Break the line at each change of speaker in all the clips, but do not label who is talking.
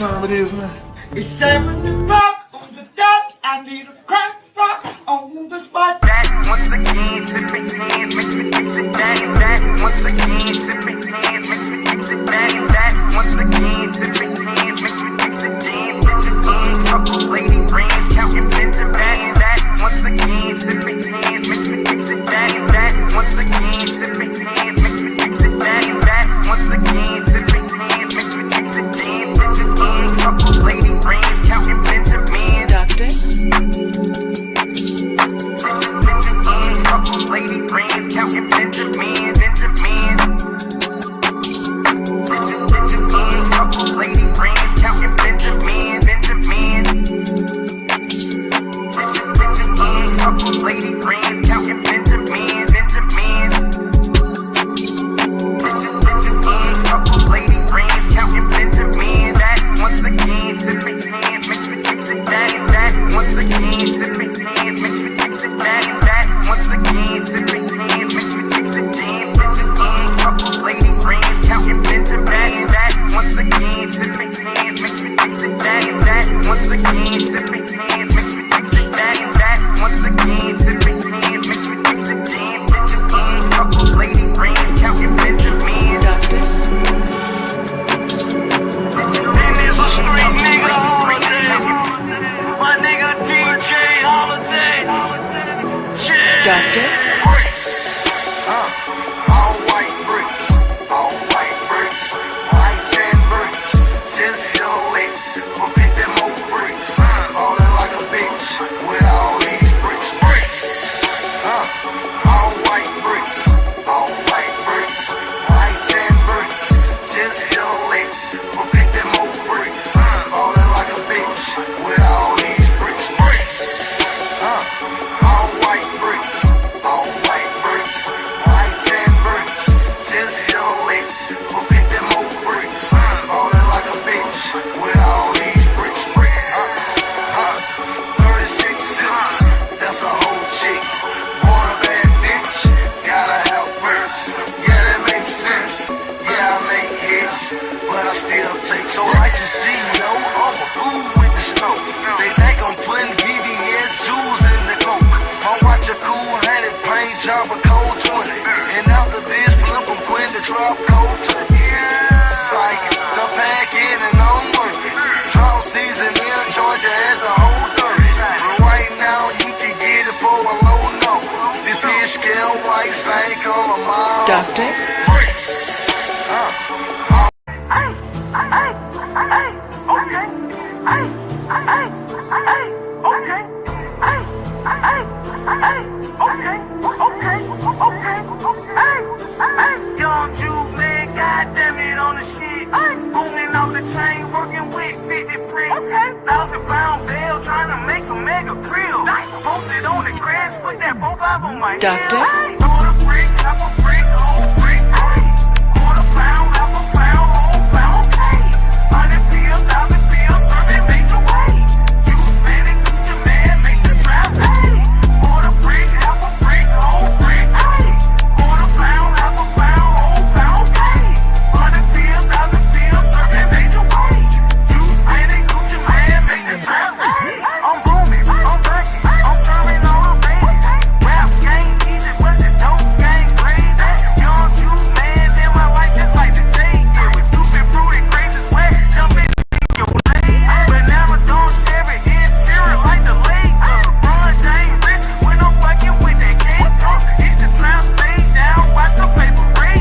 time it is, man?
It's 7 o'clock on the dot. I need a crack rock on the spot.
That once again, sipping hand, makes me fix it. That once again, sipping hand, makes me fix it. That once again, sipping hand, makes me fix it. Damn, bitches in, couple lady friends, counting Benjamin. That once again, sipping hand, makes me fix it. That once again, sipping hand, makes me fix it. That once again, sipping hand, makes me fix it. Damn, bitches in, couple lady friends, counting Benjamin.
Doctor?
Couple lady friends counting Benjamin. Bitches in, couple lady friends counting Benjamin. Bitches in, couple lady friends counting Benjamin. Bitches in, couple lady friends counting Benjamin. That once again, sipping hand makes me fix it. That once again, sipping hand makes me fix it. That once again, sipping hand makes me fix it. Damn, bitches in, couple lady friends counting Benjamin. That once again, sipping hand makes me fix it. That once again, sipping hand makes me fix it. That once again, sipping hand makes me fix it. Damn, bitches in, couple lady friends counting Benjamin.
Doctor?
And it's a street nigga holiday. My nigga DJ holiday. Yeah.
Doctor?
Bricks. All white bricks. All white bricks. White tan bricks. Just hit a lick for 50 more bricks. Ballin' like a bitch with all these bricks. Bricks. All white bricks. All white bricks. White tan bricks. Just hit a lick for 50 more bricks. Ballin' like a bitch with all these bricks. Bricks. All white bricks. All white bricks. White tan bricks. Just hit a lick for 50 more bricks. Ballin' like a bitch with all these bricks. Bricks. 36 zips. That's a whole chick. Born a bad bitch. Gotta have bricks. Yeah, that makes sense. Yeah, I make hits, but I still take. So licensee, yo, I'm a fool with the snow. They think I'm putting BBS jewels in the coke. I watch a cool 100 paint job a cold 20. And after this, flip them Quinn to drop cold 20. Psych, the pack in and I'm working. Drought season in Georgia as the whole 30. But right now, you can get it for a low number. This bitch scale like St. Call a mile.
Doctor?
Bricks. Young Jude, man, goddamn it on the shit. Booming off the chain, working with 50 bricks. 1,000-pound bell, trying to make a mega grill. Posted on the grass, put that 4-5 on my
Doctor?
head. Quarter brick, half a brick, whole brick. Quarter pound, half a pound, whole pound. 100 pills, 1,000 pills, serving major way. You spend it, Gucci man, make the trap. Quarter brick, half a brick, whole brick. Quarter pound, half a pound, whole pound. 100 pills, 1,000 pills, serving major way. You spend it, Gucci man, make the trap. I'm booming, I'm backing, I'm serving all the babies. Rap game easy, but the dope game crazy. Young Jude man, live my life just like the J. Yeah, we stupid, prudent, crazy, sweat, jumping in your lane. Banana don't share it, interior like the lake. Run James wrist when I'm fucking with that cake. Hit the trap, stay down, watch the paper break.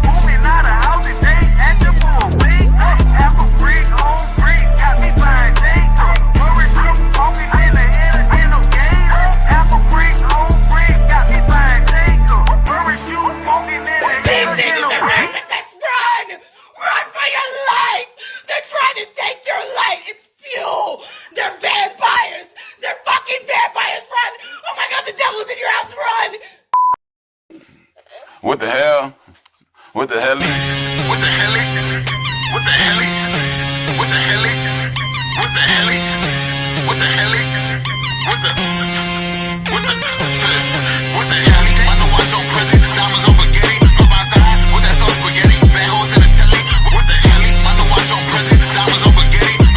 Moving out of house today, asking for a wig. Half a brick, whole brick, got me buying Jacob. Worry shoot, walking in the head in no game. Half a brick, whole brick, got me buying Jacob. Worry shoot, walking in the head in no game.
Run! Run for your life! They're trying to take your light! It's fuel! They're vampires! They're fucking vampires! Run! Oh my god, the devil's in your house! Run!
What the hell? What the hell?
What the hell? What the hell? What the hell? What the hell? What the hell? What the What the What the hell? I know I your present. Diamonds on spaghetti. Come outside with that sauce spaghetti. Bad hoes in the telly. What the hell? I know I your present. Diamonds on spaghetti.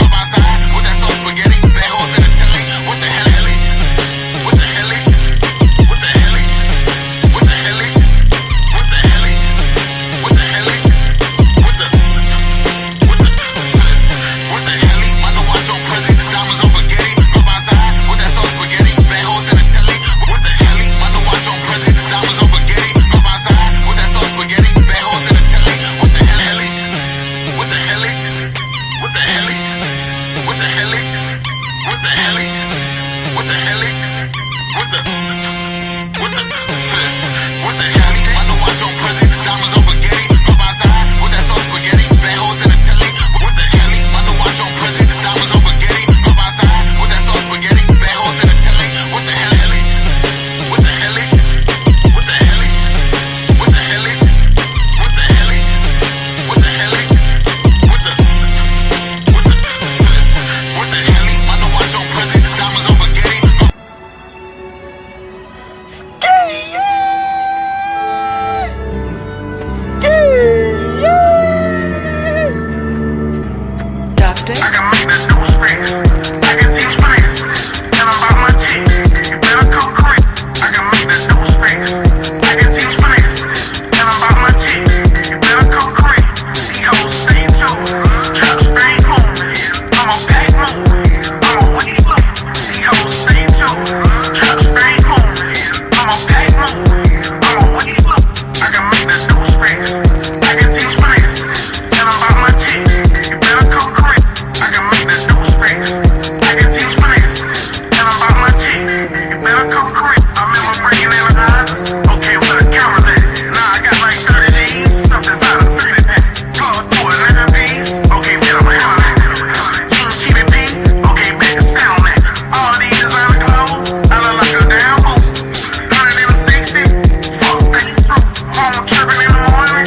concrete. I remember breaking in the eyes. Okay, where the cameras at? Nah, I got like 30 G's. Stuff that's out of the 30 pack. Plug through a 9 piece. Okay, bet I'm handling that. You can keep it beat. Okay, bet can stand on that. All these designer clothes. I look like a damn boost. 160. Fuck staying true. Home tripping in the morning.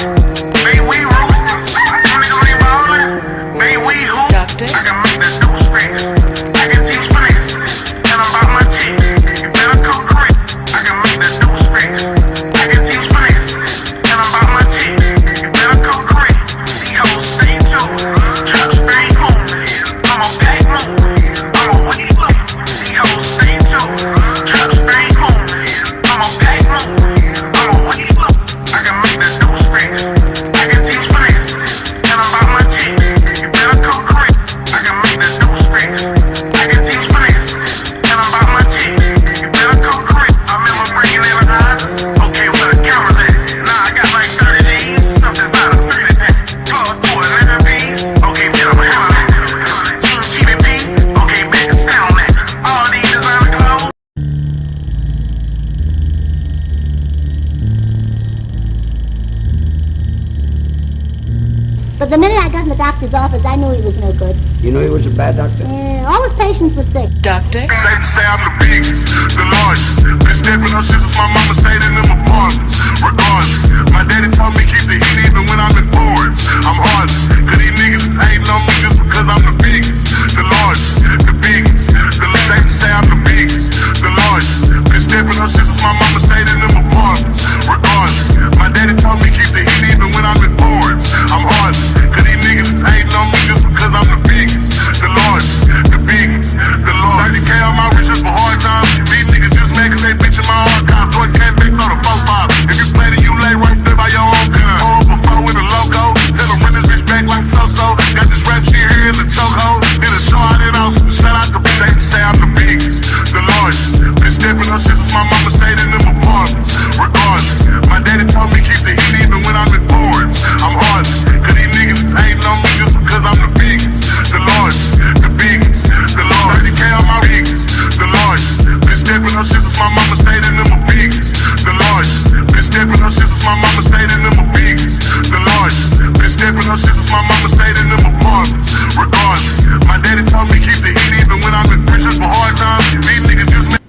Baby, we roasting. Them niggas ain't ballin'. Baby, we hoop. I can make that dope scratch. I can teach finesse. And I'm about my chick. You better come correct. I can make that dope scratch. I can teach finesse. And I'm about my chick. You better come correct. These hoes stay tuned. Trap stay moving. I'm a back moving. I'm a wiggy look. These hoes stay tuned. Trap stay moving. I'm a back moving. I'm a wiggy look. I can make that dope scratch. I can teach finesse. And I'm about my chick. You better come correct. I can make that dope scratch. I can teach finesse. And I'm about my chick. You better come correct. I remember breaking in the eyes. Okay, where the cameras at? Nah, I got like 30 G's. Stuff that's out of the 30 pack. Plug through a 9 piece. Okay, bet I'm handling that. You can keep it beat. Okay, bet can stand on that. All these designer clothes.
But the minute I got in the doctor's office, I knew he was no good.
You knew he was a bad doctor?
All his patients were sick.
Safe to say I'm the biggest, the largest. Been stepping up shit since my mama stayed in them apartments. Regardless, my daddy told me keep the heat even when I'm in Florence. I'm heartless, cause these niggas is hating on me just because I'm the biggest, the largest, the biggest. Safe to say I'm the biggest, the largest. Been stepping up shit since my mama stayed in them apartments. Regardless, my daddy told me keep the heat even when I'm in Florence. I'm heartless, cause these niggas is hating on me just because I'm the biggest, the largest, the biggest, the largest. 30K on my riches for hard times. These niggas just mad cause they bitchin' my archive. Jordan came back on the 4-5. If you play then you lay right there by your own gun. Hold before with a logo. Tell them run this bitch back like so-so. Got this rap shit here in the chokehold. Did a show out in Austin. Shout out to safe to say I'm the biggest, the largest. Been stepping up shit since my mama stayed in them apartments. Regardless, my daddy told me keep the heat even when I'm in Florence. I'm heartless, cause these niggas is hating on me just because I'm the biggest, the largest, the biggest, the largest. 30K on my biggest, the largest. Been stepping up shit since my mama stayed in them biggest, the largest. Been stepping up shit since my mama stayed in them biggest, the largest. Been stepping up shit since my mama stayed in them apartments. Regardless, my daddy told me keep the heat even when I'm in friendships for hard times. These niggas just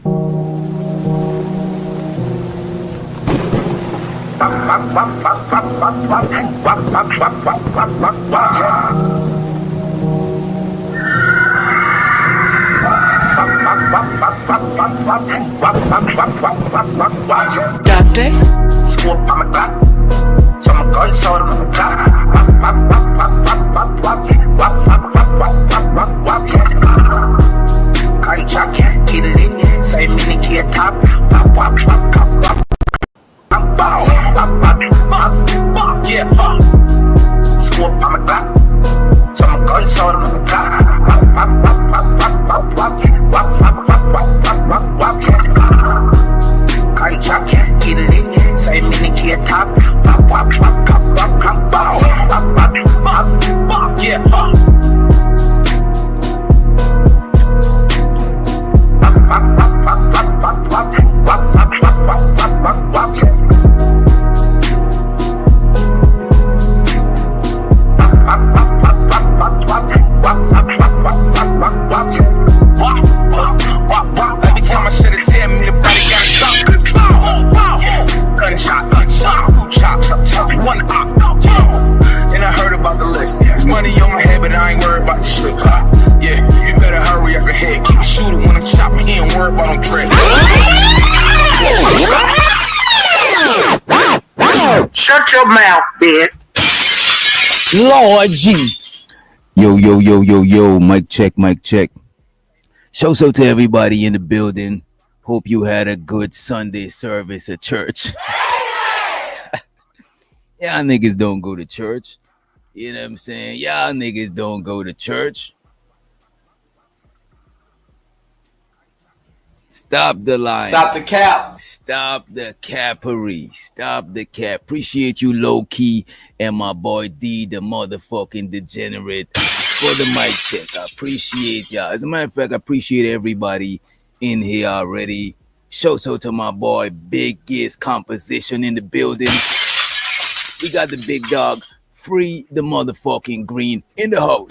Doctor?
Scoop on my clock. So my gun sold on the clock. Contract, get it in. Say mini kid top. I'm ball. Yeah, scoop on my clock. So my gun sold on the clock. Contract, get it in. Say mini kid top. I'm ball. Yeah, every time I shit it, tell me the body got a shot. Gunshot, one op. And I heard about the list. There's money on my head, but I ain't worried about the shit. Yeah, you better hurry up ahead. Keep shooting when I'm chopping. He ain't worried about no dread. Shut your mouth, bitch.
Lord G. Yo, mic check. Shouts out to everybody in the building. Hope you had a good Sunday service at church. Y'all niggas don't go to church. You know what I'm saying? Y'all niggas don't go to church. Stop the line.
Stop the cap.
Stop the cappery. Stop the cap. Appreciate you, low key, and my boy D, the motherfucking degenerate, for the mic check. I appreciate y'all. As a matter of fact, I appreciate everybody in here already. Shout out to my boy Biggest Composition in the building. We got the big dog, Free the motherfucking Green in the house.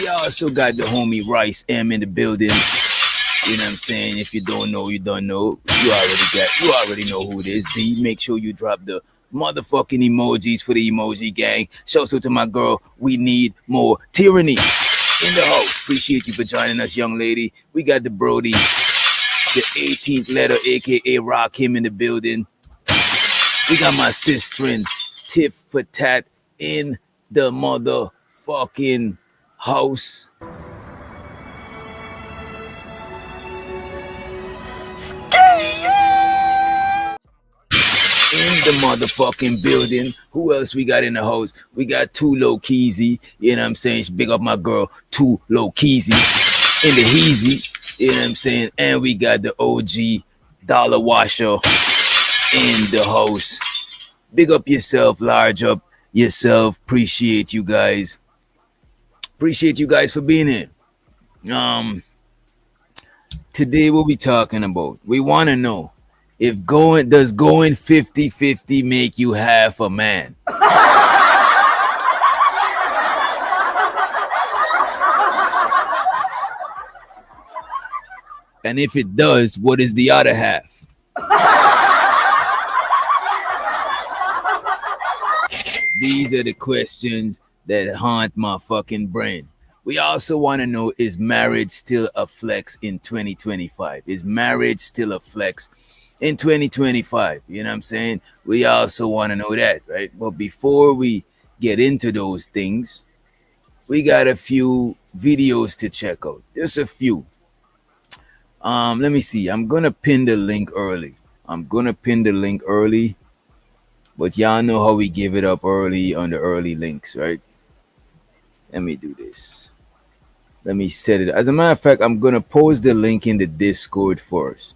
We also got the homie Rice M in the building. You know what I'm saying? If you don't know, you don't know. You already know who it is. D, make sure you drop the motherfucking emojis for the emoji gang. Shout out to my girl. We need more tyranny in the house. Appreciate you for joining us, young lady. We got the Brody, the 18th letter, aka Rock him in the building. We got my sister Tiff for Tat in the motherfucking house. In the motherfucking building. Who else we got in the house? We got Too Low Keezy. You know what I'm saying? Big up my girl, Too Low Keezy. In the Heezy. You know what I'm saying? And we got the OG Dollar Washer in the house. Big up yourself, large up yourself. Appreciate you guys. Appreciate you guys for being here. Today what we talking about? We want to know if going 50-50 make you half a man? And if it does, what is the other half? These are the questions that haunt my fucking brain. We also want to know, is marriage still a flex in 2025? Is marriage still a flex in 2025? You know what I'm saying? We also want to know that, right? But before we get into those things, we got a few videos to check out. Just a few. Let me see. I'm going to pin the link early. But y'all know how we give it up early on the early links, right? Let me do this. Let me set it. As a matter of fact, I'm going to post the link in the Discord first.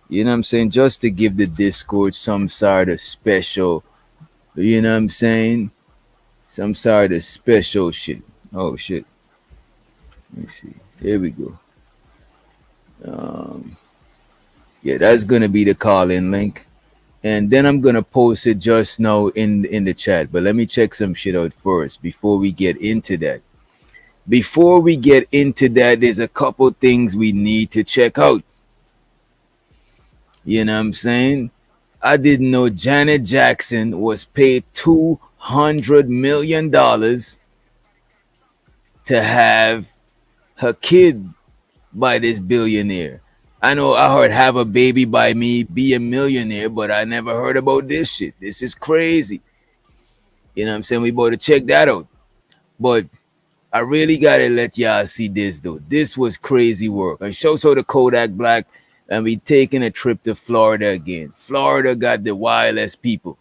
You know what I'm saying? Just to give the Discord some sort of special, you know what I'm saying? Some sort of special shit. Oh, shit. Let me see. There we go. Yeah, that's going to be the call-in link. And then I'm going to post it just now in the chat. But let me check some shit out first before we get into that. Before we get into that, there's a couple things we need to check out. You know what I'm saying? I didn't know Janet Jackson was paid $200 million to have her kid by this billionaire. I know I heard have a baby by me, be a millionaire, but I never heard about this shit. This is crazy. You know what I'm saying? We better check that out. But I really gotta let y'all see this though. This was crazy work. And show the Kodak Black, and we taking a trip to Florida again. Florida got the wildest people.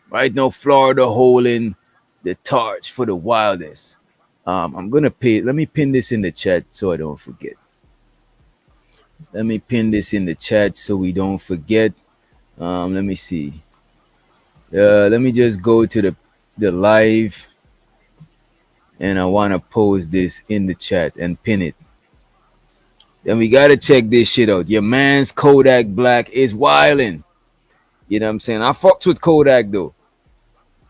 Right now, Florida holding the torch for the wildest. I'm gonna pay. Let me pin this in the chat so I don't forget. Let me pin this in the chat so we don't forget. Let me see. Let me just go to the live. And I want to post this in the chat and pin it. Then we got to check this shit out. Your man's Kodak Black is wildin'. You know what I'm saying? I fucked with Kodak though.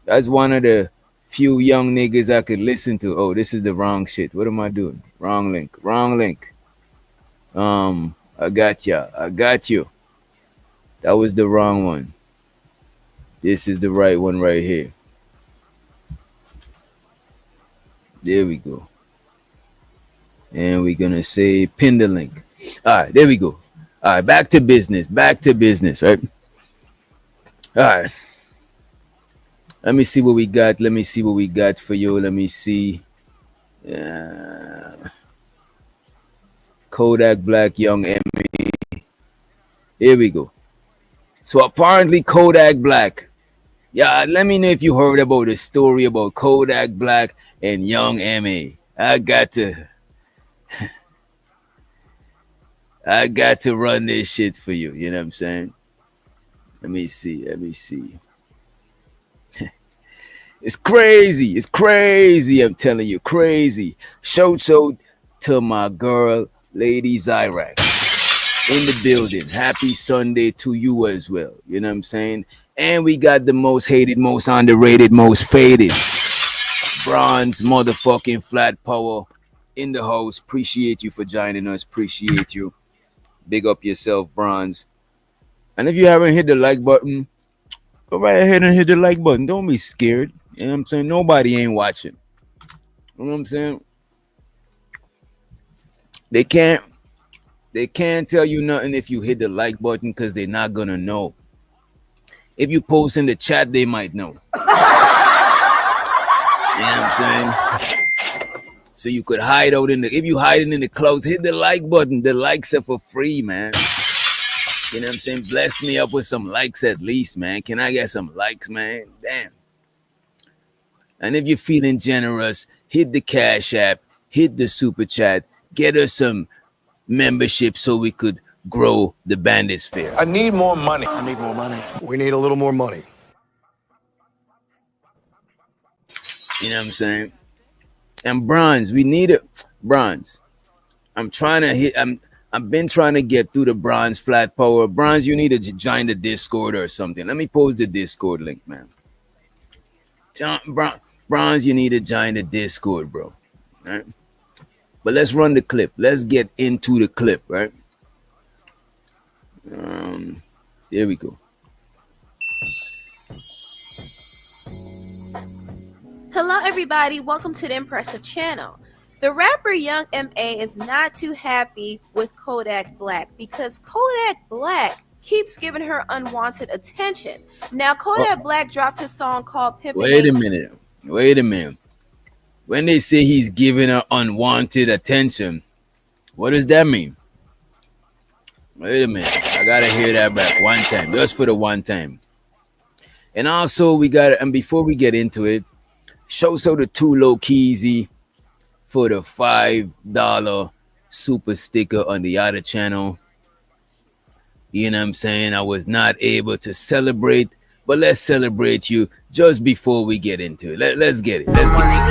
That's one of the few young niggas I could listen to. Oh, this is the wrong shit. What am I doing? Wrong link. I got you. That was the wrong one. This is the right one right here. There we go. And we're going to say pin the link. All right, there we go. All right, back to business, right? All right. Let me see what we got. For you. Let me see. Kodak Black, Young M.A. Here we go. So apparently Kodak Black. Yeah, let me know if you heard about the story about Kodak Black and Young M.A. I got to run this shit for you. You know what I'm saying? Let me see. It's crazy. I'm telling you, crazy. Shouts out to my girl, Lady Zyrax. in the building. Happy Sunday to you as well. You know what I'm saying? And we got the most hated, most underrated, most faded bronze motherfucking flat power in the house. Appreciate you for joining us. Appreciate you. Big up yourself, bronze. And if you haven't hit the like button, go right ahead and hit the like button. Don't be scared. You know what I'm saying? Nobody ain't watching. You know what I'm saying? They can't tell you nothing if you hit the like button because they're not gonna know. If you post in the chat, they might know. You know what I'm saying? So you could hide out if you hiding in the clothes, hit the like button. The likes are for free, man. You know what I'm saying? Bless me up with some likes at least, man. Can I get some likes, man? Damn. And if you're feeling generous, hit the Cash App, hit the Super Chat, get us some membership so we could grow the Bandits Fair.
I need more money.
I need more money. We need a little more money.
You know what I'm saying? And bronze, we need it. Bronze. I've been trying to get through the bronze flat power. Bronze, you need to join the Discord or something. Let me post the Discord link, man. Bronze, you need to join the Discord, bro. All right? But let's run the clip. Let's get into the clip, right? There we go.
Hello, everybody. Welcome to the Impressive Channel. The rapper Young M.A. is not too happy with Kodak Black because Kodak Black keeps giving her unwanted attention. Now, Kodak Black dropped his song called Pimpin'.
Wait a minute. When they say he's giving her unwanted attention, what does that mean? Wait a minute. I gotta hear that back one time, just for the one time. And also, and before we get into it, show the two low keysy for the $5 super sticker on the other channel. You know what I'm saying? I was not able to celebrate, but let's celebrate you just before we get into it. Let's get it. Let's get it.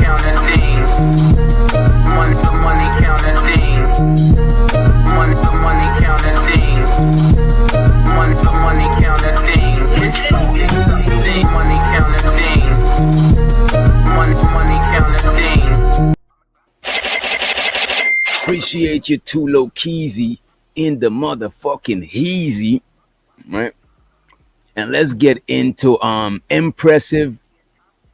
Appreciate you too low keysy in the motherfucking heezy, right? And let's get into impressive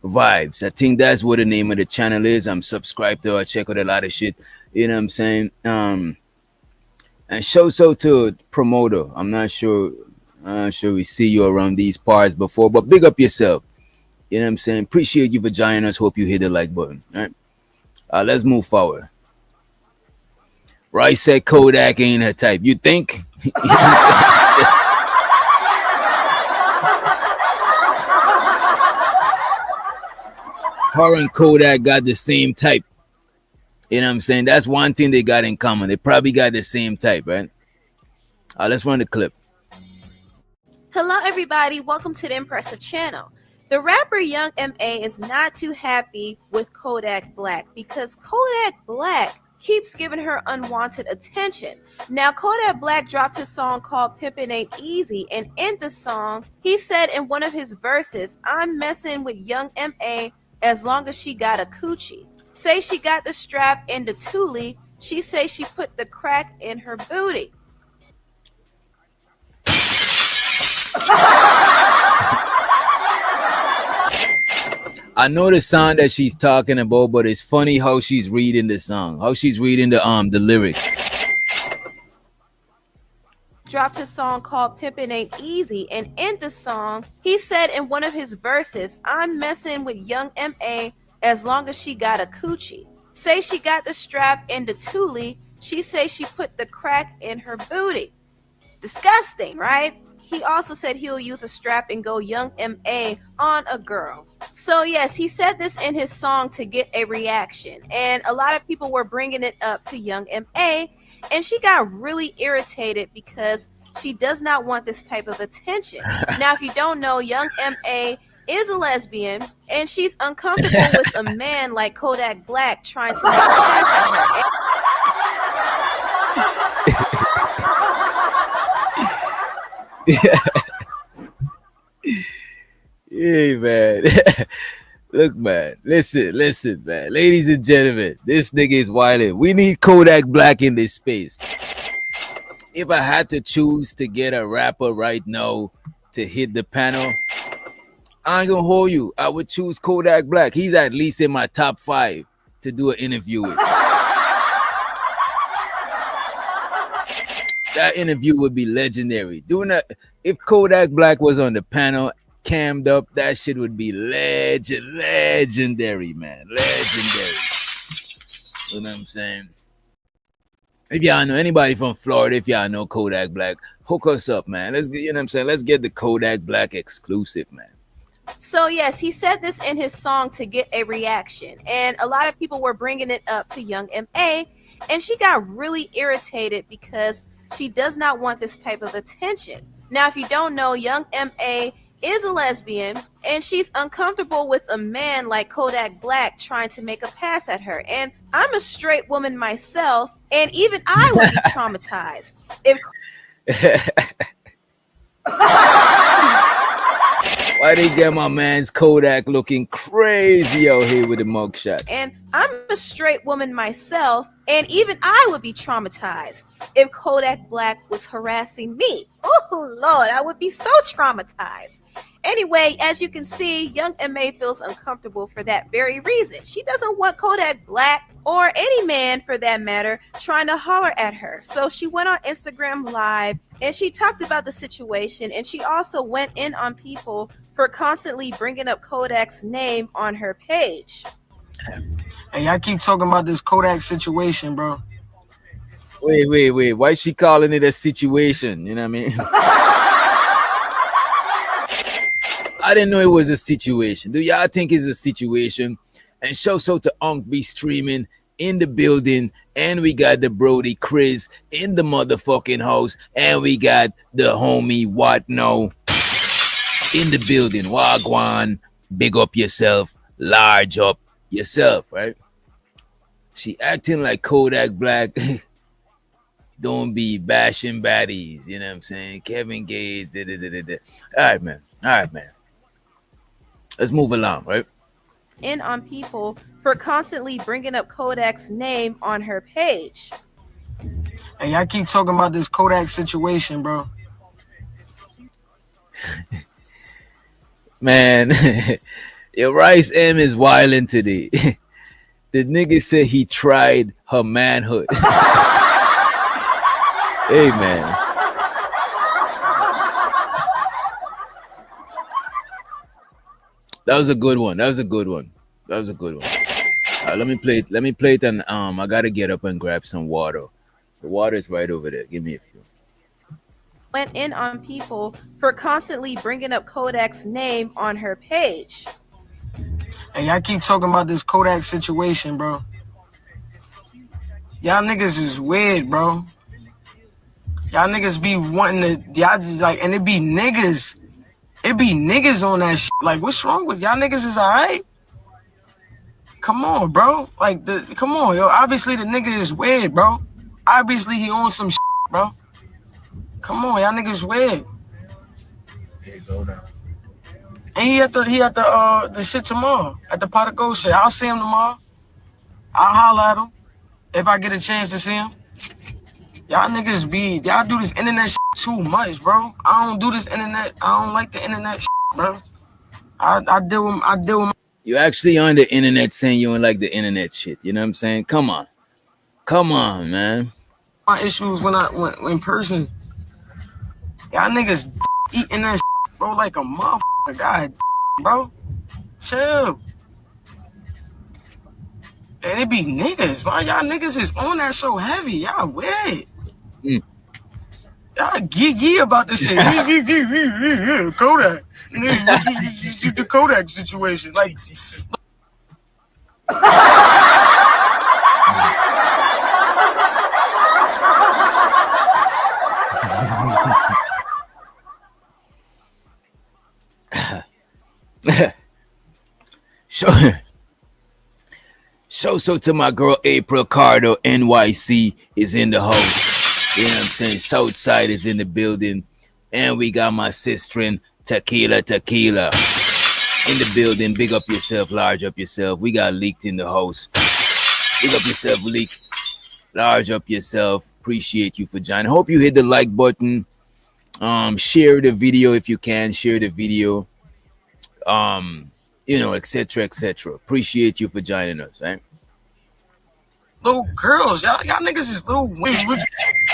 vibes. I think that's what the name of the channel is. I'm subscribed to. I check out a lot of shit. You know what I'm saying? And show to promoter. I'm not sure we see you around these parts before, but big up yourself. You know what I'm saying? Appreciate you for joining us. Hope you hit the like button. All right. Let's move forward. Rice said Kodak ain't her type. You think? You know what I'm saying? Her and Kodak got the same type. You know what I'm saying? That's one thing they got in common. They probably got the same type, right? Let's run the clip.
Hello, everybody. Welcome to the Impressive Channel. The rapper Young M.A. is not too happy with Kodak Black because Kodak Black keeps giving her unwanted attention. Now, Kodak Black dropped his song called Pimpin' Ain't Easy, and in the song, he said in one of his verses, "I'm messing with Young M.A. as long as she got a coochie. Say she got the strap in the toolie, she say she put the crack in her booty."
I know the song that she's talking about, but it's funny how she's reading the song, how she's reading the lyrics.
Dropped his song called Pimpin' Ain't Easy, and in the song, he said in one of his verses, "I'm messing with Young M.A. as long as she got a coochie. Say she got the strap in the toolie, she say she put the crack in her booty." Disgusting, right? He also said he'll use a strap and go Young M.A. on a girl. So yes, he said this in his song to get a reaction, and a lot of people were bringing it up to Young M.A., and she got really irritated because she does not want this type of attention. Now, if you don't know, Young M.A. is a lesbian, and she's uncomfortable with a man like Kodak Black trying to make a pass at her.
Hey, man. Look, man. Listen, man. Ladies and gentlemen, this nigga is wildin'. We need Kodak Black in this space. If I had to choose to get a rapper right now to hit the panel, I ain't gonna hold you. I would choose Kodak Black. He's at least in my top 5 to do an interview with. That interview would be legendary. Doing that, if Kodak Black was on the panel, cammed up, that shit would be legendary, man. Legendary. You know what I'm saying? If y'all know anybody from Florida, if y'all know Kodak Black, hook us up, man. Let's get, you know what I'm saying? Let's get the Kodak Black exclusive, man.
So yes, he said this in his song to get a reaction, and a lot of people were bringing it up to Young M.A., and she got really irritated because she does not want this type of attention. Now, if you don't know, Young M.A. is a lesbian, and she's uncomfortable with a man like Kodak Black trying to make a pass at her. And I'm a straight woman myself, and even I would be traumatized if
Why they get my man's Kodak looking crazy out here with the mugshot?
And I'm a straight woman myself, and even I would be traumatized if Kodak Black was harassing me. Oh, Lord, I would be so traumatized. Anyway, as you can see, Young M.A. feels uncomfortable for that very reason. She doesn't want Kodak Black, or any man for that matter, trying to holler at her. So she went on Instagram Live, and she talked about the situation, and she also went in on people for constantly bringing up Kodak's name on her page.
Hey, y'all keep talking about this Kodak situation, bro.
Wait. Why is she calling it a situation? You know what I mean? I didn't know it was a situation. Do y'all think it's a situation? And shout out to Unk be streaming in the building, and we got the Brody Chris in the motherfucking house, and we got the homie What No in the building. Wagwan, big up yourself, large up yourself, right? She acting like Kodak Black. Don't be bashing baddies, you know what I'm saying? Kevin Gates, All right, man. Let's move along, right?
In on people for constantly bringing up Kodak's name on her page.
Hey, y'all keep talking about this Kodak situation, bro.
Man, your Rice M is wildin' today. The nigga said he tried her manhood. Hey, man. That was a good one. Let me play it, and I gotta get up and grab some water. The water's right over there. Give me a few.
Went in on people for constantly bringing up Kodak's name on her page.
Hey, y'all keep talking about this Kodak situation, bro. Y'all niggas is weird, bro. Y'all niggas be wanting to, y'all just like, and it be niggas. It be niggas on that shit. Like, what's wrong with y'all niggas? Is alright? Come on, bro. Like, come on, yo. Obviously, the nigga is weird, bro. Obviously, he on some shit, bro. Come on, y'all niggas weird.
Here, go down.
And he at the shit tomorrow. At the Pot of Gold shit. I'll see him tomorrow. I'll holler at him if I get a chance to see him. Y'all niggas y'all do this internet shit too much, bro. I don't do this internet. I don't like the internet shit, bro. I deal with
You actually on the internet saying you don't like the internet shit. You know what I'm saying? Come on, man.
my issues when in person. Y'all niggas eating that shit, bro, like a motherfucker. God, bro. Chill. And it be niggas. Why y'all niggas is on that so heavy? Y'all weird. Y'all geeky about this shit. Kodak. The Kodak situation. Like,
So to my girl April Cardo, NYC is in the house. You know what I'm saying? Southside is in the building. And we got my sister Tequila in the building. Big up yourself, large up yourself. We got Leaked in the house. Big up yourself, Leak. Large up yourself. Appreciate you for joining. Hope you hit the like button. Share the video if you can. Share the video. Etc. Appreciate you for joining us, right?
Little girls, y'all niggas is little women.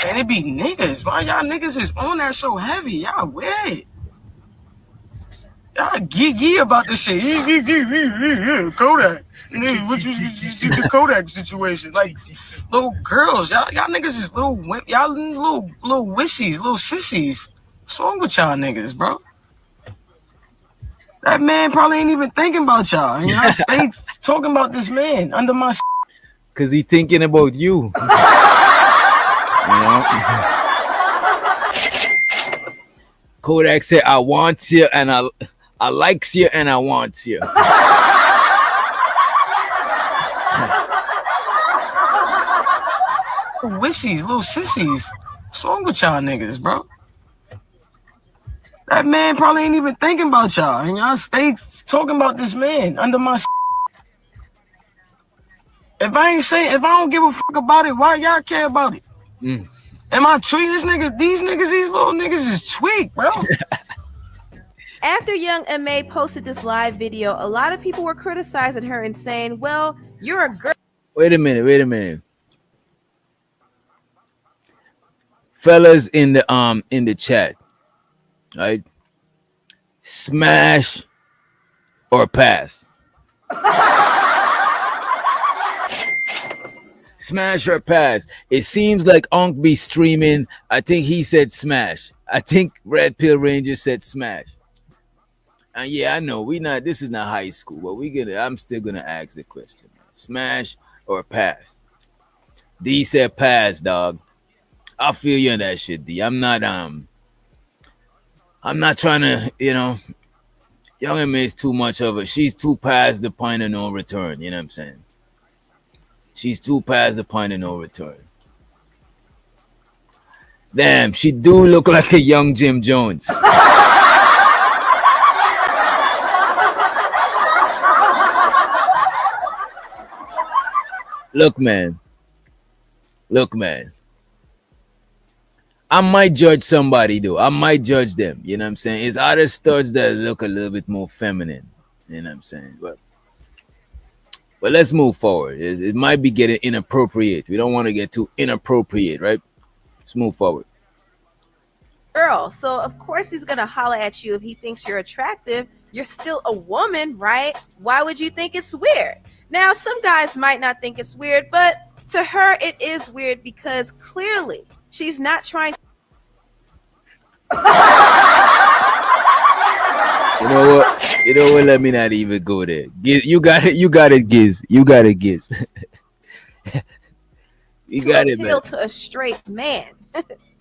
And it be niggas. Why y'all niggas is on that so heavy? Y'all weird. Y'all geeky about this shit. Kodak. What you the Kodak situation? Like little girls, y'all niggas is little women. Y'all little wissies, little sissies. What's wrong with y'all niggas, bro? That man probably ain't even thinking about y'all. And y'all stay talking about this man under my
Cause he thinking about you. Kodak said, I want you and I likes you and I want you.
Wissies, little sissies. What's wrong with y'all niggas, bro? That man probably ain't even thinking about y'all. And y'all stay talking about this man under my If I don't give a fuck about it, why y'all care about it? Am I tweaking these little niggas is tweaked, bro.
After Young M.A. posted this live video, a lot of people were criticizing her and saying, well, you're a girl.
Wait a minute. Fellas in the chat, right? Smash or pass? Smash or pass? It seems like Unc be streaming. I think he said smash. I think Red Pill Ranger said smash. And yeah, I know this is not high school, but I'm still gonna ask the question. Smash or pass? D said pass, dog. I feel you on that shit, D. I'm not trying to, Young M.A. is too much of a, she's too past the point of no return, you know what I'm saying? She's too past the point of no return. Damn, she do look like a young Jim Jones. Look, man. I might judge somebody, though. I might judge them. You know what I'm saying? It's other studs that look a little bit more feminine. You know what I'm saying? But let's move forward. It might be getting inappropriate. We don't want to get too inappropriate, right? Let's move forward.
Girl, so of course he's gonna holler at you if he thinks you're attractive. You're still a woman, right? Why would you think it's weird? Now, some guys might not think it's weird, but to her it is weird because clearly she's not trying.
You know what? Let me not even go there. You got it, Giz. You got it,
appeal to a straight man.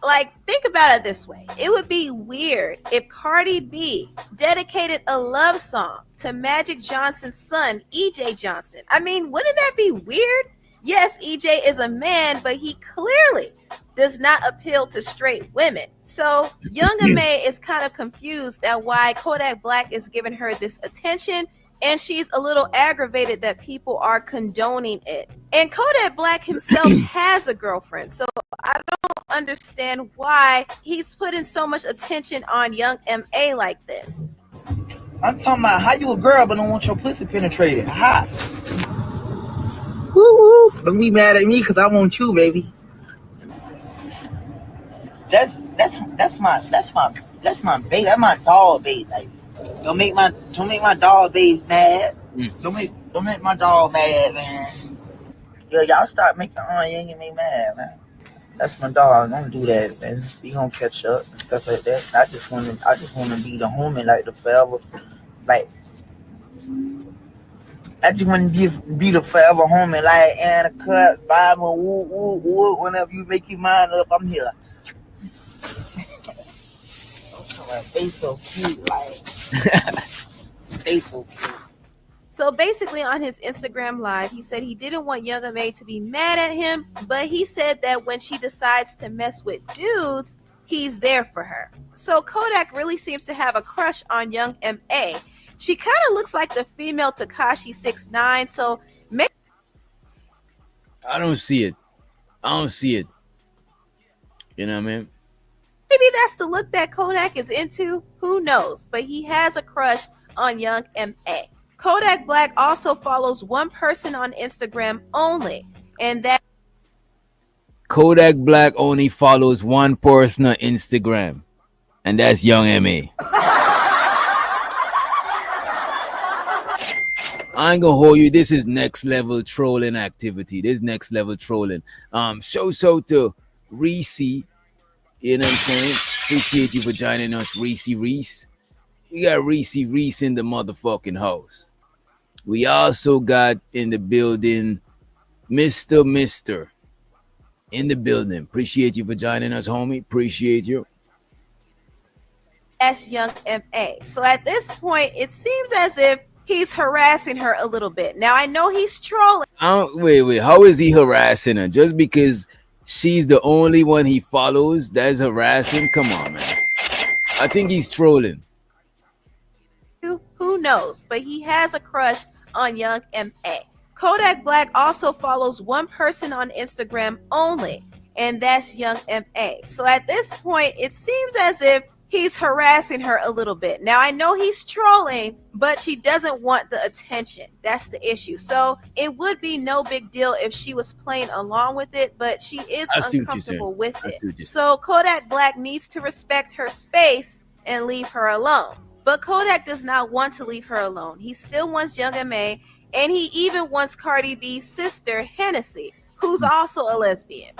Like, think about it this way. It would be weird if Cardi B dedicated a love song to Magic Johnson's son, EJ Johnson. I mean, wouldn't that be weird? Yes, EJ is a man, but he clearly does not appeal to straight women. So Young M.A. is kind of confused at why Kodak Black is giving her this attention, and she's a little aggravated that people are condoning it. And Kodak Black himself has a girlfriend, so I don't understand why he's putting so much attention on Young M.A. like this.
I'm talking about how you a girl but don't want your pussy penetrated. How? Woo! Don't be mad at me because I want you, baby. That's my baby. That's my dog, baby. Like, don't make my dog baby mad. Don't make my dog mad, man. Yeah, y'all start making you ain't get me mad, man. That's my dog. Don't do that, man. We gonna catch up and stuff like that. I just wanna be the homie, like the forever, like. I just want to be the forever homie, like Anna Cut, Bible, woo. Whenever you make your mind up, I'm here. They so cute, like they so cute.
So basically on his Instagram live, he said he didn't want Young M.A. to be mad at him, but he said that when she decides to mess with dudes, he's there for her. So Kodak really seems to have a crush on young M.A. She kind of looks like the female Tekashi 6ix9ine, so maybe
I don't see it. I don't see it. You know what I mean?
maybe that's the look that Kodak is into. Who knows? But he has a crush on young M.A. Kodak Black also follows one person on Instagram only, and that
Kodak Black only follows one person on Instagram, and that's Young M.A. I ain't gonna hold you. This is next level trolling activity. This next level trolling. Shout out to Reese. You know what I'm saying? Appreciate you for joining us, Reese. We got Reese in the motherfucking house. We also got in the building Mr. in the building. Appreciate you for joining us, homie. Appreciate you.
that's young M.A. So at this point, it seems as if he's harassing her a little bit. Now, I know he's trolling.
Wait. How is he harassing her? Just because she's the only one he follows, that's harassing? Come on, man. I think he's trolling.
Who knows? But he has a crush on young M.A. Kodak Black also follows one person on Instagram only, and that's young M.A. So at this point, it seems as if he's harassing her a little bit. Now, I know he's trolling, but she doesn't want the attention. That's the issue. So it would be no big deal if she was playing along with it, but she is uncomfortable with it. So Kodak Black needs to respect her space and leave her alone. But Kodak does not want to leave her alone. He still wants young M.A., and he even wants Cardi B's sister, Hennessy, who's also a lesbian.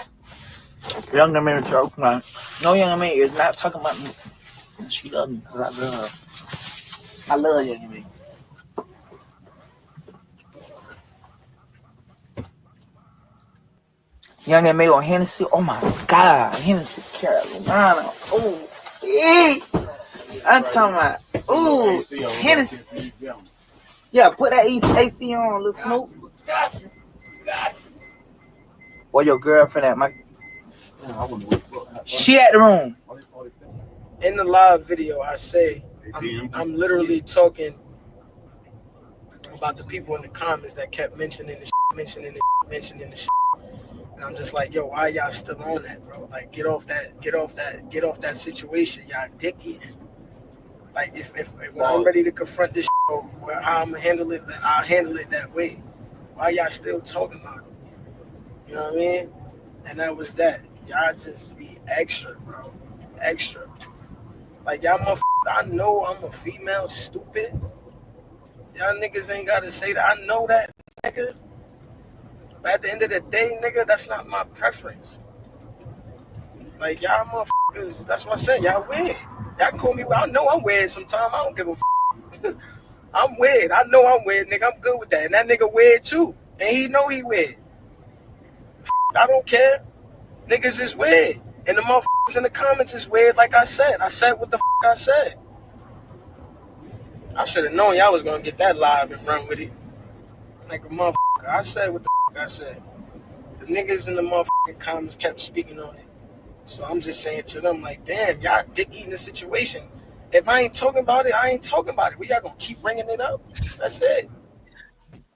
Young M.A. joke, man. No, young M.A. is not talking about me. She loves me because I love her. I love young M.A. Young M.A. on Hennessy. Oh my God, Hennessy Carolina. Oh, yeah. I'm talking about. Ooh, Hennessy. Yeah, put that AC on, little Snoop. Or your girlfriend at my. She at the room.
In the live video, I say I'm literally talking about the people in the comments that kept mentioning the mentioning the shit. And I'm just like, yo, why y'all still on that, bro? Like, get off that situation, y'all dick eating. Like, if when I'm ready to confront this shit, or how I'm gonna handle it, then I'll handle it that way. Why y'all still talking about it? You know what I mean? And that was that. Y'all just be extra, bro. Extra. Like, y'all motherfuckers, I know I'm a female, stupid. Y'all niggas ain't gotta say that. I know that, nigga. But at the end of the day, nigga, that's not my preference. Like, y'all motherfuckers, that's what I said. Y'all weird. Y'all call me, I know I'm weird sometimes. I don't give a f. I'm weird. I know I'm weird, nigga. I'm good with that. And that nigga weird, too. And he know he weird. I don't care. Niggas is weird. And the motherfuckers in the comments is weird, like I said. I said what the f I said. I should have known y'all was going to get that live and run with it. Like a motherfucker. I said what the f I said. The niggas in the motherfucking comments kept speaking on it. So I'm just saying to them, like, damn, y'all dick eating the situation. If I ain't talking about it, I ain't talking about it. We y'all gonna keep bringing it up. That's it.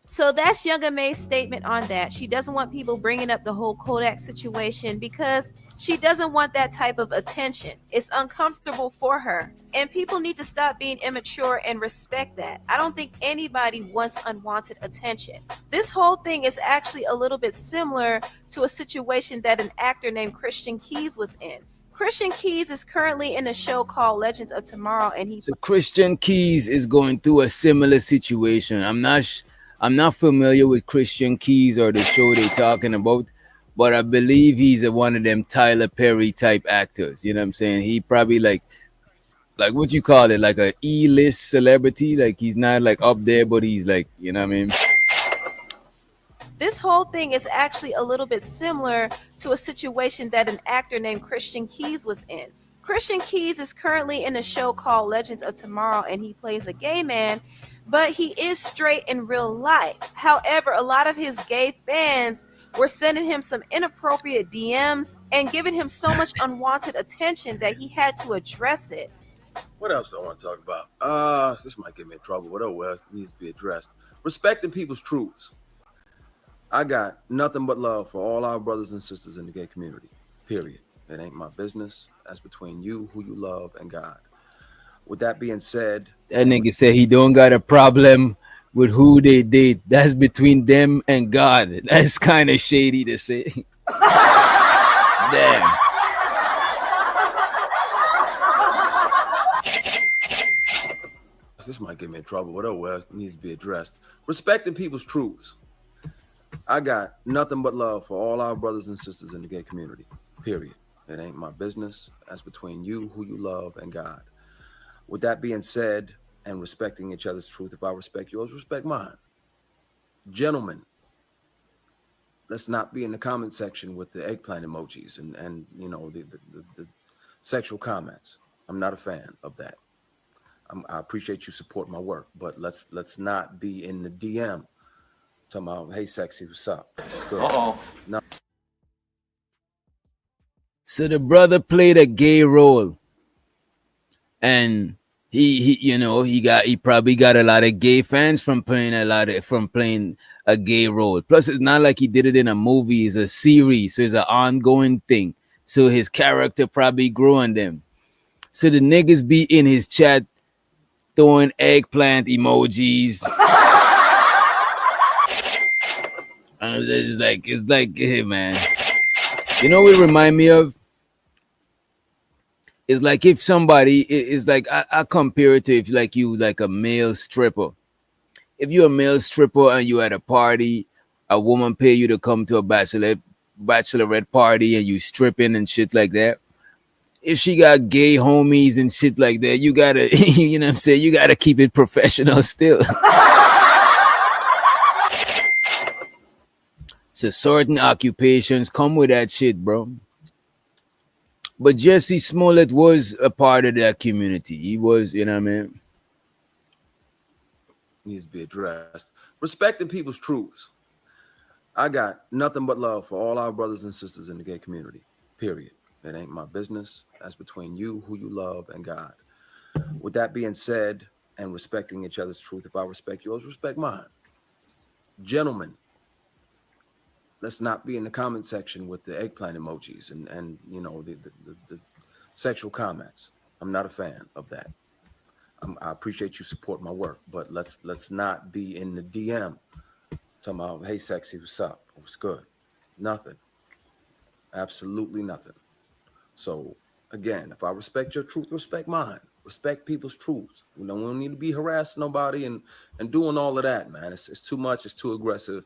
So that's Young M.A.'s statement on that. She doesn't want people bringing up the whole Kodak situation because she doesn't want that type of attention. It's uncomfortable for her. And people need to stop being immature and respect that. I don't think anybody wants unwanted attention. This whole thing is actually a little bit similar to a situation that an actor named Christian Keys was in. Christian Keys is currently in a show called Legends of Tomorrow, and
So Christian Keys is going through a similar situation. I'm not familiar with Christian Keys or the show they're talking about, but I believe he's one of them Tyler Perry type actors. You know what I'm saying? He probably like what you call it, like a E-list celebrity. Like, he's not like up there, but he's like, you know what I mean?
This whole thing is actually a little bit similar to a situation that an actor named Christian Keys was in. Christian Keys is currently in a show called Legends of Tomorrow, and he plays a gay man, but he is straight in real life. However, a lot of his gay fans were sending him some inappropriate DMs and giving him so much unwanted attention that he had to address it.
What else I want to talk about? This might get me in trouble, but oh well, it needs to be addressed. Respecting people's truths. I got nothing but love for all our brothers and sisters in the gay community. Period. It ain't my business. That's between you, who you love, and God. With that being said,
that nigga said he don't got a problem with who they date. That's between them and God. That's kind of shady to say. Damn.
This might get me in trouble, but oh well, it needs to be addressed. Respecting people's truths. I got nothing but love for all our brothers and sisters in the gay community. Period. It ain't my business. That's between you, who you love, and God. With that being said, and respecting each other's truth, if I respect yours, respect mine. Gentlemen, let's not be in the comment section with the eggplant emojis and you know the sexual comments. I'm not a fan of that. I appreciate you supporting my work, but let's not be in the DM talking about, hey sexy, what's up? It's good. No.
So the brother played a gay role, and he probably got a lot of gay fans from playing a gay role. Plus, it's not like he did it in a movie; it's a series, so it's an ongoing thing. So his character probably grew on them. So the niggas be in his chat throwing eggplant emojis. And it's like, hey man, you know what it remind me of? It's like if somebody is like, I compare it to if like you like a male stripper. If you're a male stripper and you at a party, a woman pay you to come to a bachelorette party and you stripping and shit like that. If she got gay homies and shit like that, you gotta, you know what I'm saying? You gotta keep it professional still. So certain occupations come with that shit, bro. But Jesse Smollett was a part of that community. He was, you know what I mean?
Needs to be addressed. Respecting people's truths. I got nothing but love for all our brothers and sisters in the gay community. Period. It ain't my business. That's between you, who you love, and God. With that being said, and respecting each other's truth, if I respect yours, respect mine. Gentlemen, let's not be in the comment section with the eggplant emojis and you know the sexual comments. I'm not a fan of that. I appreciate you supporting my work, but let's not be in the DM talking about, hey sexy, what's up? What's good? Nothing. Absolutely nothing. So again, if I respect your truth, respect mine. Respect people's truths. We don't need to be harassing nobody and doing all of that, man. It's too much. It's too aggressive.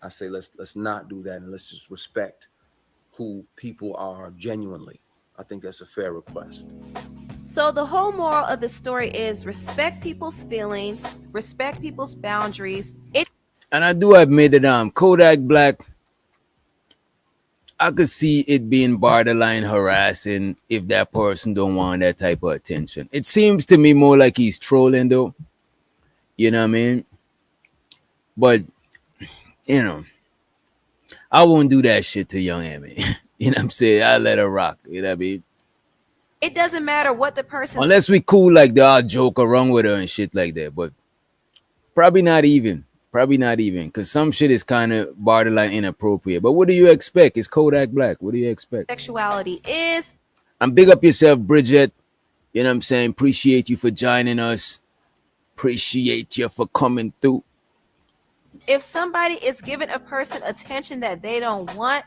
I say let's not do that, and let's just respect who people are genuinely. I think that's a fair request.
So the whole moral of the story is respect people's feelings, respect people's boundaries.
And I do admit that Kodak Black, I could see it being borderline harassing if that person don't want that type of attention. It seems to me more like he's trolling though. You know what I mean? But you know, I won't do that shit to young Emmy. You know what I'm saying? I let her rock. You know what I mean?
It doesn't matter what the person
unless we cool like that, I'll joke around with her and shit like that. But probably not even. Because some shit is kind of borderline inappropriate. But what do you expect? It's Kodak Black. What do you expect?
Sexuality is.
And big up yourself, Bridget. You know what I'm saying? Appreciate you for joining us. Appreciate you for coming through.
If somebody is giving a person attention that they don't want,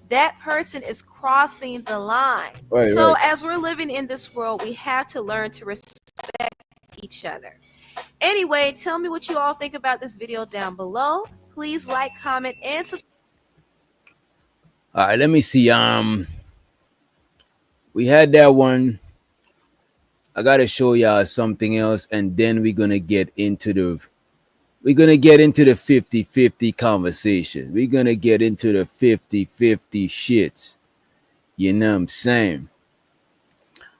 that person is crossing the line. Right, so as we're living in this world, we have to learn to respect each other. Anyway, tell me what you all think about this video down below. Please like, comment, and subscribe.
All right, let me see. We had that one. I gotta show y'all something else, and then we're gonna get into the 50-50 conversation. We're gonna get into the 50-50 shits. You know what I'm saying?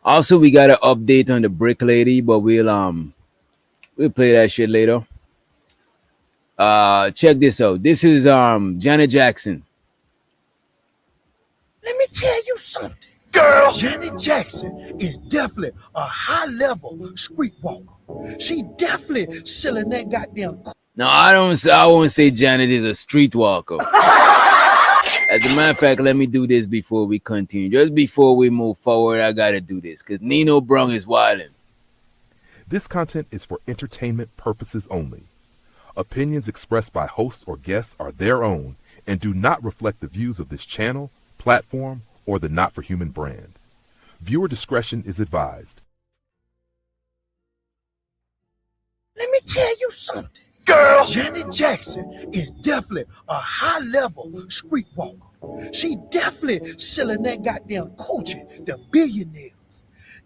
Also, we got an update on the Brick Lady, but we'll play that shit later. Check this out. This is Janet Jackson.
Let me tell you something. Girl, Janet Jackson is definitely a high-level streetwalker. She definitely selling that goddamn.
No, I won't say Janet is a streetwalker. As a matter of fact, let me do this before we continue. Just before we move forward, I gotta do this because Nino Brown is wilding.
This content is for entertainment purposes only. Opinions expressed by hosts or guests are their own and do not reflect the views of this channel, platform, or the Not for Human brand. Viewer discretion is advised.
Let me tell you something. Girl, Janet Jackson is definitely a high-level streetwalker. She definitely selling that goddamn coochie to billionaires.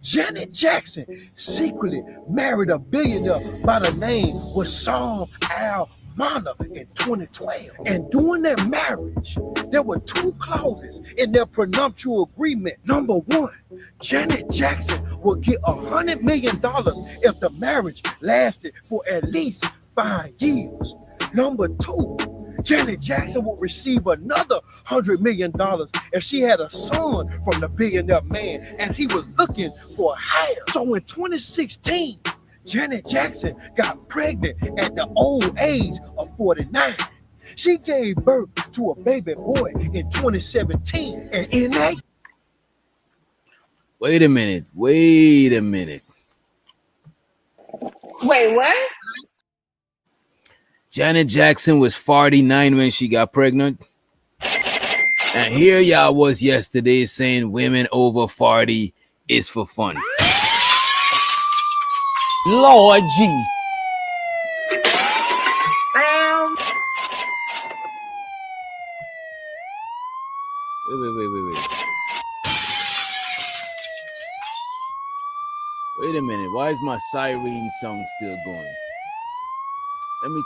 Janet Jackson secretly married a billionaire by the name Wissam Al-Mana in 2012. And during their marriage, there were two clauses in their prenuptial agreement. Number one, Janet Jackson would get $100 million if the marriage lasted for at least 5 years. Number two, Janet Jackson would receive another $100 million if she had a son from the billionaire man as he was looking for a hire. So in 2016, Janet Jackson got pregnant at the old age of 49. She gave birth to a baby boy in 2017. And in that...
Wait a minute.
Wait, what?
Janet Jackson was 49 when she got pregnant. And here y'all was yesterday saying women over 40 is for fun.
Lord Jesus.
Wait. Wait a minute. Why is my siren song still going? Let me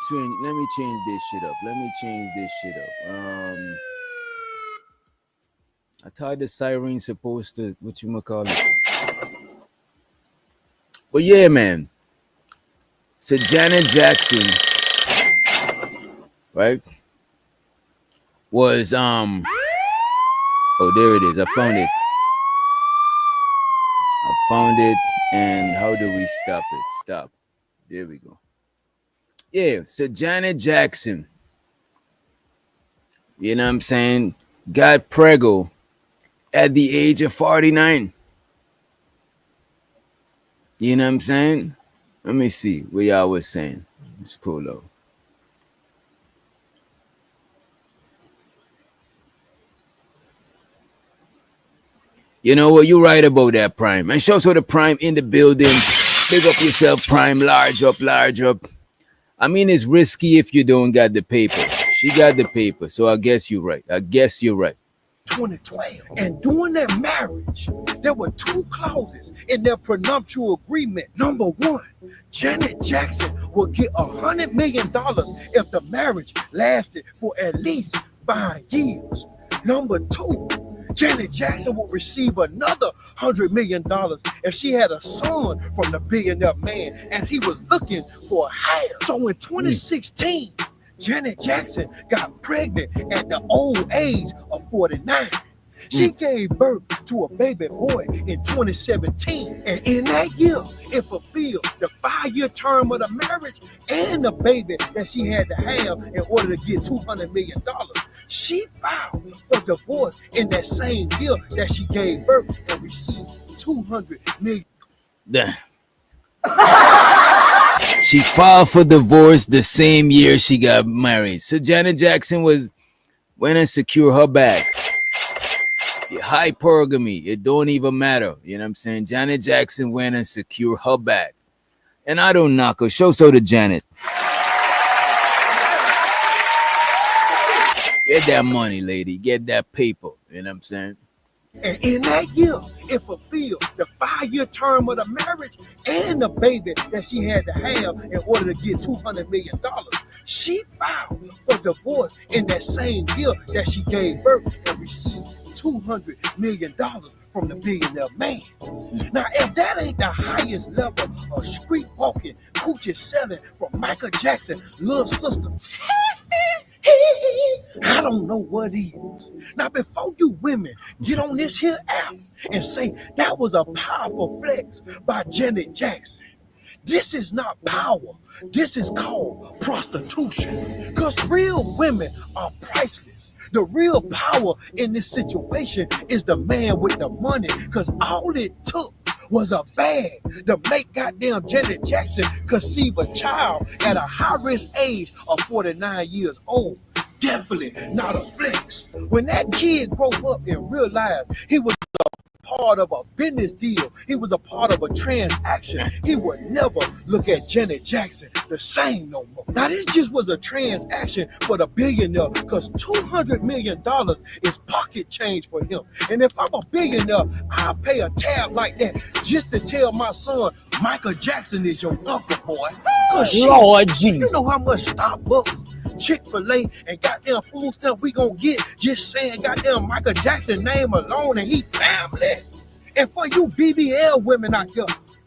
change this shit up. I thought the siren's supposed to, whatchamacallit. But yeah, man. So Janet Jackson, right, was oh, there it is. I found it. And how do we stop it? Stop. There we go. Yeah, so Janet Jackson, you know what I'm saying, got preggo at the age of 49. You know what I'm saying? Let me see what y'all was saying. Scroll up. You know what? You're right about that, Prime. And show the Prime in the building. Big up yourself, Prime. Large up. I mean, it's risky if you don't got the paper. She got the paper, so I guess you're right.
2012. And during their marriage, there were two clauses in their prenuptial agreement. Number one, Janet Jackson would get $100 million if the marriage lasted for at least 5 years. Number two, Janet Jackson would receive another $100 million if she had a son from the billionaire man as he was looking for a hire. So in 2016, Janet Jackson got pregnant at the old age of 49. She gave birth to a baby boy in 2017. And in that year, it fulfilled the 5-year term of the marriage and the baby that she had to have in order to get $200 million. She filed for divorce in that same year that she gave birth and received $200 million.
Damn. She filed for divorce the same year she got married. So Janet Jackson went and secured her bag. Hypergamy, it don't even matter. You know what I'm saying? Janet Jackson went and secured her bag. And I don't knock her. Show so to Janet. Get that money, lady. Get that paper. You know what I'm saying?
And in that year, it fulfilled the 5-year term of the marriage and the baby that she had to have in order to get $200 million. She filed for divorce in that same year that she gave birth and received $200 million from the billionaire man. Now, if that ain't the highest level of street walking, coochie selling from Michael Jackson, little sister, I don't know what is. Now, before you women get on this here app and say that was a powerful flex by Janet Jackson, this is not power. This is called prostitution. Because real women are priceless. The real power in this situation is the man with the money. Because all it took was a bag to make goddamn Janet Jackson conceive a child at a high-risk age of 49 years old. Definitely not a flex. When that kid grew up and realized he was part of a business deal, he was a part of a transaction, he would never look at Janet Jackson the same no more. Now this just was a transaction for the billionaire because $200 million is pocket change for him. And if I'm a billionaire, I'll pay a tab like that just to tell my son Michael Jackson is your uncle, boy.
Lord Jesus.
You know how much Starbucks, Chick-fil-A, and goddamn food stuff we gonna get just saying goddamn Michael Jackson name alone and he family. And for you BBL women out here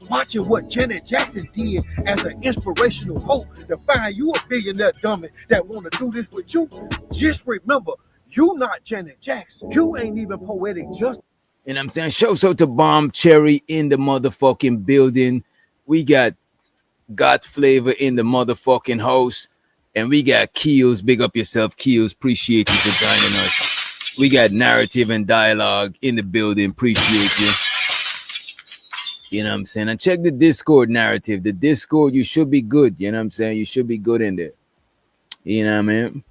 watching what Janet Jackson did as an inspirational hope to find you a billionaire dummy that want to do this with you, just remember, you not Janet Jackson. You ain't even poetic justice.
You know what I'm saying? Shout out to Bomb Cherry in the motherfucking building. We got Flavor in the motherfucking house. And we got Keels. Big up yourself, Keels. Appreciate you for joining us. We got Narrative and Dialogue in the building. Appreciate you. You know what I'm saying? And check the Discord narrative. The Discord, you should be good. You know what I'm saying? You should be good in there. You know what I mean?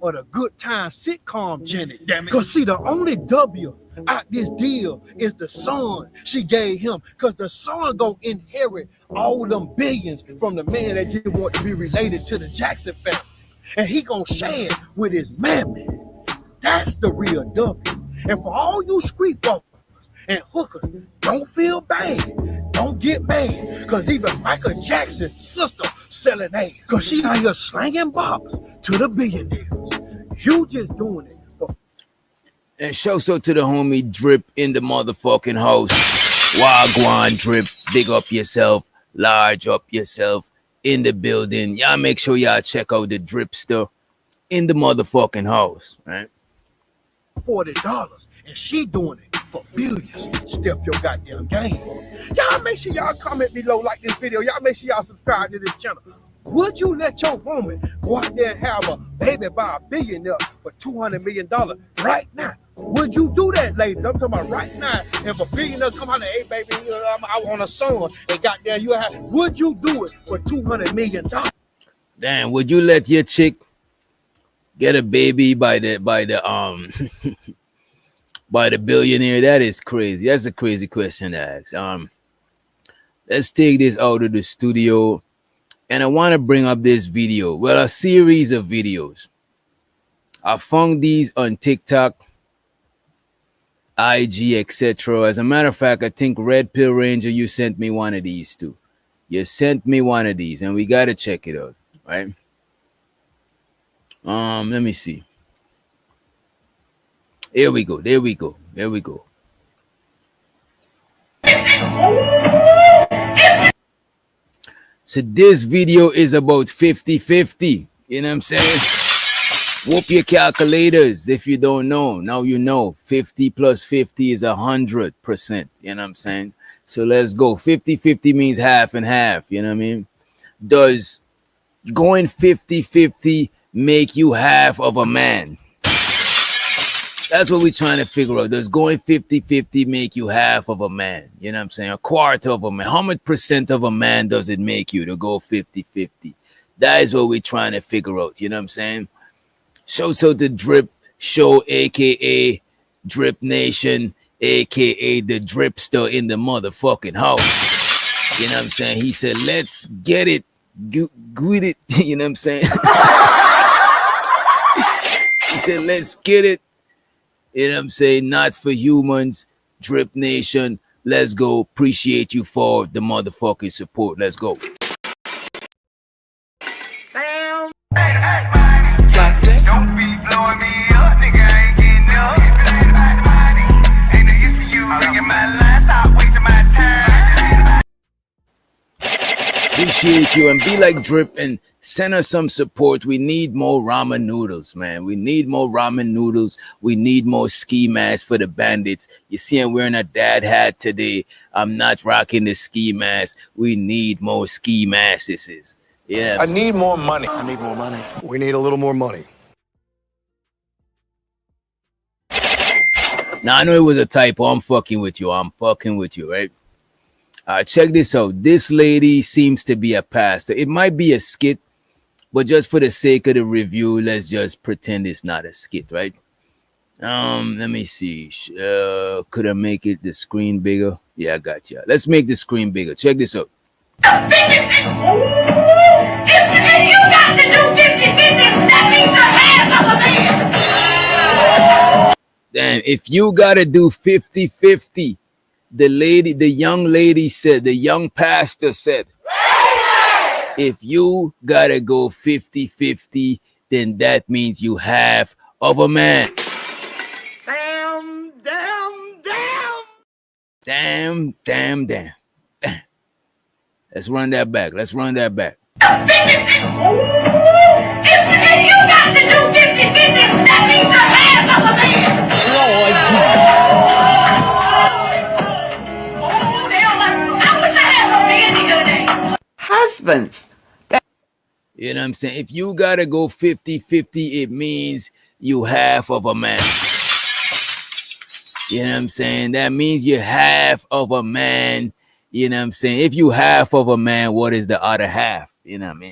Or the good time sitcom Janet. Damn it. Because see, the only W out this deal is the son she gave him. Because the son gonna inherit all them billions from the man that just want to be related to the Jackson family. And he gonna share it with his mammy. That's the real W. And for all you streetwalkers and hookers, don't feel bad. Don't get mad. Because even Michael Jackson's sister selling ass. Because she's out here slanging box to the billionaires. You just doing it.
And shout out to the homie Drip in the motherfucking house. Wagwan Drip. Big up yourself. Large up yourself in the building. Y'all make sure y'all check out the Dripster in the motherfucking house. Right?
$40. And she doing it for billions. Step your goddamn game. Y'all make sure y'all comment below, like this video. Y'all make sure y'all subscribe to this channel. Would you let your woman go out there and have a baby by a billionaire for $200 million right now? Would you do that, ladies? I'm talking about right now. If a billionaire come out and, hey, baby, I want a son, and goddamn, you have, would you do it for $200 million?
Damn, would you let your chick get a baby by the by the billionaire? That is crazy. That's a crazy question to ask. Let's take this out of the studio. And I want to bring up this video. Well, a series of videos. I found these on TikTok, IG, etc. As a matter of fact, I think Red Pill Ranger, you sent me one of these too. You sent me one of these, and we got to check it out, right? Let me see. Here we go. There we go. There we go. So this video is about 50-50. You know what I'm saying? Whoop your calculators if you don't know. Now you know. 50 plus 50 is 100%. You know what I'm saying? So let's go. 50-50 means half and half. You know what I mean? Does going 50-50 make you half of a man? That's what we're trying to figure out. Does going 50-50 make you half of a man? You know what I'm saying? A quarter of a man. How much percent of a man does it make you to go 50-50? That is what we're trying to figure out. You know what I'm saying? Shout out the Drip Show, a.k.a. Drip Nation, a.k.a. the Dripster in the motherfucking house. You know what I'm saying? He said, let's get it. Good it. You know what I'm saying? He said, let's get it. You know what I'm saying? Not for humans. Drip Nation. Let's go. Appreciate you for the motherfucking support. Let's go.
Damn. Don't be blowing me up, nigga. I ain't getting up. Ain't no use to you ringing my line. Stop wasting my time.
appreciate you and be like Drip and send us some support. We need more ramen noodles, man. We need more ramen noodles. We need more ski masks for the bandits. You see, I'm wearing a dad hat today. I'm not rocking the ski mask. We need more ski masks. Yeah.
I need more money. I need more money. We need a little more money.
Now I know it was a typo. I'm fucking with you, right? Check this out. This lady seems to be a pastor. It might be a skit, but just for the sake of the review, let's just pretend it's not a skit, right? Let me see. Could I make it the screen bigger? Yeah, I got you. Let's make the screen bigger. Check this out.
If you got to do 50-50, that means you're half of a man.
Damn, if you gotta do 50-50, the young pastor said, if you gotta go 50-50, then that means you half of a man. Damn. Let's run that back.
If you got to do 50-50, that means you're half of a man.
Husbands.
You know what I'm saying? If you gotta go 50-50, it means you half of a man. You know what I'm saying? That means you're half of a man. You know what I'm saying? If you half of a man, what is the other half? You know what I mean?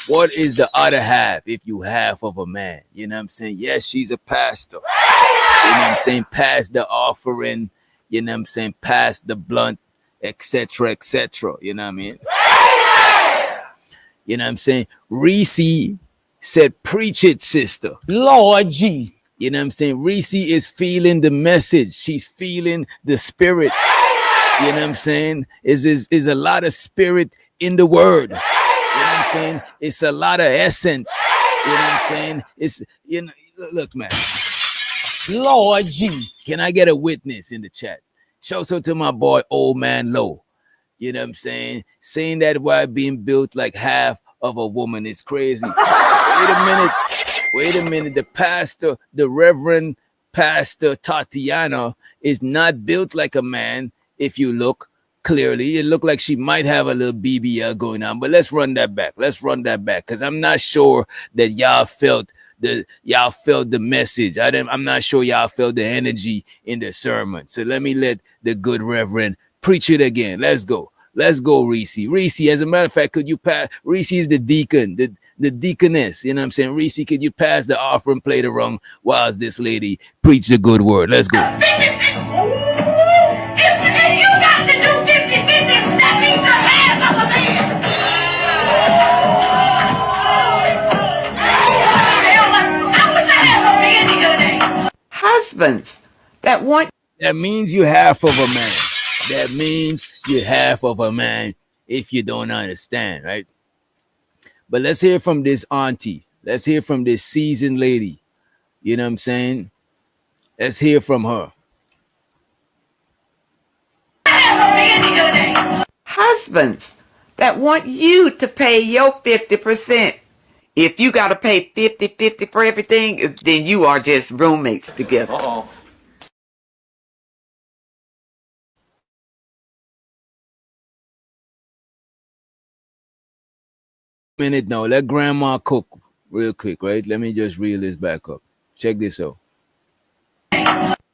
What is the other half if you half of a man? You know what I'm saying? Yes, she's a pastor. You know what I'm saying? Pass the offering. You know what I'm saying? Pass the blunt, etc., etc. You know what I mean? You know what I'm saying? Reese said, preach it, sister.
Lord Jesus.
You know what I'm saying? Reese is feeling the message. She's feeling the spirit. You know what I'm saying? Is a lot of spirit in the word. You know what I'm saying? It's a lot of essence. You know what I'm saying? It's, you know, look, man.
Lord Jesus.
Can I get a witness in the chat? Shout out to my boy, Old Man Low. You know what I'm saying? Saying that while being built like half of a woman is crazy. Wait a minute. The Reverend Pastor Tatiana is not built like a man. If you look clearly, it looked like she might have a little BBL going on. But let's run that back. Because I'm not sure that y'all felt the message. I'm not sure y'all felt the energy in the sermon. So let me let the good Reverend preach it again. Let's go, Reese. Reese, as a matter of fact, could you pass? Reese is the deacon, the deaconess. You know what I'm saying? Reese, could you pass the offering plate around whilst this lady preach the good word? Let's go.
If you got to do 50-50, that means you're half of a man. I wish I had a man today.
Husbands that want.
That means you half of a man. That means you're half of a man if you don't understand, right? But let's hear from this auntie. Let's hear from this seasoned lady. You know what I'm saying? Let's hear from her.
Husbands that want you to pay your 50%. If you got to pay 50-50 for everything, then you are just roommates together.
Uh-oh.
Minute now, let grandma cook real quick, right? Let me just reel this back up. Check this out.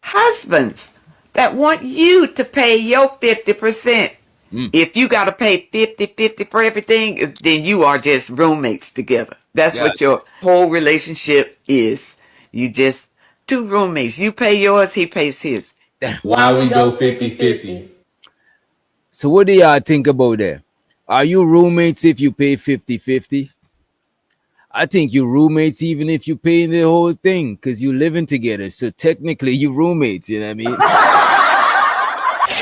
Husbands that want you to pay your 50%. If you got to pay 50-50 for everything, then you are just roommates together. That's what your whole relationship is. You just two roommates. You pay yours, he pays his.
Why we go 50-50?
So what do y'all think about that? Are you roommates if you pay 50-50? I think you roommates even if you pay the whole thing because you living together. So technically you roommates, you know what I mean?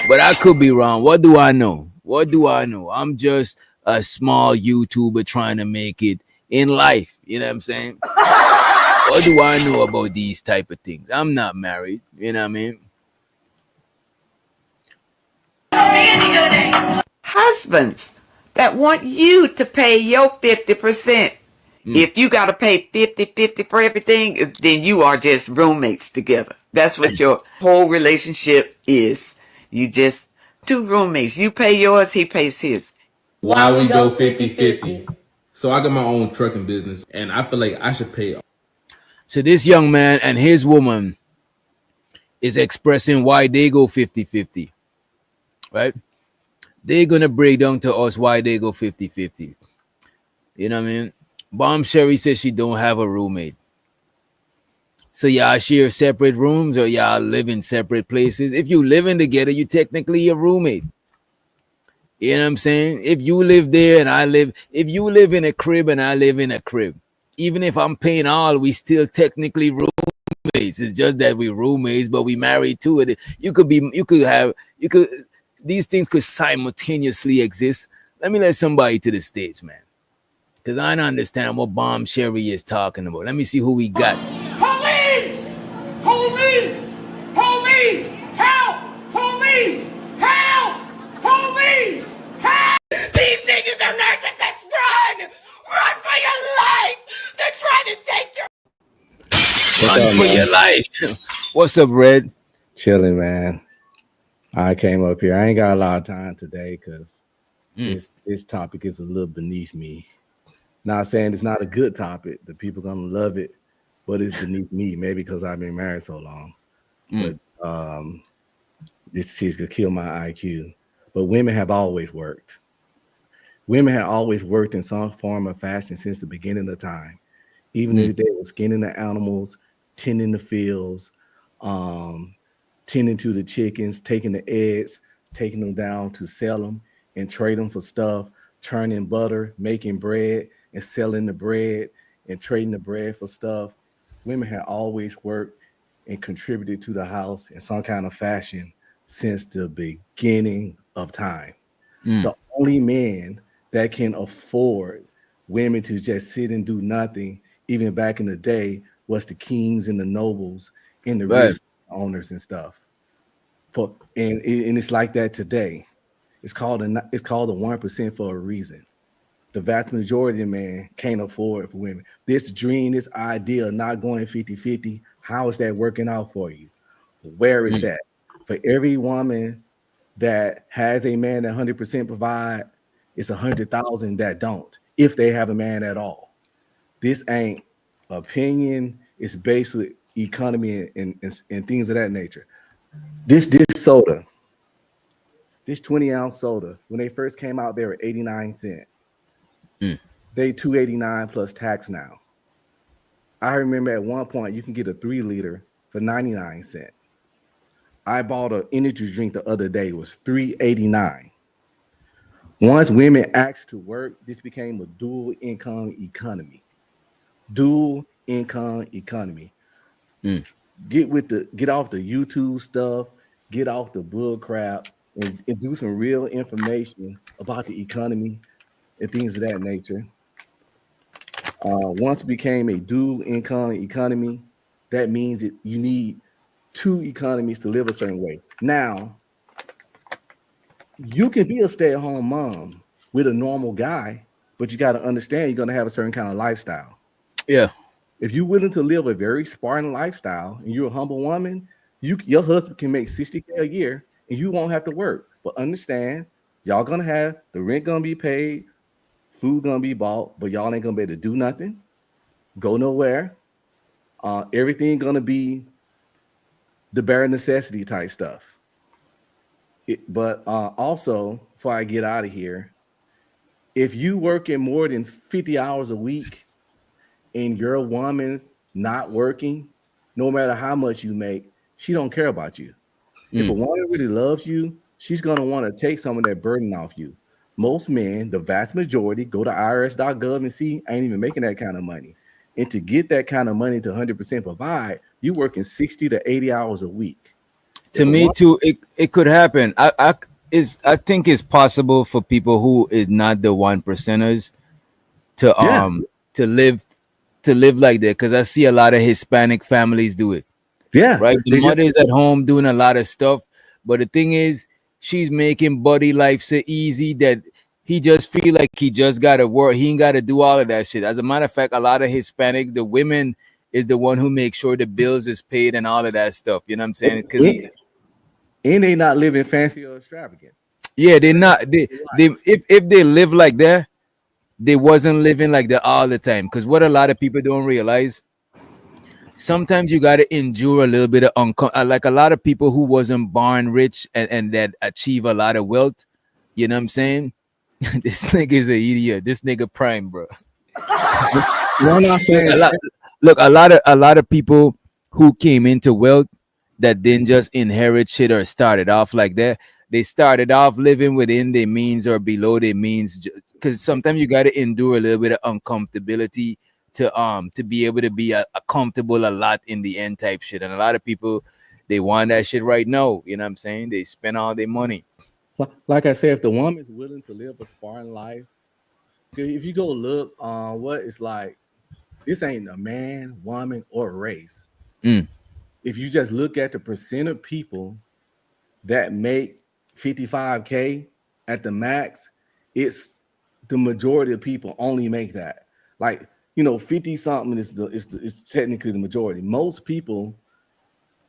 But I could be wrong. What do I know? I'm just a small YouTuber trying to make it in life. You know what I'm saying? What do I know about these type of things? I'm not married. You know what I mean?
Husbands
that want you to pay your 50%. If you got to pay 50-50 for everything, then you are just roommates together. That's what your whole relationship is. You just two roommates. You pay yours, he pays his.
Why we go 50-50? So I got my own trucking business, and I feel like I should pay.
So this young man and his woman is expressing why they go 50-50, right? They're going to break down to us why they go 50-50. You know what I mean? Bomb Sherry says she don't have a roommate. So y'all share separate rooms or y'all live in separate places. If you living together, you technically a roommate. You know what I'm saying? If you live there and if you live in a crib and I live in a crib, even if I'm paying all, we still technically roommates. It's just that we roommates, but we married to it. These things could simultaneously exist. Let me let somebody to the stage, man. Because I don't understand what Bomb Sherry is talking about. Let me see who we got.
Police! Police! Police! Help! Police! Help! Police! Help!
These niggas are narcissists. Run! Run for your life! They're trying to take your...
Run for your life. What's up, Red?
Chilling, man. I came up here. I ain't got a lot of time today because this topic is a little beneath me. Not saying it's not a good topic. The people gonna love it, but it's beneath me. Maybe because I've been married so long. But this shit could kill my IQ. But women have always worked. Women have always worked in some form or fashion since the beginning of time. Even if they were skinning the animals, tending the fields, tending to the chickens, taking the eggs, taking them down to sell them and trade them for stuff, churning butter, making bread, and selling the bread and trading the bread for stuff. Women have always worked and contributed to the house in some kind of fashion since the beginning of time. The only man that can afford women to just sit and do nothing, even back in the day, was the kings and the nobles and the rich owners and stuff. And it's like that today. It's called the 1% for a reason. The vast majority of men can't afford it for women. This dream, this idea of not going 50-50, how is that working out for you? Where is that? For every woman that has a man that 100% provide, it's 100,000 that don't, if they have a man at all. This ain't opinion. It's basically economy and things of that nature. This soda, this 20-ounce soda, when they first came out, they were 89 cents. They $2.89 plus tax now. I remember at one point you can get a 3-liter for 99 cents. I bought an energy drink the other day. It was $3.89. Once women asked to work, this became a dual income economy. Dual income economy. Get off the YouTube stuff, get off the bull crap, and do some real information about the economy and things of that nature. Once it became a dual income economy, that means that you need two economies to live a certain way. Now, you can be a stay-at-home mom with a normal guy, but you got to understand you're going to have a certain kind of lifestyle.
Yeah.
If you're willing to live a very Spartan lifestyle and you're a humble woman, your husband can make $60K a year and you won't have to work. But understand, y'all going to have the rent going to be paid, food going to be bought, but y'all ain't going to be able to do nothing, go nowhere. Everything going to be the bare necessity type stuff. But also, before I get out of here, if you working more than 50 hours a week and your woman's not working, no matter how much you make, she don't care about you. If a woman really loves you, she's going to want to take some of that burden off you. Most men, the vast majority, go to irs.gov and see, I ain't even making that kind of money. And to get that kind of money to 100% provide, you working 60 to 80 hours a week.
To me too, it could happen. I think it's possible for people who is not the 1%ers to live like that, because I see a lot of Hispanic families do it.
Yeah,
right. The mother's at home doing a lot of stuff, but the thing is, she's making buddy life so easy that he just feel like he just gotta work. He ain't gotta do all of that shit. As a matter of fact, a lot of Hispanics, the women is the one who makes sure the bills is paid and all of that stuff. You know what I'm saying? Because
and they not living fancy or extravagant.
yeah, they not they if they live like that, they wasn't living like that all the time. Because what a lot of people don't realize, sometimes you got to endure a little bit of like a lot of people who wasn't born rich and that achieve a lot of wealth. You know what I'm saying? This nigga is an idiot. This nigga prime, bro. Look, a lot of people who came into wealth that didn't just inherit shit or started off like that. They started off living within their means or below their means, because sometimes you got to endure a little bit of uncomfortability to be able to be a comfortable a lot in the end type shit. And a lot of people, they want that shit right now. You know what I'm saying? They spend all their money.
Like I said, if the woman is willing to live a Spartan life, if you go look on what it's like, this ain't a man, woman, or race. If you just look at the percent of people that make 55K at the max, it's the majority of people only make that. Like, 50 something is technically the majority. Most people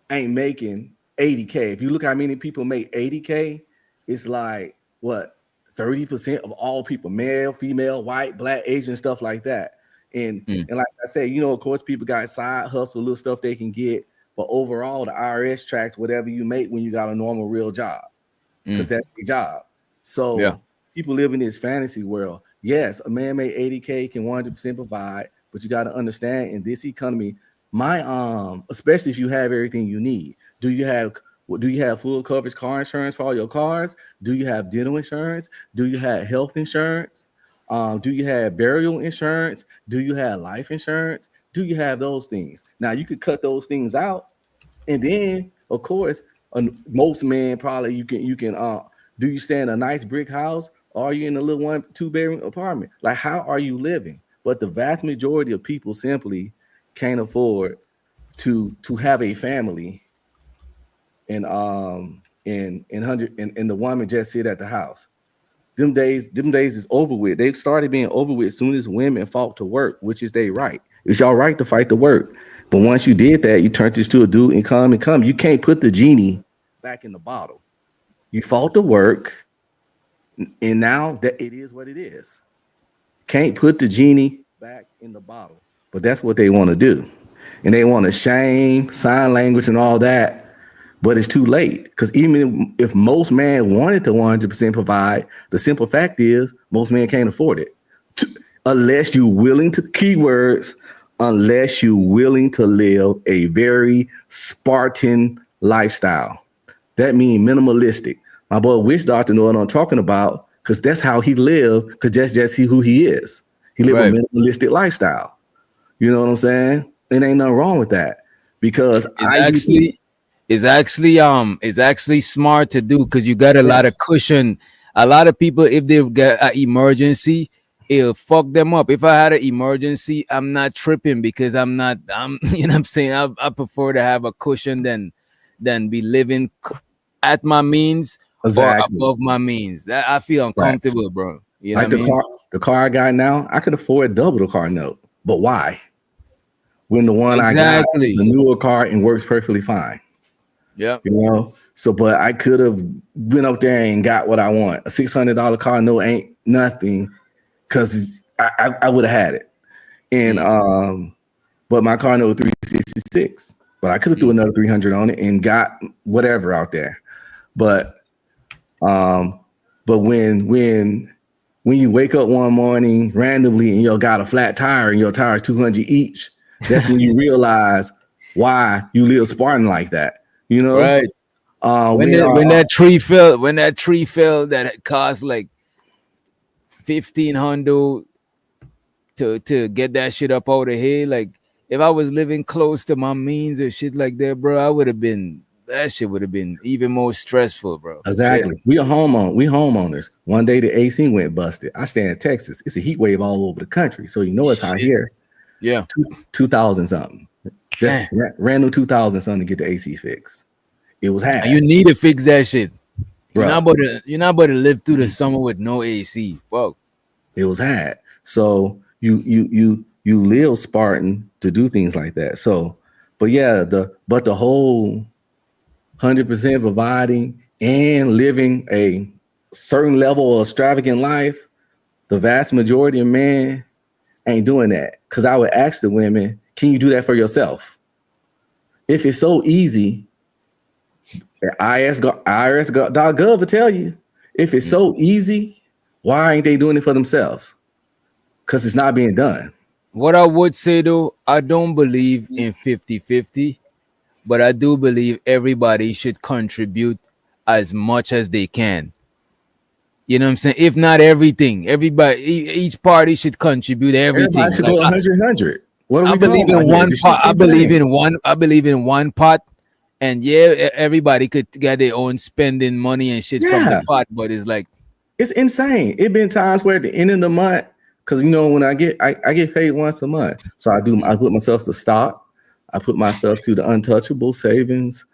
ain't making 80K. If you look how many people make 80K, it's like what 30% of all people, male, female, white, black, Asian, stuff like that. And like I say, of course, people got side hustle, little stuff they can get, but overall, the IRS tracks whatever you make when you got a normal real job, because that's the job. So people live in this fantasy world. Yes, a man made 80K can 100% provide, but you got to understand in this economy, especially if you have everything you need. Do you have full coverage car insurance for all your cars? Do you have dental insurance? Do you have health insurance? Do you have burial insurance? Do you have life insurance? Do you have those things? Now you could cut those things out, and then of course, most men probably you can. Do you stay in a nice brick house, or are you in a little 1-2 bedroom apartment? Like, how are you living? But the vast majority of people simply can't afford to have a family, and the woman just sit at the house. Them days is over with. They started being over with as soon as women fought to work, which is their right. It's your right to fight to work. But once you did that, you turned this to a do and come. You can't put the genie back in the bottle. You fought to work, and now that it is what it is. Can't put the genie back in the bottle. But that's what they want to do. And they want to shame, sign language, and all that. But it's too late, because even if most men wanted to 100% provide, the simple fact is most men can't afford it. Unless you're willing to, keywords, unless you're willing to live a very Spartan lifestyle. That means minimalistic. My boy Witch Doctor know what I'm talking about, because that's how he lived, because that's just who he is. He lived a minimalistic lifestyle. You know what I'm saying? It ain't nothing wrong with that, because
it's actually smart to do, because you got a lot of cushion. A lot of people, if they've got an emergency, it'll fuck them up. If I had an emergency, I'm not tripping, because I'm you know what I'm saying? I prefer to have a cushion than be living at my means or above my means. That I feel uncomfortable, bro. You know
like
what I mean?
The car I got now, I could afford double the car note. But why? When the one I got is a newer car and works perfectly fine.
Yeah.
So but I could have went up there and got what I want. A $600 car note ain't nothing, because I would have had it. And but my car note was $366. But I could have threw another $300 on it and got whatever out there. But when you wake up one morning randomly and you got a flat tire and your tire is $200 each, that's when you realize why you live Spartan like that.
Right. When that tree fell that cost like $1,500 to get that shit up out of here. Like, if I was living close to my means or shit like that, bro, that shit would have been even more stressful, bro.
Exactly. Shit. We homeowners. One day the AC went busted. I stay in Texas. It's a heat wave all over the country. So it's hot here.
Yeah.
2,000 something. Just random 2,000 something to get the AC fixed. It was half.
You need to fix that shit. You're not about to live through the summer with no AC. Fuck.
It was hot. So you live Spartan to do things like that. So, but yeah, the whole 100% providing and living a certain level of extravagant life, the vast majority of men ain't doing that. Because I would ask the women, can you do that for yourself? If it's so easy, IRS.gov will tell you. If it's so easy, why ain't they doing it for themselves? Because it's not being done.
What I would say though, I don't believe in 50-50, but I do believe everybody should contribute as much as they can. You know what I'm saying? If not everything, everybody, each party should contribute everything.
Everybody should go 100. What are we
I believe
doing?
in one pot. I believe in one pot, and yeah, everybody could get their own spending money and shit from the pot. But it's like,
it's insane. It been times where at the end of the month, because you know when I get paid once a month, so I put myself to stock. I put myself to the untouchable savings.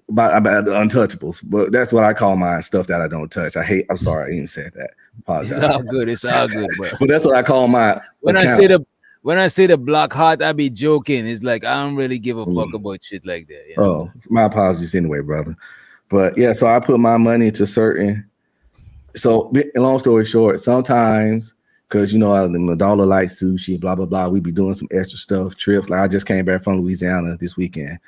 About the untouchables, but that's what I call my stuff that I don't touch. I'm sorry, I even said that. Apologize.
It's all good, bro.
But that's what I call my
when
account.
I say the block hot, I be joking. It's like I don't really give a fuck about shit like that. You know?
Oh, my apologies anyway, brother. But yeah, so I put my money to certain. So long story short, sometimes because you know the dollar like sushi, blah blah blah, we be doing some extra stuff, trips. Like I just came back from Louisiana this weekend.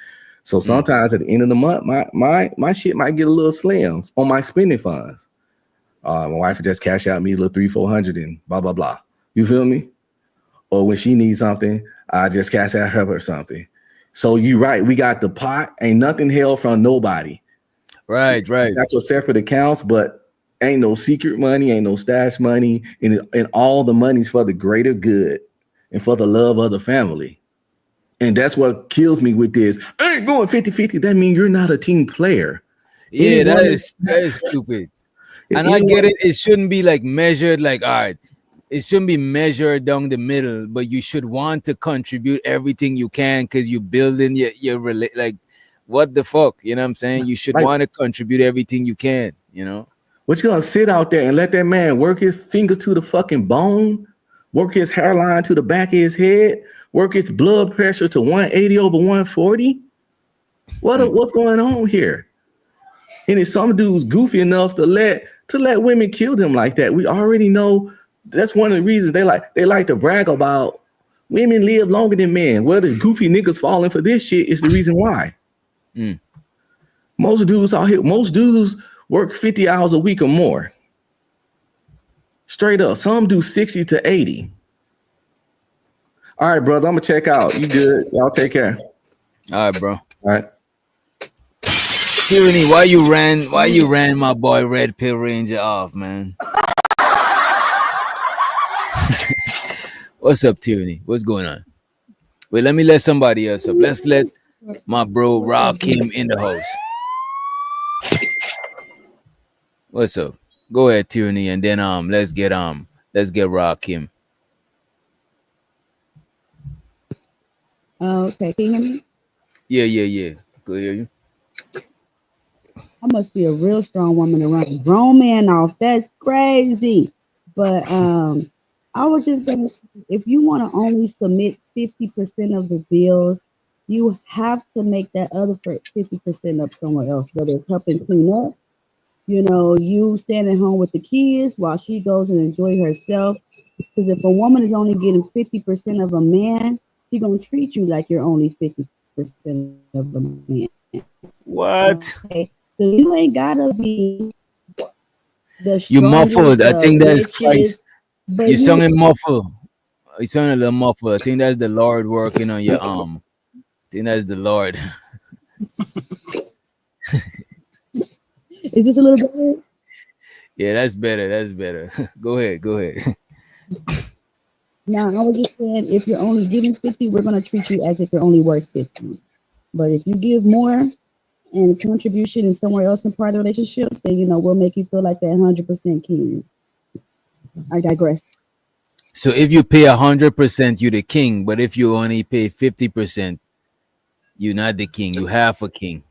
So sometimes at the end of the month, my shit might get a little slim on my spending funds. My wife would just cash out me a little 300-400 and blah blah blah. You feel me? Or when she needs something, I just cash out her or something. So you right, we got the pot. Ain't nothing held from nobody.
Right.
Got your separate accounts, but ain't no secret money, ain't no stash money, and all the money's for the greater good and for the love of the family. And that's what kills me with this. I ain't going 50-50. That means you're not a team player.
Yeah, that is stupid. And I get it. It shouldn't be like measured like, all right, it shouldn't be measured down the middle, but you should want to contribute everything you can because you're building your like, what the fuck? You know what I'm saying? You should want to contribute everything you can, you know?
What you gonna sit out there and let that man work his fingers to the fucking bone, work his hairline to the back of his head, work his blood pressure to 180 over 140? What's going on here? And if some dudes goofy enough to let women kill them like that, we already know that's one of the reasons they like to brag about women live longer than men. Well, this goofy niggas falling for this shit is the reason why. Most dudes out here, work 50 hours a week or more. Straight up. Some do 60 to 80. All right, brother, I'm gonna check out. You good? Y'all take care.
All right, bro.
All right.
Tyranny, why you ran my boy Red Pill Ranger off, man? What's up, Tyranny? What's going on? Wait, let me let somebody else up. Let's let my bro Rakim in the house. What's up? Go ahead, Tyranny, and then let's get Rakim.
Okay, can you hear me?
Yeah. Good hear you.
I must be a real strong woman to run a grown man off. That's crazy. But I was just gonna say, if you want to only submit 50% of the bills, you have to make that other 50% up somewhere else, whether it's helping clean up, you staying at home with the kids while she goes and enjoy herself. Because if a woman is only getting 50% of a man, she's gonna treat you like you're only 50% of a man.
What?
Okay. So you ain't gotta be the
You muffled. I think that's
richest,
Christ.
but
You sounding muffled. You sound a little muffled. I think that's the Lord working on your arm. I think that's the Lord.
Is this a little better?
Yeah, that's better. Go ahead.
Now, I was just saying, if you're only giving 50, we're going to treat you as if you're only worth 50. But if you give more and contribution is somewhere else in part of the relationship, then, we'll make you feel like that 100% king. I digress.
So if you pay 100%, you're the king. But if you only pay 50%, you're not the king. You half a king,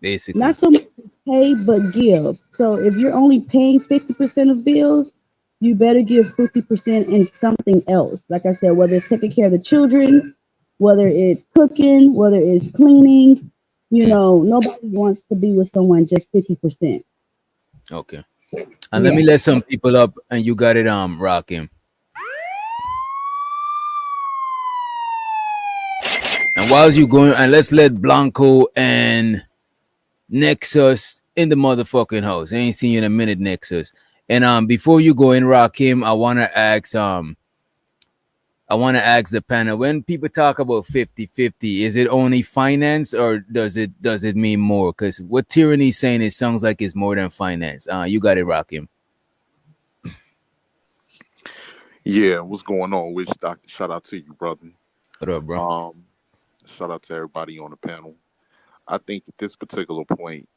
basically.
Not so much pay but give. So if you're only paying 50% of bills, you better give 50% in something else. Like I said, whether it's taking care of the children, whether it's cooking, whether it's cleaning, nobody wants to be with someone just 50%.
Okay. And let
Yeah.
me let some people up, and you got it rocking. And whilst you going, and let's let Blanco and Nexus in the motherfucking house. I ain't seen you in a minute, Nexus. And before you go in, Rakim, I wanna ask the panel, when people talk about 50-50, is it only finance, or does it mean more? Because what Tyranny's saying, it sounds like it's more than finance. You got it, Rakim.
Yeah, what's going on? Which Doctor? Shout out to you, brother.
What up, bro?
Shout out to everybody on the panel. I think at this particular point,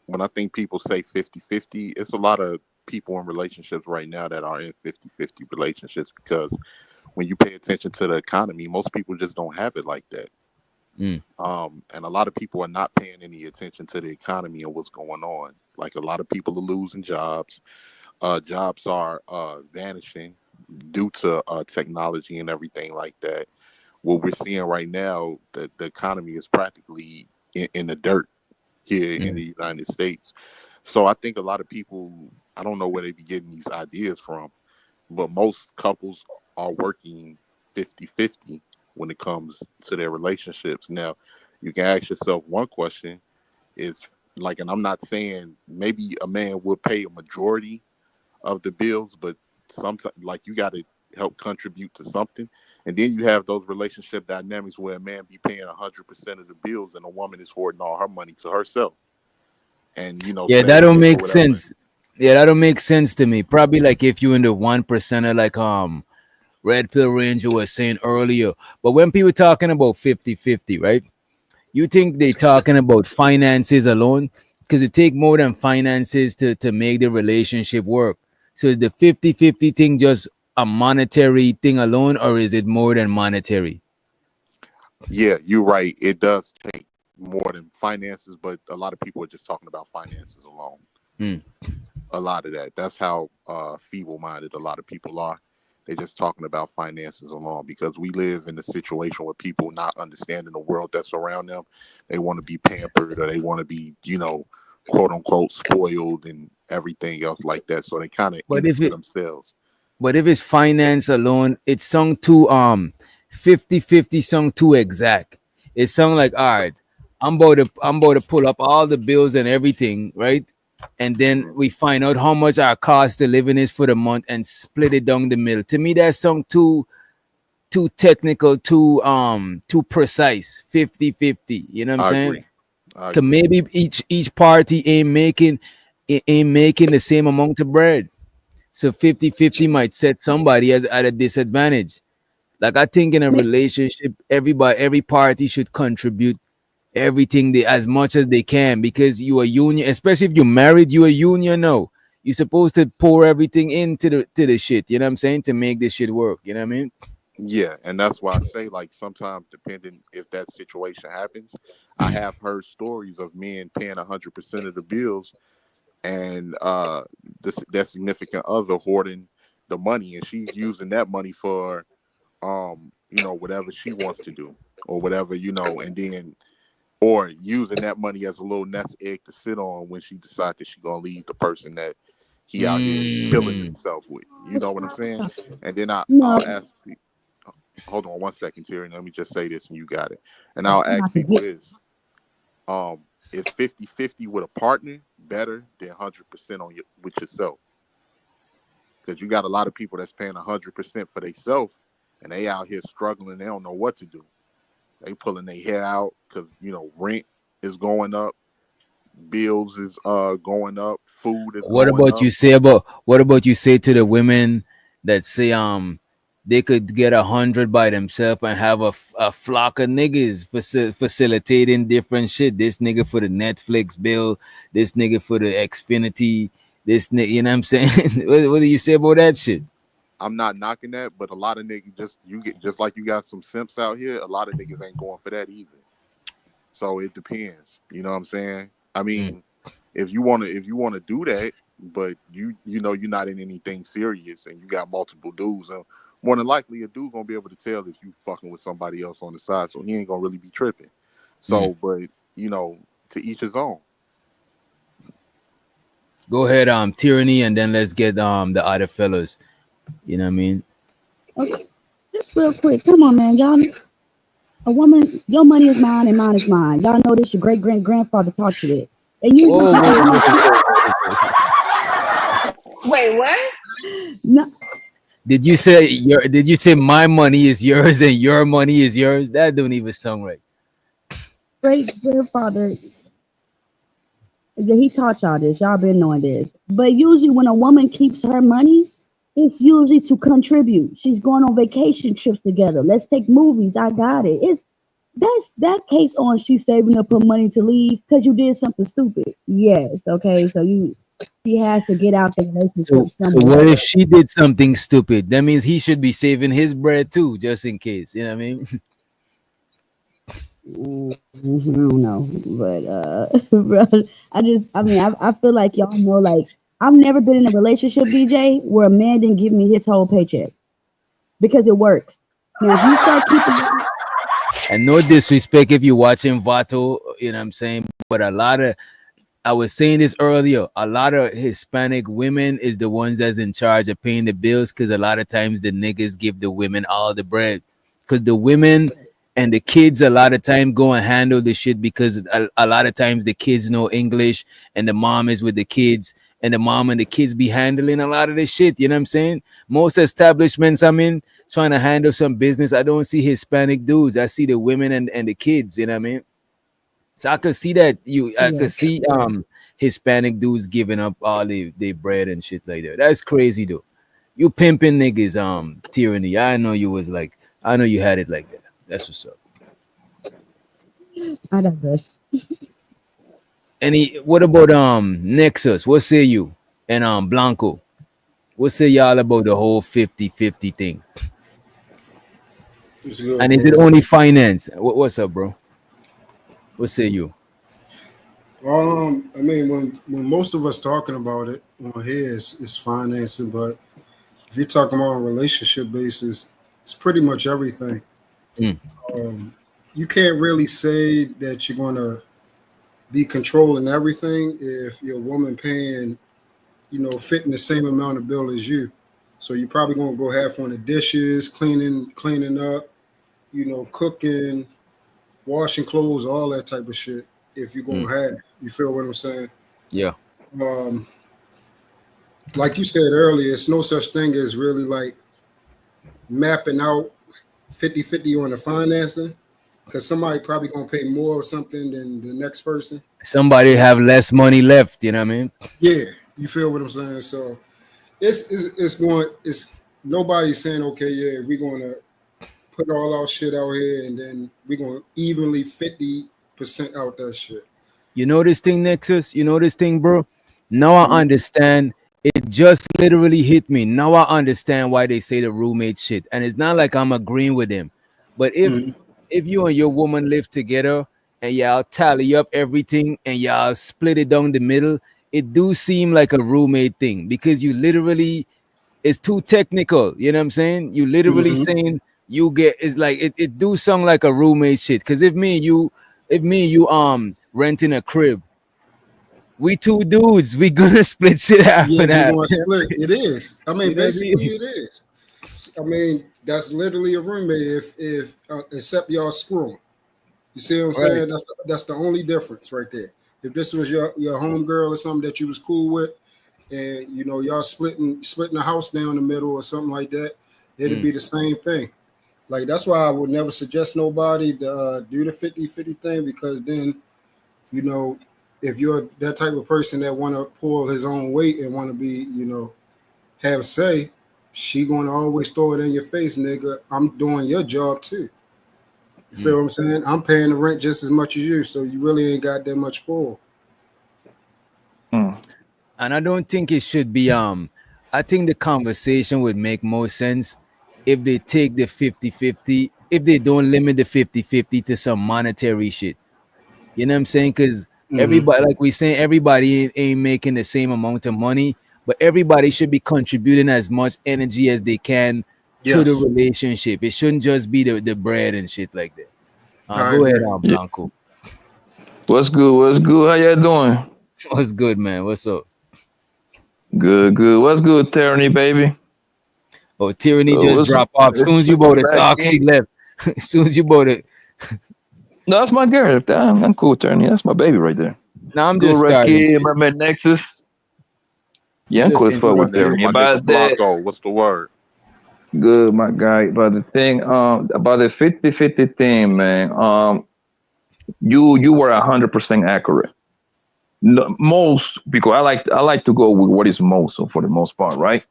when I think people say 50-50, it's a lot of people in relationships right now that are in 50-50 relationships, because when you pay attention to the economy, most people just don't have it like that. And a lot of people are not paying any attention to the economy and what's going on. Like, a lot of people are losing jobs. Jobs are vanishing due to technology and everything like that. What we're seeing right now, the economy is practically in the dirt here in the United States. So I think a lot of people, I don't know where they be getting these ideas from, but most couples are working 50-50 when it comes to their relationships. Now, you can ask yourself one question is, like, and I'm not saying maybe a man would pay a majority of the bills, but sometimes, like, you got to help contribute to something. And then you have those relationship dynamics where a man be paying 100% of the bills and a woman is hoarding all her money to herself. And,
Yeah, that
saving
don't
it for
make
whatever.
sense. Yeah, that don't make sense to me. Probably like if you in the 1%er, like Red Pill Ranger was saying earlier. But when people talking about 50-50, right? You think they talking about finances alone? Because it take more than finances to make the relationship work. So is the 50-50 thing just a monetary thing alone, or is it more than monetary?
Yeah, you're right. It does take more than finances, but a lot of people are just talking about finances alone. A lot of that. That's how feeble-minded a lot of people are. They're just talking about finances alone, because we live in a situation where people not understanding the world that's around them. They want to be pampered, or they want to be, quote unquote, spoiled and everything else like that. So they kind of
But
in it
if
for
it
themselves.
But if it's finance alone, it's sung too 50-50 sung too exact. It sung like, all right, I'm about to pull up all the bills and everything, right? And then we find out how much our cost of living is for the month and split it down the middle. To me, that song too technical, too precise. 50-50. You know what I'm
I
saying?
agree.
Cause maybe each party ain't making the same amount of bread. So 50-50 might set somebody as at a disadvantage. Like, I think in a relationship, every party should contribute everything they as much as they can, because you are union, especially if you're married, you a union now. You're supposed to pour everything into the shit, you know what I'm saying, to make this shit work. You know what I mean?
Yeah, and that's why I say, like, sometimes depending if that situation happens, I have heard stories of men paying 100% of the bills, and their significant other hoarding the money, and she's using that money for whatever she wants to do, or whatever, and then, or using that money as a little nest egg to sit on when she decides that she's gonna leave the person that he out here killing himself with. You know what I'm saying? And then
No,
I'll ask. Hold on one second, Terry. Let me just say this, and you got it. And I'll ask people this: is 50-50 with a partner better than 100% with yourself? Because you got a lot of people that's paying 100% for themselves, and they out here struggling. They don't know what to do. They pulling their hair out because rent is going up, bills is going up, food is
What
going
about
up.
you say to the women that say they could get 100 by themselves and have a flock of niggas facilitating different shit. This nigga for the Netflix bill, this nigga for the Xfinity, this nigga, you know what I'm saying? What do you say about that shit?
I'm not knocking that, but a lot of niggas just like you got some simps out here. A lot of niggas ain't going for that either. So it depends. You know what I'm saying? I mean, if you wanna do that, but you know you're not in anything serious and you got multiple dudes, more than likely a dude gonna be able to tell if you fucking with somebody else on the side, so he ain't gonna really be tripping. So, but you know, to each his own.
Go ahead, Tyranny, and then let's get the other fellas. You know what I mean?
Okay, just real quick. Come on, man. Y'all, a woman, your money is mine and mine is mine. Y'all know this. Your great grandfather taught you that. And you.
Wait, what?
No.
Did you say Did you say my money is yours and your money is yours? That don't even sound right.
Great grandfather. Yeah, he taught y'all this. Y'all been knowing this. But usually when a woman keeps her money, it's usually to contribute. She's going on vacation trips together. Let's take movies. I got it. That's that case on she's saving up her money to leave because you did something stupid. Yes. Okay. So she has to get out the relationship
So what if she did something stupid? That means he should be saving his bread too, just in case. You know what I mean?
I don't know, but bro, I feel like y'all know, like I've never been in a relationship, DJ, where a man didn't give me his whole paycheck because it works. Now, if you start keeping,
and no disrespect if you're watching Vato, you know what I'm saying, but I was saying this earlier, a lot of Hispanic women is the ones that's in charge of paying the bills because a lot of times the niggas give the women all the bread because the women and the kids a lot of time go and handle the shit because a lot of times the kids know English and the mom is with the kids and the mom and the kids be handling a lot of this shit. You know what I'm saying? Most establishments I'm in trying to handle some business, I don't see Hispanic dudes. I see the women and the kids. You know what I mean? So I could see that I could see Hispanic dudes giving up all their bread and shit like that. That's crazy though. You pimping niggas, Tyranny. I know you had it like that. That's what's up.
I digress.
What about Nexus? What say you? And Blanco? What say y'all about the whole 50-50 thing?
Good,
and is it only finance? What's up, bro? What say you?
I mean, when most of us talking about it on here is financing, but if you're talking about on a relationship basis, it's pretty much everything. You can't really say that you're going to be controlling everything if your woman paying, fitting the same amount of bill as you. So you're probably going to go half on the dishes, cleaning up, cooking, washing clothes, all that type of shit. If you're going to have, you feel what I'm saying?
Yeah.
Like you said earlier, it's no such thing as really like mapping out 50-50 on the financing, because somebody probably gonna pay more or something than the next person.
Somebody have less money left, you know what I mean?
Yeah, you feel what I'm saying? So it's nobody's saying, okay, yeah, we're gonna put all our shit out here and then we're gonna evenly 50% out that shit.
You know this thing, Nexus? You know this thing, bro? Now I understand. It just literally hit me. Now I understand why they say the roommate shit. And it's not like I'm agreeing with them. But if you and your woman live together and y'all tally up everything and y'all split it down the middle, it do seem like a roommate thing because you literally, it's too technical. You know what I'm saying? You literally saying you get, it's like, it do sound like a roommate shit. Because if me and you renting a crib, we two dudes, we gonna split shit half and half.
We're gonna split. It is. I mean, basically it is. I mean, that's literally a roommate if except y'all screwing. You see what I'm saying? That's the only difference right there. If this was your home girl or something that you was cool with, and y'all splitting the house down the middle or something like that, it'd be the same thing. Like that's why I would never suggest nobody to do the 50-50 thing, because then if you're that type of person that want to pull his own weight and want to be, have say, she going to always throw it in your face, nigga. I'm doing your job too. You feel what I'm saying? I'm paying the rent just as much as you, so you really ain't got that much pull.
And I don't think it should be. I think the conversation would make more sense if they take the 50-50, if they don't limit the 50-50 to some monetary shit. You know what I'm saying? Because everybody, like we saying, everybody ain't making the same amount of money, but everybody should be contributing as much energy as they can to the
Yes.
relationship. It shouldn't just be the bread and shit like that.
I
Go ahead,
agree.
Blanco.
What's good? What's good? How y'all doing?
What's good, man? What's up?
Good, good. What's good, Tyranny, baby?
Oh, Tyranny just
what's
dropped off. As soon as you about to
back
talk, she
in?
left. As soon as you about to.
No, that's my girl. I'm cool, Tyranny. That's my baby right there.
Now I'm
Good
just starting.
Rakim, Mermaid Nexus. Yeah, I'm
Just
cool as fuck
My
with
nigga,
Tyranny.
my
About
nigga
that,
Blanco, what's the word?
good, my guy. But the thing, about the 50-50 thing, man. You were 100% accurate. No, most because I like to go with what is most, so for the most part, right?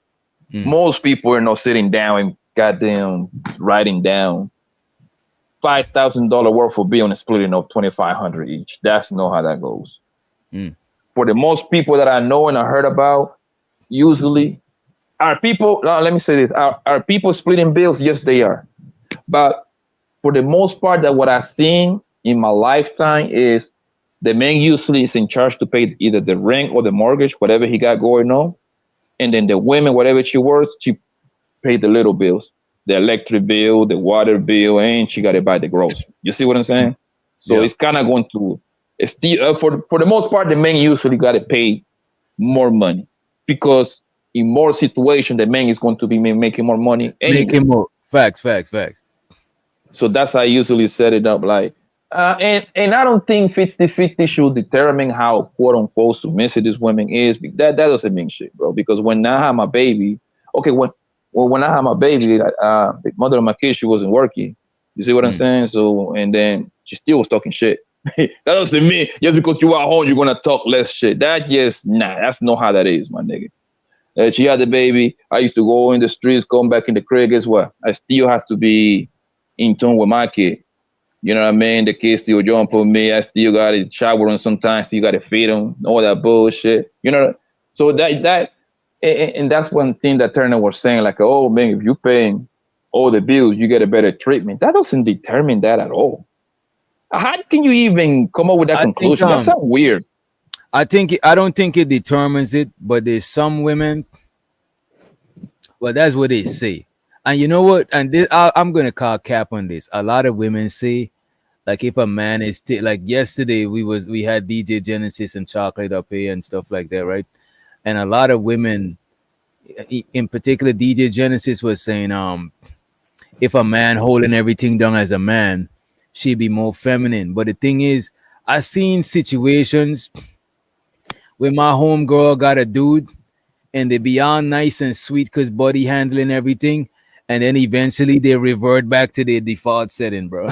Most people are not sitting down and goddamn writing down $5,000 worth of bill and splitting up 2,500 each. That's not how that goes. For the most people that I know and I heard about, usually are people. Let me say this: are people splitting bills? Yes, they are. But for the most part, that what I've seen in my lifetime is the man usually is in charge to pay either the rent or the mortgage, whatever he got going on, and then the women, whatever she works, she paid the little bills, the electric bill, the water bill, and she got to buy the groceries. You see what I'm saying? So it's kind of going to still for the most part, the man usually got to pay more money because in more situations, the man is going to be making more money anyway.
Making more. Facts.
So that's how I usually set it up. Like, and I don't think 50-50 should determine how quote unquote submissive this woman is. That doesn't mean shit, bro. Because when I had my baby, when I had my baby, the mother of my kid, she wasn't working. You see what I'm saying? So, and then she still was talking shit. That doesn't mean just because you are home, you're gonna talk less shit. That's not how that is, my nigga. She had the baby. I used to go in the streets, come back in the crib. Guess what? I still have to be in tune with my kid. You know what I mean? The kid still jump on me. I still got to shower him sometimes. Still got to feed him. All that bullshit. You know. So and that's one thing that Turner was saying. Like, oh man, if you paying all the bills, you get a better treatment. That doesn't determine that at all. How can you even come up with that conclusion? That sounds weird.
I don't think it determines it, but there's some women. Well, that's what they say. And you know what? And I'm gonna call cap on this. A lot of women say, like, if a man is like yesterday, we had DJ Genesis and Chocolate up here and stuff like that, right? And a lot of women, in particular, DJ Genesis was saying, if a man holding everything down as a man, she'd be more feminine. But the thing is, I seen situations where my homegirl got a dude, and they be all nice and sweet because body handling everything. And then eventually they revert back to their default setting, bro.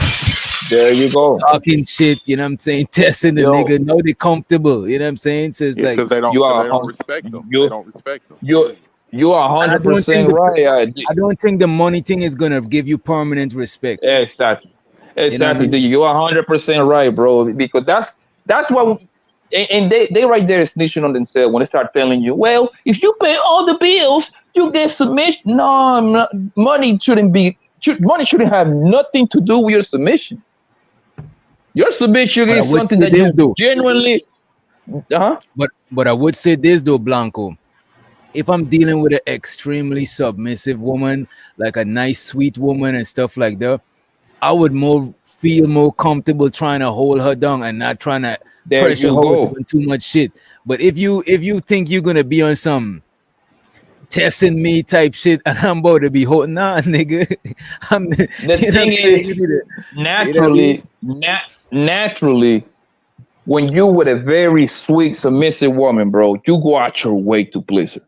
There you go.
Talking shit, you know what I'm saying? Testing the nigga. Know they comfortable, you know what I'm saying? So it's like
because they don't respect them. They don't respect them.
You are 100% right.
I don't think the money thing is gonna give you permanent respect.
Exactly.
You know what I mean?
You are 100% right, bro. Because that's what. And they right there snitching on themselves when they start telling you, well, if you pay all the bills, you get submission. No, money shouldn't have nothing to do with your submission. Your submission is something that you genuinely.
But I would say this though, Blanco. If I'm dealing with an extremely submissive woman, like a nice, sweet woman and stuff like that, I would feel more comfortable trying to hold her down and not trying to pressure her with doing too much shit. But if you think you're gonna be on some testing me type shit and I'm about to be holding on, nigga.
The thing is, naturally, when you with a very sweet, submissive woman, bro, you go out your way to please her.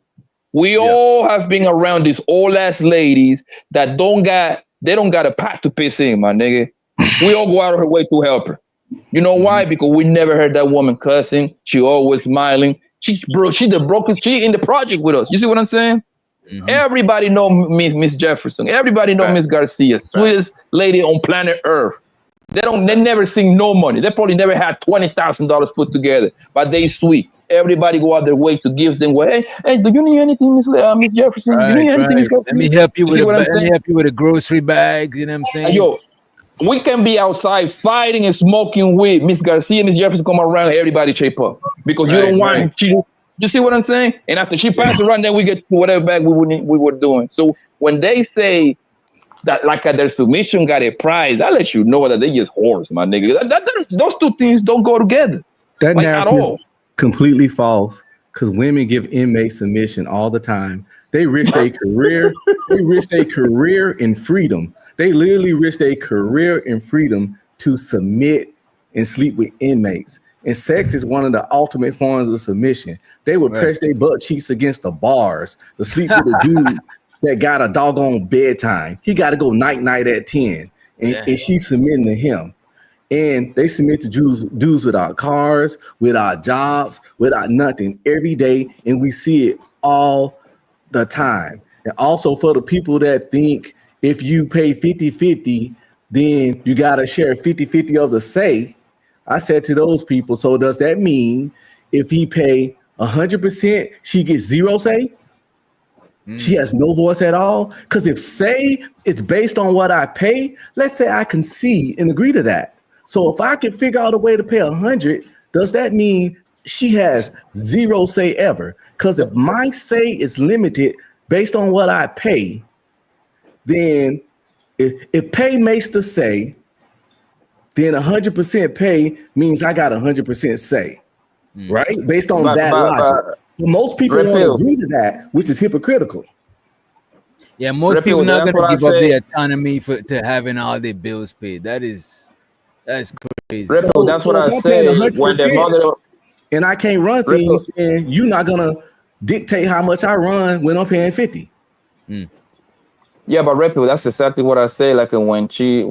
We all have been around these old ass ladies that don't got a pot to piss in, my nigga. We all go out of her way to help her. You know why? Because we never heard that woman cussing. She always smiling. She in the project with us. You see what I'm saying? Everybody know Miss Jefferson. Everybody know Miss Garcia, sweetest lady on planet Earth. They never seen no money. They probably never had $20,000 put together, but they sweet. Everybody go out their way to give them. Hey, do you need anything, Miss Jefferson? Do you need anything, Miss Garcia?
Let me help you with the grocery bags. You know what I'm saying?
we can be outside fighting and smoking weed. Miss Garcia and Miss Jefferson come around, everybody shape up because you don't want you see what I'm saying? And after she passes around, then we get whatever back we were doing. So when they say that like their submission got a prize, that lets you know that they just whores, my nigga. Those two things don't go together.
That
like, at
narrative is
all.
completely false because women give inmates submission all the time. They risk their career. They risk their career in freedom. They literally risk their career in freedom to submit and sleep with inmates. And sex is one of the ultimate forms of submission. They would press their butt cheeks against the bars to sleep with a dude that got a doggone bedtime. He got to go night at 10, and she's submitting to him. And they submit to dudes without cars, without jobs, without nothing every day. And we see it all the time. And also for the people that think if you pay 50-50, then you got to share 50-50 of the say. I said to those people, so does that mean if he pay 100%, she gets zero say? She has no voice at all? Because if say is based on what I pay, let's say I concede and agree to that. So if I can figure out a way to pay 100, does that mean she has zero say ever? Because if my say is limited based on what I pay, then if pay makes the say, then 100% pay means I got 100% say, right? Based on that logic. Most people don't agree to that, which is hypocritical.
Yeah, most people not going to give up their autonomy to having all their bills paid. That's crazy.
Ripple, that's what I say. When the mother
and I can't run things, and you're not gonna dictate how much I run when I'm paying 50.
Yeah, but Ripple, that's exactly what I say. Like when she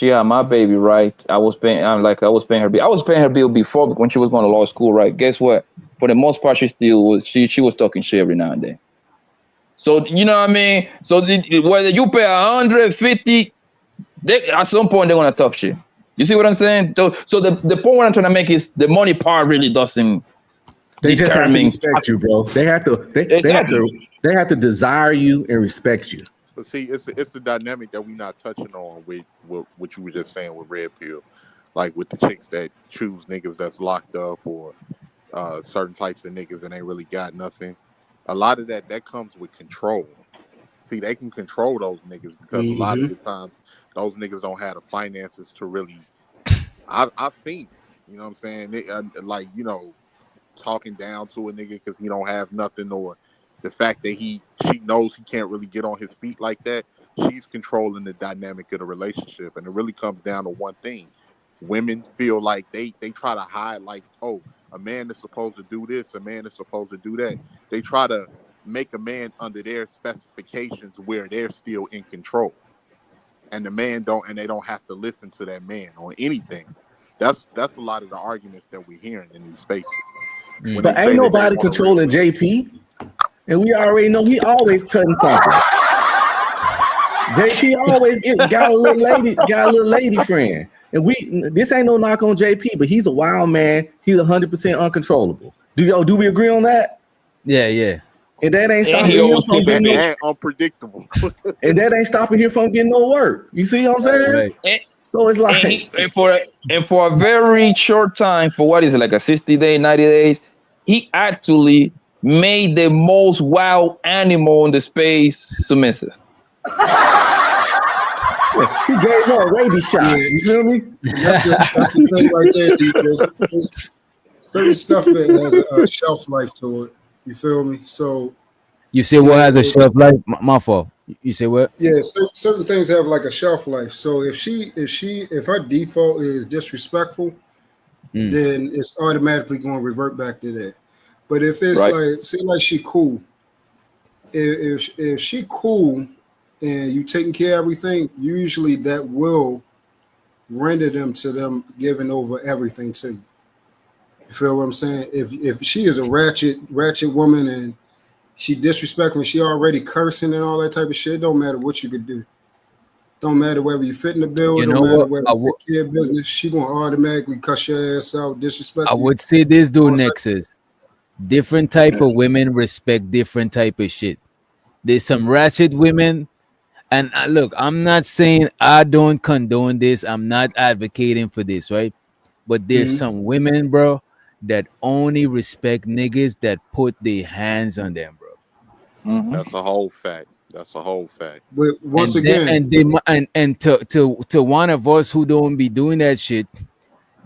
had my baby, right? I was paying her bill. I was paying her bill before when she was going to law school, right? Guess what? For the most part, she was talking shit every now and then. So you know what I mean? So whether you pay 150, at some point they're gonna talk shit. You see what I'm saying? So the point what I'm trying to make is the money part really doesn't.
They just have to respect you, bro. They have to desire you and respect you.
But see, it's the dynamic that we're not touching on with what you were just saying with Red Pill, like with the chicks that choose niggas that's locked up or certain types of niggas and ain't really got nothing. A lot of that comes with control. See, they can control those niggas because a lot of the times those niggas don't have the finances to really. I've seen, you know what I'm saying? They, like, you know, talking down to a nigga because he don't have nothing, or the fact that she knows he can't really get on his feet like that. She's controlling the dynamic of the relationship, and it really comes down to one thing: women feel like they try to hide, like, oh, a man is supposed to do this, a man is supposed to do that. They try to make a man under their specifications where they're still in control, and the man they don't have to listen to that man on anything. That's a lot of the arguments that we're hearing in these spaces.
But ain't nobody controlling JP, and we already know he always cutting something. JP always got a little lady friend, and this ain't no knock on JP, but he's a wild man. He's 100% uncontrollable. Do we agree on that?
Yeah.
And that ain't stopping him from getting
unpredictable.
And that ain't stopping him from getting no work. You see what I'm saying?
Right.
So it's like
and for a very short time, for what is it, like a 60 day, 90 days, he actually made the most wild animal in the space submissive.
He gave her a rabies shot. You feel me?
That's the thing right there, DJ. Certain stuff that has a shelf life to it. You feel me? So
you say what has a shelf life? My fault. You say what?
Yeah, certain things have like a shelf life. So if her default is disrespectful, then it's automatically going to revert back to that. But if it's like, say like she cool, if she cool and you taking care of everything, usually that will render them to them giving over everything to you. You feel what I'm saying? If she is a ratchet woman and she disrespectful, she already cursing and all that type of shit, don't matter what you could do. Don't matter whether you fit in the bill, don't matter whether you take care of business, she gonna automatically cuss your ass out, disrespect
I
you.
would say this though, Nexus. Different type of women respect different type of shit. There's some ratchet women, And look, I'm not saying I don't condone this. I'm not advocating for this, right? But there's
Mhm.
some women, bro, that only respect niggas that put their hands on them, bro.
That's a whole fact. That's a whole fact.
But once
And then
again,
and they and to one of us who don't be doing that shit,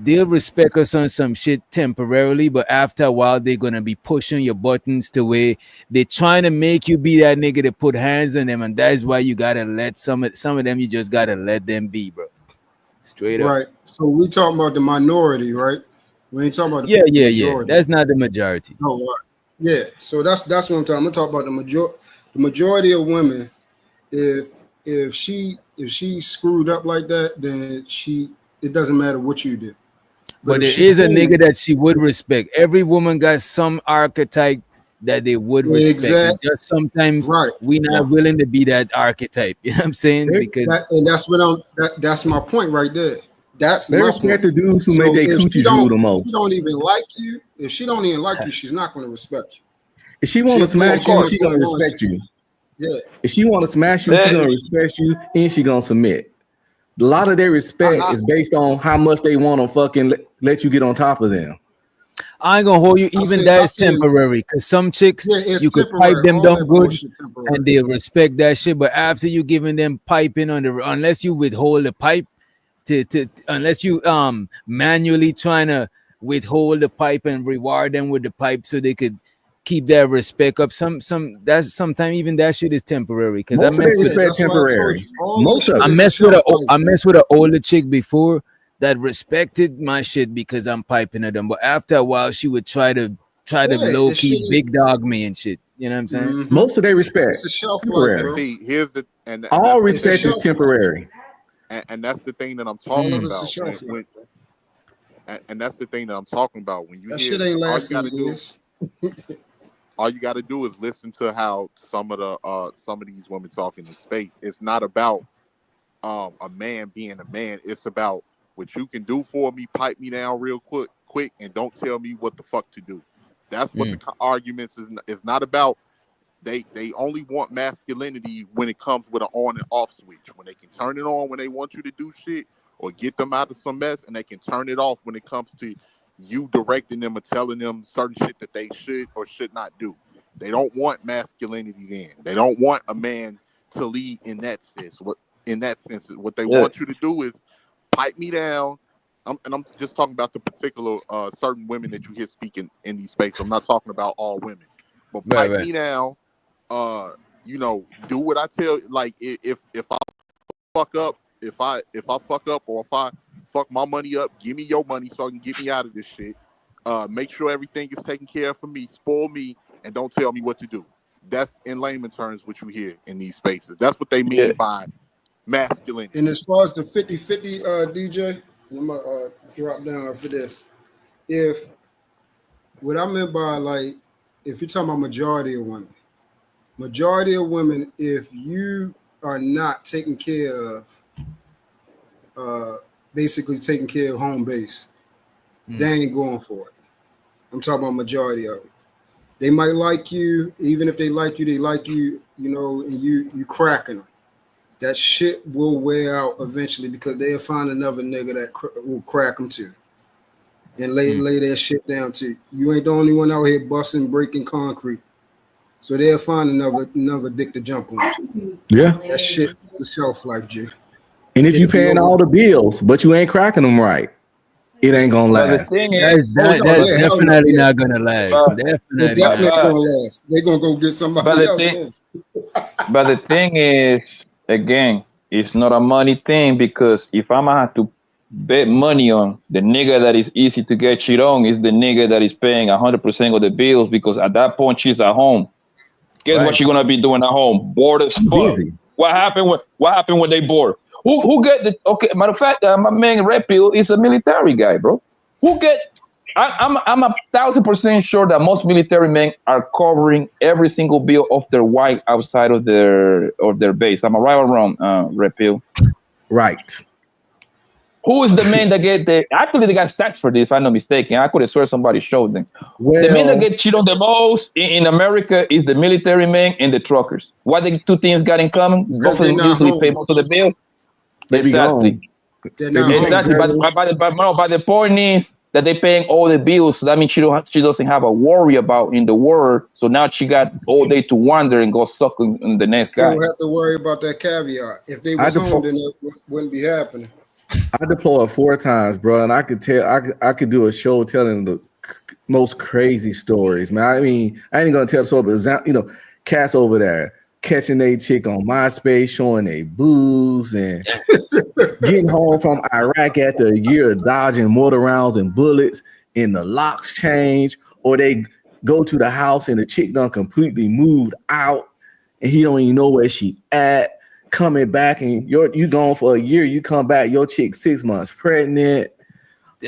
they'll respect us on some shit temporarily, but after a while they're gonna be pushing your buttons to where they're trying to make you be that nigga to put hands on them, and that is why you gotta let some of them, you just gotta let them be, bro. Straight up.
right? So we talking about the minority, right? We ain't talking about the
Yeah.
majority.
That's not the majority.
No, right. Yeah. So that's what I'm talking. I'm talking about the majority of women. If she screwed up like that, then it doesn't matter what you do.
But
if
there
she
is a
cool,
nigga that she would respect. Every woman got some archetype that they would respect. And just sometimes we not willing to be that archetype. You know what I'm saying? Because
that's my point right there. That's
They
my
respect
point.
the dudes who make their coochie drool the most.
If she don't even like you, if she don't even like you, she's not going to respect you.
If she want to smash you, she gonna respect you.
Yeah.
If she want to smash you, she gonna respect you, and she gonna submit. A lot of their respect is based on how much they want to fucking let you get on top of them.
I ain't gonna hold you. Even that is temporary. Cause some chicks, you could pipe them down good, and they respect that shit. But after you giving them piping unless you withhold the pipe, unless you manually trying to withhold the pipe and reward them with the pipe so they could keep their respect up. That's sometimes even that shit is temporary. Cause I mess with an older chick before that respected my shit because I'm piping at them. But after a while, she would try to low key big dog me and shit. You know what I'm saying?
Mm-hmm.
Most of their respect.
It's a shelf
temporary.
life, bro.
See, here's the
all respect is temporary.
And that's the thing that I'm talking about. And that's the thing that I'm talking about. When you
that
hear,
shit ain't
all you gotta
lasting
do, all you gotta do is listen to how some of these women talk in the space. It's not about a man being a man. It's about what you can do for me. Pipe me down real quick, and don't tell me what the fuck to do. That's what the arguments is. It's not about. They only want masculinity when it comes with an on and off switch. When they can turn it on when they want you to do shit or get them out of some mess, and they can turn it off when it comes to you directing them or telling them certain shit that they should or should not do. They don't want masculinity then. They don't want a man to lead in that sense. What they want you to do is pipe me down. I'm just talking about the particular certain women that you hear speaking in these spaces. I'm not talking about all women. But pipe me down. Do what I tell. Like if I fuck up, if I fuck up, or if I fuck my money up, give me your money so I can get me out of this shit. Make sure everything is taken care of for me. Spoil me, and don't tell me what to do. That's in layman terms what you hear in these spaces. That's what they mean by masculinity.
And as far as the 50-50 DJ, I'm gonna drop down for this. If what I meant by, like, if you're talking about majority of women, if you are not taking care of basically taking care of home base, they ain't going for it. I'm talking about majority of them. They might like you, even if they like you, and you cracking them. That shit will wear out eventually because they'll find another nigga that will crack them too. And lay that shit down too. You ain't the only one out here busting, breaking concrete. So they'll find another dick to jump on.
Yeah.
That shit is a shelf life, G.
And if you paying all the bills, but you ain't cracking them right, it ain't gonna last.
But the thing is,
that's definitely not gonna last.
They're definitely not gonna last. They're gonna go get somebody else.
But the thing is, again, it's not a money thing, because if I'm gonna have to bet money on the nigga that is easy to get shit on, is the nigga that is paying 100% of the bills, because at that point she's at home. Guess what she's gonna be doing at home? Bored as fuck. What happened when they bored? Who get the okay? Matter of fact, my man Red Pill is a military guy, bro. I'm 1,000% sure that most military men are covering every single bill of their wife outside of their base. Am I right or wrong, Red Pill?
Right.
Who is the man that get the? Actually, they got stats for this. If I'm not mistaken, I could have swear somebody showed them. The men that get cheated on the most in America is the military men and the truckers. What the two things got in common? Both of them usually pay most of the bill.
They be
Exactly.
gone.
Exactly. But the point is that they paying all the bills. So that means she doesn't have a worry about in the world. So now she got all day to wander and go suck on the next guy.
Don't have to worry about that caveat. If they was home, then it wouldn't be happening.
I deployed 4 times, bro, and I could tell I could do a show telling the most crazy stories, man. I mean, I ain't gonna tell the story, but cats over there catching a chick on MySpace, showing they boobs, and getting home from Iraq after a year of dodging mortar rounds and bullets, and the locks change, or they go to the house and the chick done completely moved out, and he don't even know where she at. Coming back and you gone for a year, you come back, your chick 6 months pregnant.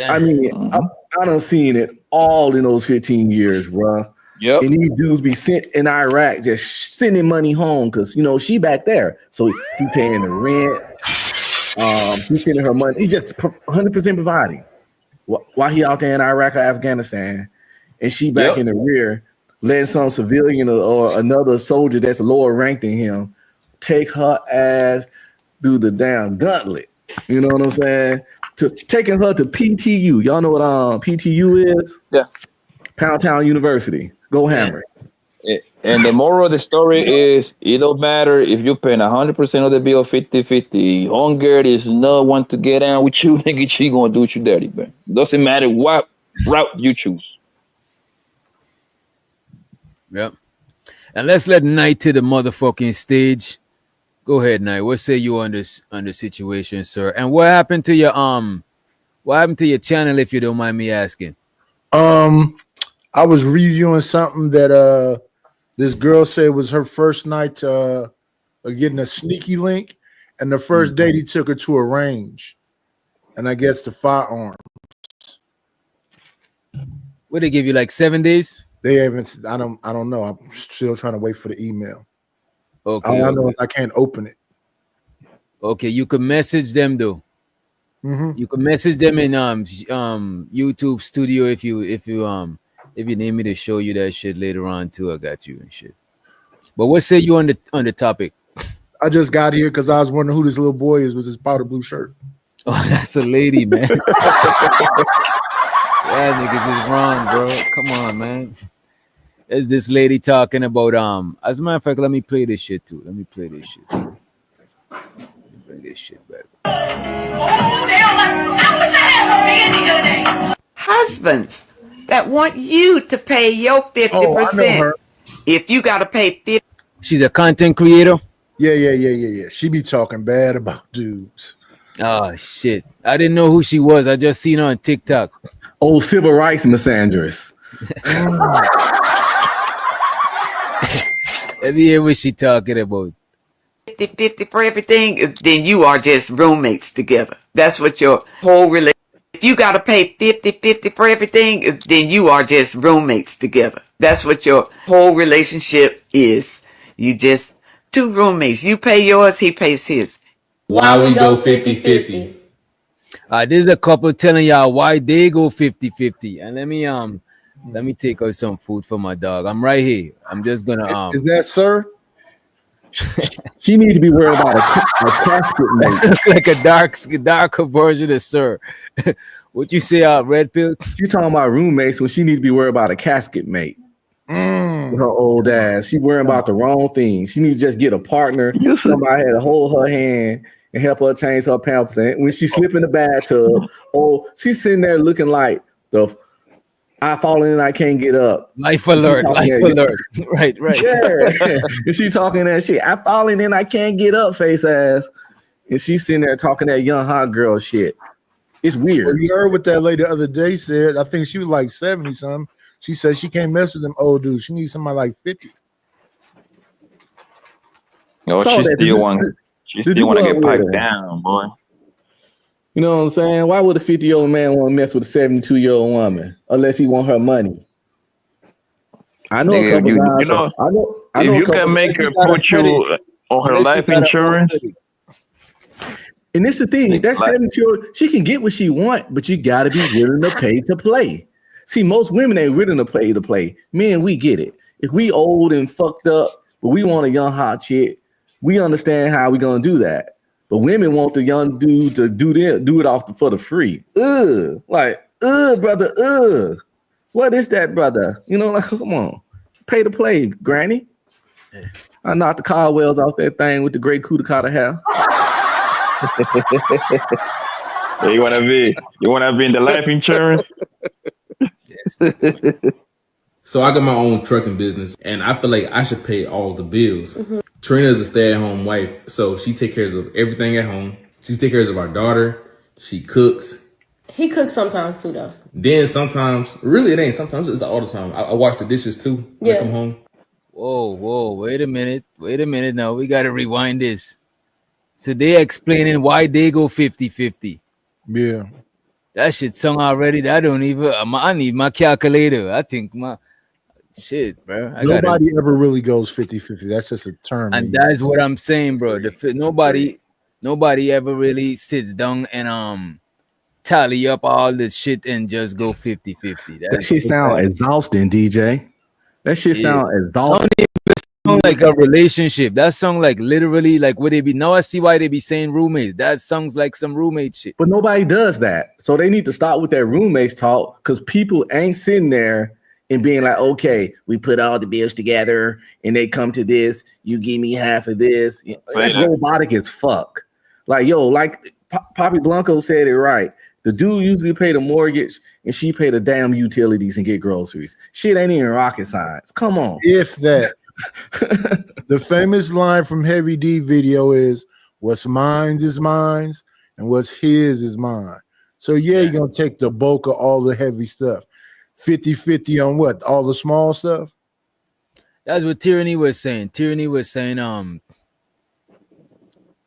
I mean, I done seen it all in those 15 years, bro.
Yep.
And these dudes be sent in Iraq just sending money home because she back there, so he paying the rent. He's sending her money. He just 100% providing while he out there in Iraq or Afghanistan, and she back in the rear, letting some civilian or another soldier that's lower ranked than him take her ass through the damn gauntlet. You know what I'm saying? Taking her to PTU. Y'all know what PTU is?
Yeah.
Pound Town University. Go Hammer.
And the moral of the story is it don't matter if you're paying 100% of the bill 50-50. Hunger is no one to get down with you, nigga. She gonna do what you dirty, man. Doesn't matter what route you choose.
Yep. And let's let Knight to the motherfucking stage. Go ahead, Knight. What say you on this situation, sir? And what happened to your channel, if you don't mind me asking?
I was reviewing something that this girl said was her first night getting a sneaky link, and the first date he took her to a range, and I guess the firearm.
What they give you, like 7 days?
They haven't. I don't know. I'm still trying to wait for the email.
Okay.
All I know is I can't open it.
Okay, you can message them though.
Mm-hmm.
You can message them in YouTube Studio if you need me to show you that shit later on too. I got you and shit. But what say you on the topic?
I just got here because I was wondering who this little boy is with his powder blue shirt.
Oh, that's a lady, man. Yeah, niggas is wrong, bro. Come on, man. There's this lady talking about as a matter of fact, let me play this shit too. Let me play this shit. Let me bring this shit back.
Husbands that want you to pay your 50%.
Oh, I know her.
If you gotta pay 50.
She's a content creator.
Yeah. She be talking bad about dudes.
Oh shit. I didn't know who she was. I just seen her on TikTok.
Old civil rights misandrous.
Let me hear what she talking about.
50-50 for everything, then you are just roommates together. That's what your whole relationship. If you gotta pay 50-50 for everything, then you are just roommates together. That's what your whole relationship is. You just two roommates. You pay yours, he pays his.
Why we go 50-50?
There's a couple telling y'all why they go 50-50. And let me take out some food for my dog. I'm right here. I'm just gonna
Is that sir?
She needs to be worried about a casket mate.
Like a darker version of sir. What you say, Red Pill?
She talking about roommates when she needs to be worried about a casket mate. Her old ass. She worrying about the wrong thing. She needs to just get a partner. Somebody had to hold her hand and help her change her pampers. And when she slip in the bathtub, she's sitting there looking like I falling and I can't get up.
Life alert. Right.
Yeah. And she talking that shit. I falling and I can't get up, face ass. And she's sitting there talking that young hot girl shit. It's weird.
Well, you heard what that lady the other day said. I think she was like 70 something. She said she can't mess with them old dudes. She needs somebody like 50.
She still want to get piped down, boy.
You know what I'm saying? Why would a 50-year-old man want to mess with a 72-year-old woman unless he want her money? I know a couple guys. I know
if you can make her put you on her life insurance.
And this the thing, that 7-year-old, she can get what she want, but you gotta be willing to pay to play. See, most women ain't willing to play. Men, we get it. If we old and fucked up, but we want a young hot chick, we understand how we gonna do that. But women want the young dude to do it for the free. Brother. What is that, brother? You know, like, come on, pay to play, granny. I knocked the cobwebs off that thing with the great Kodak hair.
Hey, you wanna be in the life insurance?
So I got my own trucking business, and I feel like I should pay all the bills. Trina's a stay-at-home wife, so she takes care of everything at home. She takes care of our daughter. She cooks.
He cooks sometimes too, though.
Then sometimes, really, it ain't sometimes. It's all the time. I wash the dishes too when I come home.
Whoa, wait a minute. Now we gotta rewind this. So they explaining why they go 50-50.
Yeah.
That shit sung already. I don't even. I need my calculator. I think my shit, bro.
Nobody ever really goes 50-50. That's just a term.
And that's what I'm saying, bro. Nobody ever really sits down and tally up all this shit and just go 50-50.
That shit sound exhausting, DJ. That shit sound exhausting.
Sound like a relationship. That sound like literally like would they be? Now I see why they be saying roommates. That sounds like some roommate shit.
But nobody does that. So they need to stop with that roommates talk, because people ain't sitting there and being like, okay, we put all the bills together and they come to this, you give me half of this. That's robotic as fuck. Like, yo, like Poppy Blanco said it right. The dude usually pay the mortgage and she pay the damn utilities and get groceries. Shit ain't even rocket science. Come on.
If that. The famous line from Heavy D video is, what's mine is mine and what's his is mine. So you're gonna take the bulk of all the heavy stuff. 50-50 on what? All the small stuff?
That's what Tyranny was saying. Tyranny was saying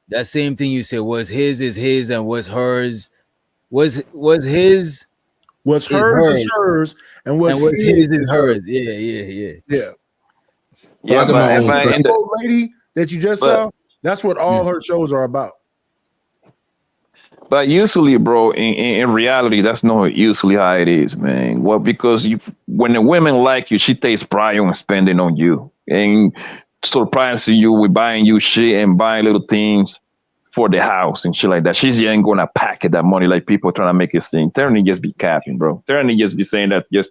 that same thing you said, was his is his and was hers. Was his
What's hers is hers and what's
his is hers. Yeah.
Yeah, but the old lady that you just saw, that's what all her shows are about.
But usually, bro, in reality, that's not usually how it is, man. Well, because when a woman like you, she takes pride on spending on you and surprising you with buying you shit and buying little things for the house and shit like that. She's ain't gonna packet that money like people trying to make it seem. Tyranny just be capping, bro. Tyranny just be saying that just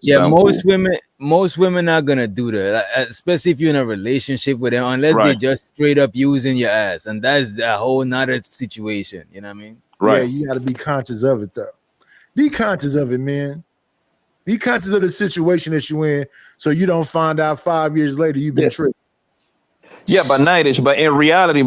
most women are gonna do that, especially if you're in a relationship with them, unless they just straight up using your ass, and that's a whole nother situation. You know what I mean?
Right. Yeah, you got to be conscious of it, though. Be conscious of it, man. Be conscious of the situation that you're in, so you don't find out 5 years later you've been tricked.
Yeah, but but in reality,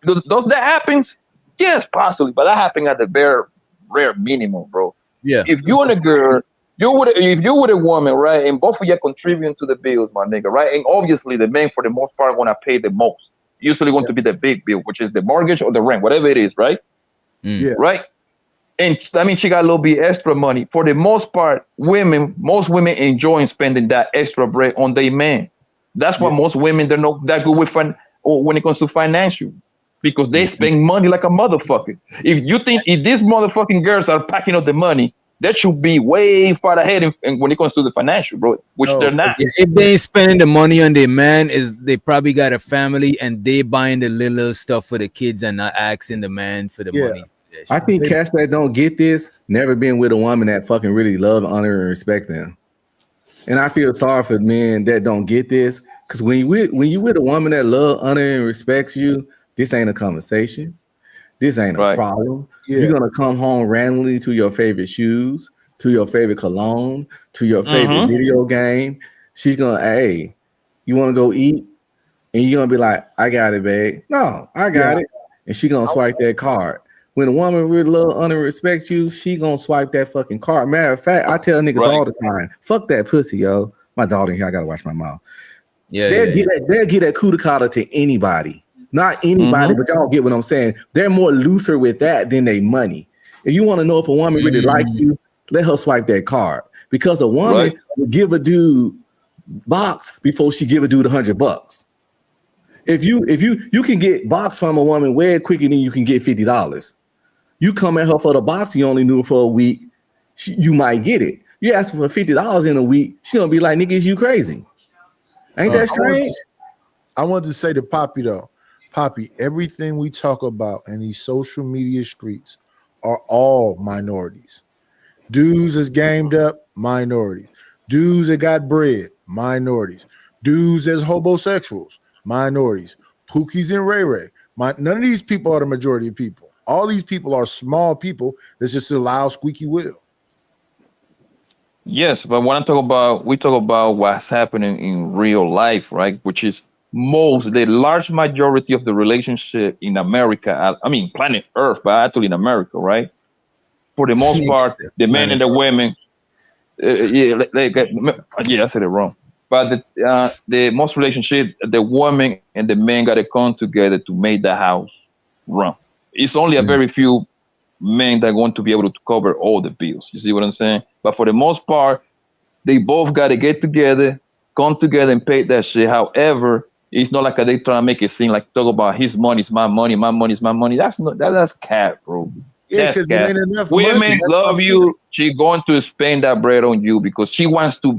does that happens? Yes, possibly, but that happened at the very rare minimum, bro.
Yeah.
If you and a girl, if you with a woman, right, and both of you contributing to the bills, my nigga, right, and obviously the man for the most part gonna pay the most. Usually going to be the big bill, which is the mortgage or the rent, whatever it is, right?
Yeah.
Right. And I mean, she got a little bit extra money. For the most part, most women enjoy spending that extra bread on their man. That's why most women, they're not that good with when it comes to financial, because they spend money like a motherfucker. If these motherfucking girls are packing up the money, that should be way far ahead when it comes to the financial, bro, which they're not.
If they ain't spending the money on their man, they probably got a family and they buying the little stuff for the kids and not asking the man for the money.
I think cats that don't get this never been with a woman that fucking really love, honor, and respect them. And I feel sorry for men that don't get this, because when you with a woman that love, honor, and respects you, this ain't a conversation. This ain't a problem. Yeah. You're gonna come home randomly to your favorite shoes, to your favorite cologne, to your favorite video game. She's gonna, hey, you want to go eat? And you're gonna be like, I got it, babe. No, I got it. And she gonna swipe that card. When a woman really love, honor, and respect you, she gonna swipe that fucking card. Matter of fact, I tell niggas all the time, fuck that pussy, yo. My daughter here, I gotta watch my mouth. They'll get that Kodak to anybody. Not anybody, but y'all get what I'm saying. They're more looser with that than they money. If you want to know if a woman really like you, let her swipe that card. Because a woman will give a dude box before she give a dude $100. If you can get box from a woman way quicker than you can get $50. You come at her for the box, you only knew her for a week, you might get it. You ask for $50 in a week, she gonna be like, nigga, is you crazy? Ain't that strange?
I want to say to Poppy though, Poppy, everything we talk about in these social media streets are all minorities. Dudes that's gamed up, minorities. Dudes that got bread, minorities. Dudes that's homosexuals, minorities. Pookies and Ray Ray. None of these people are the majority of people. All these people are small people that's just a loud, squeaky wheel.
Yes, but when we talk about what's happening in real life, right? Which is the large majority of the relationship in America. I mean, planet Earth, but actually in America, right? For the most part, the men and the women. I said it wrong. But the most relationship, the woman and the men got to come together to make the house run. It's only a very few men that are going to be able to cover all the bills. You see what I'm saying? But for the most part, they both got to get together, come together and pay that shit. However, it's not like they try to make it seem like talk about his money is my money, my money is my money. That's cap, bro.
Yeah, because it ain't enough
women
money.
love you. She going to spend that bread on you because she wants you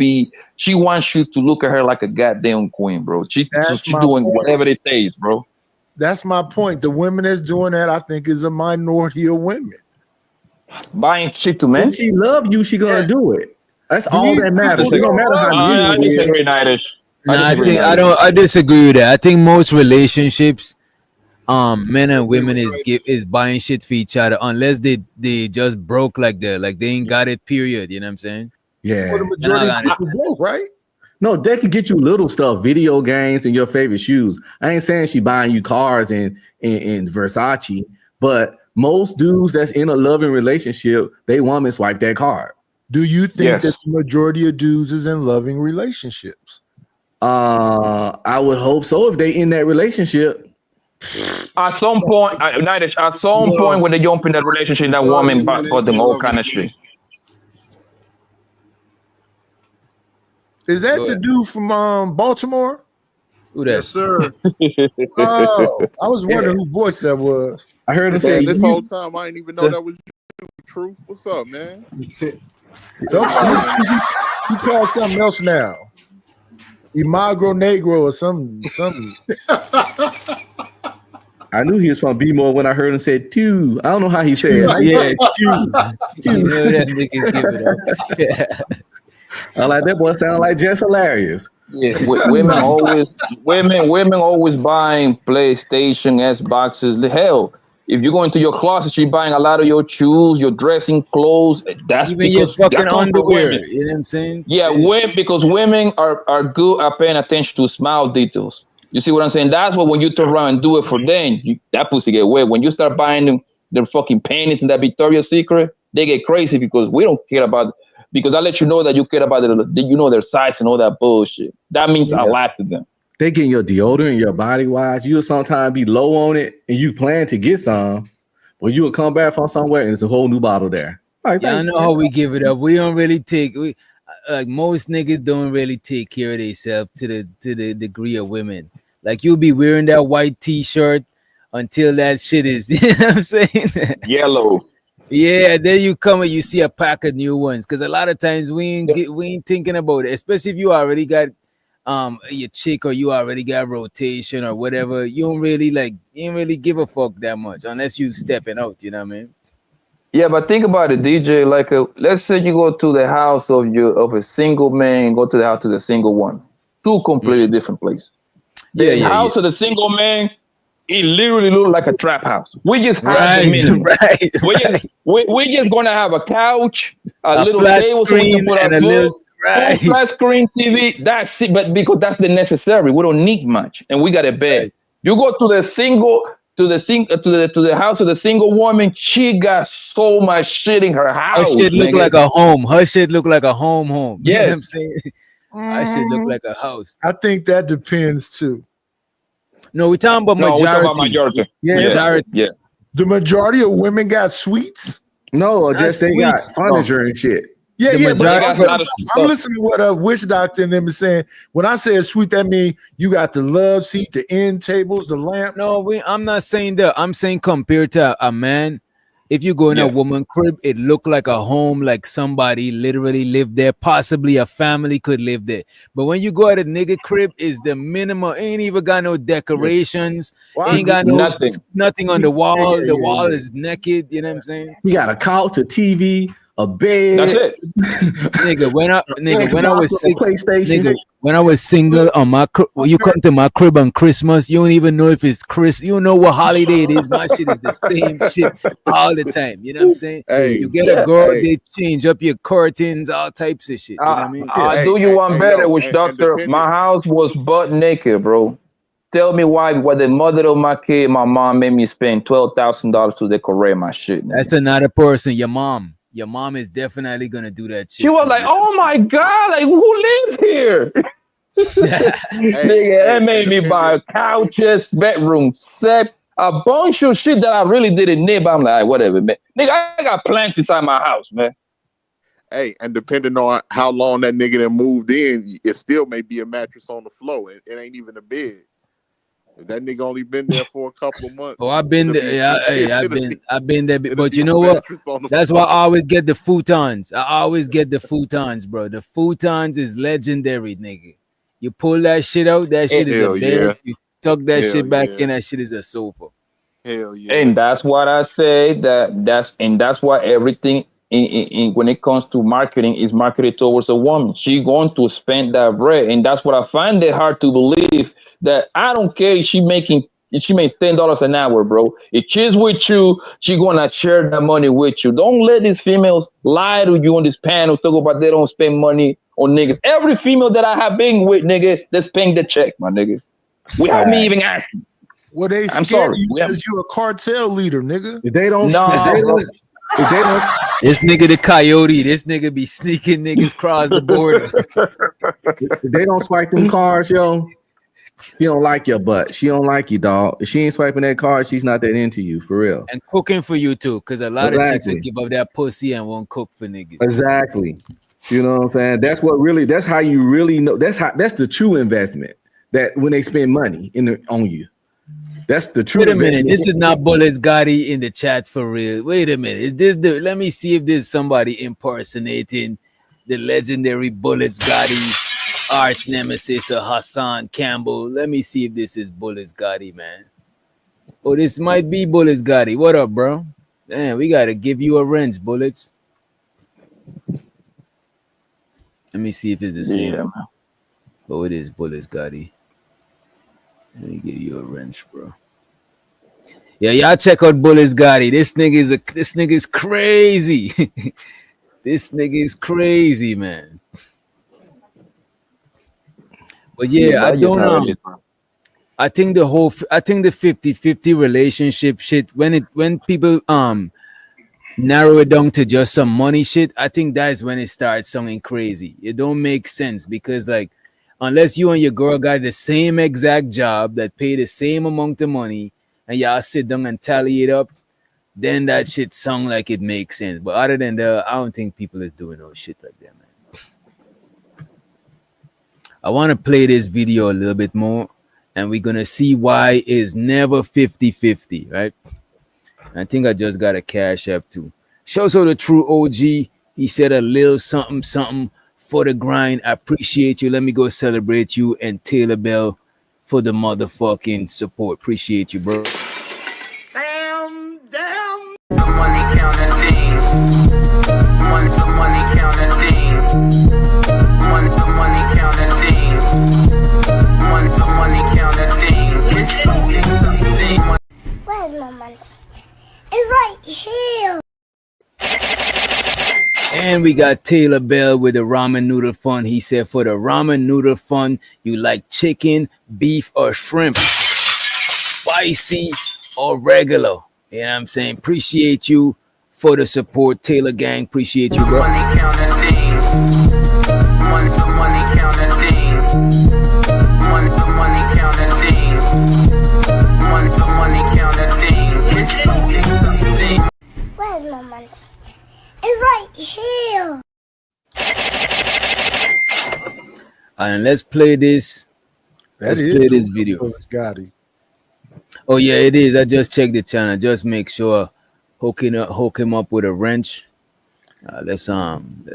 to look at her like a goddamn queen, bro. She's doing whatever it takes, bro.
That's my point. The women that's doing that, I think, is a minority of women.
Buying shit to men.
If she love you, she gonna do it. That's all that matters. It don't matter how
I disagree, Nidish.
I disagree with that. I think most relationships, men and women is buying shit for each other unless they just broke like that, like they ain't got it. Period. You know what I'm saying?
Yeah.
Well, the majority of people broke, right?
No, they could get you little stuff, video games and your favorite shoes. I ain't saying she buying you cars and Versace, but most dudes that's in a loving relationship, they woman swipe that card.
Do you think that the majority of dudes is in loving relationships?
I would hope so if they in that relationship.
At some point, point when they jump in that relationship, that woman bought them all kind of shit.
Is that the dude from Baltimore?
Who that?
Yes, sir.
Oh, I was wondering who voice that was.
I heard him say
this whole time. I didn't even know that was you. Truth. What's up, man?
You call something else now. Imagro Negro or something.
I knew he was from B-More when I heard him say two. I don't know how he said it. Yeah, two. I like that boy sound like just hilarious.
Yeah, women always buying PlayStation, Xboxes. Hell, if you go into your closet, you're buying a lot of your shoes, your dressing clothes. That's
even
because
your fucking underwear.
Women.
You know what I'm saying?
Yeah, because women are good at paying attention to small details. You see what I'm saying? That's what when you turn around and do it for them, that pussy get wet. When you start buying them their fucking panties and that Victoria's Secret, they get crazy because we don't care about. Because I let you know that you care about their size and all that bullshit. That means a lot to them.
They getting your deodorant, your body wash. You'll sometimes be low on it, and you plan to get some, but you'll come back from somewhere and it's a whole new bottle there. Right,
I know how we give it up. We don't really like most niggas don't really take care of themselves to the degree of women. Like you'll be wearing that white t-shirt until that shit is, you know what I'm saying?
Yellow.
Yeah, then you come and you see a pack of new ones because a lot of times we ain't thinking about it, especially if you already got your chick or you already got rotation or whatever. You don't really give a fuck that much unless you stepping out. You know what I mean?
Yeah, but think about it, DJ. Like, let's say you go to the house of a single man, go to the house of the single one, two completely different places. The house of the single man. It literally looks like a trap house. We just have the minimum. We're just gonna have a couch, a little
flat
table,
screen,
so
and a little
flat screen TV. That's it. But because that's the necessary, we don't need much, and we got a bed. Right. You go to the house of the single woman. She got so much shit in her house.
Her shit look like a home. Her shit look like a home.
Yes.
You know what I'm saying? Her shit look like a house.
I think that depends too.
No, we're talking about majority.
Yeah,
majority.
Yeah.
The majority of women got suites.
No, just they got furniture and shit.
Yeah,
The
yeah, but
majority-
I'm listening to what Witch Doctor and them is saying. When I say a suite, that means you got the love seat, the end tables, the lamps.
No, I'm not saying that. I'm saying compared to a man, if you go in a woman crib, it look like a home, like somebody literally lived there. Possibly a family could live there. But when you go at a nigga crib, is the minimum. Ain't even got no decorations. Ain't got nothing on the wall. The wall is naked. You know what I'm saying?
You got a couch, a TV, a bed.
That's it. nigga, when I was
PlayStation.
nigga, when I was single on my when you come to my crib on Christmas, you don't even know if it's Chris. You don't know what holiday it is. My shit is the same shit all the time. You know what I'm saying?
Hey,
you get a girl, they change up your curtains, all types of shit. You know what I mean? I'll
do you one better, Witch Doctor. My house was butt naked, bro. Tell me why the mother of my kid, my mom made me spend $12,000 to decorate my shit. Man.
That's another person, your mom. Your mom is definitely gonna do that shit. She was like, "Oh my god, like who lives here?" Nigga, that made me buy couches, bedroom set, a bunch of shit that I really didn't need. But I'm like, whatever, man. Nigga, I got plants inside my house, man.
Hey, and depending on how long that nigga that moved in, it still may be a mattress on the floor. It ain't even a bed. If that nigga only been there for a couple of months.
Oh, I've been there. I've been there. But you know what? That's why I always get the futons. I always get the futons, bro. The futons is legendary, nigga. You pull that shit out, that shit is a bed. You tuck that shit back in, that shit is a sofa.
Hell yeah.
And that's what I say. That's why everything in when it comes to marketing is marketed towards a woman. She going to spend that bread, and that's what I find it hard to believe. That I don't care if she makes $10 an hour, bro. If she's with you, she gonna share that money with you. Don't let these females lie to you on this panel, talk about they don't spend money on niggas. Every female that I have been with, nigga, that's paying the check, my nigga. Without me even asking.
Well, they
I'm
scared
sorry.
you because you a cartel leader, nigga.
If they don't,
If they don't, this nigga the coyote, this nigga be sneaking niggas across the border.
If they don't swipe them cards, yo, she don't like your butt. She don't like you, dog. If she ain't swiping that card, she's not that into you, for real.
And cooking for you too, because a lot of chicks will give up that pussy and won't cook for niggas.
Exactly. You know what I'm saying? That's how you really know. That's the true investment. That when they spend money on you. That's the true.
Wait a minute, this is not Bullets Gotti in the chat for real. Wait a minute, is this let me see if there's somebody impersonating the legendary Bullets Gotti arch nemesis of Hassan Campbell. Let me see if this is Bullets Gotti, man. Oh, this might be Bullets Gotti. What up, bro? Damn, we gotta give you a wrench, Bullets. Let me see if it's the same. Yeah. Oh, it is Bullets Gotti. Let me give you a wrench, bro. Yeah, y'all check out Bullets Gotti. This nigga is crazy. This nigga is crazy, man. But yeah, I don't know. I think the 50-50 relationship shit, when people narrow it down to just some money shit, I think that's when it starts sounding crazy. It don't make sense because like unless you and your girl got the same exact job that pay the same amount of money and y'all sit down and tally it up, then that shit sound like it makes sense. But other than that, I don't think people is doing no shit like that, man. I want to play this video a little bit more, and we're going to see why it's never 50-50, right? I think I just got a cash app too. Shows out the true OG. He said a little something, something for the grind. I appreciate you. Let me go celebrate you and Taylor Bell for the motherfucking support. Appreciate you, bro.
The money counting team. The money counting team. The money counting team. The money counting team. It's so exciting.
Where's my money? It's right here.
And we got Taylor Bell with the ramen noodle fund. He said for the ramen noodle fund, you like chicken, beef, or shrimp, spicy or regular. You know what I'm saying? Appreciate you for the support, Taylor Gang. Appreciate you, bro.
Money counting team. The money counting team. The money counting team. The money counting team. It's so exciting.
Where's my money? It's right here.
And let's play this. Let's play this video.
Scotty.
Oh yeah, it is. I just checked the channel. Just make sure hook him up with a wrench. Let's run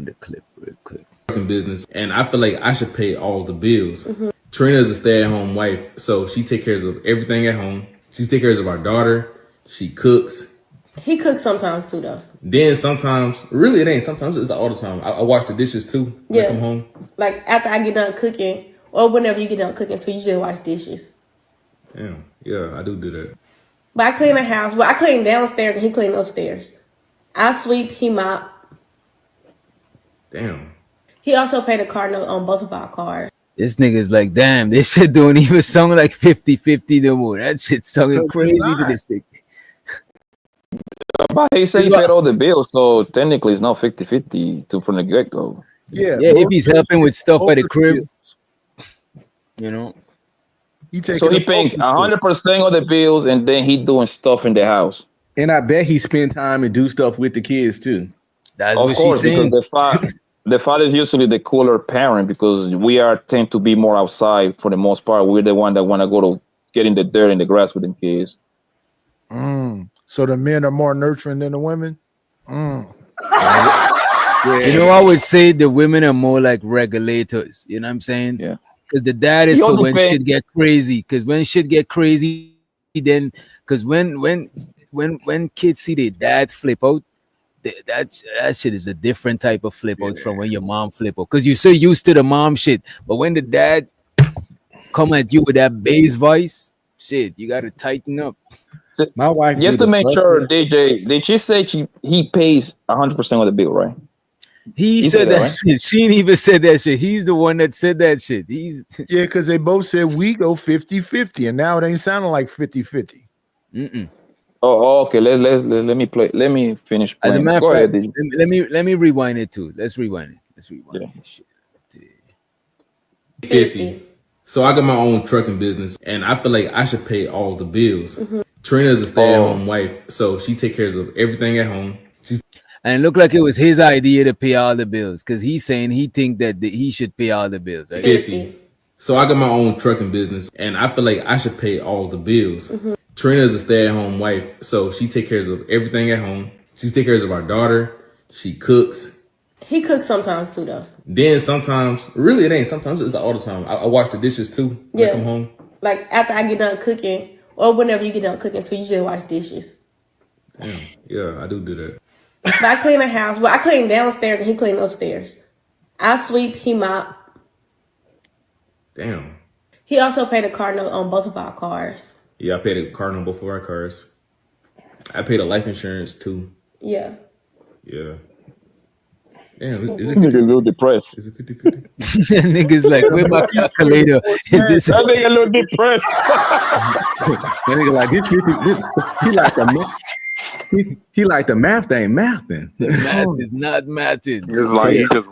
the clip real quick.
Business, and I feel like I should pay all the bills. Trina's a stay-at-home wife, so she takes care of everything at home. She takes care of our daughter. She cooks.
He cooks sometimes too, though.
Then sometimes, really, it ain't sometimes. It's all the time. I wash the dishes too. When I come home.
Like after I get done cooking, or whenever you get done cooking, so you just wash dishes.
Yeah, I do that.
But I clean the house. Well, I clean downstairs and he clean upstairs. I sweep, he mop.
Damn.
He also paid a car note on both of our cars.
This nigga's like, damn, this shit don't even sound like 50-50 no more. That shit sounding crazy to this thing.
But he said he paid all the bills, so technically it's not 50-50 from the get-go.
Yeah,
if he's helping with stuff at the crib, you know.
So he paying 100% of the bills, and then he doing stuff in the house.
And I bet he spend time and do stuff with the kids too.
That's
Of course, because the father is usually the cooler parent, because we tend to be more outside for the most part. We're the one that want to go to get in the dirt and the grass with the kids.
So the men are more nurturing than the women.
You know, I would say the women are more like regulators. You know what I'm saying?
Yeah.
Because the dad is for when shit get crazy. Because when shit get crazy, then because when kids see their dad flip out, that shit is a different type of flip out from when your mom flip out. Because you're so used to the mom shit, but when the dad come at you with that bass voice, shit, you gotta tighten up.
My wife,
just to make sure, DJ, did she say he pays 100% of the bill, right?
He said that shit. She ain't even said that shit. He's the one that said that shit.
Yeah, because they both said we go 50-50, and now it ain't sounding like 50-50.
Oh, okay. Let me play. Let me finish playing.
As a matter
Go
of
ahead,
fact,
DJ.
let me rewind it too. Let's rewind it. Let's rewind it. Shit.
50. So I got my own trucking business, and I feel like I should pay all the bills. Trina's a stay-at-home wife, so she takes care of everything at home.
And it looked like it was his idea to pay all the bills, because he's saying he think that he should pay all the bills, right?
50. So I got my own trucking business, and I feel like I should pay all the bills. Trina's a stay-at-home wife, so she takes care of everything at home. She takes care of our daughter. She cooks.
He cooks sometimes too, though.
Then sometimes, really it ain't sometimes, it's all the time. I wash the dishes too when I come home.
Like after I get done cooking, or whenever you get done cooking, so you just wash dishes.
Damn. Yeah, I do that.
But I clean the house. Well, I clean downstairs and he clean upstairs. I sweep, he mop.
Damn.
He also paid a car note on both of our cars.
Yeah, I paid a car note both of our cars. I paid a life insurance too.
Yeah.
Yeah. Damn, is it
nigga a little depressed.
Is it 50-50?
Niggas like, where my calculator? Is this?
That nigga a little depressed.
That nigga like this 50. He like the math. He like the math ain't mathing.
The math is not mathing.
It's like he just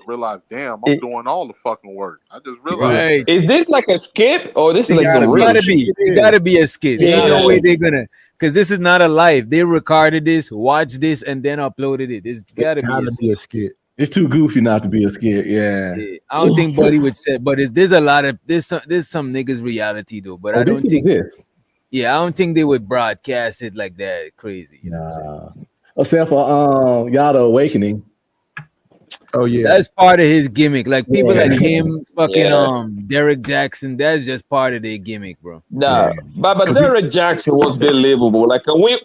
realized, damn, I'm doing all the fucking work. I just realized.
Right.
Is this like a skit, or this is like some real shit?
It gotta be a skit.
Yeah.
Ain't no way they're gonna, because this is not a live. They recorded this, watched this, and then uploaded it. It's gotta be a skit.
It's too goofy not to be a skit. Yeah.
I don't think Buddy would say, but there's a lot of there's some niggas reality though. But I don't think
this.
Yeah, I don't think they would broadcast it like that crazy. You know what I'm saying?
Except for y'all the awakening.
Oh yeah,
that's part of his gimmick. Like people like him, fucking
Yeah.
Derek Jackson. That's just part of their gimmick, bro.
Nah, but Derek Jackson was believable. Like me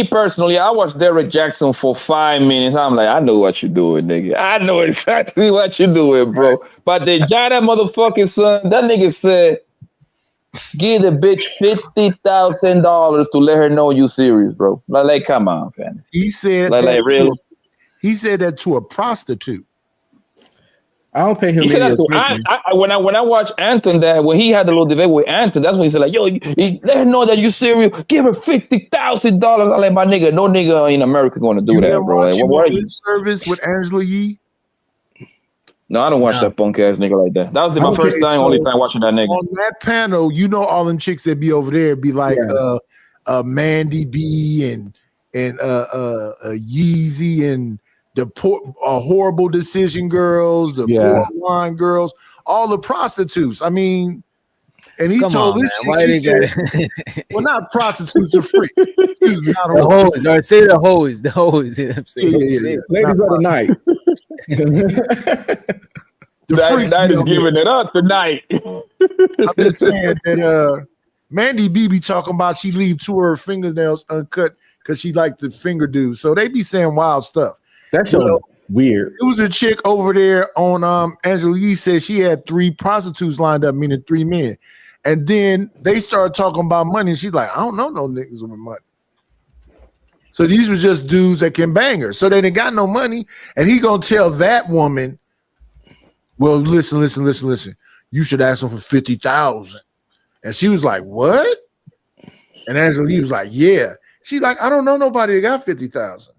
personally, I watched Derek Jackson for 5 minutes. I'm like, I know what you're doing, nigga. I know exactly what you're doing, bro. But the giant motherfucking son, that nigga said, give the bitch $50,000 to let her know you serious, bro. Like come on, man.
He said
like really.
He said that to a prostitute.
I don't pay him.
He said that to when I watched Anton, that when he had the little debate with Anton, that's when he said like, yo, let her know that you serious. Give her $50,000. I'm like, my nigga, no nigga in America going to do that, bro. Like, what are you?
Service with Angela Yee.
No, I don't watch that punk ass nigga like that. That was my first time, only time watching that nigga.
On that panel, you know, all them chicks that be over there be like Mandy B and Yeezy and the horrible decision girls, the borderline girls, all the prostitutes. I mean, and he
Come
told
on,
this
man. Why
chick,
they
said, well, not prostitutes, the freaks. Excuse me, not
the
hoes.
hoes, or say the hoes, the hoes. You know what I'm saying?
Yeah.
Ladies of the night.
The freaks
That is
be
giving it up tonight.
I'm just saying that Mandy B be talking about she leave 2 of her fingernails uncut because she like the finger dude. So they be saying wild stuff.
That's so weird.
It was a chick over there on Angela Yee said she had 3 prostitutes lined up, meaning 3 men. And then they started talking about money, and she's like, I don't know no niggas with money. So these were just dudes that can bang her. So they didn't got no money, and he gonna tell that woman, well, listen. You should ask him for 50,000. And she was like, what? And Angela Yee was like, yeah. She's like, I don't know nobody that got 50,000.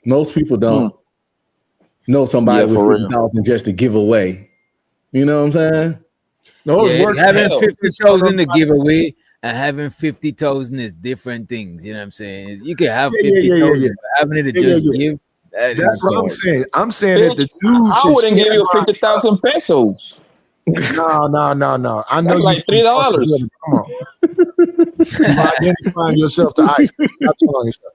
Most people don't know somebody with 50,000 just to give away. You know what I'm saying?
No, it's worse.
Having 50,000 to give away and having 50,000 is different things. You know what I'm saying? You can have 50,000, but having it to just give.
That's what I'm saying. I'm saying that the dude
I wouldn't give you 50,000 pesos.
No. I know
that's
you
like $3.
Come on. Identifying yourself to ice. Stop telling yourself.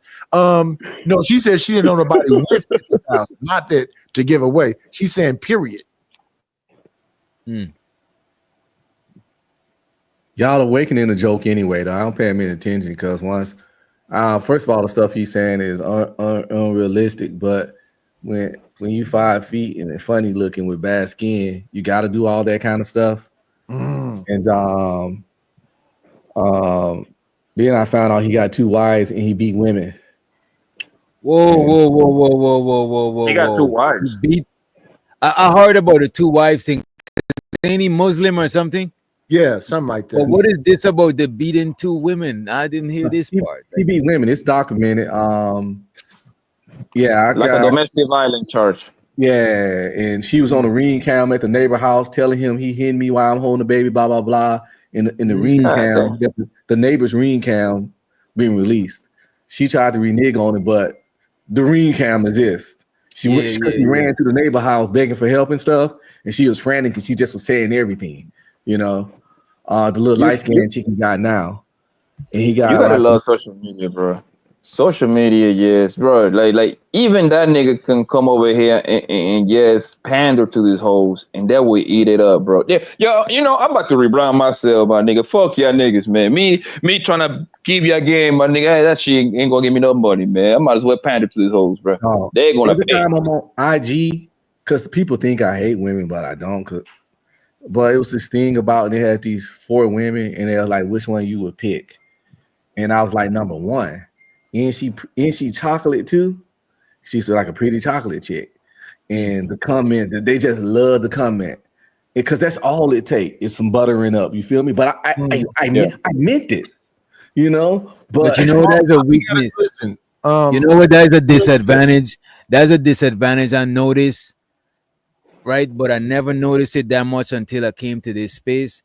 No, she said she didn't know nobody with 50,000. Not that to give away. She's saying period.
Y'all awakening the joke anyway, though. I don't pay him any attention because once, first of all, the stuff he's saying is unrealistic. But when you 5 feet and funny looking with bad skin, you got to do all that kind of stuff. And then I found out he got 2 wives and he beat women.
Whoa.
He got 2 wives.
I heard about the 2 wives thing. Ain't he Muslim or something?
Yeah, something like that.
But what is this about the beating 2 women? I didn't hear this part.
He beat women. It's documented. Yeah,
Like a domestic violence charge.
Yeah, and she was on the ring cam at the neighbor house telling him he hit me while I'm holding the baby, blah, blah, blah. In the ring cam, the neighbor's ring cam being released. She tried to renege on it, but the ring cam exists. She ran through the neighbor house begging for help and stuff, and she was frantic because she just was saying everything, you know. The little light-skinned chicken got now. And he got
you gotta love social media, bro. Social media, yes, bro. Like even that nigga can come over here and yes, pander to these hoes, and that will eat it up, bro. Yeah, yo, you know, I'm about to rebrand myself, my nigga. Fuck y'all niggas, man. Me trying to keep y'all game, my nigga. Hey, that shit ain't gonna give me no money, man. I might as well pander to these hoes, bro.
Oh,
They're gonna
every
pay.
time I'm on IG, because people think I hate women, but I don't. But it was this thing about they had these 4 women, and they were like, which one you would pick? And I was like, number 1. And she chocolate too. She's like a pretty chocolate chick. And the comment, they just love the comment. Because that's all it takes is some buttering up. You feel me? But I meant it, you know. But
you know that's a weakness.
Listen,
you know what? That's a disadvantage. That's a disadvantage I noticed, right? But I never noticed it that much until I came to this space.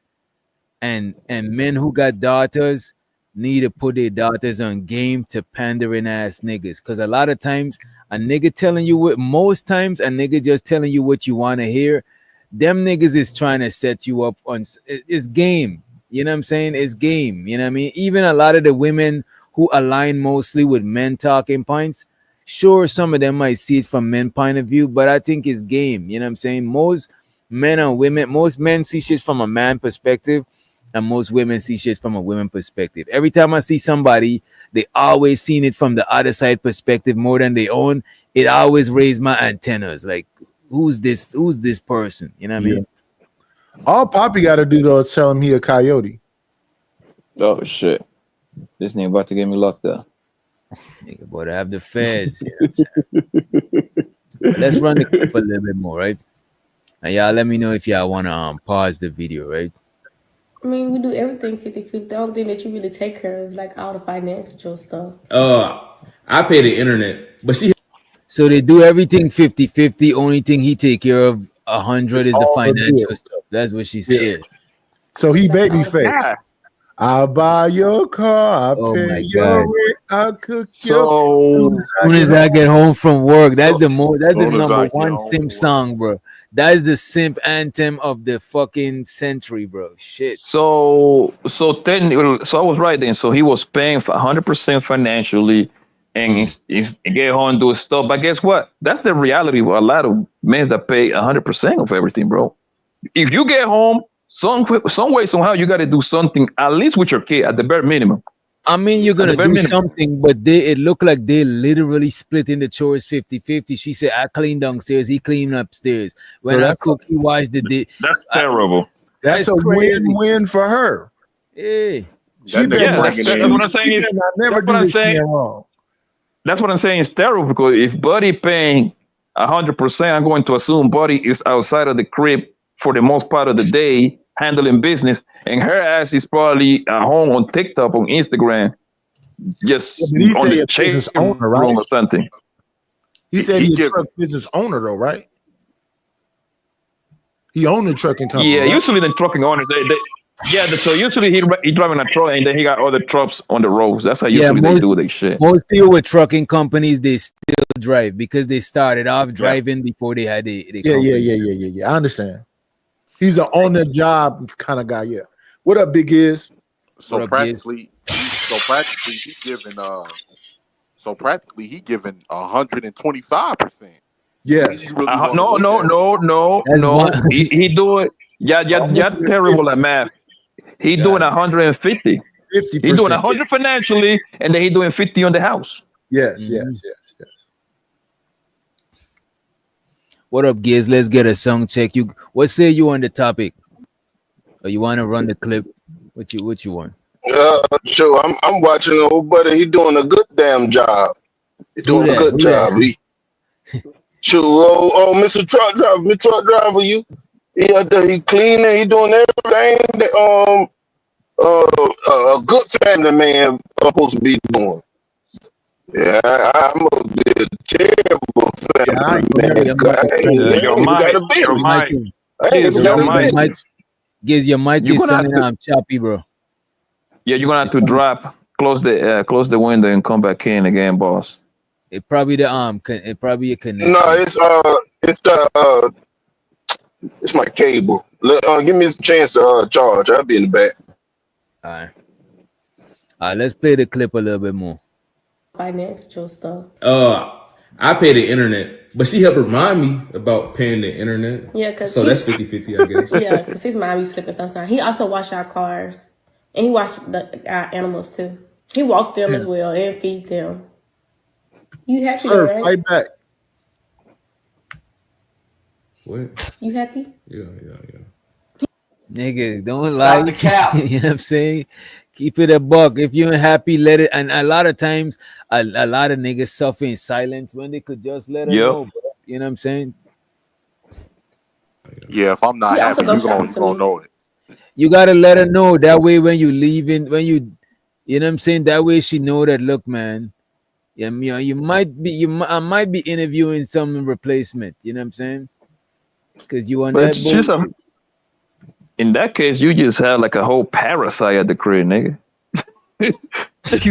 And men who got daughters need to put their daughters on game to pandering ass niggas. Because a lot of times a nigga telling you what, most times a nigga just telling you what you want to hear. Them niggas is trying to set you up on, it's game. You know what I'm saying? It's game. You know what I mean? Even a lot of the women who align mostly with men talking points, sure, some of them might see it from men point of view, but I think it's game. You know what I'm saying? Most men and women, most men see shit from a man perspective, and most women see shit from a women perspective. Every time I see somebody, they always seen it from the other side perspective more than their own. It always raised my antennas. Like, who's this person? You know what I mean?
All Poppy got to do though is tell him he a coyote.
Oh shit! This nigga about to get me locked up.
Nigga, boy, I have the feds. You know let's run the clip a little bit more, right? And y'all let me know if y'all want to pause the video, right?
I mean, we do everything 50-50. The only thing that you really take care of is like all the financial stuff.
I pay the internet, but she.
So they do everything 50-50. Only thing he take care of 100 is the financial stuff. That's what she said.
So he baby face. I'll buy your car. I'll
Oh
pay
my
your
God.
rent. I'll cook your.
So
As soon as I get home from work, that's the
Soon as
number
I get
one
home
simp
from work.
song, bro. That is the simp anthem of the fucking century, bro. Shit.
so I was right then. So he was paying for 100% financially, and he's get home and do stuff. But guess what? That's the reality with a lot of men that pay 100% of everything, bro. If you get home, some way, somehow, you got to do something at least with your kid at the bare minimum.
I mean, you're
At the
gonna
bare
do
minimum.
something, but it looked like they literally split in the chores 50-50. She said, I clean downstairs, he cleaned upstairs. When
So
I
that's
cook, he washed the dish.
That's terrible.
that's
That's
a
crazy.
win-win for her.
Hey.
She
That
better
nigga
Yeah,
not.
bringing
that's
in.
what I'm saying.
She better not never
That's what
do
I'm
this
saying.
man wrong.
That's what I'm saying is terrible because if Buddy paying 100%, I'm going to assume Buddy is outside of the crib for the most part of the day handling business, and her ass is probably at home on TikTok, on Instagram, just
Yeah, but he
on
said
the
he a
chair
business owner,
room
right?
or something.
He said
He
he a
giving.
truck business owner though, right? He owned a trucking company,
Yeah,
right?
usually the trucking owners, so usually he driving a truck and then he got other trucks on the roads. That's how
Yeah,
usually they do their shit.
most people with trucking companies, they still drive because they started off driving before they had the
Yeah,
company.
yeah. I understand. He's an on the job kind of guy. Yeah. What up, Big Iz?
So
What up, Giz?
practically he giving 125%.
Yes.
You really want to
No,
look
no,
at it.
no, no,
That's
no.
one.
He do it. Yeah, terrible at math. He doing 150.
50%.
He doing 100 financially, and then he doing 50 on the house.
Yes,
Mm-hmm.
yes.
What up, Giz? Let's get a song check. What say you on the topic? Or you want to run the clip? What you want?
Sure. I'm watching the old buddy. He doing a good damn job. He doing a good job. Mr. Truck Driver, he cleaning. He doing everything that a good family man supposed to be doing. Yeah, I'm a bit terrible family man.
Giz, your mic
You're
is
gonna have
sounding choppy, bro.
Yeah, you're gonna have to drop, close the window, and come back in again, boss.
It probably it probably a connection.
No, it's my cable. Give me a chance to charge. I'll be in the back.
All right, let's play the clip a little bit more.
Financial stuff.
I pay the internet, but she helped remind me about paying the internet.
Yeah, cause
so that's 50-50, I guess.
Yeah, because his mom be slipping sometimes. He also wash our cars, and he wash our animals too. He walk them as well and feed them. You happy,
Sir,
right?
fight back.
What?
You happy?
Yeah.
Nigga, don't lie.
the cap.
You know what I'm saying? Keep it a buck. If you're happy, let it. And a lot of times, a lot of niggas suffer in silence when they could just let it go. Bro. You know what I'm saying?
Yeah, if I'm not happy, you're gonna know it.
You gotta let her know. That way, when you leaving, you know what I'm saying. That way, she know that. Look, man, I might be interviewing some replacement. You know what I'm saying? Because you on
But
that bullshit.
In that case, you just had like a whole parasite at the crib, nigga.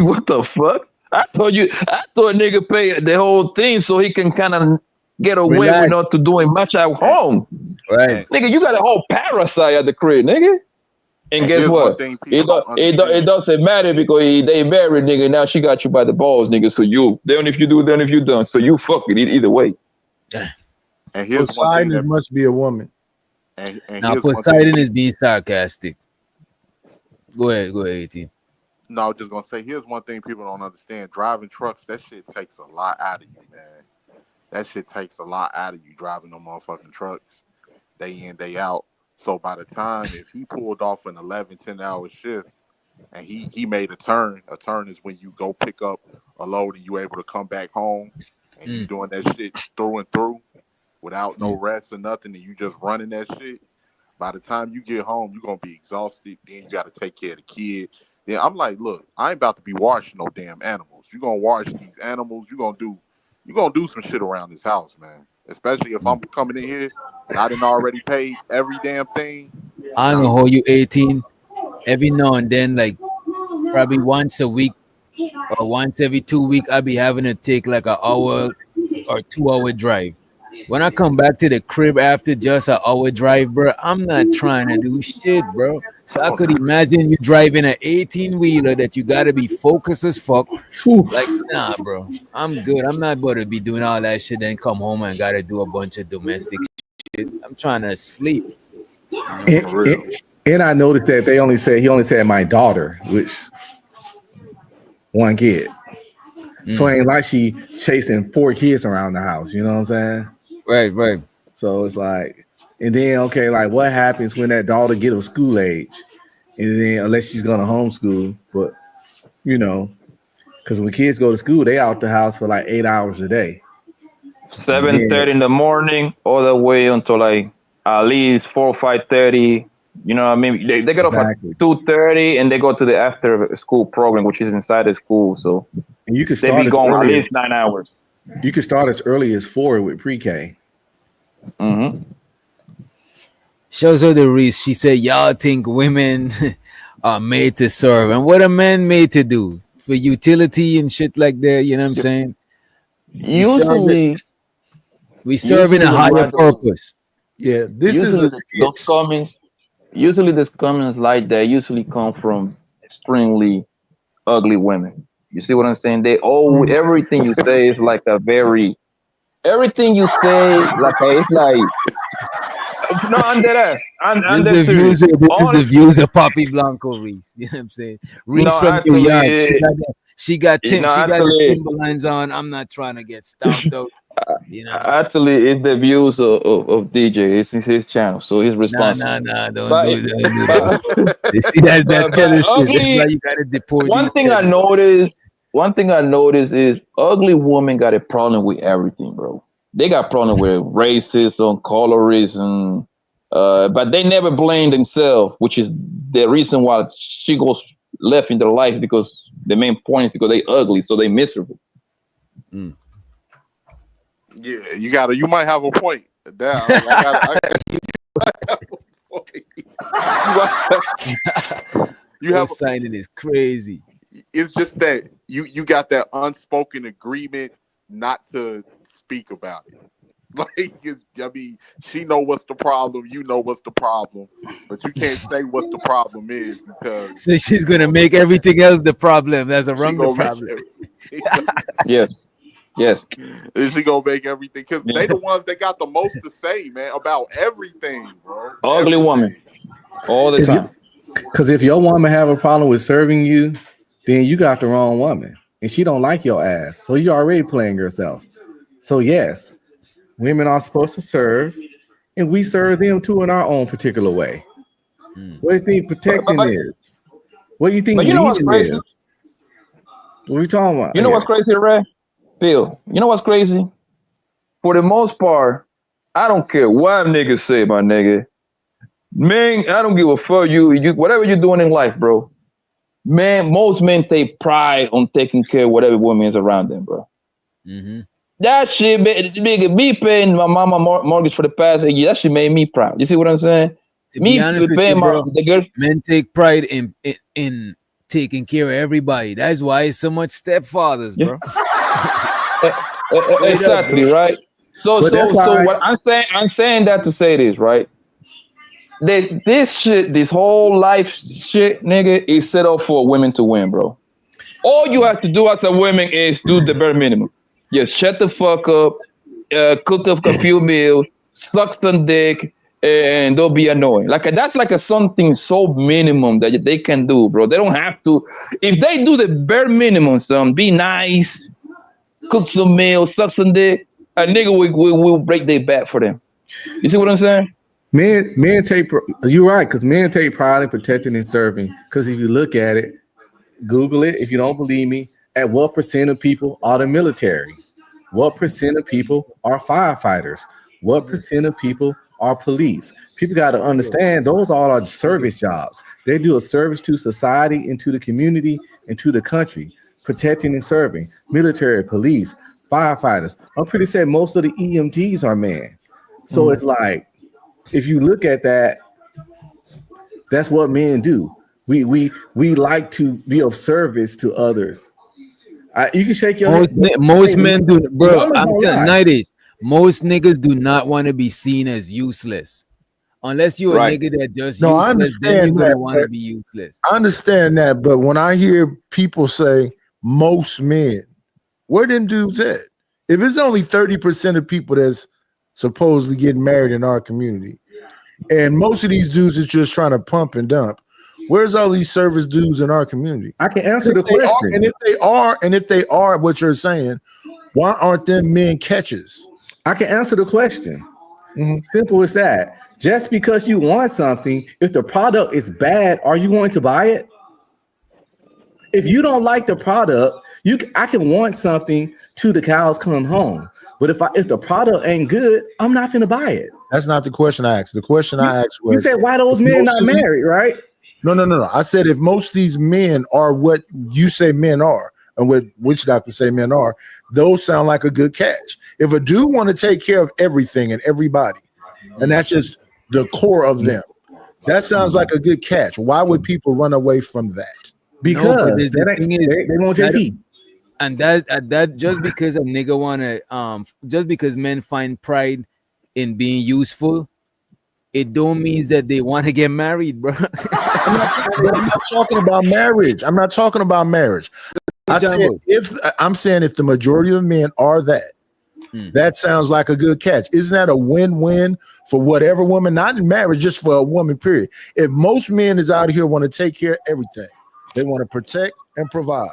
What the fuck? I thought nigga pay the whole thing so he can kind of get away with not to doing much at home.
Right.
Nigga, you got a whole parasite at the crib, nigga. And guess what? It doesn't matter because they married, nigga. Now she got you by the balls, nigga. So then if you do, then if you done. So you fuck it either way.
And here's
Poseidon must be a woman.
And
Now Poseidon is being sarcastic. Go ahead, 18.
No, I was just gonna say, here's one thing people don't understand. Driving trucks, that shit takes a lot out of you, man. That shit takes a lot out of you driving them motherfucking trucks day in, day out. So by the time, if he pulled off an 11, 10-hour shift and he made a turn is when you go pick up a load and you able to come back home and you doing that shit through and through without no rest or nothing, and you just running that shit. By the time you get home, you're gonna be exhausted. Then you gotta take care of the kid. Then I'm like, look, I ain't about to be washing no damn animals. You're gonna wash these animals. You're gonna do some shit around this house, man. Especially if I'm coming in here and I done already paid every damn thing.
I'm gonna hold you 18. every now and then, like probably once a week or once every 2 weeks, I'll be having to take like an hour or 2 hour drive. When I come back to the crib after just an hour drive, bro, I'm not trying to do shit, bro. So I could imagine you driving an 18-wheeler that you gotta be focused as fuck. Like, nah, bro. I'm good. I'm not about to be doing all that shit and come home and gotta do a bunch of domestic shit. I'm trying to sleep.
And I noticed that he only said my daughter, which one kid. So it ain't like she chasing 4 kids around the house. You know what I'm saying?
Right.
So it's like, and then okay, like what happens when that daughter get of school age, and then unless she's gonna homeschool, but you know, because when kids go to school, they out the house for like 8 hours a day.
7:30 in the morning, all the way until like at least 4 or 5:30. You know what I mean? They get up at 2:30 and they go to the after school program, which is inside the school. So
and you can
they
start
be
as
going at
early
least 9 hours.
You can start as early as 4 with pre-K.
Shows her the Reese. She said, y'all think women are made to serve. And what are men made to do? For utility and shit like that. You know what I'm saying?
Usually,
we serve in a higher purpose.
Yeah, this is a skit.
Those comments, usually these comments like that usually come from extremely ugly women. You see what I'm saying? They everything you say is like everything you say, like it's like no, I'm dead ass. I'm dead serious.
This is the views of Poppy Blanco Reese. You know what I'm saying? Reese from New York. She got the Timberlands on. I'm not trying to get stomped out. You know,
actually, it's the views of DJ. It's his channel, so he's responsible.
Nah, don't do that. You see, that's why you gotta deport.
One thing I noticed is ugly women got a problem with everything, bro. They got problem with racism, colorism, but they never blame themselves, which is the reason why she goes left in their life, because the main point is because they ugly, so they miserable.
Yeah, you might have a point. You have
signing is crazy.
It's just that you got that unspoken agreement not to speak about it. Like, I mean, she know what's the problem, you know what's the problem, but you can't say what the problem is because
so she's gonna make everything else the problem. That's a wrong problem.
Yes.
Is she gonna make everything? Because they the ones that got the most to say, man, about everything, bro.
Ugly woman, all the time.
Because if your woman have a problem with serving you, then you got the wrong woman, and she don't like your ass. So you're already playing yourself. So yes, women are supposed to serve, and we serve them too in our own particular way. What do you think protecting is? What do you think leading is? What are we talking about?
You know what's crazy, Ray? Phil, you know what's crazy? For the most part, I don't care what niggas say, my nigga. Man, I don't give a fuck. You whatever you're doing in life, bro. Man, most men take pride on taking care of whatever woman is around them, bro. That shit, me paying my mama mortgage for the past 8 years, that shit made me proud. You see what I'm saying?
To be honest with you, bro, men take pride in taking care of everybody. That's why it's so much stepfathers, bro.
Exactly, right? So what I'm saying that to say this, right? This whole life shit, nigga, is set up for women to win, bro. All you have to do as a woman is do the bare minimum. Just shut the fuck up, cook up a few meals, suck some dick, and don't be annoying. Like that's like something so minimum that they can do, bro. They don't have to. If they do the bare minimum, be nice, cook some meals, suck some dick, a nigga will break their back for them. You see what I'm saying?
Men take, you're right, because men take pride in protecting and serving. Because if you look at it, Google it if you don't believe me, at what percent of people are the military? What percent of people are firefighters? What percent of people are police? People got to understand those all are service jobs. They do a service to society and to the community and to the country, protecting and serving. Military, police, firefighters. I'm pretty sure most of the EMTs are men. So it's like, if you look at that, that's what men do. We like to be of service to others. You can shake your
Most
head.
most men do, bro.
Women
I'm
don't
telling
lie.
90s. Most niggas do not want to be seen as useless. Unless you're a
Right.
nigga that just
No, I
useless, then you're
understand
gonna
that,
want to
but
be useless.
I understand that, but when I hear people say most men, where them dudes at? If it's only 30% of people that's supposedly getting married in our community, and most of these dudes is just trying to pump and dump, where's all these service dudes in our community?
I can answer
And
the
if they are,
question.
and if they are what you're saying, why aren't them men catches?
I can answer the question.
Mm-hmm.
Simple as that. Just because you want something, if the product is bad, are you going to buy it? If you don't like the product, I can want something till the cows come home. But if the product ain't good, I'm not gonna buy it.
That's not the question I asked. The question I asked was,
you said why those
if
men
most
not
of these-
married, right?
No. I said if most of these men are what you say men are, and what witch doctors say men are, those sound like a good catch. If a dude want to take care of everything and everybody, and that's just the core of them, that sounds like a good catch. Why would people run away from that?
No, but the thing is,
they want
that-
JP.
and that just because a nigga wanna just because men find pride in being useful, it don't mean that they want to get married, bro.
I'm not talking about marriage. I'm not talking about marriage. I'm saying if the majority of men are that, that sounds like a good catch. Isn't that a win-win for whatever woman, not in marriage, just for a woman, period? If most men is out here want to take care of everything, they want to protect and provide.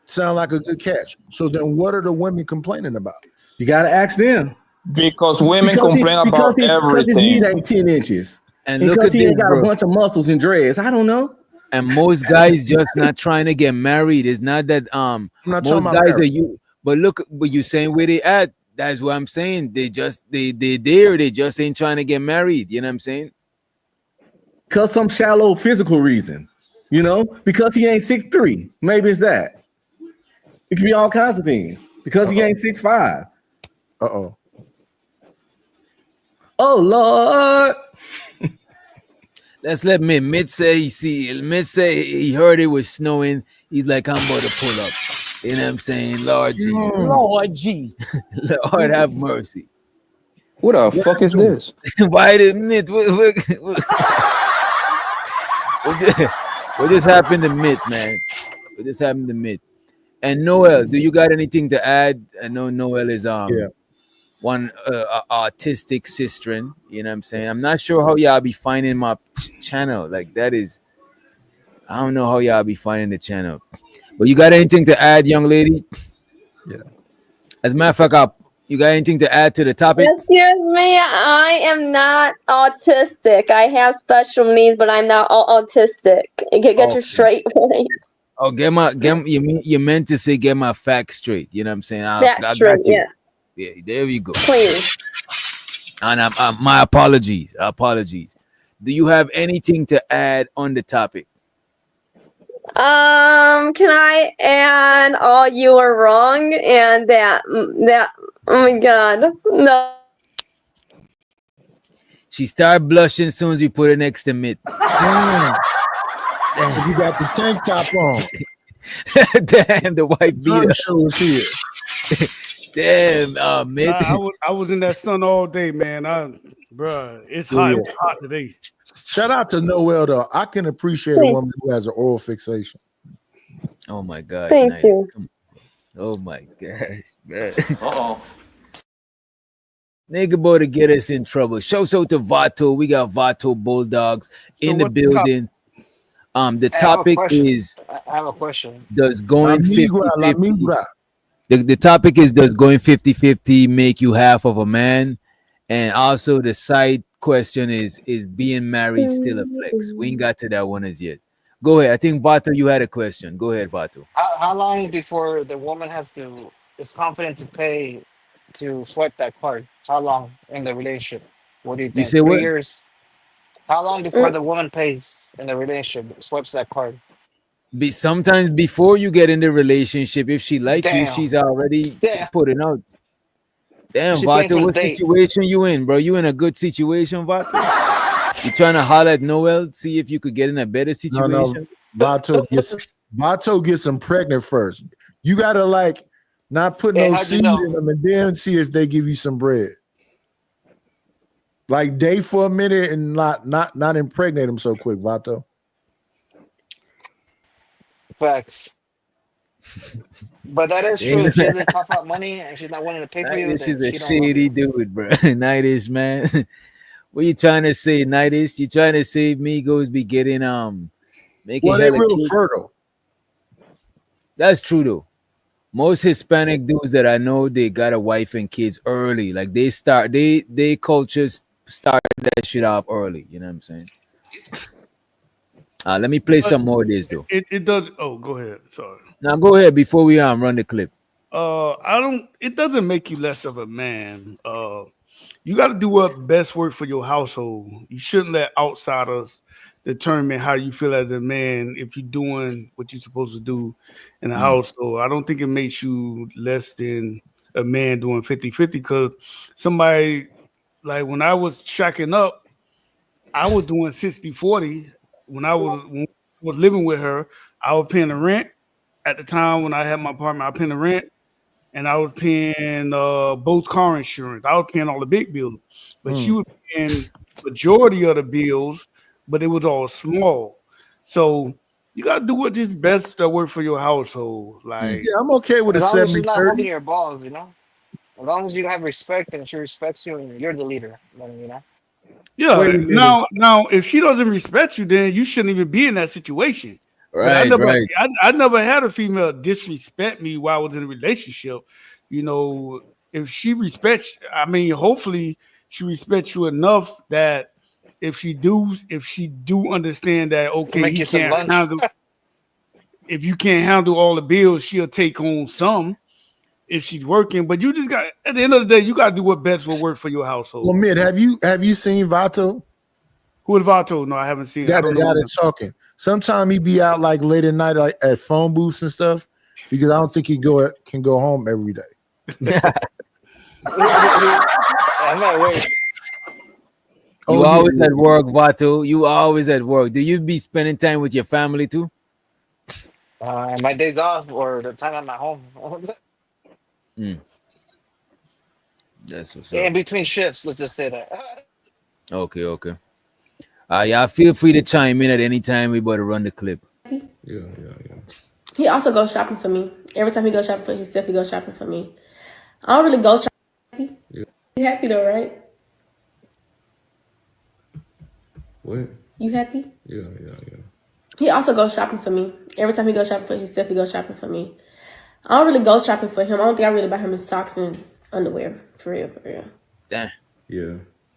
Sound like a good catch. So then what are the women complaining about?
You got to ask them.
Because women complain about
Because his meat
everything.
ain't 10 inches.
And look
because
at
he ain't
this,
got
bro.
a bunch of muscles and dreads. I don't know.
And most guys just not trying to get married. It's not that
not
most
talking about
guys are
marriage.
you. But look, but you saying where they at? That's what I'm saying. They there. They just ain't trying to get married. You know what I'm saying?
Because some shallow physical reason, because he ain't 6'3". Maybe it's that. It could be all kinds of things. Because he ain't 6'5".
Uh-oh.
Oh Lord.
Let's let Mitt say Mitt say he heard it was snowing. He's like, I'm about to pull up. You know what I'm saying? Lord Jesus.
Lord Jesus.
Lord have mercy.
Who the fuck is this?
Why did Mitt? What just happened to Mitt, man? What just happened to Mitt? And Noel, do you got anything to add? I know Noel is one artistic sistren. You know what I'm saying? I'm not sure how y'all be finding my channel. Like that is, I don't know how y'all be finding the channel. But you got anything to add, young lady?
Yeah.
As a matter of fact, you got anything to add to the topic?
Excuse me, I am not autistic. I have special needs, but I'm not autistic. Get your straight point.
Oh, you meant to say get my facts straight. You know what I'm saying? I
That's
got
true,
you.
yeah.
Yeah, there you go.
Please.
And my apologies. Do you have anything to add on the topic?
Can I add all you were wrong and that oh my god. No.
She started blushing as soon as you put it next to Mitt.
Damn. You got the tank top on.
Damn, the white beater.
Show is here.
Damn, Mitt.
I was in that sun all day, man. Bruh, it's hot.
Yeah.
It was hot today.
Shout out to Noel though. I can appreciate a woman who has an oral fixation.
Oh my god.
Thank
nice.
you.
Oh my gosh, man. Uh-oh. Nigga boy to get us in trouble. Shouts out to Vato. We got Vato Bulldogs in the building. The topic is
I have a question.
does going
La
50-50
migra.
the topic is does going 50-50 make you half of a man? And also the side question is being married still a flex? We ain't got to that one as yet. Go ahead. I think Vato, you had a question. Go ahead, Vato.
How long before the woman is confident to pay to swipe that card? How long in the relationship? What do you
You
think?
say
3
what?
years? How long before the woman pays in the relationship, swipes that card?
Sometimes before you get in the relationship, if she like you,
Damn.
she's already putting out. Damn,
She paying for
Vato,
the
what
date.
situation you in, bro? You in a good situation, Vato? You trying to holler at Noel, see if you could get in a better
No,
situation?
Vato gets them pregnant first. You gotta like not put
Hey,
no
how'd you
seed
know?
in them and then see if they give you some bread. Like date for a minute and not impregnate them so quick, Vato.
Facts. But that is true. If she doesn't cough out money and she's not willing to pay for you,
Nightish
then
is a
she don't love
shady
you.
dude, bro. Nightish, man. What you trying to say, Nightish? You trying to say Migos be getting making
Well, they
hella
real
kids?
fertile.
That's true though. Most Hispanic dudes that I know, they got a wife and kids early. Like they cultures start that shit off early. You know what I'm saying? Let me play
But
some more of this though.
it does. Oh, go ahead. Sorry.
Now go ahead before we run the clip.
I don't. It doesn't make you less of a man. You got to do what best work for your household. You shouldn't let outsiders determine how you feel as a man if you're doing what you're supposed to do in the household. I don't think it makes you less than a man doing 50-50 because somebody like when I was shacking up, I was doing 60-40. When I was living with her, I was paying the rent. At the time when I had my apartment, I was paying the rent. And I was paying both car insurance. I was paying all the big bills, but she was paying majority of the bills, but it was all small. So you gotta do what is best to work for your household. Like,
Yeah, I'm okay with a
As long as she's not
70-30.
holding your balls, you know. As long as you have respect and she respects you and you're the leader, then you know.
yeah.
Wait a minute.
Now, if she doesn't respect you, then you shouldn't even be in that situation. But
Right, right.
I never had a female disrespect me while I was in a relationship. You know, if she respects, I mean, hopefully she respects you enough that if she do understand that okay,
Make
he
you some
can't
lunch.
handle. If you can't handle all the bills, she'll take on some if she's working. But you just got at the end of the day, you got to do what best will work for your household.
Well, Mid, have you seen Vato?
Who is Vato? No, I haven't seen. I
Got
don't
the
know.
guy that's talking. Sometimes he be out like late at night, like at phone booths and stuff, because I don't think he can go home every day.
I'm not waiting.
You always at work, Vato. You always at work. Do you be spending time with your family too?
My days off or the time I'm at home.
That's what's
In
up.
between shifts, let's just say that.
Okay. Yeah, feel free to chime in at any time. We about to run the clip.
Yeah.
He also goes shopping for me. Every time he goes shopping for himself, he goes shopping for me. I don't really go shopping.
Yeah.
You happy though, right?
What?
You happy?
Yeah.
He also goes shopping for me. Every time he goes shopping for himself, he goes shopping for me. I don't really go shopping for him. I don't think I really buy him his socks and underwear. For real.
Damn.
Yeah.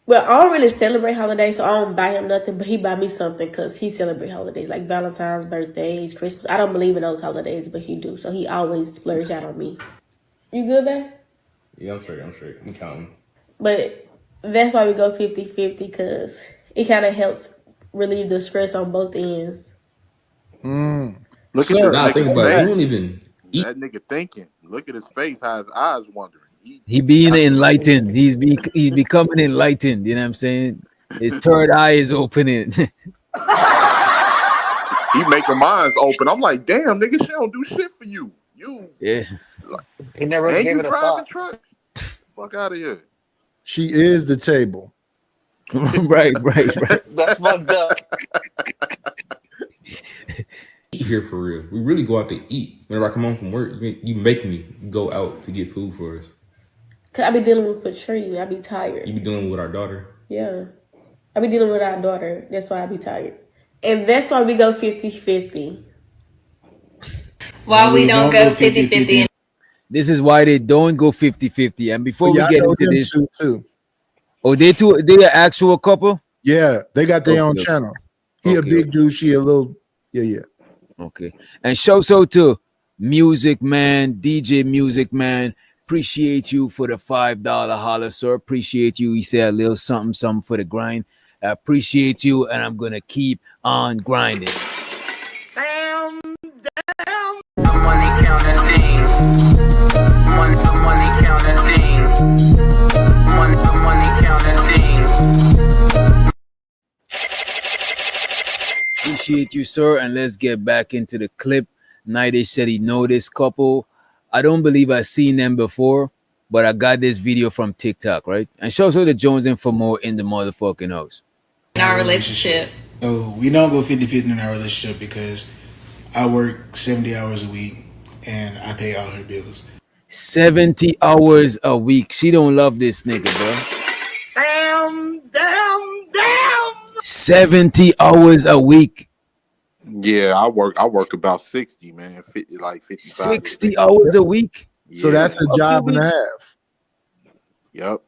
Well, I don't really celebrate holidays, so I don't buy him nothing, but he buy me something because he celebrate holidays like Valentine's, birthdays, Christmas. I don't believe in those holidays, but he do. So he always splurge out on me. You good, babe?
Yeah, I'm straight. I'm counting.
But that's why we go 50-50 because it kind of helps relieve the stress on both ends.
Look
Sir,
at this
Nah, think
nigga
about it.
face.
You don't even eat.
That nigga thinking. Look at his face. How his eyes wandering.
He being enlightened. He's becoming enlightened. You know what I'm saying? His third eye is opening.
He making minds open. I'm like, damn, nigga, she don't do shit for you. You.
Yeah.
He never
And
gave
you
it a
driving
thought.
trucks. Fuck out of here.
She is the table.
right.
That's fucked up.
Eat here for real. We really go out to eat. Whenever I come home from work, you make me go out to get food for us.
Cause I be dealing with Patrice. I be tired.
You be dealing with our daughter.
Yeah. I be dealing with our daughter. That's why I be tired. And that's why we go 50-50.
Why we don't go 50-50?
This is why they don't go 50-50. And before we get into this,
too.
Oh, they an actual couple?
Yeah, they got their own
Okay.
channel. He a big dude. She a little. Yeah.
Okay. And shout out to Music Man, DJ Music Man. Appreciate you for the $5 holler, sir. Appreciate you. He said a little something for the grind. I appreciate you, and I'm gonna keep on grinding.
Money counting thing. Money counting thing. Money counting thing.
Thank you, sir. And let's get back into the clip. Nightish said he know this couple. I don't believe I've seen them before, but I got this video from TikTok, right? And show us the Jones and for more in the motherfucking house.
In our relationship.
So we don't go 50-50 in our relationship because I work 70 hours a week and I pay all her bills.
70 hours a week. She don't love this nigga, bro.
Damn.
70 hours a week.
Yeah, I work about 60, man. 50, like 55.
60 hours a week.
So that's a job and a half.
Yep.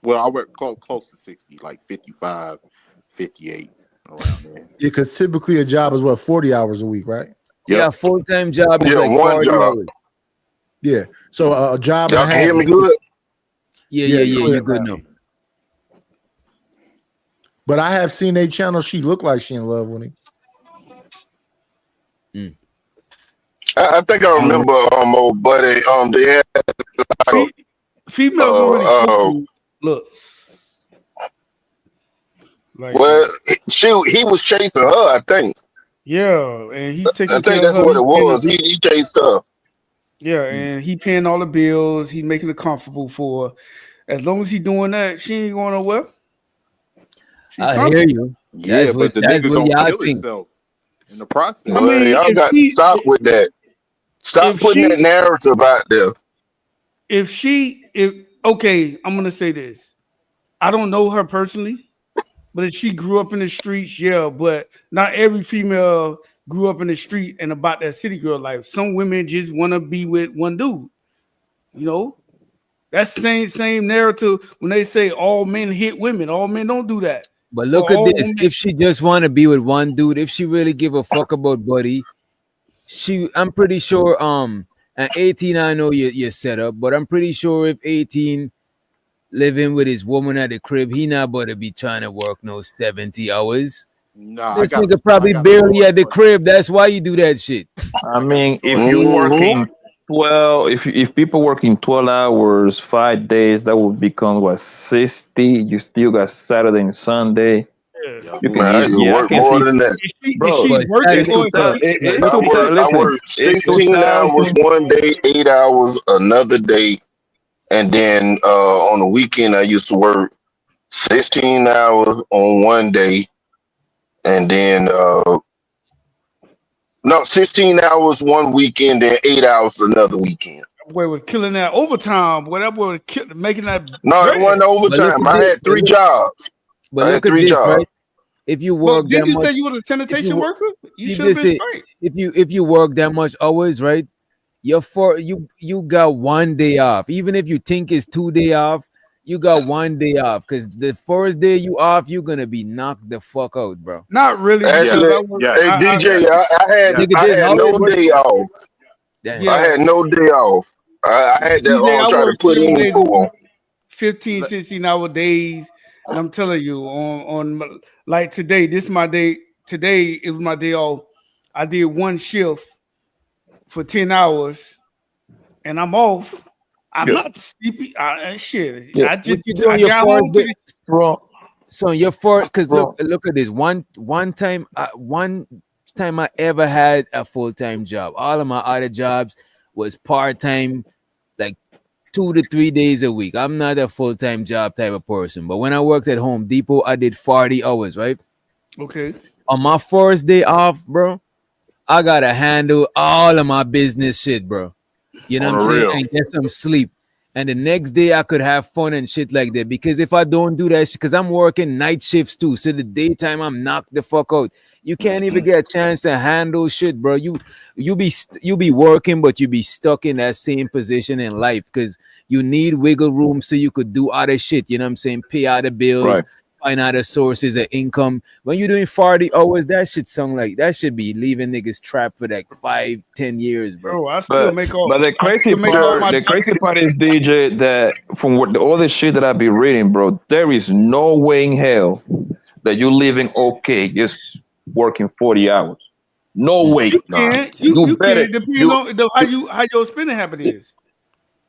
Well, I work close to 60, like 55, 58, around there.
Yeah, because typically a job is what, 40 hours a week, right?
Yep.
Yeah, full-time job is
Yeah,
like
one
40
job.
hours.
Yeah. So a job
Y'all
and a
can
half.
hear me
is-
good?
Yeah,
Yeah,
you're
clear
good
now.
now.
But I have seen a channel. She looked like she in love with him.
I think I remember old buddy. They had
Females already look. Like,
well, he was chasing her. I think.
yeah, and he's taking
I
care
think
of
that's
her.
what it was. He chased her.
Yeah, and he paying all the bills. He making it comfortable for her. As long as he doing that, she ain't going nowhere.
I hear you.
Yeah, but the
that's
nigga
what
gonna
y'all
kill
think.
himself in the process.
I mean,
Y'all
if
got to
she-
stop with that. Stop
if
putting
she-
that narrative out there.
If okay, I'm gonna say this. I don't know her personally, but if she grew up in the streets, yeah. But not every female grew up in the street and about that city girl life. Some women just want to be with one dude. You know, that's the same narrative when they say all men hit women. All men don't do that.
But look
Or
at
all
this.
women-
If she just want to be with one dude, if she really give a fuck about buddy, I'm pretty sure at 18 I know you're set up, but I'm pretty sure if 18 living with his woman at the crib, he not about to be trying to work no 70 hours.
Nah,
This nigga probably barely at the crib. That's why you do that shit.
I mean, if you working 12, if people working 12 hours, 5 days, that would become what 60. You still got Saturday and Sunday. You can
Man, I
easily,
work
can
more
see,
than that.
bro.
she's working
It's
or
2000. It's
I
2000.
work
Listen, it's
16 hours
2000.
one day, 8 hours another day, and then on the weekend I used to work 16 hours on one day, and then 16 hours one weekend, then 8 hours another weekend.
That boy was killing that overtime. Boy, that boy was making that.
No, it wasn't
But
overtime.
look at
I
this,
had 3 jobs.
But
I had
look at
3
this,
jobs.
right? If you work
But
that
did you
much,
say you was a sanitation worker? You
you
should have
just
been
say,
straight.
if you work that much hours, right? You got one day off. Even if you think it's 2 day off, you got one day off. Cause the first day you off, you're gonna be knocked the fuck out, bro.
Not really.
Actually,
Because I was,
hey DJ,
Nigga,
I
this
had no
holiday
day off.
Damn.
I had no day off. I had that
DJ, I
try to
work
put
7
in
days a
for
week, 15, 16 hour days. And I'm telling you, on like today, this is my day. Today it was my day off. I did one shift for 10 hours, and I'm off. I'm
Yeah.
not sleepy. Shit.
Yeah.
I just
What you do on
I
your
got
first
home to
day, bro? So your first, because
Bro.
look at this. One time I ever had a full-time job. All of my other jobs was part-time, like 2 to 3 days a week. I'm not a full-time job type of person. But when I worked at Home Depot, I did 40 hours, right?
Okay.
On my first day off, bro, I gotta handle all of my business shit, bro. You know
On
what I'm
the
saying?
real.
And get some sleep. And the next day I could have fun and shit like that. Because if I don't do that, because I'm working night shifts too. So the daytime I'm knocked the fuck out. You can't even get a chance to handle shit, bro. You be working, but you be stuck in that same position in life because you need wiggle room so you could do other shit. You know what I'm saying? Pay other bills,
Right.
find other sources of income. When you're doing 40 hours, that shit sound like that should be leaving niggas trapped for like 5-10 years, bro.
Bro, I still
But,
make all.
but the
I
crazy
still make all my.
part is DJ that from what all the shit that I be reading, bro, there is no way in hell that you living okay just working 40 hours. No way.
You can. You can.
better.
It depends on how your spending habit is.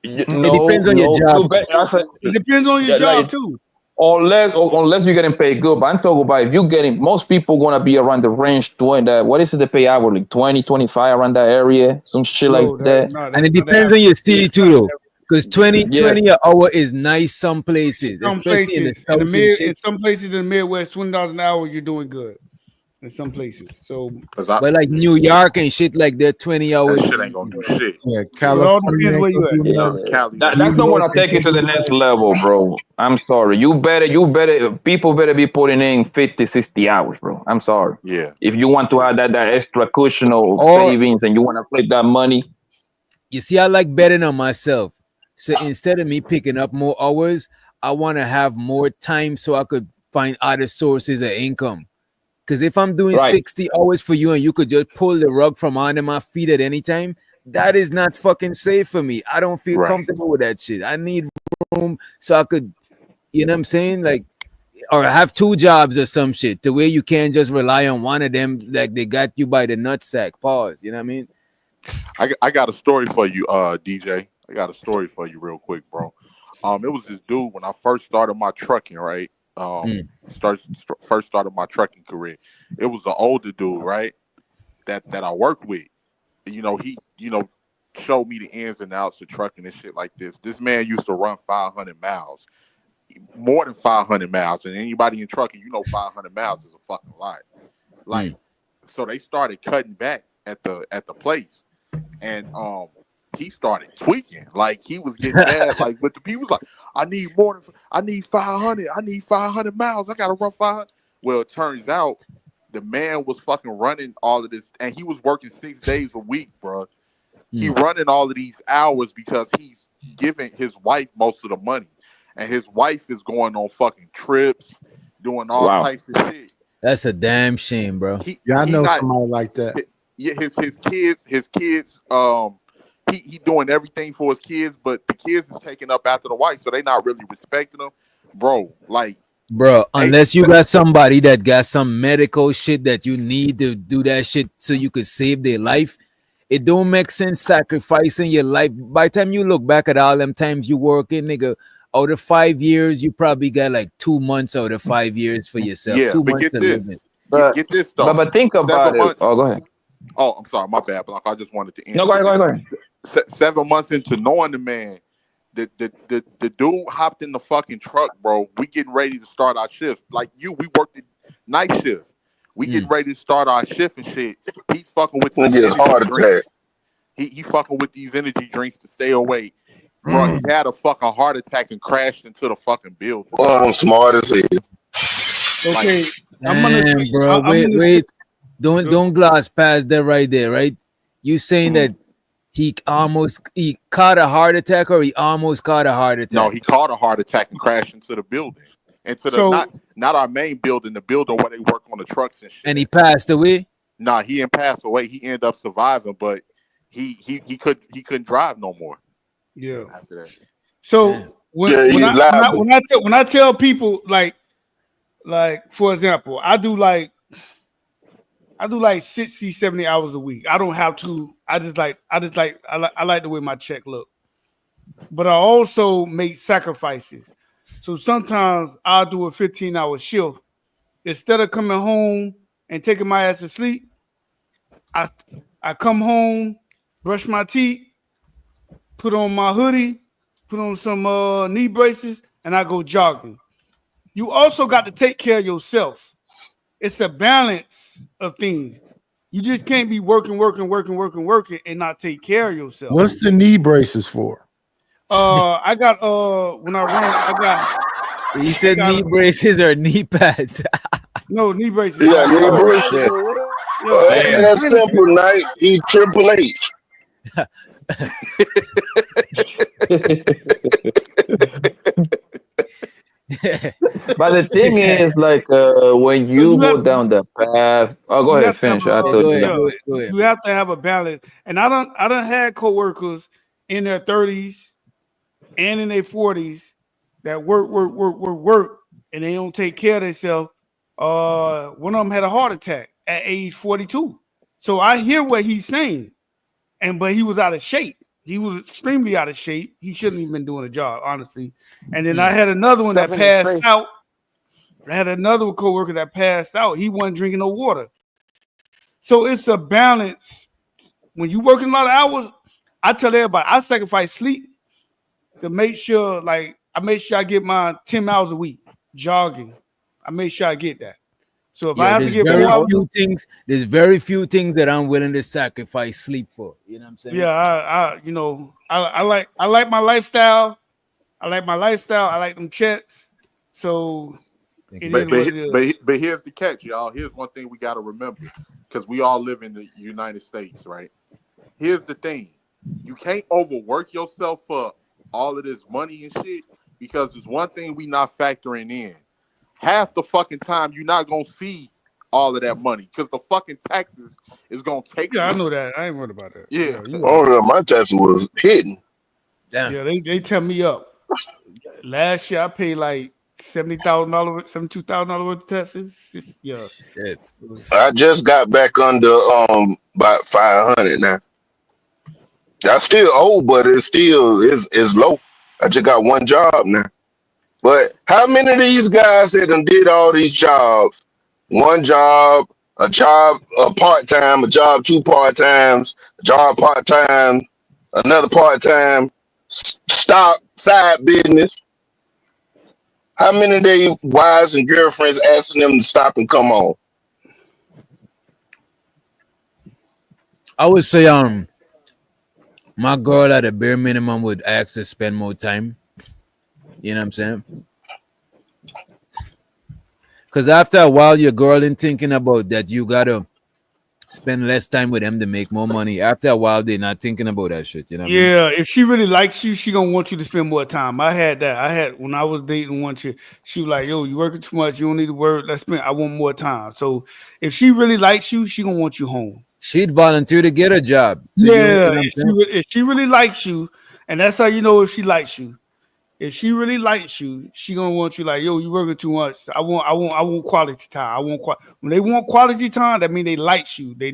It depends on your job.
I said,
It depends on your
Yeah,
job
like-
too.
Unless you're getting paid good. But I'm talking about if you're getting, most people gonna be around the range 20. What is it they pay hourly? 20, 25 around that area, some shit like that.
And it depends on your city too, though. Because 20
Yeah.
an hour is nice some places,
Some
especially in the
places
south and
in
shit.
some places in the Midwest, $20 an hour, you're doing good. In some places, so
But like New York and shit like that, 20 hours.
That shit ain't gonna do shit.
Yeah,
it all
California
depends
ain't
where
gonna
you
do
at.
nothing.
Cali,
That's
New
not
York
gonna
ain't
take you to
gonna
the
do
next
nothing.
level, bro. I'm sorry. You better, people better be putting in 50, 60 hours, bro. I'm sorry.
Yeah.
If you want to add that extra cushion of
Or
savings and you want to flip that money,
you see, I like betting on myself. So instead of me picking up more hours, I want to have more time so I could find other sources of income. Because if I'm doing
right?
60 hours for you and you could just pull the rug from under my feet at any time, that is not fucking safe for me. I don't feel
Right.
comfortable with that shit. I need room so I could, you know what I'm saying? Like, or have two jobs or some shit to where you can't just rely on one of them like they got you by the nutsack. Pause. You know what I mean?
I got a story for you, DJ. I got a story for you real quick, bro. It was this dude when I first started my trucking, right? First started my trucking career. It was an older dude, right? That I worked with. He showed me the ins and outs of trucking and shit like this. This man used to run 500 miles, more than 500 miles. And anybody in trucking, 500 miles is a fucking lot. Like, so they started cutting back at the place, and he started tweaking. Like, he was getting mad. Like, but the people was like, I need 500. I need 500 miles. I gotta run 500. Well, it turns out the man was fucking running all of this, and he was working 6 days a week, bro. He running all of these hours because he's giving his wife most of the money, and his wife is going on fucking trips, doing all types of shit.
That's a damn shame, bro.
I know somebody like that.
Yeah, his kids, he doing everything for his kids, but the kids is taking up after the wife, so they not really respecting him, bro. Like,
bro, unless you got somebody that got some medical shit that you need to do that shit so you could save their life, it don't make sense sacrificing your life. By the time you look back at all them times you working, nigga, out of 5 years, you probably got like 2 months out of 5 years for yourself.
yeah,
2
but
months
get
to
this,
live it.
get this though.
But think about
7
it.
months.
Oh, go ahead.
Oh, I'm sorry, my bad, Block. I just wanted to end.
No, go ahead.
7 months into knowing the man, the dude hopped in the fucking truck, bro. We getting ready to start our shift. Like we worked the night shift. We getting ready to start our shift and shit. He's fucking with these
Nigga, it's heart
energy drinks.
attack.
He fucking with these energy drinks to stay awake. Bro, he had a fucking heart attack and crashed into the fucking building.
Oh, I'm smart as hell.
Okay,
Damn, bro. Wait. Don't gloss past that right there, right? You saying that he caught a heart attack, or he almost caught a heart attack?
No, he caught a heart attack and crashed into the building. Into the not our main building, the building where they work on the trucks and shit.
And he passed away?
Nah, he didn't pass away. He ended up surviving, but he couldn't drive no more.
Yeah.
After that.
So when I tell people like for example, I do like 60, 70 hours a week. I don't have to. I like the way my check look. But I also make sacrifices. So sometimes I'll do a 15-hour shift. Instead of coming home and taking my ass to sleep, I come home, brush my teeth, put on my hoodie, put on some knee braces, and I go jogging. You also got to take care of yourself. It's a balance of things. You just can't be working, and not take care of yourself.
What's the knee braces for?
I got when I run, I got.
He said knee braces or knee pads.
No, knee braces.
Yeah, knee braces. That's simple, Night. He Triple H.
But the thing is, like, when you go down the path, go ahead, finish.
You have to have a balance. And I don't had coworkers in their 30s and in their 40s that work, and they don't take care of themselves. One of them had a heart attack at age 42. So I hear what he's saying, but he was out of shape. He was extremely out of shape. He shouldn't even been doing a job, honestly. And then I had another one that
Stuff in his
passed
face.
out. I had another coworker that passed out. He wasn't drinking no water. So it's a balance. When you working a lot of hours, I tell everybody I sacrifice sleep to make sure, like, I make sure I get my 10 miles a week jogging. I make sure I get that. So if I
Yeah,
have to
there's
get
very
4 hours,
few things. There's very few things that I'm willing to sacrifice sleep for. You know what I'm saying?
yeah, I like my lifestyle. I like my lifestyle. I like them checks. So it is what it is.
But here's the catch, y'all. Here's one thing we got to remember, because we all live in the United States, right? Here's the thing: you can't overwork yourself for all of this money and shit, because there's one thing we not factoring in. Half the fucking time you're not gonna see all of that money because the fucking taxes is gonna take.
Yeah, I know that. I ain't worried about that.
Yeah.
You
Oh
right.
yeah, my tax was hidden.
Damn.
Yeah, they tell me up. Last year I paid like $70,000, $72,000 worth of taxes. Yeah.
I just got back under about 500 now. I still owe, but it's still is low. I just got one job now. But how many of these guys that done did all these jobs? One job, a job part-time, a job 2 part-times, a job part-time, another part-time, stock, side business. How many of their wives and girlfriends asking them to stop and come on?
I would say my girl at a bare minimum would ask to spend more time. You know what I'm saying? Because after a while, your girl ain't thinking about that you gotta spend less time with them to make more money. After a while, they're not thinking about that shit. You know what I mean?
Yeah, if she really likes you, she gonna want you to spend more time. I had that. I had when I was dating one chick, she was like, "Yo, you working too much. You don't need to work. Let's spend. I want more time." So if she really likes you, she gonna want you home.
She'd volunteer to get a job. So
Yeah,
you know what I'm saying?
if she really likes you, and that's how you know if she likes you. If she really likes you, she gonna want you like, yo, you working too much. I want quality time. When they want quality time, that mean they like you. They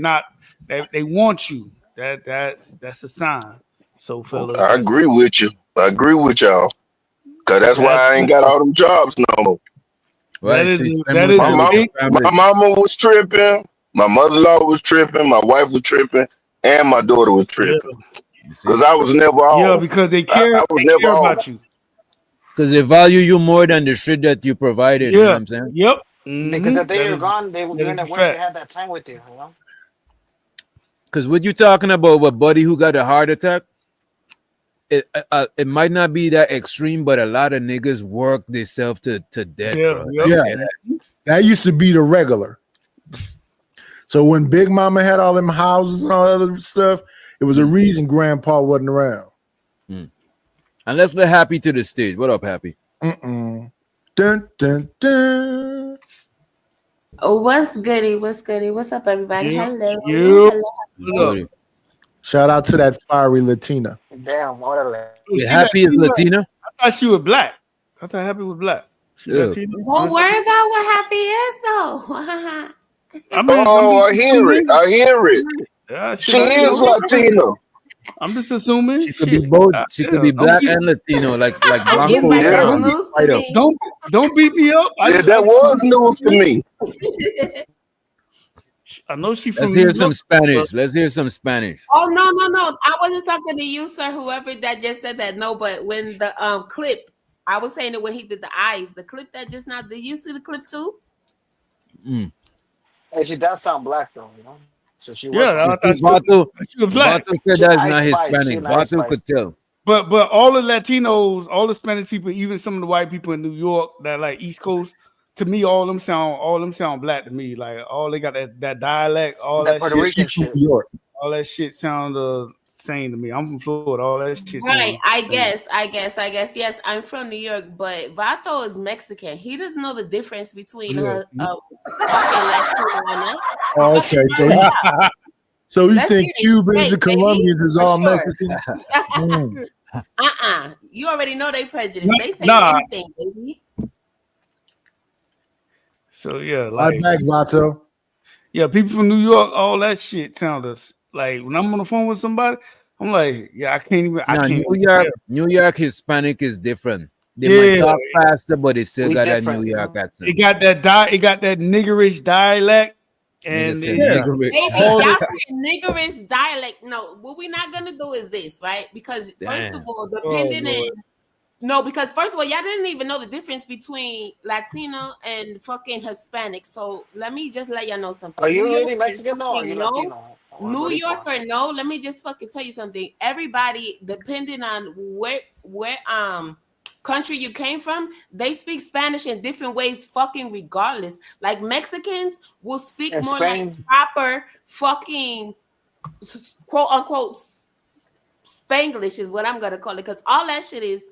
want you. That's a sign. So fellas,
I agree with you. I agree with y'all. Cause that's why I ain't got all them jobs no more.
Right.
My mama was tripping, my mother-in-law was tripping, my wife was tripping, and my daughter was tripping. Because I was never off.
Yeah, because they care.
I was
they
never
care
off.
about you.
Because they value you more than the shit that you provided. You know what I'm saying?
Yep.
Because the day you're gone, you're gonna wish they had that time with you. You know.
Because what you talking about, a buddy who got a heart attack, it might not be that extreme, but a lot of niggas work themselves to death. Bro.
Yeah, that used to be the regular. So when Big Mama had all them houses and all that other stuff, it was a reason Grandpa wasn't around.
And let's let Happy to the stage. What up, Happy?
Dun, dun, dun.
Oh, what's goody? What's goody? What's up, everybody? Hello.
Hello. Shout out to that fiery Latina.
Damn, what
Happy is Latina?
I thought she was black. I thought Happy was black. She Latina?
Don't worry about what Happy is, though.
I hear it. I hear it.
Yeah,
she is Latina.
I'm just assuming
she could be both. She could be black and Latino, like Blanco.
Don't beat me up.
That was news to me.
I know she from.
Let's hear some Spanish. Let's hear some Spanish.
Oh no! I wasn't talking to you, sir. Whoever that just said that. No, but when the clip, I was saying it when he did the eyes. The clip that just now. Did you see the clip too?
Hey, she does sound black though, you know. So she
she was black.
Bato said that's not Hispanic. Bato could tell.
But all the Latinos, all the Spanish people, even some of the white people in New York that like East Coast, to me, all them sound black to me. Like all they got that dialect, all that
Puerto Rican shit.
New York.
All that shit sound same to me. I'm from Florida. All that shit.
Right. I guess. Yes, I'm from New York, but Vato is Mexican. He doesn't know the difference between fucking Latino and us.
Oh, okay. So you
Let's
think
get it
Cubans
straight,
and Colombians is
baby,
all
for sure.
Mexican?
You already know they prejudice. They say anything, baby.
So yeah,
Right back, Vato.
Yeah, people from New York, all that shit sound us like when I'm on the phone with somebody, I'm like, yeah, I can't even. I
No,
can't.
New York Hispanic is different. They might
Yeah,
talk faster, but they still
We
got that New
different, you
York
know.
it
accent.
got that. It got that niggerish dialect,
Nigga
and
said
it,
nigga rich.
Baby,
all
y'all
the
saying niggerish dialect. No, what we're not gonna do is this, right? Because first of
Damn.
all,
oh
depending
Lord.
on no, because first of all, y'all didn't even know the difference between Latino and fucking Hispanic. So let me just let y'all know something.
Are
New
you really
Yorker,
Mexican though, or are you
fucking no.
Latino? Or
New
Boricua?
Yorker, no. Let me just fucking tell you something. Everybody, depending on where country you came from, they speak Spanish in different ways, fucking regardless. Like Mexicans will speak
In
more like
Spain,
proper fucking quote unquote Spanglish is what I'm gonna call it, because all that shit is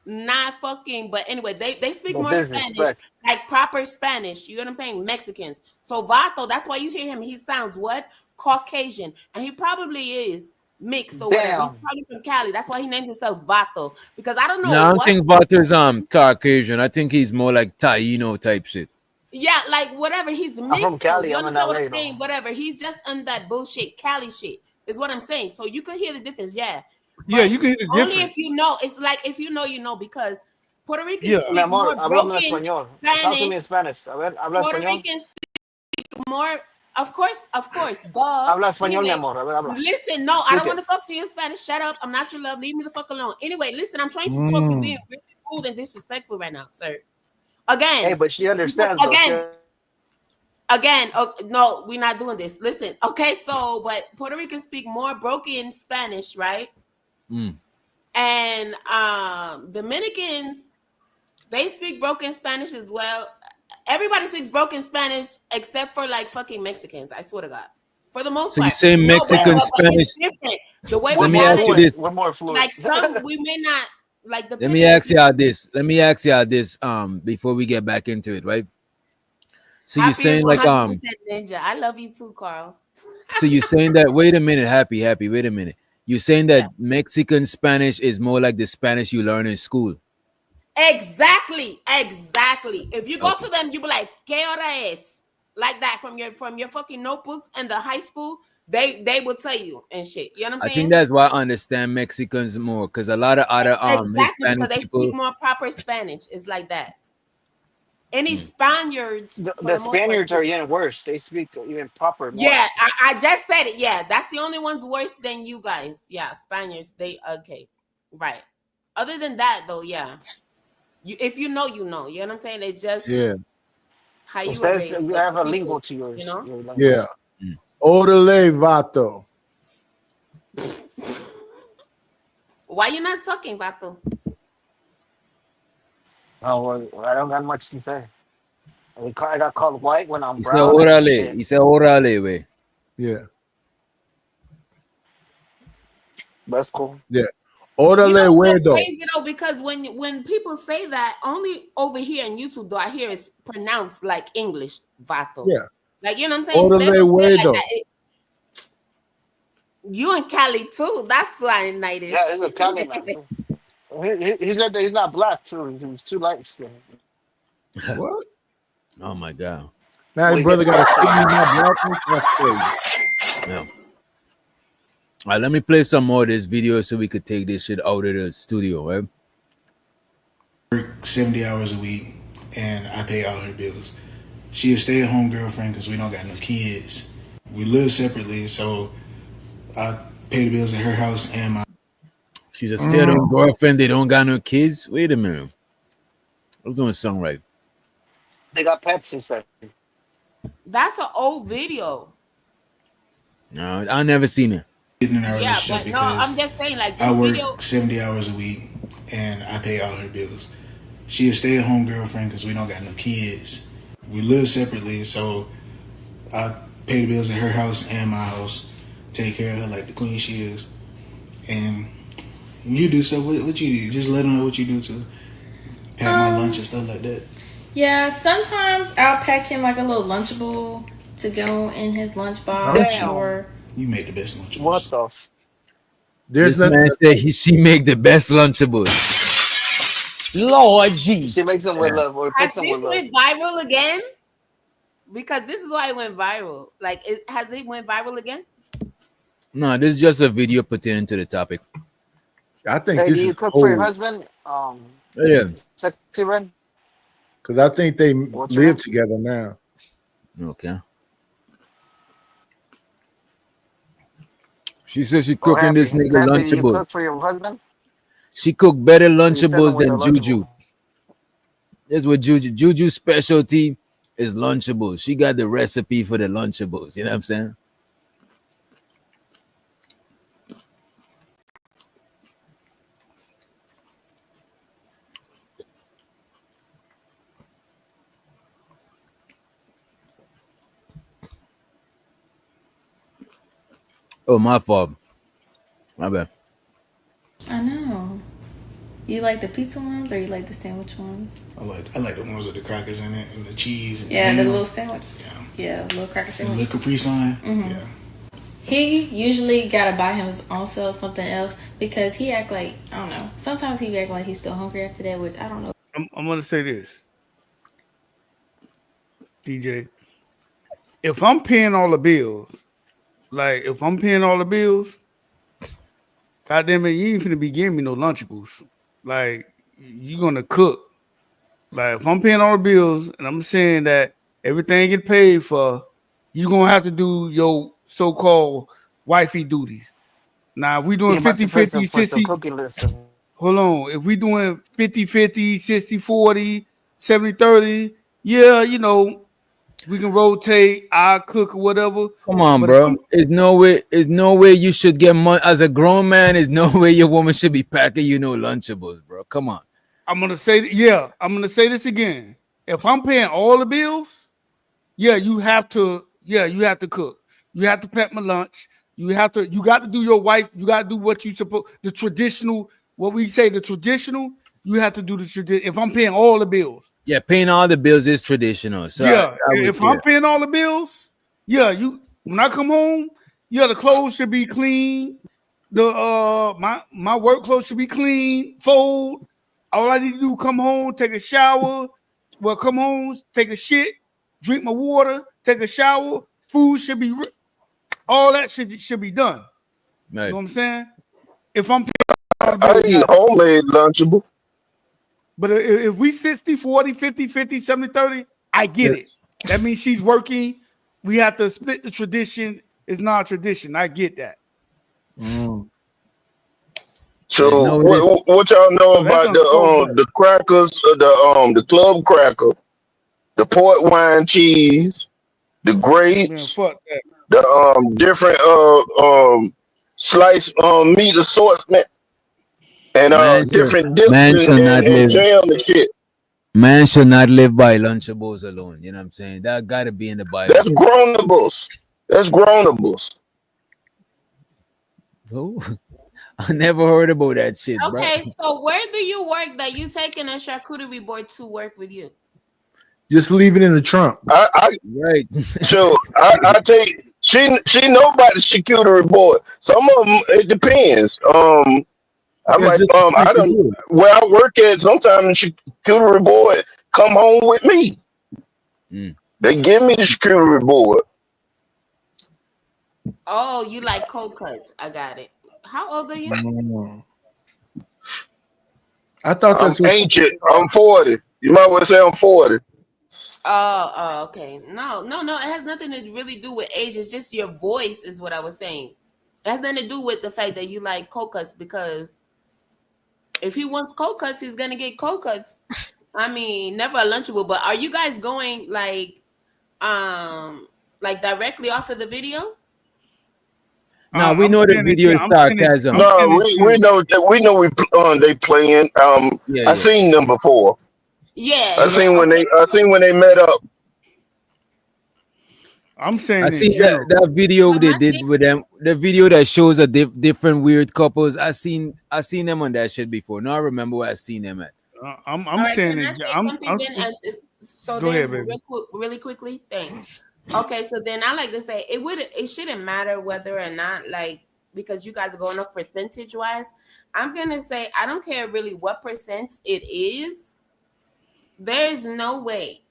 not fucking. But anyway, they speak
the
more Spanish,
disrespect.
like proper Spanish. You know what I'm saying? Mexicans. So Vato, that's why you hear him. He sounds what? Caucasian, and he probably is mixed or whatever. He's
Damn.
probably from Cali. That's why he named himself Vato, because I don't
No,
know
I don't
what.
think Walter's Caucasian. I think he's more like Taino type shit.
Yeah, like whatever. He's
I'm from
mixed though.
Cali.
You
I'm in
understand what
LA
I'm saying?
though.
Whatever. He's just on that bullshit Cali shit. Is what I'm saying. So you could hear the difference. Yeah.
Yeah,
But
you can hear the
only
difference.
if you know. It's like if you know, you know, because Puerto Ricans
Yeah,
Mi
speak
amor,
more
háblame
broken
español. Talk to me
Spanish.
in Spanish. A ver, habla
Puerto
español.
Ricans speak more. Of course, duh.
Habla español, mi
Anyway,
amor. A ver, habla.
listen, no, I don't
Speak
want
it.
to talk to you in Spanish. Shut up. I'm not your love. Leave me the fuck alone. Anyway, listen, I'm trying to talk. You're being really rude and disrespectful right now, sir.
Hey,
Again,
but she understands though.
again, oh, no, we're not doing this. Listen, okay, so but Puerto Ricans speak more broken Spanish, right?
Mm.
And Dominicans, they speak broken Spanish as well. Everybody speaks broken Spanish except for like fucking Mexicans. I swear to God, for the most
So you
part.
say
No,
Mexican
but
Spanish?
it's different. The way
We're
we
Let me
more
got
ask you
it,
fluent.
this.
We're more fluent.
like some we may not like.
Let me
Depending if
ask y'all this. Let me ask y'all this. Before we get back into it, right? So you're
Happy is
saying like
100% ninja. I love you too, Carl.
So you're saying that? Wait a minute, happy. Wait a minute. You're saying that Mexican Spanish is more like the Spanish you learn in school.
Exactly. If you go
Okay.
to them, you be like, "¿Qué hora es?" Like that from your fucking notebooks and the high school. They will tell you and shit. You know what I'm
I think
saying?
that's why I understand Mexicans more because a lot of other
Exactly, because
Hispanic
they speak
people.
more proper Spanish. It's like that. Any Spaniards, for
The
the most part,
Spaniards are even worse. They speak even proper more.
yeah, I just said it. Yeah, that's the only ones worse than you guys. Yeah, Spaniards. They okay, right. Other than that, though, yeah. If you know, you know. You know what I'm saying? It's just
Yeah,
how you were
Ustedes,
raised,
you
like
have
the
a
people.
lingo to yours.
You know.
Your
yeah.
language.
Orderly vato.
Why you not talking, Vato?
Oh, well, I don't got much to say. I got called white when I'm
He said
brown and
orale.
shit.
He said orale, way.
Yeah,
That's cool.
yeah.
You
Orderly
know what's so
weirdo.
crazy though? Because when people say that, only over here on YouTube do I hear it's pronounced like English, Vato.
Yeah,
Like you know what I'm saying? They
orderly
don't say it like
weirdo.
that. You in Cali too. That's why nightish.
Yeah, he's a Cali man too. He's not black too. He's too light skinned.
What?
Oh my god.
Now
Well,
his
he
brother
gets
got a
white
stigma
shit.
about blackness. That's crazy.
Yeah. All right, let me play some more of this video so we could take this shit out of the studio, right?
70 hours a week, and I pay all her bills. She a stay-at-home girlfriend because we don't got no kids. We live separately, so I pay the bills at her house and my.
She's a stay-at-home girlfriend. They don't got no kids. Wait a minute. I was doing something right.
They got pets instead.
That's an old video.
No, I never seen it.
Getting in our
Yeah,
relationship
but no, I'm
because
just saying like
I
this
work
video.
70 hours a week and I pay all her bills. She a stay-at-home girlfriend because we don't got no kids. We live separately, so I pay the bills at her house and my house. Take care of her like the queen she is. And you do stuff. What you do? Just let them know what you do to pack my lunch and stuff like that.
Yeah, sometimes I'll pack him like a little Lunchable to go in his lunchbox,
Damn.
or
You make the best lunchables.
What the?
There's
This man said she make the best Lunchables.
Lord Jesus.
She makes them with love or
Has
picks them with
this
love.
went viral again? Because this is why it went viral. Like, has it went viral again?
No, this is just a video pertaining to the topic.
I think
Hey, do
this
you
is
cook for your
old
husband?
Yeah.
Sexy Red?
because I think they
What's your
live
name?
together now.
Okay. She says she
Oh,
cooking
Happy.
this nigga
Happy, do you
Lunchable.
cook for your husband?
She cook better
Or you send him
Lunchables
with a
than Juju.
Lunchable?
That's what Juju's specialty is Lunchables. She got the recipe for the Lunchables. You know what I'm saying? Oh, my fault. My bad.
I know. You like the pizza ones or you like the sandwich ones?
I like the ones with the crackers in it and the cheese. And
Yeah,
the
the
ham.
little sandwich. Yeah, little cracker
The
sandwich.
little Capri Sun.
Mhm.
Yeah.
He usually gotta buy him his own self something else because he act like, I don't know. Sometimes he acts like he's still hungry after that, which I don't know.
I'm gonna say this, DJ. If I'm paying all the bills, goddamn it, you ain't finna be giving me no Lunchables. Like you gonna cook. Like if I'm paying all the bills and I'm saying that everything get paid for, you gonna have to do your so-called wifey duties. Now if we doing
He about to
50-50,
for some
60,
cooking lesson.
hold on. If we doing 50-50, 60-40, 70-30, yeah, you know, we can rotate, I cook or whatever.
Come on,
But if
bro. There's no way you should get money as a grown man. There's no way your woman should be packing you no Lunchables, bro. Come on.
I'm gonna say this again. If I'm paying all the bills, you have to cook. You have to pack my lunch. You got to do your wife, you got to do what you supposed, the traditional, what we say, the traditional, you have to do the tradition. If I'm paying all the bills.
Yeah, paying all the bills is traditional. So
if I'm paying all the bills, when I come home, the clothes should be clean. The my work clothes should be clean, fold. All I need to do come home, take a shower. Well, come home, take a shit, drink my water, take a shower. Food should be all that should be done.
Right.
You know what I'm saying? If I'm
I eat homemade Lunchable.
But if we 60, 40, 50, 50, 70, 30, I get it. That means she's working. We have to split the tradition. It's not a tradition. I get that.
So what y'all know about the crackers, the club cracker, the port wine cheese, the grapes, the different sliced meat assortment, and different dips and jam and shit.
Man should not live by Lunchables alone. You know what I'm saying? That gotta be in the Bible.
That's grownables. That's grownables.
Who? I never heard about that shit, bro.
Okay, so where do you work that you taking a charcuterie board to work with you?
Just leave it in the trunk.
Right.
So I take she know about the charcuterie board. Some of them it depends. I might I don't where I work at. Sometimes the charcuterie board come home with me. They give me the charcuterie board.
Oh, you like cold cuts. I got it. How old are you?
I thought that's
I'm ancient. I'm 40. You might want to say I'm 40.
Oh, okay. No. It has nothing to really do with age. It's just your voice is what I was saying. It has nothing to do with the fact that you like cold cuts, because if he wants cold cuts, he's gonna get cold cuts. I mean, never a Lunchable, but are you guys going like directly off of the video?
No, we know the video is sarcasm.
No, we know they playing. I seen them before.
Yeah.
I seen when they met up.
I'm saying
I seen that video they did with them. The video that shows a different weird couples. I seen them on that shit before. No, I remember where I seen them at.
I'm
All
saying
right,
it.
can I say something then? So
Go
then,
ahead, baby.
really quickly, thanks. Okay, so then I like to say it shouldn't matter whether or not, like, because you guys are going off percentage wise. I'm gonna say I don't care really what percent it is. There's no way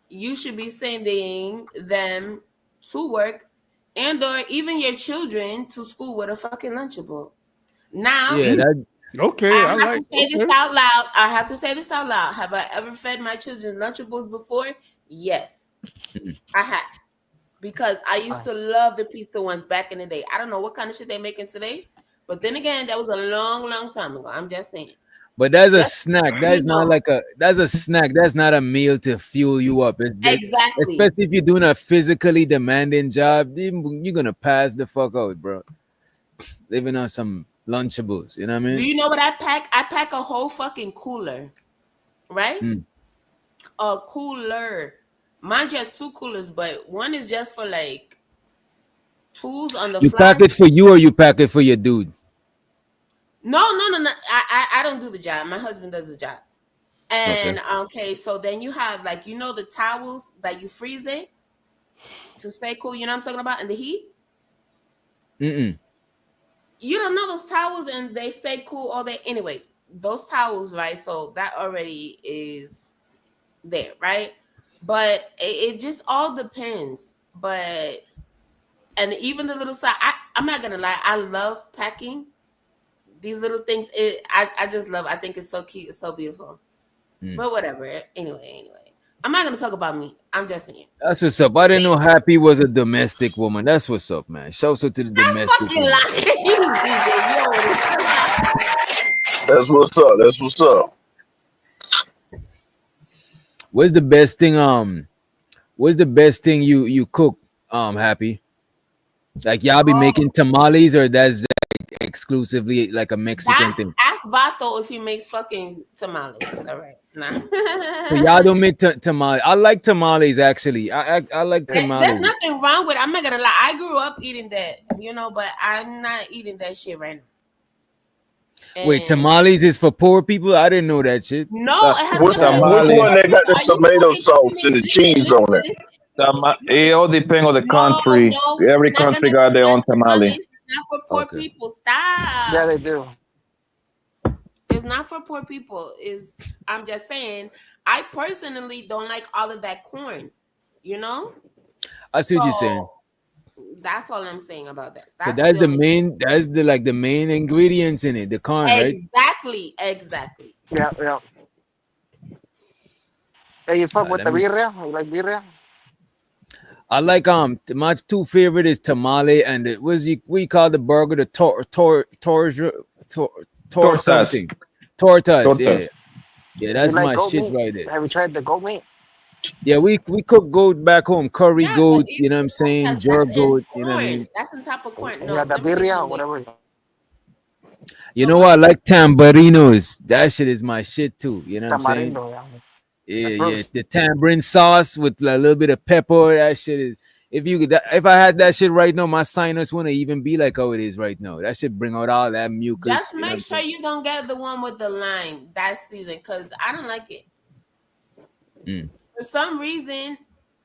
you should be sending them to work and or even your children to school with a fucking Lunchable. Now,
Yeah, that
Okay,
I
I
have to
like.
say this
Okay.
out loud. I have to say this out loud. Have I ever fed my children Lunchables before? Yes, I have. Because I used to
Nice.
love the pizza ones back in the day. I don't know what kind of shit they making today, but then again, that was a long, long time ago. I'm just saying.
but that's a
Just
snack.
so
That's
you
not
know.
like a that's a snack. That's not a meal to fuel you up.
Exactly.
Especially if you're doing a physically demanding job, you're gonna pass the fuck out, bro. Living on some Lunchables, you know what I
Do
mean?
you know what I pack? I pack a whole fucking cooler, right?
Mm.
A cooler. Mine just two coolers, but one is just for like tools on the
You
fly.
pack it for you or you pack it for your dude?
No. I don't do the job. My husband does the job.
Okay.
And okay, so then you have like the towels that you freeze it to stay cool. You know what I'm talking about in the heat.
Mm-mm.
You don't know those towels and they stay cool all day. Anyway, those towels, right? So that already is there, right? But it just all depends. But and even the little side, I'm not gonna lie, I love packing these little things. I just love. I think it's so cute. It's so beautiful.
Mm.
But whatever. Anyway, I'm not gonna talk about me. I'm just saying.
That's what's up. I didn't know Happy was a domestic woman. That's what's up, man. Shouts out to the domestic
Fucking
woman.
lying, DJ. You already
That's what's up. That's what's up.
What's the best thing? What's the best thing you cook? Happy. Like y'all be making tamales, or that's like exclusively like a Mexican thing?
ask Vato if he makes fucking tamales. All right, nah.
So y'all don't make tamales. I like tamales actually. I like
There's
tamales.
nothing wrong with it. I'm not gonna lie. I grew up eating that, but I'm not eating that shit right now.
Wait,
And
tamales is for poor people? I didn't know that shit.
no, it has
Which
nothing to do
which
with
one
poor
that got
people.
the
Are you
tomato
fucking kidding
sauce
me?
and the cheese on it?
It all depends on the country.
No,
Every
not
country
gonna
got their own tamale.
tamales. It's not for poor
Okay.
people.
Yeah,
Stop.
they do.
It's not for poor people. I'm just saying. I personally don't like all of that corn. You know.
I see what you're saying.
So that's all I'm saying about that.
So
That's
that's
the
the
only
main. That's the main ingredients in it. The corn, right?
exactly.
Yeah. Hey, you fuck with
Let
the
me.
birria? You like birria?
I like my two favorite is tamale and we call the burger the tor
Tortas.
something tortas.
Tortas.
Yeah,
Do you
that's
like
my
goat
shit
meat?
right there.
Have you tried the goat meat?
Yeah, we cook goat back home, curry
Yeah, but
goat.
even
You know what I'm saying?
that's
Jerk
in
goat. You know what I mean?
corn. That's on top of corn.
Yeah,
No,
the
let me tell you
birria,
something.
whatever.
You know what? I like tambarinos. That shit is my shit too. You know what I'm saying?
Tamarindo, yeah.
Yeah,
The
yeah.
fruits.
The tamarind sauce with a little bit of pepper. That shit is. If I had that shit right now, my sinus wouldn't even be like how it is right now. That should bring out all that mucus.
Just
You know what I'm
make sure
saying?
you don't get the one with the lime that season, because I don't like it.
Mm.
For some reason,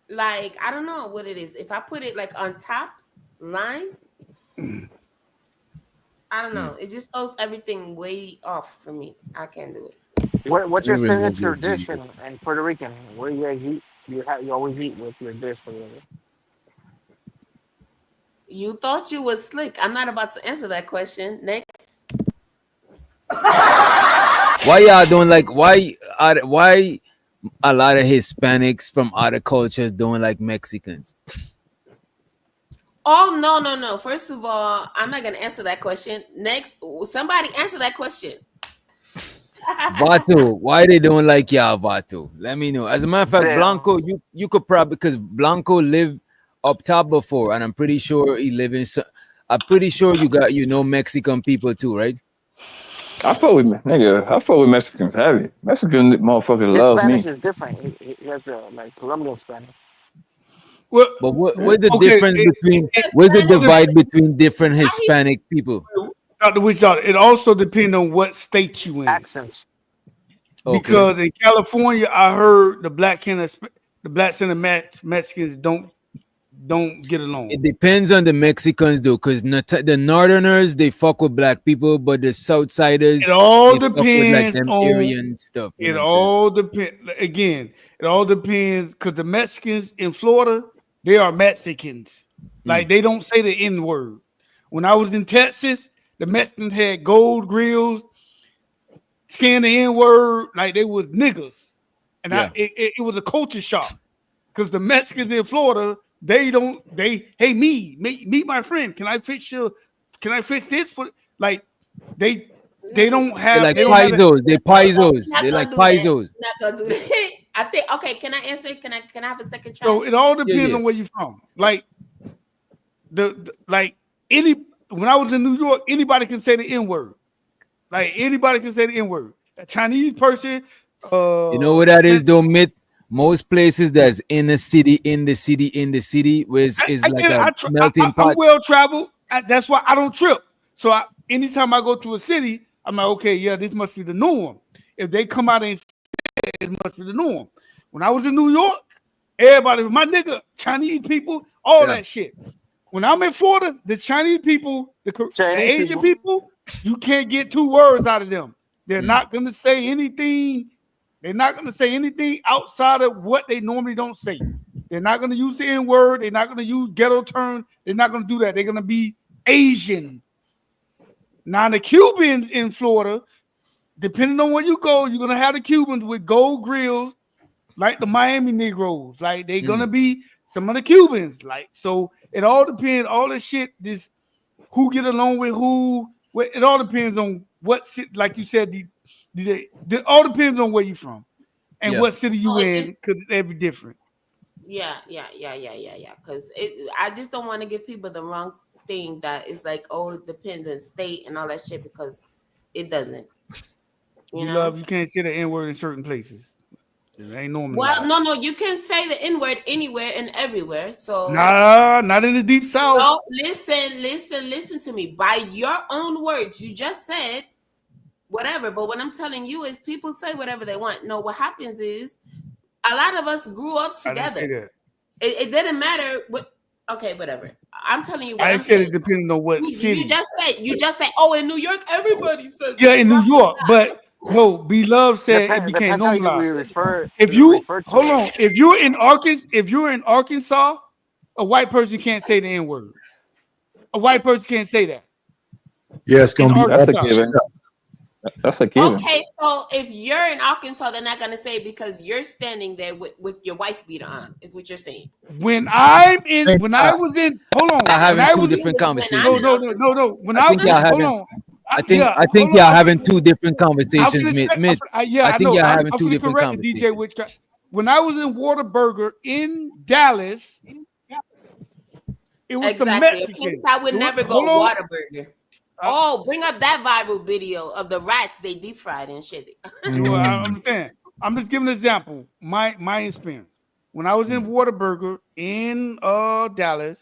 like I don't know what it is. If I put it like on top lime, I don't know. It just throws everything way off for me. I can't do it.
What's
We
your
remove
signature
this
dish
mucus.
in Puerto Rican? What do you guys eat? You always eat with your dish for the
You thought you was slick. I'm not about to answer that question. Next.
Why y'all don't like? Why a lot of Hispanics from other cultures don't like Mexicans?
Oh no. First of all, I'm not gonna answer that question. Next, somebody answer that question.
Vato, why they don't like y'all, Vato? Let me know. As a matter of fact,
Damn.
Blanco, you could probably, because Blanco lived up top before, and I'm pretty sure he live in. I'm pretty sure you know Mexican people too, right?
I fuck with Mexicans heavy. Mexican motherfuckers
His
love
Spanish
me.
is different. He has like Colombian Spanish.
Well,
But what's the
okay,
difference between? What's the divide between different Hispanic people?
Dr. Witch Doctor, it also depends on what state you in.
Accents.
Okay.
Because in California, I heard the blacks and the Mexicans don't get along.
It depends on the Mexicans though, because the Northerners they fuck with black people, but the Southsiders
It all
they fuck with like
depends
them
on
Aryan stuff. You
it.
know what I'm saying?
All depends again. It all depends because the Mexicans in Florida, they are Mexicans. Like they don't say the N word. When I was in Texas, the Mexicans had gold grills, saying the N word like they was niggas, and
Yeah.
it was a culture shock because the Mexicans in Florida hey meet my friend. Can I fix this for like they don't
They're
have
like
they don't have a,
paisos. They're paisos.
Not
They're
gonna
like
do that.
paisos.
Not gonna do that. I think. Okay, can I answer? Can I have a second try?
so it all
Yeah,
depends
yeah.
on where you're from. Like like when I was in New York, anybody can say the N word. Like anybody can say the N word. A Chinese person,
You know what that is, though, Myth? Most places that's in the city, where it's like a melting
I'm
pot.
well traveled. That's why I don't trip. So anytime I go to a city, I'm like, okay, yeah, this must be the norm. If they come out and say it, it must be the norm. When I was in New York, everybody, my nigga, Chinese people, all that shit. When I'm in Florida, the Chinese people, the
Chinese
Asian
people.
people, you can't get 2 words out of them. They're not going to say anything. They're not going to say anything outside of what they normally don't say. They're not going to use the N word. They're not going to use ghetto terms. They're not going to do that. They're going to be Asian. Now, the Cubans in Florida, depending on where you go, you're going to have the Cubans with gold grills, like the Miami Negroes. Like, they're going to be some of the Cubans. Like, so it all depends. All this shit, this who get along with who. It all depends on what, like you said, it all depends on where you're from and what city you in, because it'll be different.
Yeah. Because I just don't want to give people the wrong thing that is like, oh, it depends on state and all that shit, because it doesn't. You know?
You can't say the N word in certain places. It ain't normal.
Well, no, you can say the N word anywhere and everywhere. So
nah, not in the deep south.
No, listen to me. By your own words, you just said whatever. But what I'm telling you is, people say whatever they want. No, what happens is, a lot of us grew up together. It didn't matter what. Okay, whatever. I'm telling you. What
I said it depending on what city.
You just said. Oh, in New York, everybody says.
Yeah, in New York, but no. Beloved said it became normalized. If you're in Arkansas, a white person can't say the N word. A white person can't say that.
Yeah, it's gonna be
That's a given. That's a given.
Okay, so if you're in Arkansas, they're not gonna say it because you're standing there with your wife beater on. Is what you're saying?
When I was in, hold on.
Y'all having two different conversations.
No.
I think y'all having two different conversations, Myth. I think y'all having two different conversations.
DJ, when I was in Whataburger in Dallas, it was the Mexican.
I would never go Whataburger. Bring up that viral video of the rats they deep fried and shit.
I'm just giving an example. My experience. When I was in Whataburger in Dallas,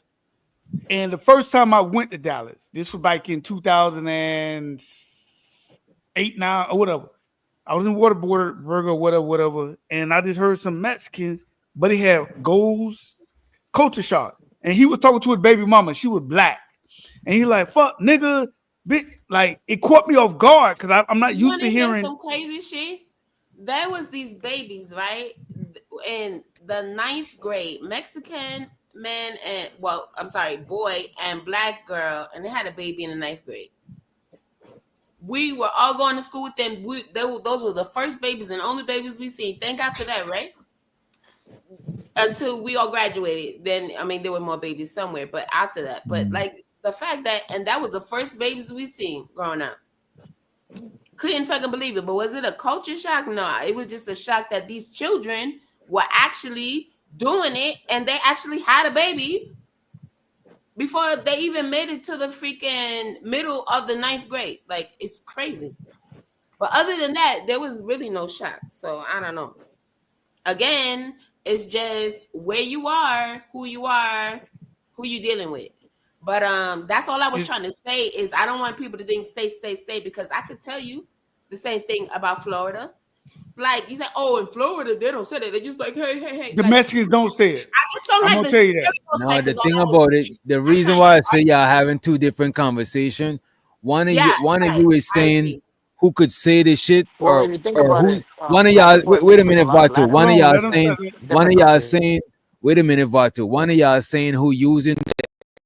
and the first time I went to Dallas, this was back in 2008, 9 or whatever. I was in Whataburger, whatever, and I just heard some Mexicans, but he had goals, culture shock, and he was talking to his baby mama. She was black, and he like, "Fuck, nigga, bitch." Like, it caught me off guard because I'm not used to hearing
some crazy shit. There was these babies, right, in the 9th grade, Mexican man and boy and black girl, and they had a baby in the 9th grade. We were all going to school with them. Those were the first babies and only babies we seen. Thank God for that, right? Until we all graduated. Then, I mean, there were more babies somewhere, but after that. But like the fact that, and that was the first babies we seen growing up. Couldn't fucking believe it. But was it a culture shock? No, it was just a shock that these children were actually doing it, and they actually had a baby before they even made it to the freaking middle of the 9th grade. Like, it's crazy. But other than that, there was really no shock. So I don't know. Again, it's just where you are, who you dealing with. But that's all I was trying to say is I don't want people to think state, because I could tell you the same thing about Florida. Like, you say, oh, in Florida, they don't say that. They're just like, hey.
The Mexicans don't say it.
I just don't
I'm
like
gonna tell you that.
No, the thing about it, the reason why I say y'all having two different conversations, one of you is saying who could say this shit, or who, one of y'all. Wait a minute, Vato. One of y'all saying. Wait a minute, Vato. One of y'all saying who using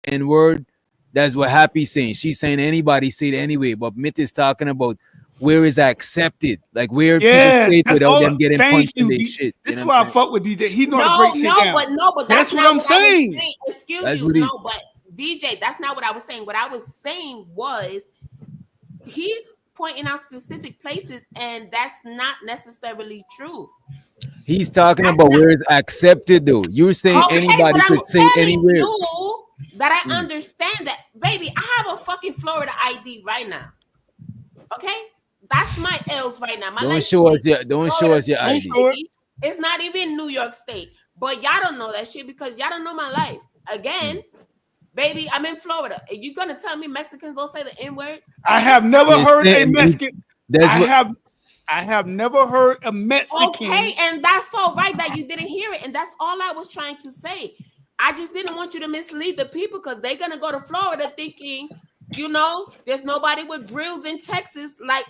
N-word. That's what Happy's saying. She's saying anybody say it anyway, but Myth is talking about where is accepted, like where people
Yeah,
say it
that's
without
all.
them getting
Thank
punched in
you.
their shit.
This
You
is
know
why
what
I
I'm saying?
fuck with DJ. He know how to
No,
break shit
no,
down.
but
That's
that's
what
not
I'm
what I was
saying.
saying. Excuse
That's
you,
what he's.
no, but DJ, that's not what I was saying. What I was saying was he's pointing out specific places, and that's not necessarily true.
He's talking
That's
about
not
where it's accepted though. You're saying
okay, but
anybody
I'm
could say
telling
anywhere.
you that I
Mm.
understand that, baby. I have a fucking Florida ID right now. Okay, that's my L's right now. My
Don't
license
show
is
us your. Don't show
Florida
us your
Don't
ID.
show it.
City. It's not even New York State, but y'all don't know that shit because y'all don't know my life. Again, baby, I'm in Florida. Are you gonna tell me Mexicans don't say the N word?
I have never
It's
heard a
saying-
Mexican.
That's
I
what.
have never heard a Mexican.
Okay, and that's so right that you didn't hear it, and that's all I was trying to say. I just didn't want you to mislead the people because they're gonna go to Florida thinking, you know, there's nobody with grills in Texas, like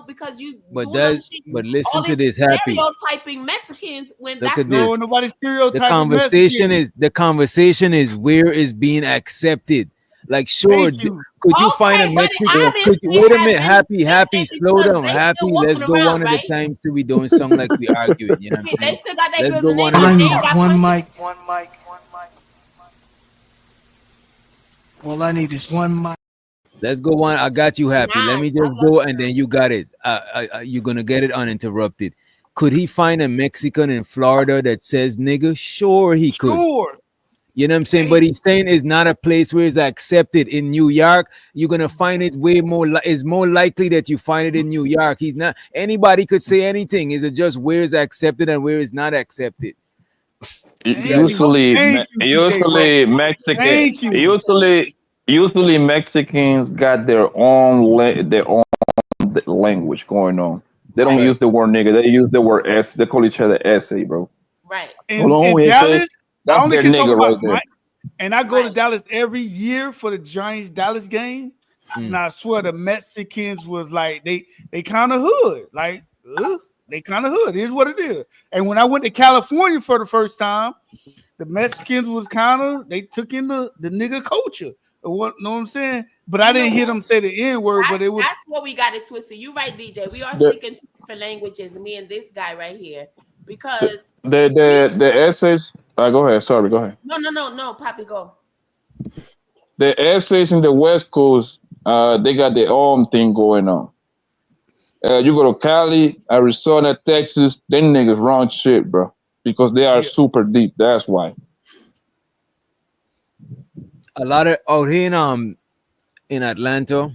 because you
But
doing all the
that's.
shit,
But
all
listen to
this
this, Happy.
stereotyping Mexicans when
Look
that's
at this.
No, nobody
The
stereotyping
conversation
Mexicans.
is where is being accepted. Like, sure,
Thank you.
could you find a
okay, but it
Mexican? Could you,
obviously
wait a
has
minute,
been
Happy,
accepted
slow
because
down,
they
Happy.
still
Let's
walking
go
around,
one at a
right?
time so we don't sound like we arguing. You know what I'm
They
saying?
still got their
Let's
grills
go
and they
one
got
at a
they
time.
ain't got pussy.
All I need is one mic.
Let's go one. I got you, Happy. Let
Nice.
me
I
just
love
go,
it.
and then you got it. You're gonna get it uninterrupted. Could he find a Mexican in Florida that says nigga? Sure, he could.
Sure.
You know what I'm saying? But he's saying it's not a place where it's accepted. In New York, you're gonna find it way more. It's more likely that you find it in New York. He's not. Anybody could say anything. Is it just where it's accepted and where it's not accepted?
Usually, Thank you,
usually Mexican,
Thank you.
usually Mexicans got their own language going on. They don't
Right.
use the word nigga. They use the word S. They call each other essay, bro.
Right.
Hold on,
In
wait,
Dallas, I
that's
only
their
can talk
nigga
about
right there.
my. And I go to Dallas every year for the Giants Dallas game. And I swear the Mexicans was like they kind of hood, like they kind of hood. It is what it is. And when I went to California for the first time, the Mexicans was kind of they took in the nigga culture. What know what I'm saying? But I didn't hear them say the N word. But it was
That's what we got it twisted. You right, DJ. We are
The-
speaking two different languages, me and this guy right here, because
The essays. Go ahead. Sorry, go ahead.
no, Poppy, go.
The essays in the West Coast, they got their own thing going on. You go to Cali, Arizona, Texas, them niggas run shit, bro, because they are super deep. That's why.
A lot of out here in Atlanta,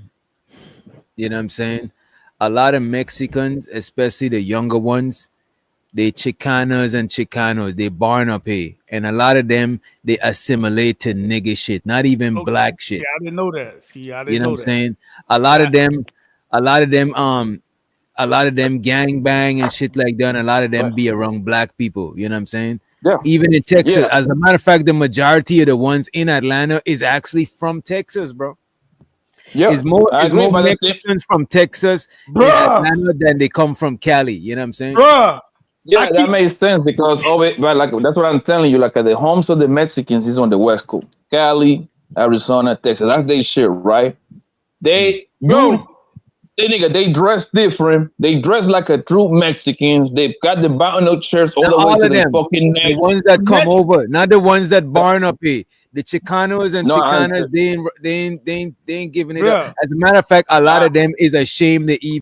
you know what I'm saying? A lot of Mexicans, especially the younger ones, they Chicanas and Chicanos, they born up here. And a lot of them, they assimilate to nigga shit, not even black shit.
Yeah, I didn't know that. See, I didn't
You know
know
what I'm
that.
saying? A lot of them gang bang and shit like that. And a lot of them be around black people. You know what I'm saying?
Yeah.
Even in Texas.
Yeah.
As a matter of fact, the majority of the ones in Atlanta is actually from Texas, bro.
Yeah,
It's more
I agree, but the thing-
Mexicans from Texas in Atlanta than they come from Cali. You know what I'm saying?
Yeah, that makes sense because but like that's what I'm telling you. Like the homes of the Mexicans is on the West Coast, Cali, Arizona, Texas. That's their shit, right? They they dress different. They dress like a true Mexicans. They've got the button-up shirts all
Now,
the way
all
to
of
their
them,
fucking neck.
the ones that come over, not the ones that born up here. The Chicanos and
No, I-
Chicanas, they ain't giving it
Bruh.
up. As a matter of fact, a lot of them is ashamed to even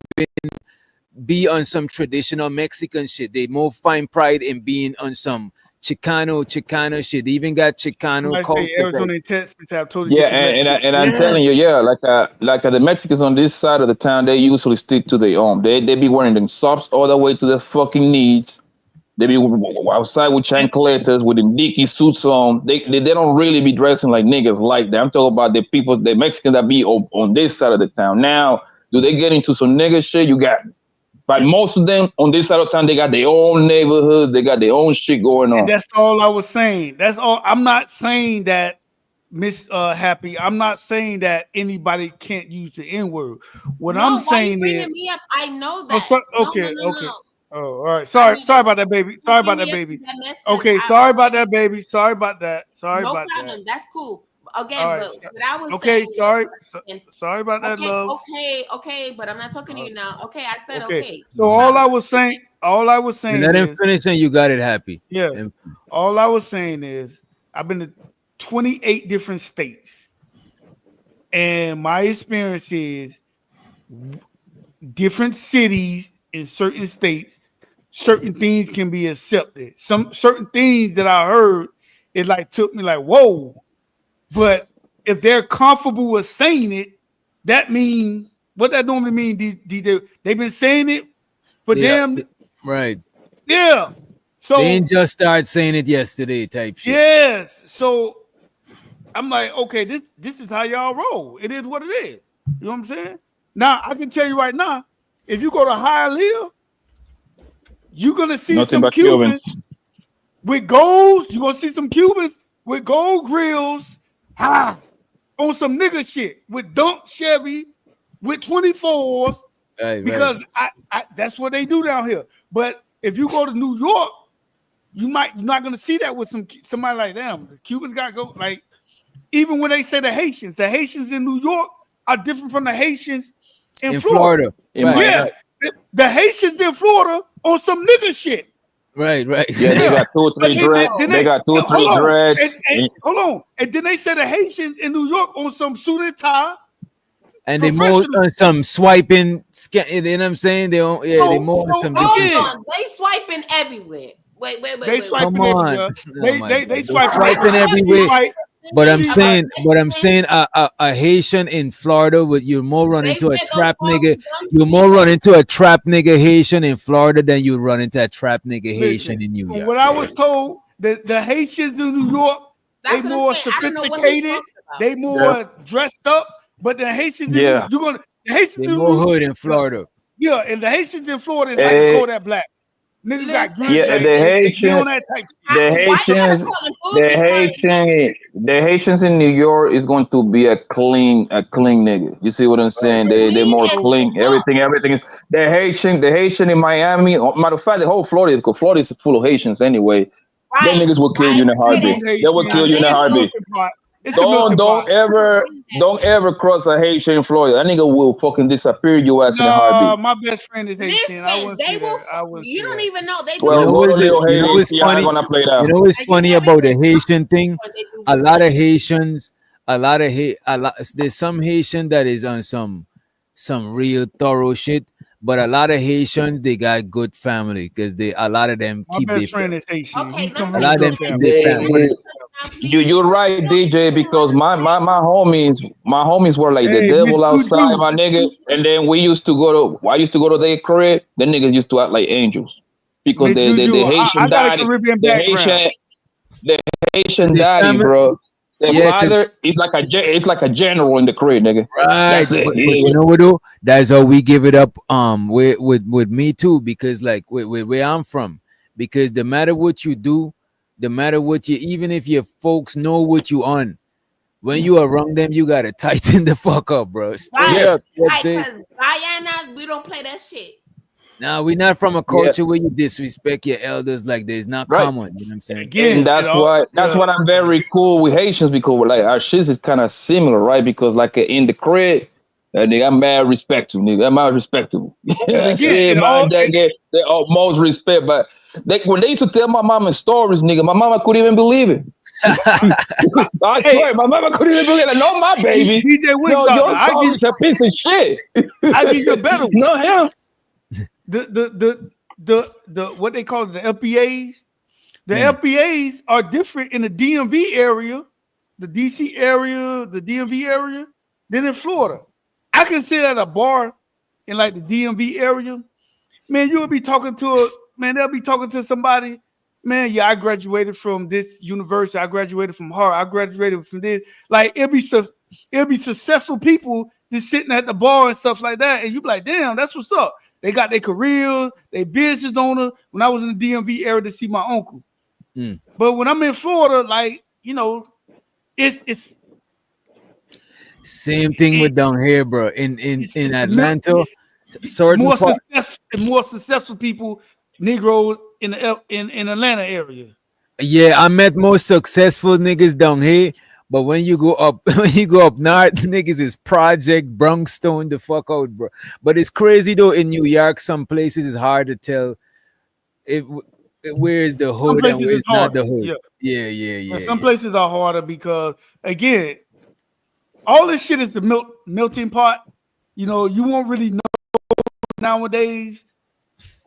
be on some traditional Mexican shit. They more find pride in being on some Chicano shit. They even got Chicano
I say
culture.
Arizona and Texas have totally
Yeah,
different Mexicans.
I'm telling you, yeah, like the Mexicans on this side of the town, they usually stick to their own. They be wearing them socks all the way to their fucking knees. They be outside with chancletas, with them dicky suits on. They don't really be dressing like niggas like that. I'm talking about the people, the Mexicans that be on this side of the town. Now, do they get into some nigga shit? You got, but most of them on this side of town, they got their own neighborhoods. They got their own shit going on.
And that's all I was saying. That's all. I'm not saying that, Miss Happy. I'm not saying that anybody can't use the N word. What
No,
I'm
why you
saying
bringing
is,
me up? I know
oh,
that.
okay.
No.
Oh, all right. Sorry about that, baby. Sorry about that, baby. Okay, sorry about that, baby. Sorry about that. Sorry
No
about
problem.
that.
That's cool. again,
All right.
but what I was
Okay,
saying.
sorry about that, love.
Okay, but I'm not talking to you now. Okay, I said
Okay.
okay.
So all I was saying
Let him
is,
finish and you got it happy.
yes.
And
All I was saying is, I've been to 28 different states, and my experience is different cities in certain states, certain things can be accepted. Some certain things that I heard, it like took me like, whoa. But if they're comfortable with saying it, that means what that normally mean. They've been saying it for them.
right.
Yeah. So
They ain't just start saying it yesterday type shit.
yes. So I'm like, okay, this is how y'all roll. It is what it is. You know what I'm saying? Now I can tell you right now, if you go to Hialeah, you're gonna see
Nothing
some
but
Cubans with golds. You're gonna see some Cubans with gold grills, on some nigga shit with Dunk Chevy, with 24s.
Right,
because I that's what they do down here. But if you go to New York, you're not gonna see that with somebody like them. The Cubans got to go like. Even when they say the Haitians in New York are different from the Haitians in Florida.
Yeah,
the Haitians in Florida on some nigga shit.
Right.
Yeah, they got 2 or 3 dreads. They got 2 or 3 dreads.
Hold on. And then they say the Haitians in New York on some suit and tie.
And they more some swiping, you know what I'm saying? They don't, they more on some different.
Hold on, they swiping everywhere. Wait.
They swiping
Come on.
everywhere. They
swiping everywhere. But I'm saying, a Haitian in Florida with you more run into a trap nigga. You more run into a trap nigga Haitian in Florida than you run into a trap nigga Haitian in New York.
What I was told, the Haitians in New York,
That's
they
what I'm
more
saying. I don't know what he's
sophisticated,
talking about.
they more dressed up. But the Haitians, the Haitians
They more hood in Florida.
Yeah, and the Haitians in Florida is like a Kodak black. Niggas got green.
Yeah, the Haitians in New York is going to be a clean nigga. You see what I'm saying? They're more clean. Everything is the Haitian in Miami. Matter of fact, the whole Florida, because Florida is full of Haitians anyway. Them niggas will kill you in a heartbeat. They will kill you in a heartbeat. Don't ever cross a Haitian in Florida. That nigga will fucking disappear your ass in a heartbeat.
My best friend is Haitian.
You don't even know. They
Well,
do.
go to Leo
You know
Haiti.
what's funny?
Gonna play that.
You know what's funny about the Haitian thing? A lot of Haitians, there's some Haitian that is on some real thorough shit, but a lot of Haitians they got good family because a lot of them
My
keep
best
their
friend is Haitian.
a lot of them keep their family.
You're right, DJ, because my homies were like the devil outside, my nigga. And then I used to go to their crib. The niggas used to act like angels because the Haitian daddy, the Haitian daddy, bro. The father is like a general in the crib, nigga.
Right, but you know what though? That's how we give it up. With me too, because like where I'm from, because no matter what you do, no matter what even if your folks know what you on, when you around them, you gotta tighten the fuck up, bro. Straight up.
Right, because Guyana, we don't play that shit.
Now we're not from a culture where you disrespect your elders like there's not common. You know what I'm saying?
And that's why I'm very cool with Haitians, because like our shit is kind of similar, right? Because like in the crib, nigga, I'm mad respectful, nigga. I'm mad respectable. They most respect, but when they used to tell my mama stories, nigga, my mama couldn't even believe it. I swear, my mama couldn't even believe it. No, my baby.
DJ
Yo, your story is a piece of shit.
I give you a better one.
No, him.
The what they call it, the LPAs. The LPAs are different in the DMV area, the DC area, the DMV area, than in Florida. I can sit at a bar in like the DMV area. Man, you'll be talking to they'll be talking to somebody. Man, yeah, I graduated from this university. I graduated from Harvard. I graduated from this. Like it'll be successful people just sitting at the bar and stuff like that. And you be like, damn, that's what's up. They got their careers, they business owner. When I was in the DMV area to see my uncle. But when I'm in Florida, like, you know, it's
same thing with down here, bro. In Atlanta,
more successful people, Negroes in Atlanta area.
Yeah, I met more successful niggas down here, But when you go up, when you go up north, niggas is Project Bronxstone the fuck out, bro. But it's crazy though. In New York, some places it's hard to tell if where is the
Some
hood and
places
where
is
is not
harder.
the hood.
Yeah.
Yeah,
And some places are harder because again, all this shit is the melting pot. You know, you won't really know nowadays,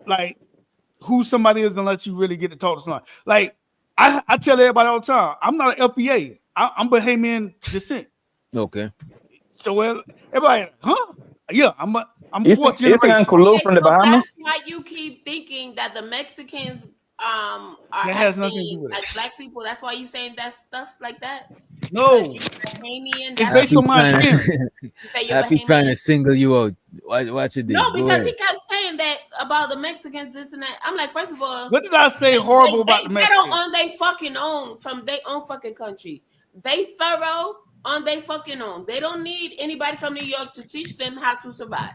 like who somebody is unless you really get to talk to someone. Like I tell everybody all the time, I'm not an LPA. I'm Bahamian descent.
Okay.
So everybody, huh? Yeah, I'm fourth
Isn't
generation.
Uncle Lou from the
So
Bahamas?
that's why you keep thinking that the Mexicans are
That has nothing to do
acting
with it.
like black people. That's why you saying that stuff like that.
No,
Because you're Bahamian.
it's
That's
based on my experience.
you say you're
Happy trying
Bahamian.
to single you out. Watch it.
No,
Go
because
ahead.
he kept saying that about the Mexicans, this and that. I'm like, first of all,
What did I say horrible about the
they
Mexicans?
on their fucking own from their own fucking country. They thorough on their fucking own. They don't need anybody from New York to teach them how to survive.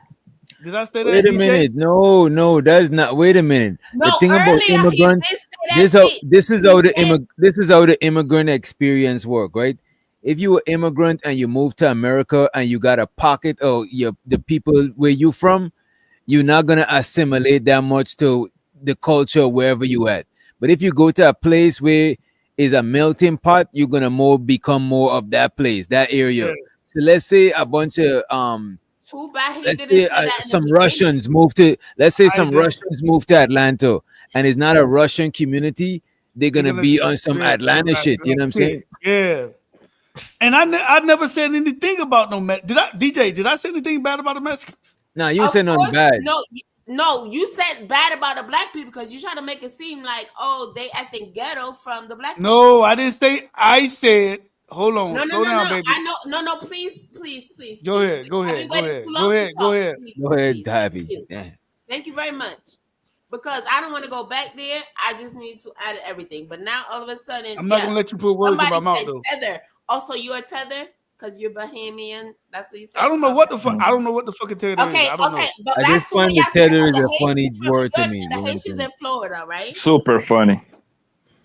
Did I say that?
Wait a
DJ?
minute. No, that's not. Wait a minute.
No,
The thing about
earlier
immigrants,
he did say that shit.
this is how the immigrant experience work, right? If you were immigrant and you moved to America and you got a pocket of the people where you from, you're not gonna assimilate that much to the culture wherever you at. But if you go to a place where is a melting pot, you're gonna become more of that place, that area.
Yeah.
So let's say a bunch of
Too bad he
let's
didn't
say
say that in the
some
beginning.
Russians move to
I
Russians move to Atlanta and it's not a Russian community, they're gonna be on some
yeah,
Atlanta shit. You know what I'm saying?
Yeah. And I never said anything about no Did I, DJ? Did I say anything bad about the Mexicans?
Nah, you
Of
said nothing
course,
bad.
No, you said bad about the black people because you try to make it seem like, oh, they acting ghetto from the black people.
No, I didn't say. I said, hold on,
No,
slow down, baby.
I know. No, please.
Go ahead, go
I've
ahead,
been
go
waiting
ahead,
too
go
long to
ahead,
talk.
go ahead.
Please,
Go ahead,
please.
Happy.
Thank you.
Yeah.
Thank you very much. Because I don't want to go back there. I just need to add everything. But now all of a sudden,
I'm not gonna let you put words in my
somebody
mouth
said
though.
tether. Also, you're a tether because you're Bahamian. That's what you said.
I don't know what the fuck. I don't know what the fucking tether is.
Okay,
I don't know.
but
At
back
this
to what
point,
y'all
the
said
tether
about
is
the
a funny
Haitians from
word to
New York
me.
and
You
the
know what I'm
Haitians
saying?
in Florida, right?
Super funny.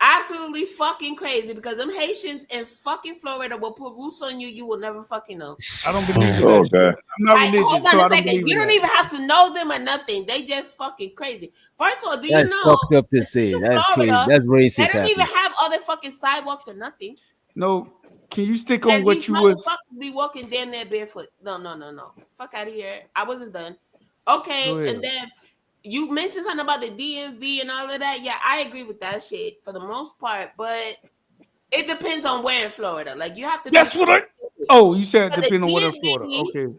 Absolutely fucking crazy because them Haitians in fucking Florida will put roots on you. You will never fucking know.
I don't believe in
Oh,
that.
God.
I'm not
Like,
religious,
hold
so
on
I
a
don't
second.
believe
You
in
don't
that.
even have to know them or nothing. They just fucking crazy. First of all, do you
That's
know
fucked up to
in
say.
Central
That's crazy.
Florida,
That's
they
racist,
don't even
Happy.
have other fucking sidewalks or nothing.
No, can you stick on
And
what
these
you was?
motherfuckers be walking damn near barefoot. No. Fuck out of here. I wasn't done.
Go
Okay,
ahead.
and then you mentioned something about the DMV and all of that. Yeah, I agree with that shit for the most part, but it depends on where in Florida. Like you have to.
That's what I. Oh, you said
But the
depending on what in Florida.
DMV
Okay.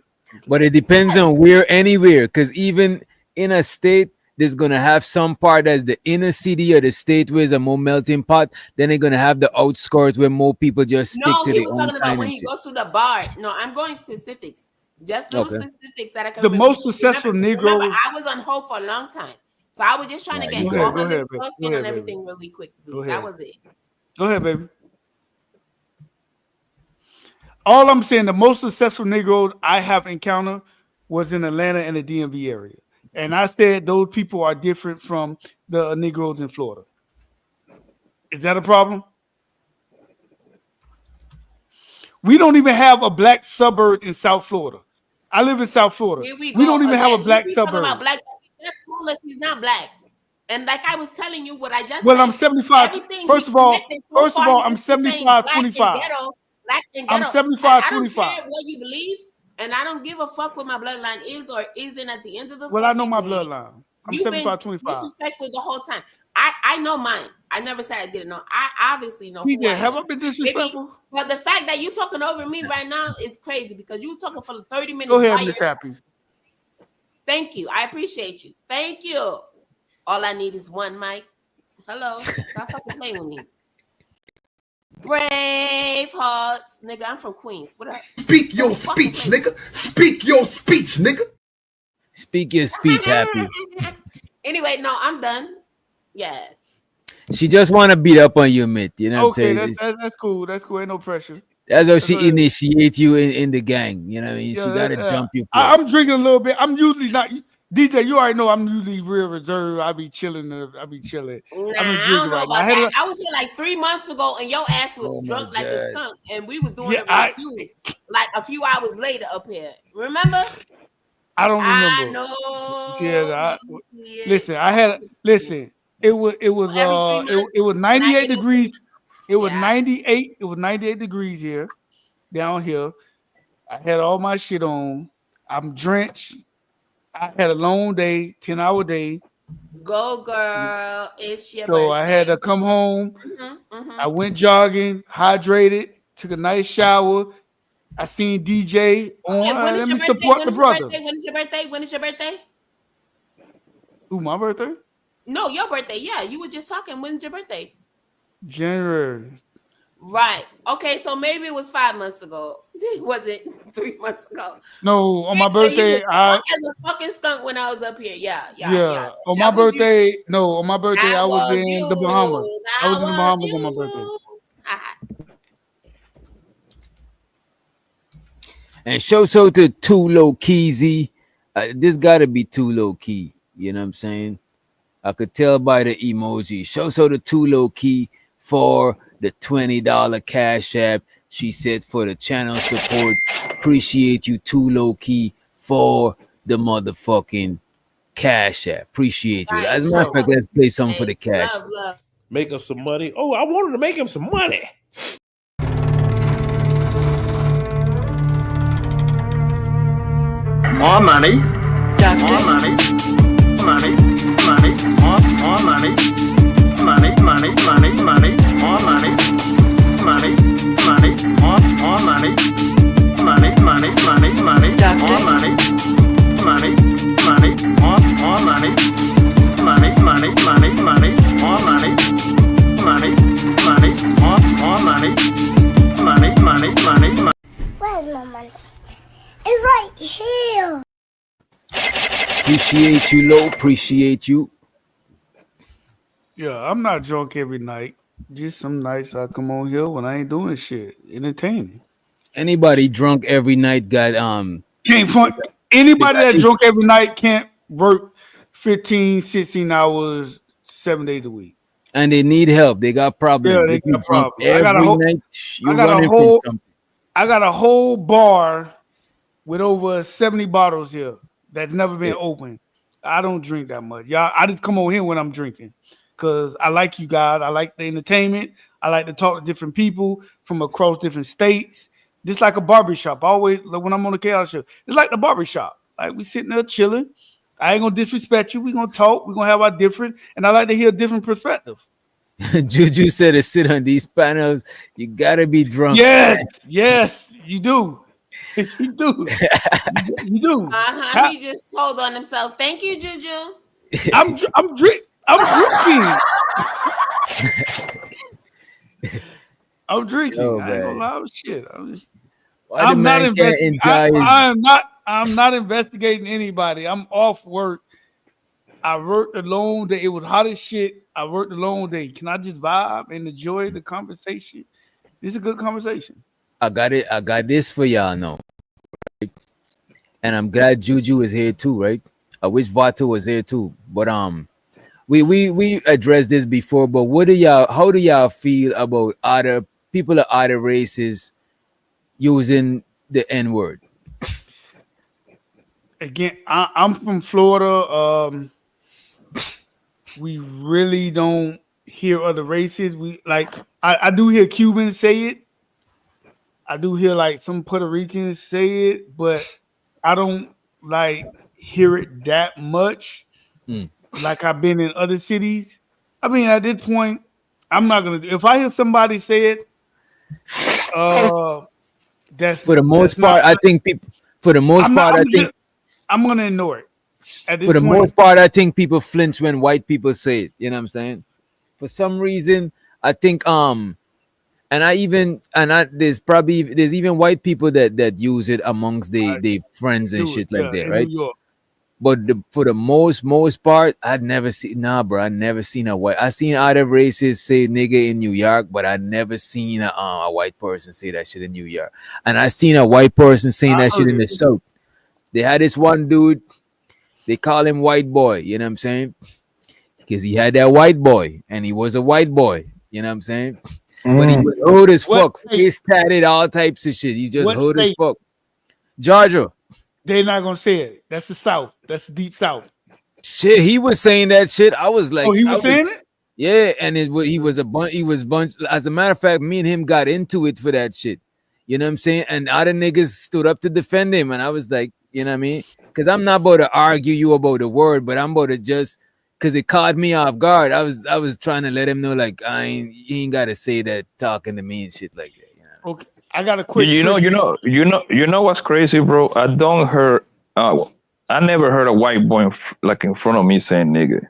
But it depends on where, anywhere, because even in a state, there's gonna have some part as the inner city or the state where it's a more melting pot. Then they're gonna have the outskirts where more people just stick
No,
to
he
their
was
own
talking about
kind
when
and
he
shit.
goes to the bar. No, I'm going specifics. Just little
Okay.
specifics that I can
The
remember.
most successful
Remember,
Negroes.
I was on hold for a long time. So I was just trying to
Right,
get
you
Go
got
all
ahead.
it.
my
Go ahead,
little
baby.
thoughts
Go
in
ahead,
on
baby.
everything really quick.
Go
That
ahead.
was it.
Go ahead, baby. All I'm saying, the most successful Negroes I have encountered was in Atlanta and the DMV area. And I said those people are different from the Negroes in Florida. Is that a problem? We don't even have a black suburb in South Florida. I live in South Florida.
Here we
We
go
don't even have a
again. He
black
keeps talking about
suburb.
black. That's soulless. He's not black. And like I was telling you, what I just
Well,
said,
I'm 75.
everything
First
he
of all,
connected so far, he
I'm
just keeps saying
75,
black and
25.
ghetto, black and
I'm
ghetto.
75,
I don't
25.
care what you believe, and I don't give a fuck what my bloodline is or isn't at the end of the
Well, I know
fucking
my
day.
bloodline. I'm
You've been
75, 25.
disrespectful the whole time. I know mine. I never said I didn't know. I obviously know who I
TJ,
am.
have I been
Maybe,
disrespectful?
but the fact that you talking over me right now is crazy because you were talking for 30 minutes
Go ahead,
by
Miss
yourself.
Happy.
Thank you. I appreciate you. Thank you. All I need is one mic. Hello. Stop fucking playing with me. Brave hearts. Nigga, I'm from Queens. What up?
Speak your speech, nigga. Speak your speech, nigga.
Speak your speech, Happy.
Anyway, no, I'm done. Yeah.
She just want to beat up on you, mate. You know what I'm
Okay,
saying?
that's cool. That's cool. Ain't no pressure.
That's how
That's
she
all right.
initiate you in the gang. You know what I mean?
Yeah,
she got to jump you.
I'm drinking a little bit. I'm usually not. DJ, you already know I'm usually real reserved. I be chilling. I be chilling.
Nah,
I'm
I
drinking
don't know
right now.
about that. I was here like 3 months ago, and your ass was
Oh my
drunk like a
god.
skunk, and we was doing
Yeah,
a review like a few hours later up here. Remember?
I don't
I
remember.
know.
Listen. Listen. It was
Every 3 months,
it was
can I
98
get a
degrees. It was
yeah?
98. It was 98 degrees here, down here. I had all my shit on. I'm drenched. I had a long day, 10-hour day.
Go girl, it's your
So I had to
birthday.
come home.
Mm-hmm.
I went jogging, hydrated, took a nice shower. I seen DJ on.
Okay, when is
Let
your
me
birthday?
support
When
the
is your
brother.
birthday? When is your birthday? When is your birthday?
Ooh, my birthday?
No, your birthday. Yeah, you were just talking. When's your birthday?
January.
Right. Okay, so maybe it was 5 months ago. It wasn't 3 months ago.
No, on my
Yeah, you was
birthday,
drunk as a fucking skunk when I was up here. Yeah.
on my
That was you.
birthday, no, on my birthday,
That
I was
was
in the Bahamas.
you.
I was
That
in the
was
Bahamas on my birthday.
you.
And show so to Too Low Keezy. This gotta be Too Low Key. You know what I'm saying? I could tell by the emoji. Show so to Too Low Key for the $20 cash app. She said for the channel support. Appreciate you, Too Low Key, for the motherfucking cash app. Appreciate you. As a matter of fact, let's play something for the cash.
Love.
Make him some money. Oh, I wanted to make him some money.
More money.
Duct.
More money. Money. Money. More money. Money. Money. Money. Money. More money. Money. Money. More money. Money. Money. Money. Money. More money. Money. Money. More money. Money. Money. Money. Money. More money. Money. Money. More money. Money. Money. Money. Money.
Where's my money? It's right here.
Appreciate you, Low. Appreciate you.
Yeah, I'm not drunk every night. Just some nights I come on here when I ain't doing shit. Entertaining.
Anybody drunk every night got
Can't front. Anybody that drunk every night can't work 15, 16 hours, 7 days a week.
and they need help. They got problems.
Yeah, they
If you
got
drunk
problems. I got a
every
whole-
night, you
I got a
running
whole-
from something.
I got a whole bar with over 70 bottles here that's never been opened. I don't drink that much. Y'all, I just come over here when I'm drinking because I like you guys. I like the entertainment. I like to talk to different people from across different states. Just like a barbershop. Always, like when I'm on the chaos show, it's like the barbershop. Like we sitting there chilling. I ain't gonna disrespect you. We're gonna talk. We're gonna have our different, and I like to hear a different perspective.
Juju said to sit on these panels, you gotta be drunk.
Yes, you do. You do. You do.
He just told on himself. Thank you, Juju.
I'm drinking. I'm drinking.
Oh,
I ain't gonna
man.
lie. Shit.
Why the
I'm not
man can't
investigating.
enjoy
I'm not investigating anybody. I'm off work. I worked a long day. It was hot as shit. I worked a long day. Can I just vibe and enjoy the conversation? This is a good conversation.
I got it. I got this for y'all now. Right? And I'm glad Juju is here too, right? I wish Vato was here too. But we addressed this before, but how do y'all feel about other people of other races using the N-word?
Again, I'm from Florida. We really don't hear other races. I do hear Cubans say it. I do hear like some Puerto Ricans say it, but I don't like hear it that much. Like I've been in other cities. I mean, at this point, I'm not gonna. If I hear somebody say it, that's
for the most part. I think people. For the most part, I think
I'm gonna ignore it.
For the most part, I think people flinch when white people say it. You know what I'm saying? For some reason, I think there's even white people that use it amongst the friends and shit like that, right? But for the most part, I never seen a white. I seen other races say nigga in New York, but I never seen a white person say that shit in New York. And I seen a white person saying that shit in the South. They had this one dude. They call him white boy. You know what I'm saying? Because he had that white boy, and he was a white boy. You know what I'm saying? But he was hood as
What
fuck,
state?
face tatted, all types of shit. He's just
What
hood as
state?
fuck. Georgia.
They're not gonna say it. That's the South. That's the deep South.
Shit, he was saying that shit. I was
Oh,
like,
he
I
was
was,
saying it.
yeah, and he was he was bunch. As a matter of fact, me and him got into it for that shit. You know what I'm saying? And other niggas stood up to defend him, and I was like, you know what I mean? Because I'm not about to argue you about the word, but I'm about to just because it caught me off guard. I was trying to let him know, like, you ain't gotta say that talking to me and shit like that. You know?
Okay, I got a
You,
quick.
you know what's crazy, bro? I don't hear. I never heard a white boy like in front of me saying nigga,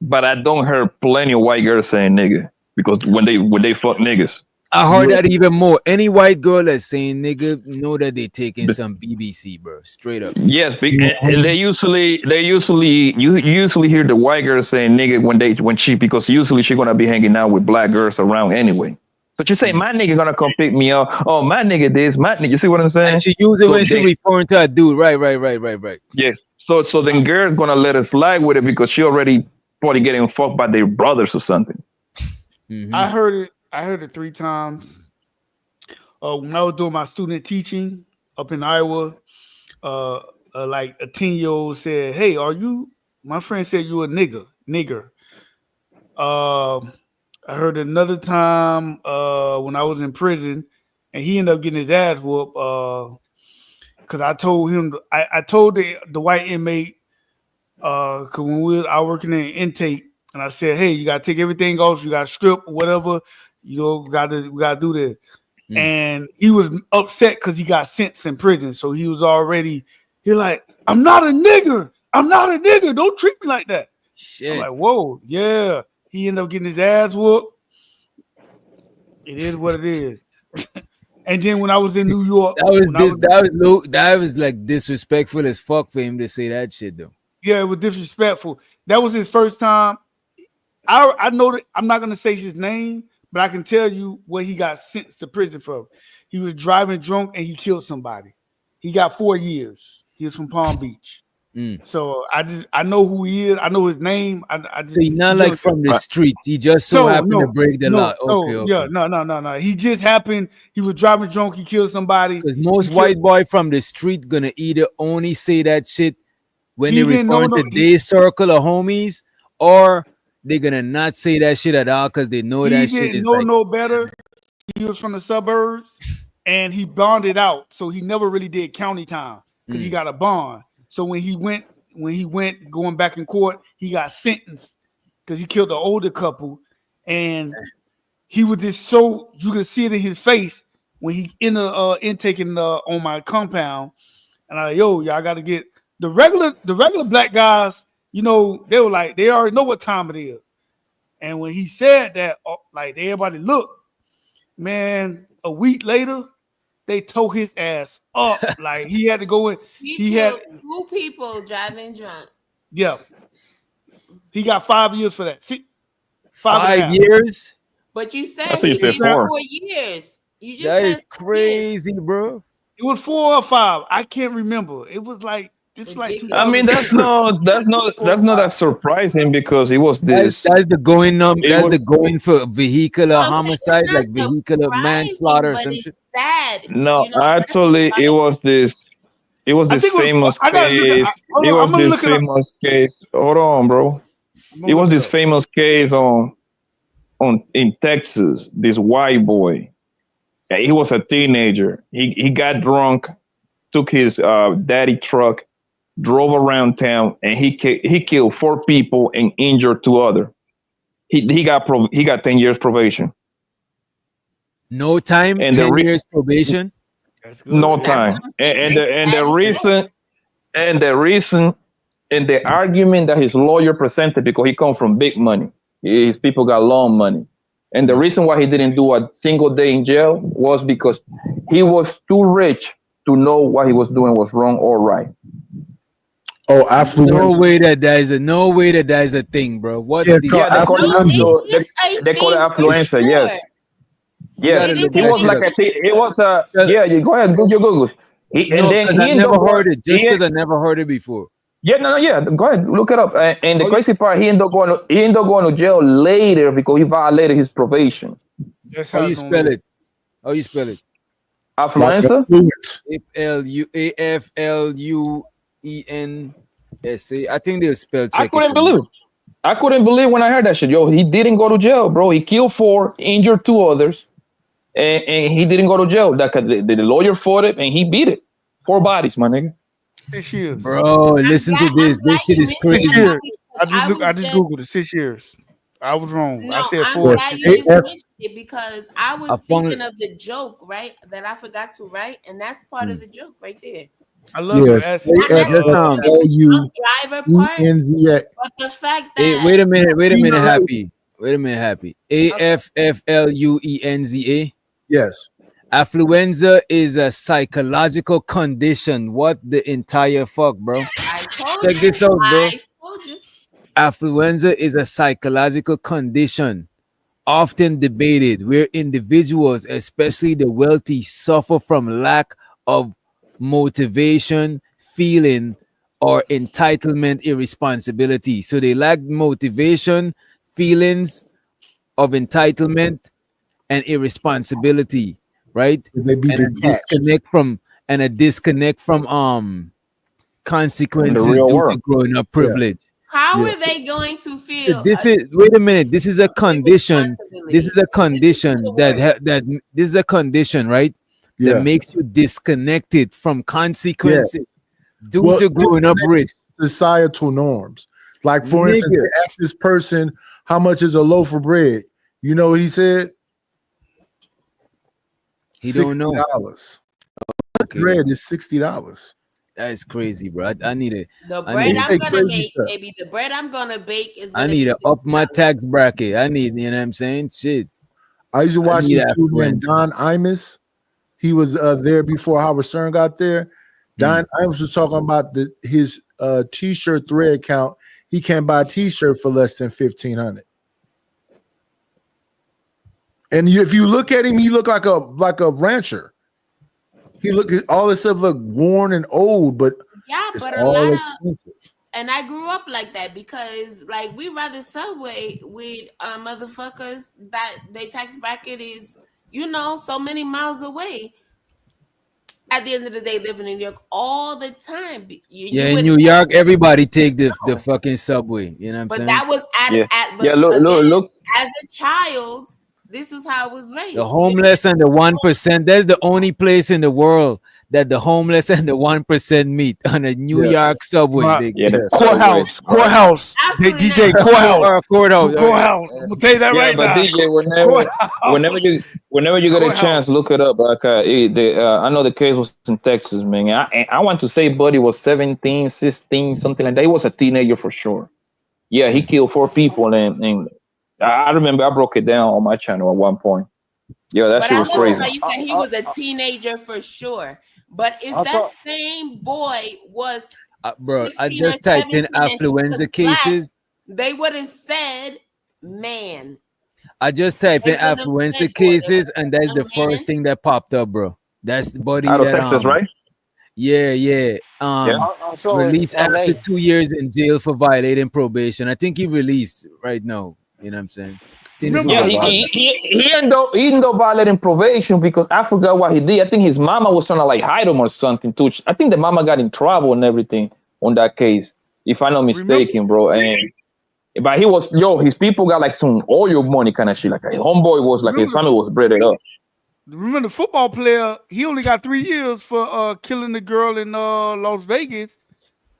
but I don't hear plenty of white girls saying nigga because when they fuck niggas.
I heard that even more. Any white girl that's saying nigga know that they taking some BBC, bro. Straight up.
Yes, and they usually you usually hear the white girl saying nigga because usually she gonna be hanging out with black girls around anyway. So you say my nigga gonna come pick me up. Oh, my nigga this, my nigga. You see what I'm saying?
And she use it when she referring to a dude. Right.
Yes. So then girl's gonna let it slide with it because she already probably getting fucked by their brothers or something.
Mm-hmm.
I heard it 3 times. When I was doing my student teaching up in Iowa, like a 10-year-old said, "Hey, are you?" My friend said, "You a nigger." I heard another time when I was in prison, and he ended up getting his ass whooped because I told him I told the white inmate because when I was working in intake, and I said, "Hey, you gotta take everything off. You gotta strip whatever. You know, we gotta do this." And he was upset because he got sentenced in prison, so he was already like, "I'm not a nigger. I'm not a nigger. Don't treat me like that."
Shit.
I'm like, "Whoa, yeah." He ended up getting his ass whooped. It is what it is. And then when I was in New York,
that was like disrespectful as fuck for him to say that shit though.
Yeah, it was disrespectful. That was his first time. I know that I'm not gonna say his name, but I can tell you what he got sentenced to prison for. He was driving drunk and he killed somebody. He got 4 years. He was from Palm Beach. So I know who he is. I know his name.
So he's not like from the streets. He just so happened to break the law. Okay.
Yeah, no. He just happened. He was driving drunk. He killed somebody.
Because most white boy from the street gonna either only say that shit when they refer to their circle of homies, or they're gonna not say that shit at all because they know that shit is like
no better. He was from the suburbs and he bonded out, so he never really did county time because he got a bond. So when he went going back in court, he got sentenced because he killed an older couple, and he was just so you could see it in his face when he intaking on my compound, and I y'all got to get the regular black guys. You know, they were like they already know what time it is, and when he said that, like everybody looked, man. A week later, they tore his ass up. Like he had to go in.
He killed 2 people driving drunk.
Yeah. He got 5 years for that.
5 years?
But you said
I think
he
you
did
said 4.
4 years. You just
that
said
is crazy, bro.
It was 4 or 5. I can't remember. It was like
I mean, that's not that surprising because it was this.
That's the going
It
That's
was-
the going for vehicular
No,
homicide,
it's
like
not
vehicular manslaughter or
but
some
it's
shit.
sad.
No,
You know,
actually, it was this. It was
I
this
think it was-
famous
I gotta look at-
case.
hold
It
on,
was
I'm gonna
this
look it up.
famous case. Hold on, bro. It was this famous case in Texas. This white boy. Yeah, he was a teenager. He got drunk, took his daddy truck, drove around town, and he killed 4 people and injured 2 others. He got 10 years probation.
No time,
And
10 years probation.
No time. And the reason and the argument that his lawyer presented, because he come from big money, his people got long money, and the reason why he didn't do a single day in jail was because he was too rich to know what he was doing was wrong or right.
Oh, affluence.
No way that is a thing, bro. What?
Yeah,
the-
so
They call
affluenza.
they call it affluenza. Yes. Yes,
gotta look
he
that
was
shit
like
up.
it was a yeah. You go ahead, Google.
No, because I
ended
never
up
heard it. Just
he-
because I never heard it before.
Yeah, no, yeah. Go ahead, look it up. And the
How you,
crazy part, he ended up going to jail later because he violated his probation.
That's
how
how
you
it's gonna
spell
look.
it? How you spell it?
Like
Affluenza.
affluent.
AFLUENSA. I think they'll spell
I
check it
couldn't
for me.
believe. I couldn't believe when I heard that shit. Yo, he didn't go to jail, bro. He killed 4, injured 2 others, and he didn't go to jail. That the lawyer fought it, and he beat it. 4 bodies, my nigga.
6 years.
Bro, listen to this.
I'm glad
This shit
you
is
mentioned
6
crazy.
that
years.
because
I just googled it. 6 years. I was wrong. I
no,
said
I'm
4
glad
6
you
years.
just mentioned it because I was
Upon,
thinking of the joke, right? That I forgot to write, and that's part of the joke right there.
I love your
Yes.
accent.
Not
just
necessarily the drunk driver part,
AFLUENZA.
but the fact
Hey,
that
wait a minute,
Yeah.
happy. Wait a minute, happy. AFFLUENZA.
Yes.
Affluenza is a psychological condition. What the entire fuck, bro?
I told
Check
you,
this out, bro.
I told you.
Affluenza is a psychological condition often debated where individuals, especially the wealthy, suffer from lack of motivation, feeling, or entitlement irresponsibility. So they lack motivation, feelings of entitlement, and irresponsibility, right?
They be
And a
detached.
disconnect from
In the
consequences
real
due to
world.
growing up
Yeah.
privilege.
How
Yeah.
are they going to
So
feel
this
a
is wait a minute. This is a condition. This is
responsibility?
a condition that this is a condition, right? That
Yeah.
makes you disconnected from
Yes.
consequences due
Well,
to growing up rich.
societal norms. Like, for instance,
Nigga,
they asked this person, how much is a loaf of bread? You know what he said?
he don't know.
$60.
Okay,
Bread is $60.
that's crazy, bro. I need a,
The
I
bread
need,
They
a,
say
I'm gonna
crazy
make,
stuff.
baby, the bread I'm gonna bake is
I
gonna
need
be
to up my
$60.
tax bracket. I need, you know what I'm saying? Shit,
I used to
I
watch
need
this dude named
affluence.
Don Imus. He was there before Howard Stern got there. Don Imus was talking about his t-shirt thread count. He can't buy a t-shirt for less than $1,500. And if you look at him, he looked like a rancher. All this stuff look worn and old, but
Yeah,
it's
but a
all
lot of,
expensive.
and I grew up like that because like we rather Subway with motherfuckers that their tax bracket is, so many miles away. At the end of the day, living in New York all the time,
Yeah,
you
in
would
New
never
York, everybody take the
know.
fucking subway. You know what I'm
But
saying?
that was
Yeah.
but
Yeah. Look.
again,
Look.
as a child, this is how I was
The
raised.
homeless and the 1%. That's the only place in the world that the homeless and the 1% meet on a New
Yeah.
York subway.
My
Yeah. The
Yes.
subway.
courthouse.
Absolutely
DJ
not.
courthouse.
Courthouse.
Courthouse. I'm gonna tell you that
Yeah,
right
but
now.
DJ,
Courthouse.
whenever you get a
Courthouse.
chance, look it up. Like, I know the case was in Texas, man. I want to say Buddy was 17, 16, something like that. He was a teenager for sure. Yeah, he killed 4 people, and I remember I broke it down on my channel at one point. Yeah, that
But
shit
I
was
love
crazy.
how you said he was a teenager for sure. But if that
Also,
same boy was
Bro, I
16 or
just typed
17
in
and he was
affluenza
black,
cases.
they would have said man.
I just typed
They
in
wouldn't have
affluenza
said boy. They would
cases, and that's
have
the
said young man.
first thing that popped up, bro. That's the body
Out of
that
Texas, right?
yeah.
Yeah.
also in
Released after
LA.
2 years in jail for violating probation. I think he released right now. You know what I'm saying? I think this was
Yeah,
a while back.
he ended up violating probation because I forgot what he did. I think his mama was trying to like hide him or something too. I think the mama got in trouble and everything on that case, if I'm not mistaken, bro. But he was his people got like some oil money kind of shit. Like his homeboy was like his family was breaded up.
Remember the football player? He only got 3 years for killing the girl in Las Vegas,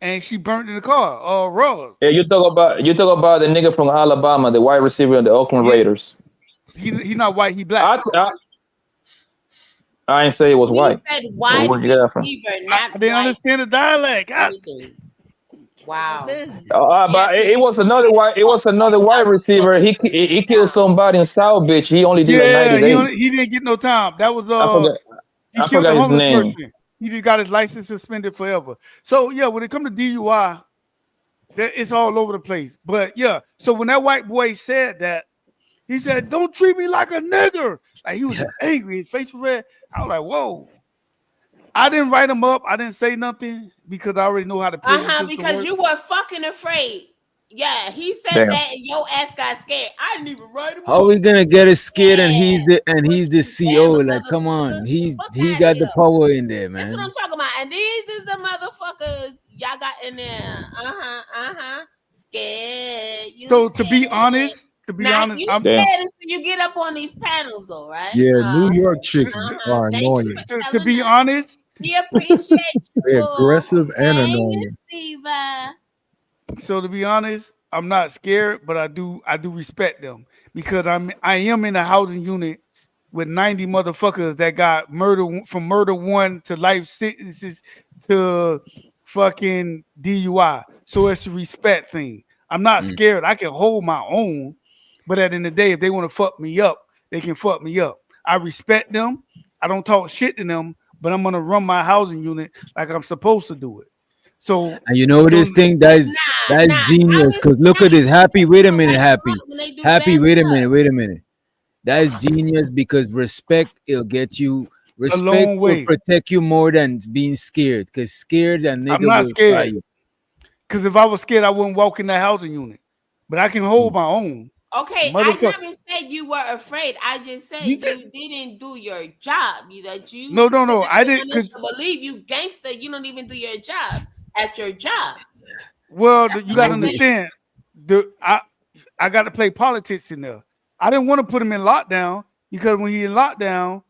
and she burnt in the car. Rose.
Yeah, you talk about the nigga from Alabama, the wide receiver of the Oakland Raiders.
He not white. He black.
I ain't say it was
You
white.
said wide
Where'd you get that from?
receiver, not
I didn't
white
understand the dialect.
anything. Wow.
But it was another wide. It was another wide receiver. He killed somebody in South Beach. He only did like 90 days.
He didn't get no time. That was he
I
killed
forgot
the
his
homeless
name.
person. He just got his license suspended forever. So yeah, when it comes to DUI, it's all over the place. But yeah, so when that white boy said that, he said, "Don't treat me like a nigger." Like he was angry. His face was red. I was like, "Whoa." I didn't write them up. I didn't say nothing because I already know how the prison system
Because
works.
you were fucking afraid. Yeah, he said
Damn.
that and your ass got scared. I didn't even write him
How
up.
we gonna get a skid and he's the
Damn,
CO? Like, come on, he got the power in there,
That's what
man.
I'm talking about. And these is the motherfuckers y'all got in there. Scared. You
So
scared.
to be honest,
Now you
I'm
scared until you get up on these panels though, right?
Yeah, New York chicks are
Thank you
annoying.
for
to
telling
be
us.
honest.
We appreciate
They're
you.
aggressive and
Hey,
annoying.
Steva.
So to be honest, I'm not scared, but I do respect them because I am in a housing unit with 90 motherfuckers that got from murder 1 to life sentences to fucking DUI. So it's a respect thing. I'm not scared. I can hold my own, but at the end of the day, if they want to fuck me up, they can fuck me up. I respect them. I don't talk shit to them, but I'm gonna run my housing unit like I'm supposed to do it. So
And you know this thing that's genius. Cause look at this. Happy, wait a minute, Happy. Happy, wait a minute. That is genius because respect it'll get you. Respect
long
will
way.
protect you more than being scared. Cause scared a
I'm
nigga
not
will try
scared
you.
because if I was scared, I wouldn't walk in that housing unit. But I can hold my own.
Okay, I never said you were afraid. I just said you didn't do your job.
No. I
You
didn't.
want us to believe you gangster. You don't even do your job at your job.
Well,
That's
you
what
got to
I said.
understand. I got to play politics in there. I didn't want to put him in lockdown because when he's in lockdown,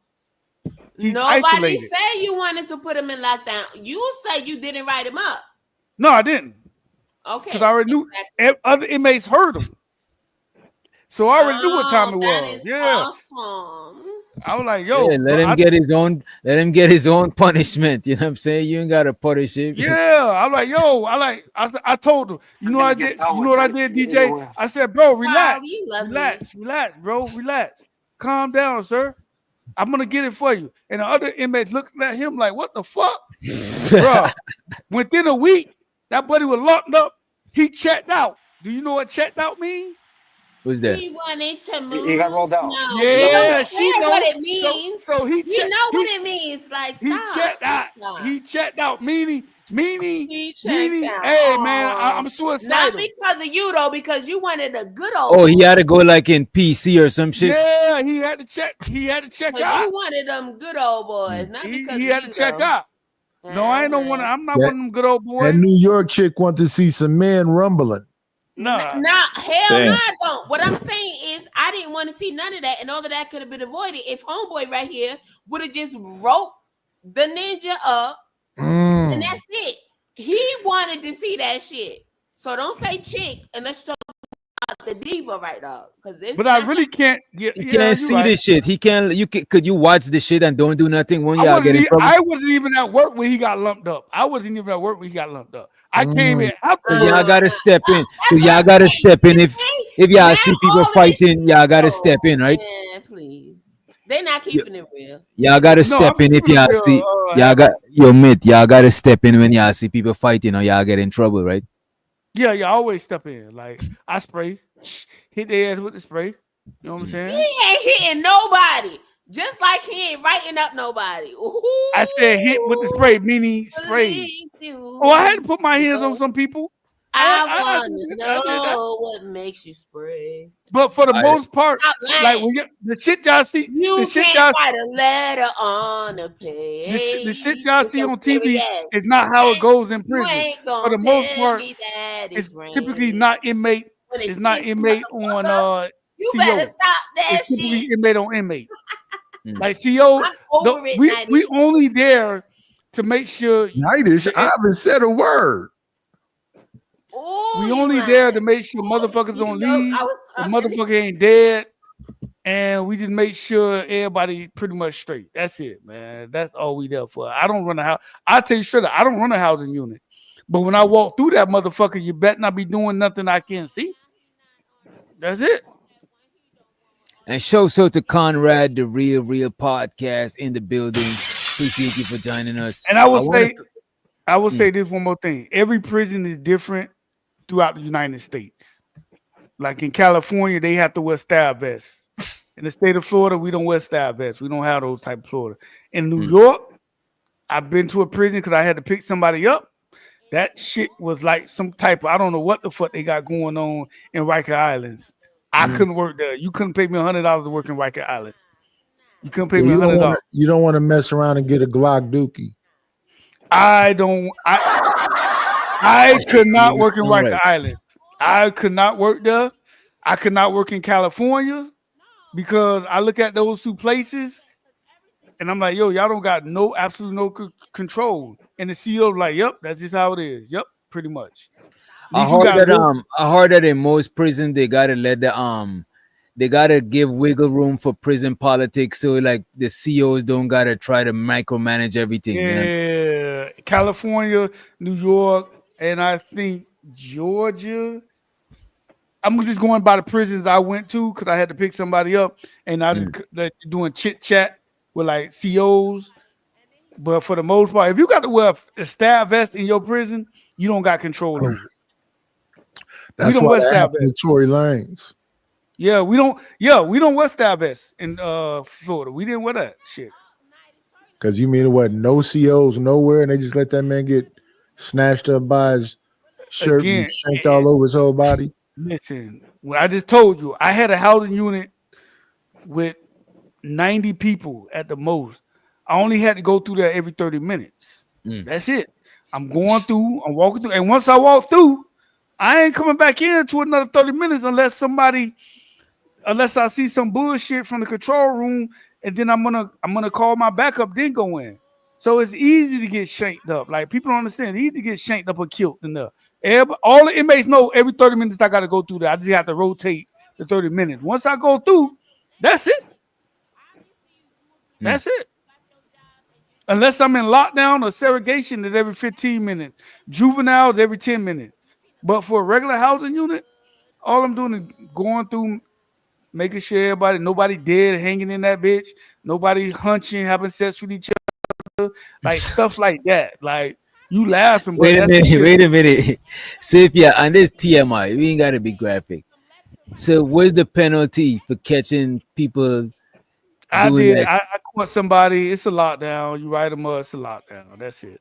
he's
Nobody
isolated.
said you wanted to put him in lockdown. You said you didn't write him up.
No, I didn't.
Okay.
Because I already knew other inmates heard him. So I already knew what time it
That
was.
is
Yeah.
awesome.
I was like, yo,
Yeah, let him get his own punishment. You know what I'm saying? You ain't gotta punish him.
yeah. I'm like, yo, I told him, you know what I did? You know what I did, DJ? I said, bro, relax.
Wow, you love
Relax, bro. Relax. Calm down, sir. I'm gonna get it for you. And the other inmates looking at him like, what the fuck? Bro, within a week, that buddy was locked up. He checked out. Do you know what checked out means?
Who's that?
He wanted to move.
He got rolled out.
No,
Yeah,
he don't care what it means.
So he
You know what it means. Like,
he
stop.
checked out.
Stop.
He checked out. Meanie.
He checked out.
Hey man, I'm
Not
suicidal.
because of you though, because you wanted a good old.
Oh, he had to go like in PC or some shit.
Yeah, he had to check. He had to check
So
out.
you wanted them good old boys, not because
He
of
had to
you,
check
though.
out. No, I ain't no one. I'm not one of them good old boys.
That New York chick want to see some men rumbling.
No,
hell no, I don't. What I'm saying is, I didn't want to see none of that, and all of that could have been avoided if homeboy right here would have just wrote the ninja up, and that's it. He wanted to see that shit. So don't say chick unless you talk about the diva right now, because
but I really can't.
He can't see this shit. He can't. Could you watch this shit and don't do nothing when y'all get in trouble?
I wasn't even at work when he got lumped up. I wasn't even at work when he got lumped up. I came in after.
Cause y'all gotta step in. Cause y'all gotta step in. If y'all see people fighting, y'all gotta step in, right?
Yeah, please. They're not keeping it real.
Y'all gotta step in if y'all see. Y'all gotta step in when y'all see people fighting or y'all get in trouble, right?
Yeah, I always step in. Like I spray, hit their ass with the spray. You know what I'm saying?
He ain't hitting nobody. Just like he ain't writing up nobody. Ooh,
I said hit with the spray, meaning spray. Oh, I had to put my hands on some people.
I want to know what makes you spray.
But for the most part,
Stop lying.
like when the shit y'all see,
You
the shit
can't
y'all,
write a letter on a page.
the shit y'all see
your
on TV
ass.
is not how it goes in
You
prison.
ain't
For
gonna
the most
tell
part,
me that
it's
it's
typically not inmate.
When
It's not
pissy
inmate on
You
CO.
better stop that
It's typically
shit.
inmate on inmate. Like CO,
I'm over it,
we
90.
only there to make sure.
Nightish, I haven't said a word.
We only there to make sure motherfuckers don't leave. The motherfucker ain't dead. And we just make sure everybody pretty much straight. That's it, man. That's all we there for. I don't run a house. I tell you straight up, I don't run a housing unit. But when I walk through that motherfucker, you better not be doing nothing I can't see. That's it.
And show so to Conrad, the real podcast in the building. Appreciate you for joining us.
And I will say this one more thing. Every prison is different throughout the United States. Like in California, they have to wear style vests. In the state of Florida, we don't wear style vests. We don't have those type of Florida. In New York, I've been to a prison because I had to pick somebody up. That shit was like some type of, I don't know what the fuck they got going on in Riker Islands. I couldn't work there. You couldn't pay me $100 to work in Riker Islands. You couldn't pay
So
me $100.
you don't want to mess around and get a Glock Dookie.
I could not work in Riker Island. I could not work there. I could not work in California because I look at those two places and I'm like, yo, y'all don't got absolute no control. And the CEO like, yep, that's just how it is. Yep, pretty much.
I heard that in most prisons they gotta let they gotta give wiggle room for prison politics, so like the CEOs don't gotta try to micromanage everything.
Yeah,
You know?
California, New York, and I think Georgia. I'm just going by the prisons I went to because I had to pick somebody up, and I just doing chit chat with like COs. But for the most part, if you got to wear a stab vest in your prison, you don't got control over it.
That's why that happened with Tory Lanez.
Yeah, we don't wear stab vests in Florida. We didn't wear that shit.
Because you mean what? No COs nowhere, and they just let that man get snatched up by his shirt and shanked all over his whole body.
Listen, I just told you I had a housing unit with 90 people at the most. I only had to go through there every 30 minutes. That's it. I'm going through, I'm walking through, and once I walk through, I ain't coming back in to another 30 minutes unless I see some bullshit from the control room, and then I'm gonna call my backup, then go in. So it's easy to get shanked up. Like people don't understand, it's easy to get shanked up or killed in there. All the inmates know every 30 minutes I gotta go through there. I just have to rotate the 30 minutes. Once I go through, that's it. That's it. Unless I'm in lockdown or segregation, it's every 15 minutes. Juveniles every 10 minutes. But for a regular housing unit, all I'm doing is going through, making sure nobody dead hanging in that bitch, nobody hunching, having sex with each other, like stuff like that. Like you laughing, but
wait a minute. Sophia, on this TMI, we ain't gotta be graphic. So what's the penalty for catching people?
I caught somebody. It's a lockdown. You write them up. It's a lockdown. That's it.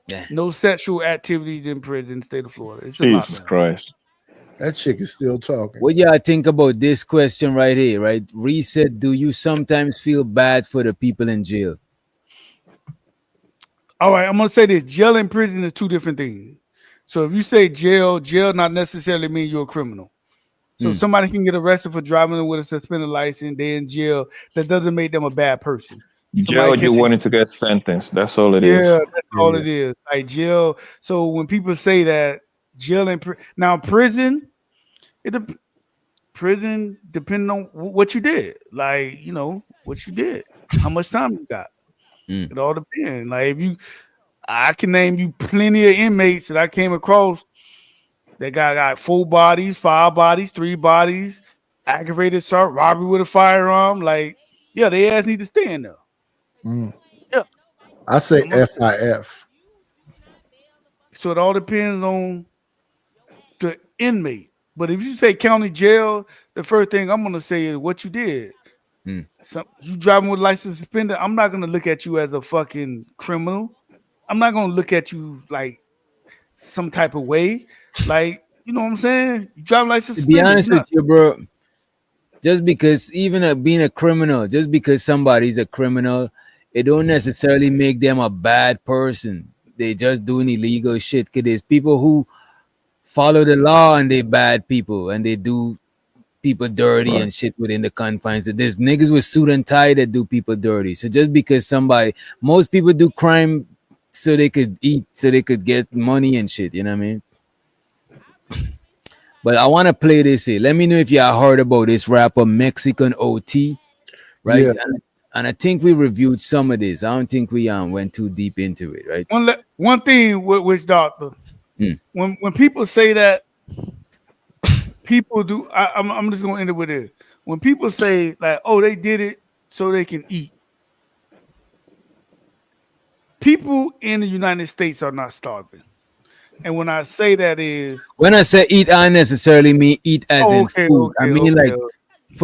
Yeah.
No sexual activities in prison, state of Florida. It's
Jesus
a lockdown.
Christ.
That chick is still talking.
What y'all think about this question right here, right? Reset, do you sometimes feel bad for the people in jail?
All right, I'm going to say this. Jail and prison is two different things. So if you say jail not necessarily mean you're a criminal. So somebody can get arrested for driving with a suspended license. They're in jail. That doesn't make them a bad person.
Jail, you wanted to get sentenced. That's all it is.
Yeah, that's all it is. Like jail. So when people say that jail and prison, prison depending on what you did. Like, you know, what you did. How much time you got. It all depends. Like I can name you plenty of inmates that I came across. They got 4 bodies, 5 bodies, 3 bodies, aggravated assault, robbery with a firearm. Like, yeah, they ass need to stay in there. Yeah.
I say FIF.
So it all depends on the inmate. But if you say county jail, the first thing I'm gonna say is what you did. So you driving with license suspended, I'm not gonna look at you as a fucking criminal. I'm not gonna look at you like some type of way. Like, you know what I'm saying? You driving license
To be
suspended.
honest with you, bro, just because even being a criminal, just because somebody's a criminal, it don't necessarily make them a bad person. They just doing illegal shit. Cause there's people who follow the law and they bad people and they do people dirty and shit within the confines. There's niggas with suit and tie that do people dirty. So just because most people do crime so they could eat, so they could get money and shit. You know what I mean? But I want to play this here. Let me know if y'all heard about this rapper Mexican OT, right?
Yeah.
And
I think we reviewed some of this. I don't think we went too deep into it, right?
One thing with Witch Doctor, when people say that, people do. I'm just gonna end it with this. When people say like, "Oh, they did it so they can eat," people in the United States are not starving. And when I say that is,
when I say eat, I necessarily mean eat as in food. I mean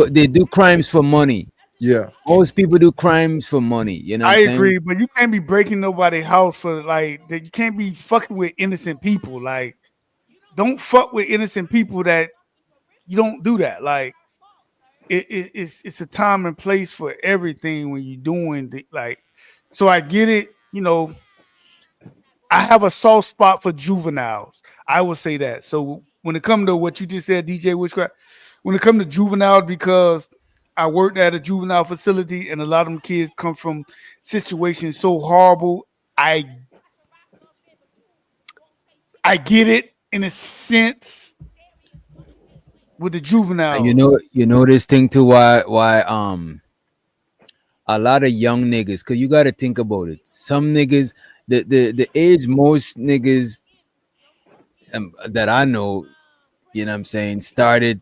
they do crimes for money.
Yeah.
Most people do crimes for money. You know what
I
I'm saying?
agree, but you can't be breaking nobody's house for like that. You can't be fucking with innocent people. Like, don't fuck with innocent people. That you don't do that. Like, it's a time and place for everything when you're doing like. So I get it. You know, I have a soft spot for juveniles. I will say that. So when it comes to what you just said, DJ Witchcraft, when it comes to juveniles, because I worked at a juvenile facility and a lot of them kids come from situations so horrible. I get it in a sense with the
And
juveniles.
you know this thing too. Why a lot of young niggas, because you got to think about it. Some niggas, the age most niggas that I know, you know what I'm saying, started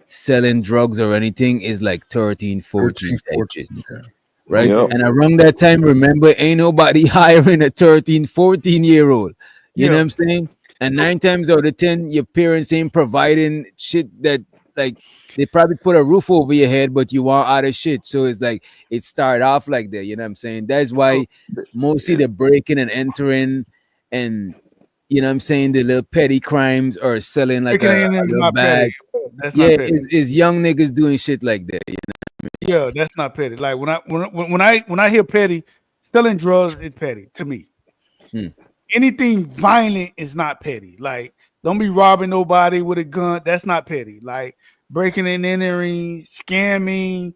selling drugs or anything is like 13, 14
13,
type
14.
shit.
Yeah.
Right?
Yep.
And around that time, remember, ain't nobody hiring a 13, 14-year-old. You know
Yeah.
what I'm saying? And 9 times out of 10, your parents ain't providing shit that, like, they probably put a roof over your head, but you want out of shit. So it's like, it started off like that. You know what I'm saying? That's why mostly the breaking and entering and, you know what I'm saying, the little petty crimes or selling like
Breaking
a
in is
little
not petty.
bag.
That's
Yeah,
not petty.
is young niggas doing shit like that. You
Yeah, that's not petty. Like when I hear petty, selling drugs is petty to me.
know?
Anything violent is not petty. Like, don't be robbing nobody with a gun. That's not petty. Like breaking and entering, scamming.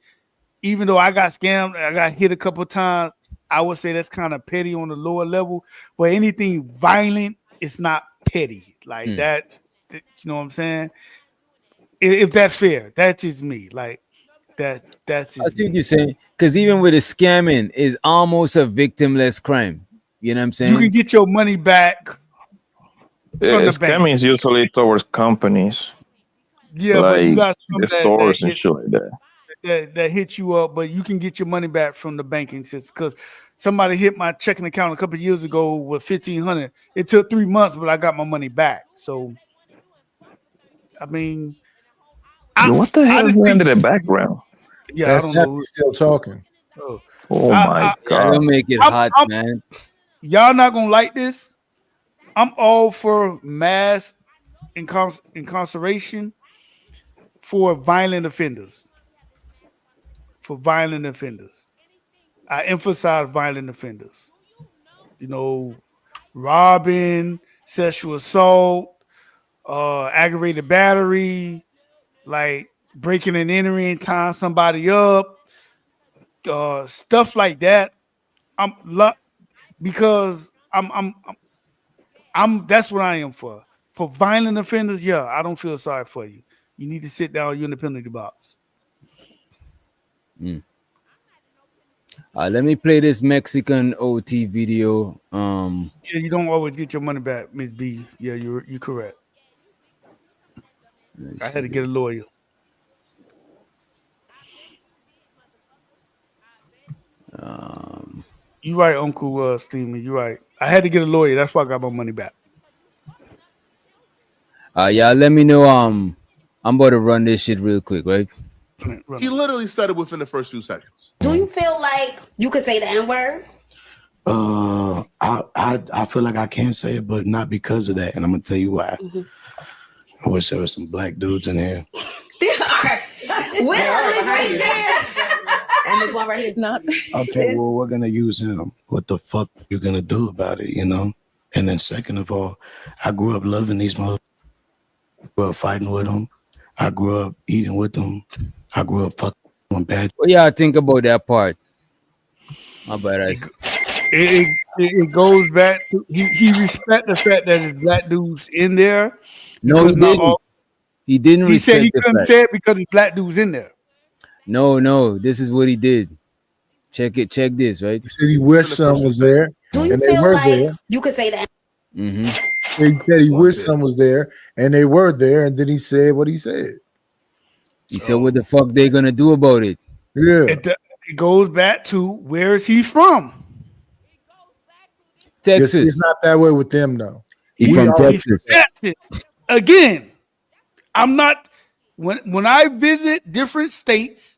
Even though I got scammed, I got hit a couple times. I would say that's kind of petty on the lower level. But anything violent is not petty. Like you know what I'm saying? If that's fair, that's just me. Like that's
I
just
see what
me.
you're saying. Because even with the scamming, is almost a victimless crime. You know what I'm
You can
saying?
get your money back from the bank.
Scamming is usually towards companies
Yeah, but you
like
got some
the
that
stores and shit like that.
that hit you up, but you can get your money back from the banking system. Because somebody hit my checking account a couple of years ago with $1,500. It took 3 months, but I got my money back. So I mean,
Yo, what the
I
hell is
just
going
think,
on in the background?
yeah, I
That's
don't
Happy
know.
still talking.
Oh,
Oh my
Yeah,
god.
don't make it
I'm,
hot,
I'm,
man.
y'all not gonna like this. I'm all for mass incarceration for violent offenders. For violent offenders, I emphasize violent offenders. You know, robbing, sexual assault, aggravated battery, like breaking and entering, tying somebody up, stuff like that. I'm because I'm that's what I am for. For violent offenders, yeah, I don't feel sorry for you. You need to sit down. You're in the penalty box.
Let me play this Mexican OT video.
Yeah, you don't always get your money back, Miss B. Yeah, you're correct.
Let me
I had
see
to get a
this.
lawyer. You right, Uncle Steven. You right. I had to get a lawyer. That's why I got my money back.
Yeah, let me know. I'm about to run this shit real quick, right?
He literally said it within the first few seconds.
Do you feel like you could say the N-word?
I feel like I can say it, but not because of that, and I'm gonna tell you why. I wish there was some black dudes in here.
Will right there. And this one right here is not.
Okay, well, we're gonna use him. What the fuck you gonna do about it, you know? And then second of all, I grew up loving these motherfuckers. I grew up fighting with them. I grew up eating with them. I grew up fucking on bad.
What y'all think about that part? My bad.
It goes back to he respect the fact that there's black dudes in there.
No, he
not
didn't.
all-
He didn't
He said
respect
he
the
couldn't
fact.
say it because there's black dudes in there.
No. This is what he did. Check it. Check this, right?
He said he wished some was there,
Do you
and they
feel
were
like
there.
you could say that?
Mm-hmm.
He said he wished some was there, and they were there, and then he said what he said.
He said, "What the fuck they gonna do about it?"
Yeah,
It goes back to where is he from?
Texas.
It's not that way with them, though.
He from Texas.
Texas. Again, I'm not when I visit different states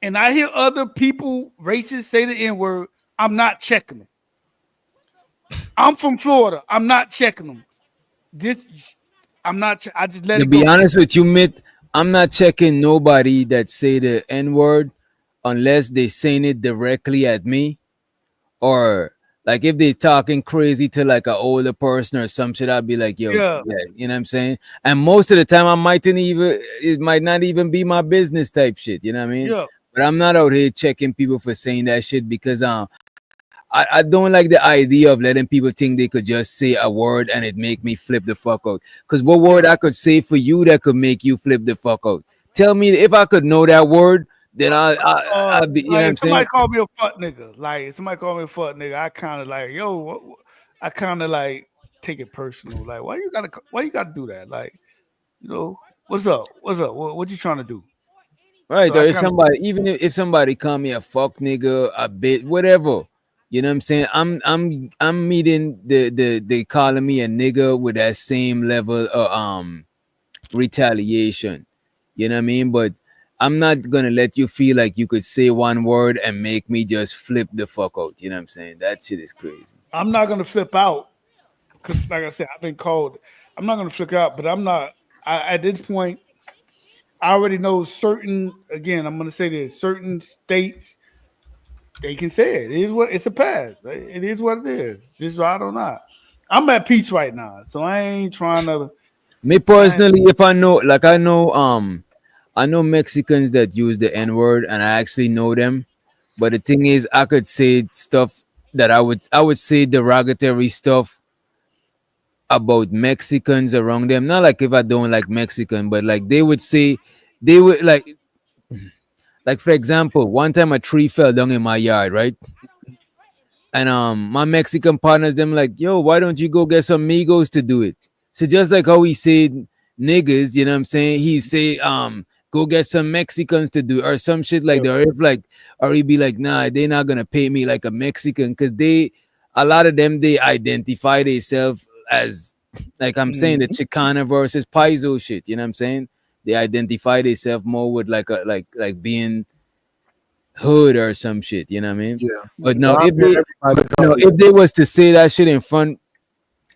and I hear other people, racists, say the N-word, I'm not checking them. I'm from Florida. I'm not checking them. I'm not. I just let
To
it
be
go.
honest with you, Mitt, I'm not checking nobody that say the N word unless they saying it directly at me, or like if they talking crazy to like an older person or some shit. I'd be like, yo,
Yeah.
yeah, you know what I'm saying? And most of the time, it might not even be my business type shit. You know what I mean?
Yeah.
But I'm not out here checking people for saying that shit because I don't like the idea of letting people think they could just say a word and it make me flip the fuck out. Because what word I could say for you that could make you flip the fuck out? Tell me if I could know that word, then I'd be, you know what
Like
I'm
if somebody
saying?
call me a fuck nigga, I kind of like, yo, I kind of like take it personal. Like, why you gotta do that? Like, what's up? What's up? What you trying to do?
Right.
So
Or
I
if
kind of,
somebody, even if somebody call me a fuck nigga, a bit, whatever. You know what I'm saying? I'm meeting they calling me a nigga with that same level of retaliation. You know what I mean? But I'm not gonna let you feel like you could say one word and make me just flip the fuck out. You know what I'm saying? That shit is crazy.
I'm not gonna flip out because, like I said, I've been called. I'm not gonna flip out, but I'm not. At this point, I already know certain. Again, I'm gonna say this: certain states they can say it. It is what it's a pass. It is what it is. This is I don't know. I'm at peace right now, so I ain't trying to.
Me personally, if I know, like I know Mexicans that use the N word, and I actually know them. But the thing is, I could say stuff that I would say derogatory stuff about Mexicans around them. Not like if I don't like Mexican, but like they would say, they would like for example, one time a tree fell down in my yard, right? And my Mexican partners them like, yo, why don't you go get some Migos to do it? So just like how he said niggas, you know what I'm saying? He say go get some Mexicans to do it, or some shit like that. Or if like, or he'd be like, nah, they're not gonna pay me like a Mexican because a lot of them they identify themselves as, like I'm saying, the Chicana versus Paizo shit, you know what I'm saying? They identify themselves more with like a like being hood or some shit, you know what I mean?
Yeah.
But no,
Well, I'm hearing everybody call it.
if they was to say that shit in front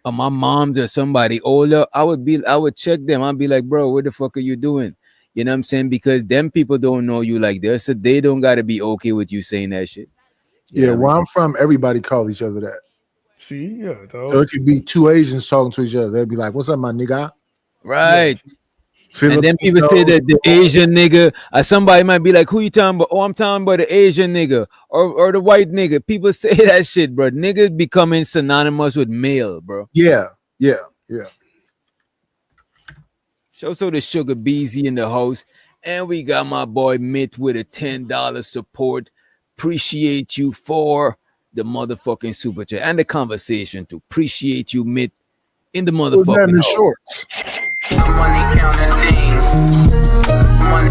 of my moms or somebody older, I would check them. I'd be like, bro, what the fuck are you doing? You know what I'm saying? Because them people don't know you like this, so they don't gotta be okay with you saying that shit. You
Yeah,
know what I
where
mean?
I'm from, everybody call each other that.
See, yeah,
So
dog.
it could be two Asians talking to each other. They'd be like, "What's up, my nigga?"
Right. And then people say
Filipino.
that the Asian nigga, somebody might be like, who you talking about? Oh, I'm talking about the Asian nigga or the white nigga. People say that shit, bro. Niggas becoming synonymous with male, bro.
Yeah.
So the Sugar Beezy in the house. And we got my boy Mitt with a $10 support. Appreciate you for the motherfucking super chat and the conversation to appreciate you, Mitt, in the
Who's that in
motherfucking
the
house.
shorts?
Money counting team. Money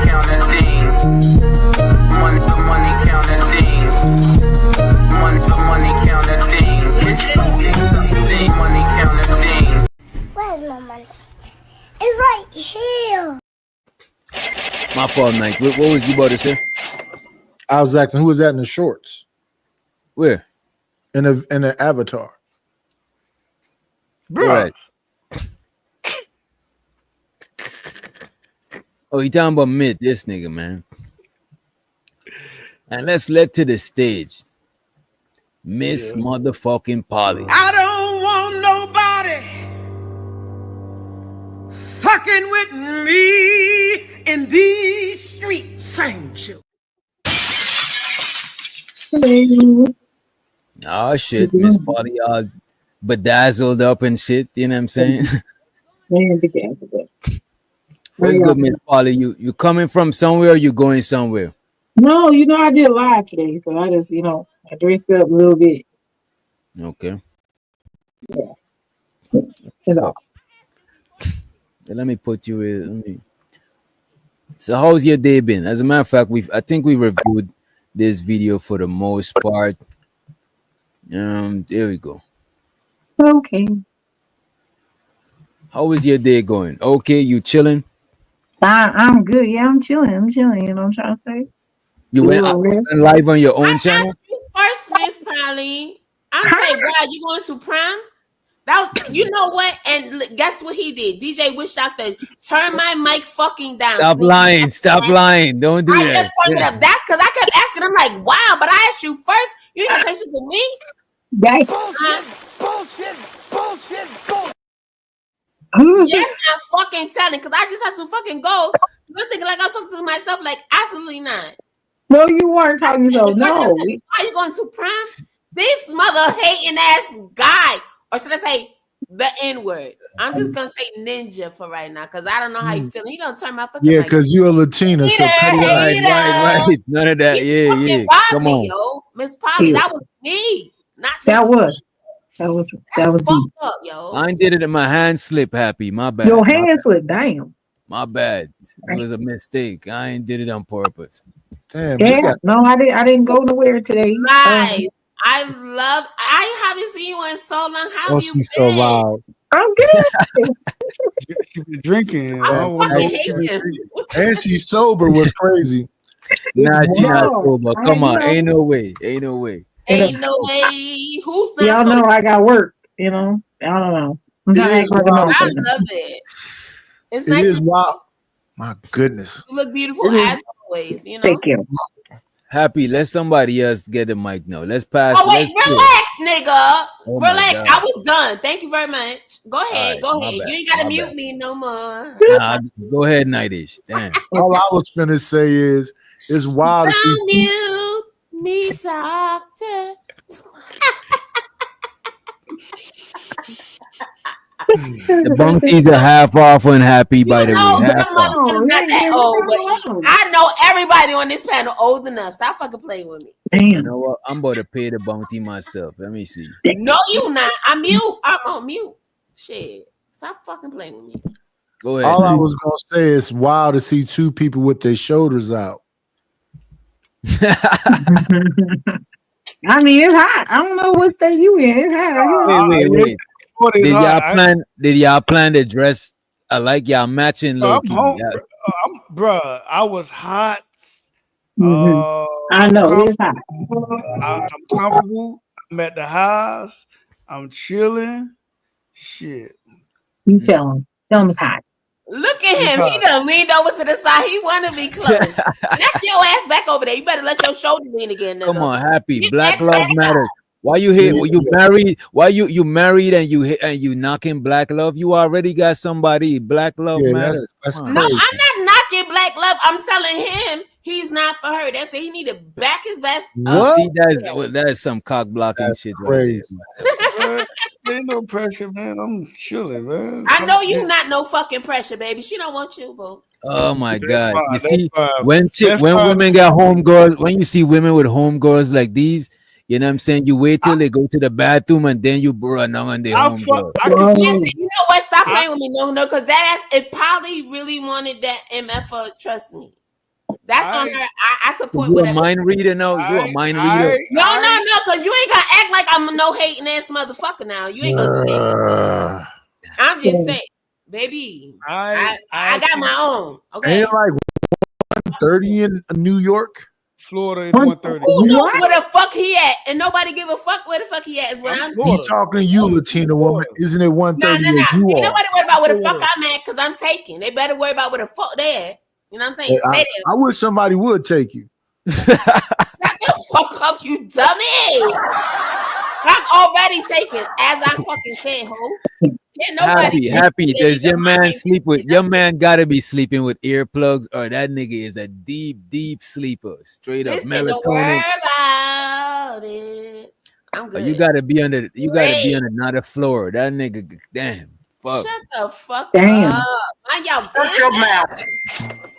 counting team. Money counting team. Money counting team. It's so exciting. Money counting team.
Where's my money? It's right here.
My fault, Mike. What was you about to say?
I was asking who was that in the shorts?
Where?
In the avatar.
Bro.
Right. Oh, you talking about Mitt, this nigga, man. And let's let to the stage. Miss motherfucking Polly.
I don't want nobody fucking with me in these streets. Same shit.
Oh shit, Miss Polly all bedazzled up and shit, you know what I'm saying? What's good, Miss Polly? You coming from somewhere or you going somewhere?
No, I did live today, so I just, I dressed up a little bit.
Okay.
Yeah.
So, let me put you in. So how's your day been? As a matter of fact, I think we reviewed this video for the most part. There we go.
Okay.
How is your day going? Okay, you chilling?
I'm good. Yeah, I'm chilling. You know what I'm trying to say?
You went live on your own channel?
asked you first, Miss Polly. I'm saying, wow, you going to prom? That was, you know what? And guess what he did? DJ Wish out there, turn my mic fucking down.
Stop lying. Stop lying. Don't do
I
that.
just turned it up. That's because I kept asking. I'm like, wow, but I asked you first. You didn't say shit to me.
Bullshit.
Yes, I'm fucking telling because I just had to fucking go. I'm thinking like I'm talking to myself, like absolutely not.
No, you weren't talking so. No.
Are you going to prom? This mother hating ass guy, or should I say the N word? I'm just gonna say ninja for right now because I don't know how you feeling. You don't turn my fucking
Yeah, because you're a Latina, so cut it out.
Right. None of that. Yeah. Come on.
Yo, Miss Polly, that was me, not
That
this
was. That was
fucked
deep.
up, yo.
I did it in my hand slip, Happy. My bad.
Your hand slip. Damn.
My bad. It was a mistake. I ain't did it on purpose.
Damn.
Yeah. No, I didn't go nowhere today.
Nice. I haven't seen you in so long. How have you been?
She's so loud.
I'm good.
She been drinking.
And she's sober was crazy.
Nah, she not
Wow.
sober. Come on. Ain't no way.
Ain't no way. Who's not
Y'all
so-
know I got work. You know. I don't know. I'm trying to act like a
I
motherfucker.
love it. It's
It
nice
is
to
wild. My goodness.
you look beautiful as always, you know.
Thank you.
Happy. Let somebody else get the mic now. Let's pass.
Oh wait,
let's
relax, nigga.
Oh my
Relax.
God.
I was done. Thank you very much. Go ahead.
right,
Go
my
ahead.
bad,
You ain't gotta
my
mute
bad.
me no more.
Nah, go ahead, Nightish. Damn.
All I was finna say is it's wild to see.
Don't mute me, doctor.
The bounties are half off on Happy, by the way.
No,
Half
your
off.
mother is not that old, but I know everybody on this panel old enough. Stop fucking playing with me.
You know what? I'm about to pay the bounty myself. Let me see.
No, you not. I'm mute. I'm on mute. Shit. Stop fucking playing with me.
Go ahead.
All I was gonna say is wild to see two people with their shoulders out.
I mean, it's hot. I don't know what state you in. It's hot. out here.
Wait. Did y'all plan to dress like y'all matching low key?
Bruh, I was hot.
I know it's hot.
I'm comfortable. I'm at the house. I'm chilling. Shit.
You tell him. Tell him it's hot.
Look at him. He done leaned over to the side. He want to be close. Knock your ass back over there. You better let your shoulder lean again. Nigga.
Come on, Happy.
Get
Black
that
love
ass
matters.
out.
Why you hit? You married? Why you married and you knocking black love? You already got somebody. Black love matters.
That's
No, I'm not knocking black love. I'm telling him he's not for her. That's it. He need to back his best.
What? See, that is some cock blocking shit.
Crazy.
There ain't no pressure, man. I'm chilling, man.
I know you not no fucking pressure, baby. She don't want you, boo.
Oh my God!
fine,
You
that's
see,
fine.
when
That's fine.
women got homegirls, when you see women with homegirls like these, you know what I'm saying? You wait till they go to the bathroom and then you run on their homegirl.
Listen, you know what? Stop playing with me, no, because that ass. If Polly really wanted that MF, trust me, that's on her. I support
You a
whatever.
mind reader now? You a mind reader?
No, because you ain't gonna act like I'm a no hating ass motherfucker now. You ain't gonna do that. I'm just saying, baby. I got my own. Okay.
Ain't like 130 in New York.
Florida is 130.
Who knows where the fuck he at? And nobody give a fuck where the fuck he at is what I'm saying.
He talking to you, Latina woman. Isn't it 130
No.
where you
Ain't
are?
nobody worry about where the fuck I'm at because I'm taking. They better worry about where the fuck they at. You know what I'm saying? Stay there.
I wish somebody would take you.
Shut the fuck up, you dummy. I'm already taken, as I fucking said, ho. Can't nobody
Happy. Does your man sleep with your man? Gotta be sleeping with earplugs, or that nigga is a deep sleeper. Straight up
Listen, don't worry
melatonin.
about it. I'm
Or
good.
you gotta be on another floor. That nigga, damn. Fuck.
Shut the fuck
Damn.
up. Mind your
Shut your
business.
mouth.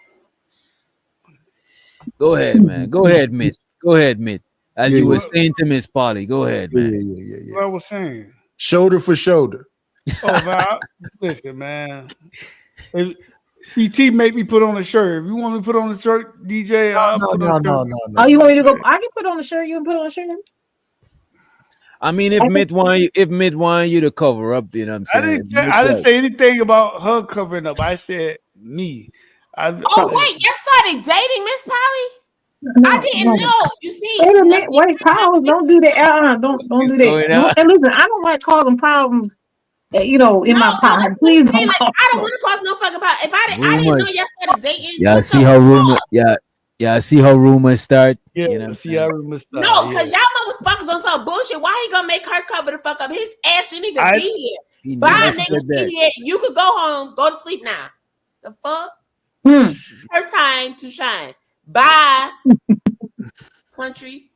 Go ahead, man. Go ahead, Miss. Go ahead, Miss. As you were
yeah.
saying to Miss Polly. Go ahead, man.
Yeah.
What I was saying.
Shoulder for shoulder.
Oh, man, listen, man. If CT make me put on a shirt. If you want me to put on a shirt, DJ, I'll put on a shirt.
No.
Oh, you want me to go? I can put on a shirt. You can put on a shirt.
I mean, if Mitt want you to cover up, you know what I'm saying?
I didn't say anything about her covering up. I said me.
Oh, wait, you started dating Miss Polly? I
No,
didn't
no.
know. You see,
Wait a
now,
minute. Wait, pause. Don't do that. Don't
What's
do that.
going on?
Don't, and listen, I don't like causing problems. In my
no,
pod.
that's what
Please
I'm saying.
don't
Like,
cause
I don't
no.
want to cause no fucking problem. If I didn't know
Rumors.
y'all started dating,
Yeah,
what
see
the
how rumor.
fuck?
Yeah, see how rumors start.
Yeah,
You know what I'm
see how
saying?
rumors start.
No,
Yeah.
because y'all motherfuckers on some bullshit. Why he gonna make her cover the fuck up? His ass shouldn't even
I
be here.
He
Bye,
never
nigga.
said that.
She here. You could go home. Go to sleep now. The fuck?
Hmm.
Her time to shine. Bye, country.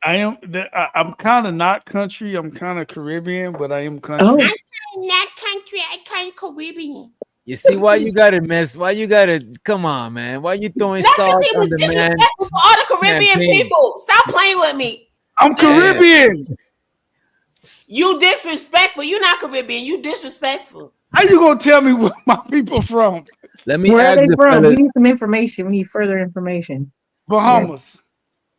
I'm kind of not country. I'm kind of Caribbean, but I am country.
Oh,
I'm not country. I can't Caribbean.
You see why you gotta mess? Why you gotta? Come on, man. Why you throwing
That
salt
it
on
was
the man
disrespectful for all the Caribbean
champagne?
people. Stop playing with me.
I'm Caribbean.
You disrespectful. You not Caribbean. You disrespectful.
How you gonna tell me where my people from?
Let me
where are
ask
they
the
from?
fella.
We need some information. We need further information.
Bahamas.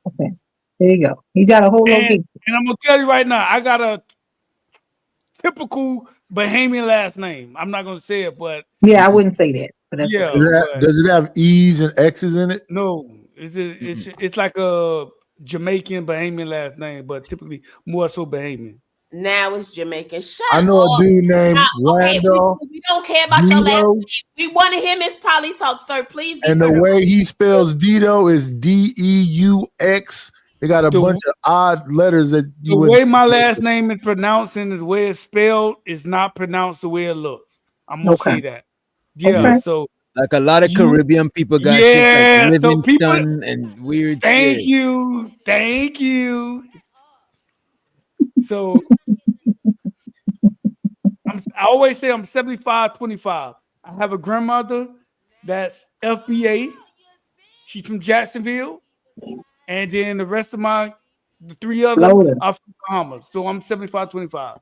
Okay. There you go. He got a whole
And,
location.
and I'm gonna tell you right now, I got a typical Bahamian last name. I'm not gonna say it, but
Yeah, I wouldn't say that, but that's
yeah.
okay.
Does it have E's and X's in it?
No, it's like a Jamaican Bahamian last name, but typically more so Bahamian.
Now it's Jamaican. Shut
I know a
up.
dude named
Now, okay,
Randolph
we don't care about your last
Dito,
name. We want to hear Miss Polly talk, sir. Please give
and
her
the
the
way he spells Dito is Deux. They got a bunch of odd letters that you
The
would.
way my last name is pronounced and the way it's spelled is not pronounced the way it looks. I'm gonna say that. Yeah.
Okay.
So
Like a lot of
you-
Caribbean people got
yeah.
shit like
So people.
Livingston and weird
Thank
shit.
you. Thank you. So I always say I'm 75-25. I have a grandmother that's FBA. She's from Jacksonville. And then the rest of the three of them
Florida.
are from Bahamas. So I'm 75-25.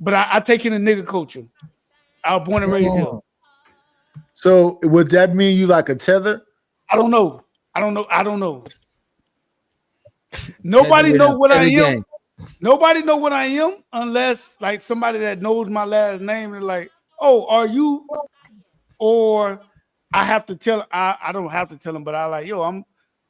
But I take in the nigga culture. I was born and raised here.
So would that mean you like a tether?
I don't know. Nobody know what I am. Nobody know what I am unless like somebody that knows my last name and like, oh, are you? Or I have to tell. I don't have to tell them, but I like, yo, I'm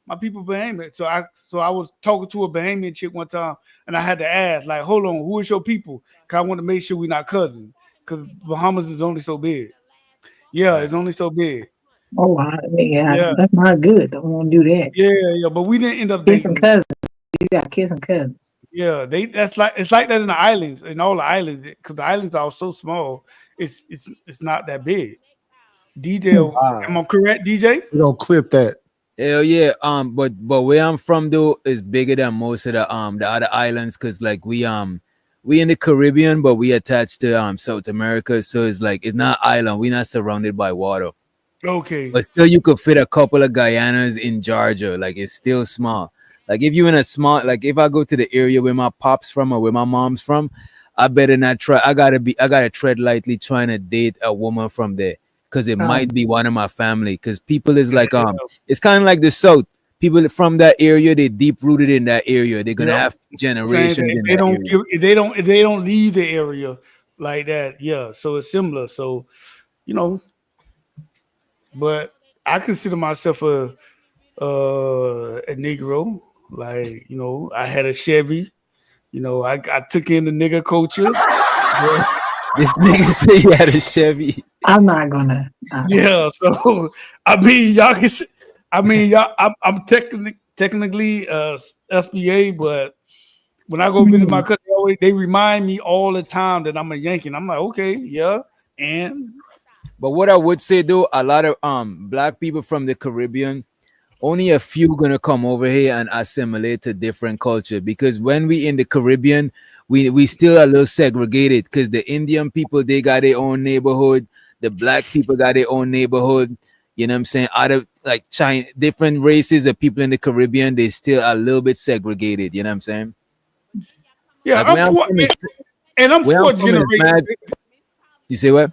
my people Bahamian. So I was talking to a Bahamian chick one time, and I had to ask, like, hold on, who is your people? Cause I want to make sure we're not cousins. Cause Bahamas is only so big. Yeah, it's only so big.
Oh, yeah, that's not good. Don't want to do that.
Yeah, but we didn't end up
Kissing
dating.
cousins. You got kissing cousins.
Yeah, it's like that in the islands, in all the islands, because the islands are so small. It's not that big. DJ, am I correct, DJ?
We don't clip that.
Hell yeah. But where I'm from though is bigger than most of the other islands, cause like we in the Caribbean, but we attached to South America, so it's like it's not island. We're not surrounded by water.
Okay.
But still, you could fit a couple of Guyanas in Georgia. Like it's still small. Like if you in a small, like if I go to the area where my pops from or where my mom's from, I better not try. I gotta tread lightly trying to date a woman from there, because it might be one of my family. Because people is like it's kind of like the South. People from that area, they deep rooted in that area. They're gonna have generations in that area.
They don't leave the area like that. Yeah, so it's similar. So but I consider myself a Negro. Like, I had a Chevy. I took in the nigga culture.
This nigga say he had a Chevy.
I'm not gonna.
Yeah, so y'all can. Y'all. I'm technically FBA, but when I go visit my cousin, they remind me all the time that I'm a Yankee. And I'm like, okay, yeah, and.
But what I would say though, a lot of black people from the Caribbean, only a few gonna come over here and assimilate to different culture, because when we in the Caribbean, we still a little segregated, because the Indian people, they got their own neighborhood, the black people got their own neighborhood. You know what I'm saying? Out of like China, different races of people in the Caribbean, they still a little bit segregated. You know what I'm saying?
Yeah,
like
I'm fourth generation.
You say what?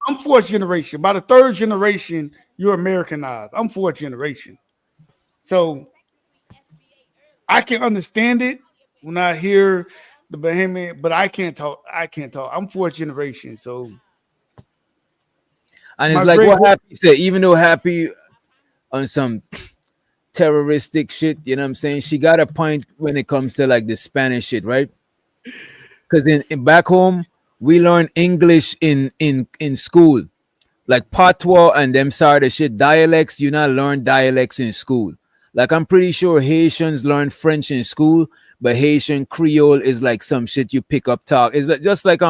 I'm fourth generation. By the third generation, you're Americanized. I'm fourth generation. So I can understand it when I hear the Bahamian, but I can't talk. I'm fourth generation. So
and it's like what Happy said, even though Happy on some terroristic shit. You know what I'm saying? She got a point when it comes to like the Spanish shit, right? Because in back home we learn English in school, like patois and them sort of shit. Dialects, you not learn dialects in school. Like I'm pretty sure Haitians learn French in school, but Haitian Creole is like some shit you pick up talk. It's like, just like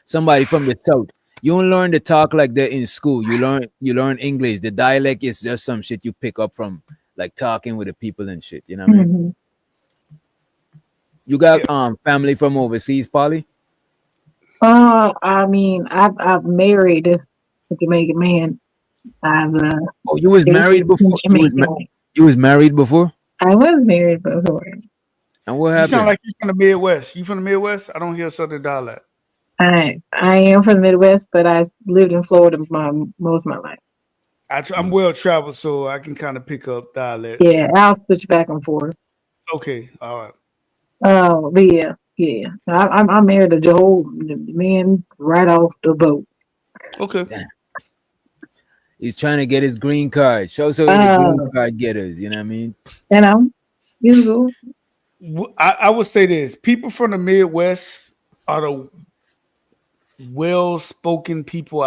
somebody from the south. You don't learn to talk like that in school. You learn English. The dialect is just some shit you pick up from like talking with the people and shit. You know what I mean?
Mhm.
You got family from overseas, Polly?
I mean, I've married a Jamaican man. I've
Oh, you was married before? You was married before?
I was married before.
And what
You
happened?
sound like you're from the Midwest. You from the Midwest? I don't hear Southern dialect.
I am from the Midwest, but I lived in Florida most of my life.
I'm well traveled, so I can kind of pick up dialects.
Yeah, I'll switch back and forth.
Okay, all right.
Oh, but yeah. I'm married to Joe, man, right off the boat.
Okay.
He's trying to get his green card. Show some of the green card getters. You know what I mean?
You know, you go.
I would say this: people from the Midwest are the well-spoken people.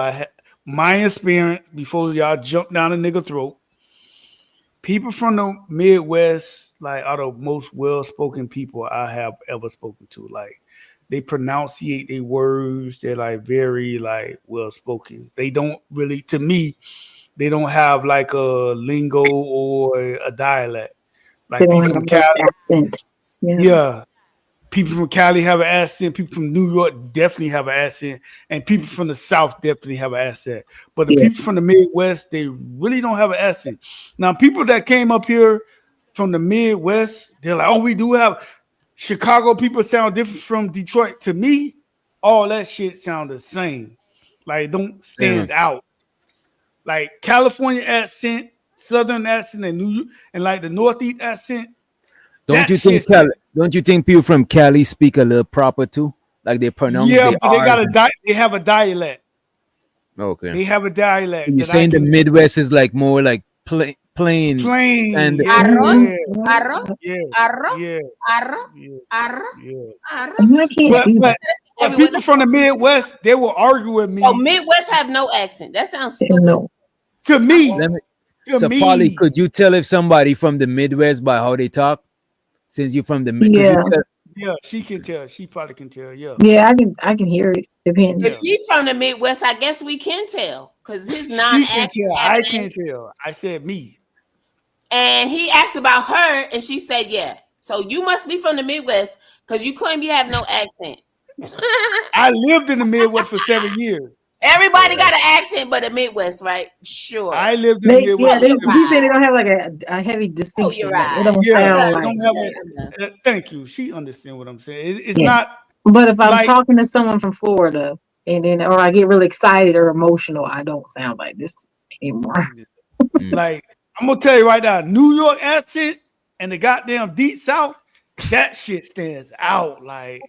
My experience before y'all jump down a nigga throat. People from the Midwest are the most well-spoken people I have ever spoken to. Like they pronunciate their words. They're like very well-spoken. They don't really, to me, they don't have like a lingo or a dialect. Like
They don't
people
have
from
no
Cali,
accent.
yeah. People from Cali have an accent. People from New York definitely have an accent, and people from the South definitely have an accent. But the people from the Midwest, they really don't have an accent. Now, people that came up here from the Midwest, they're like, "Oh, we do have Chicago people sound different from Detroit." To me, all that shit sound the same. Like, don't stand out. Like California accent, Southern accent, and the Northeast accent.
Don't you think people from Cali speak a little proper too? Like they pronounce
Yeah,
their
but they got
R's
they have a dialect.
Okay.
They have a dialect.
You're
that I
saying the
can
Midwest is like more like plain standard.
Arroz,
yeah,
arroz,
yeah,
arroz,
yeah,
arroz,
yeah,
arroz,
yeah.
arroz.
I can't do that.
But people from the Midwest, they will argue with me.
So Midwest have no accent. That sounds stupid.
No.
To me,
So Polly, could you tell if somebody from the Midwest by how they talk? Since you're from the Mid, could
Yeah.
you tell?
Yeah, she can tell. She probably can tell. Yeah.
Yeah, I can hear it. Depends.
If he's from the Midwest, I guess we can tell because his
She
non-accent.
can tell. I can't tell. I said me.
And he asked about her, and she said, "Yeah." So you must be from the Midwest because you claim you have no accent.
I lived in the Midwest for 7 years.
Everybody got an accent, but the Midwest, right? Sure.
I lived in the Midwest.
He said they don't have like a heavy distinction.
you're right.
It don't
Yeah,
sound
I
like.
don't have thank you. She understands what I'm saying. It's
Yeah.
not.
But if I'm
like-
talking to someone from Florida and then or I get really excited or emotional, I don't sound like this anymore.
Like I'm gonna tell you right now, New York accent and the goddamn deep South, that shit stands out. Like,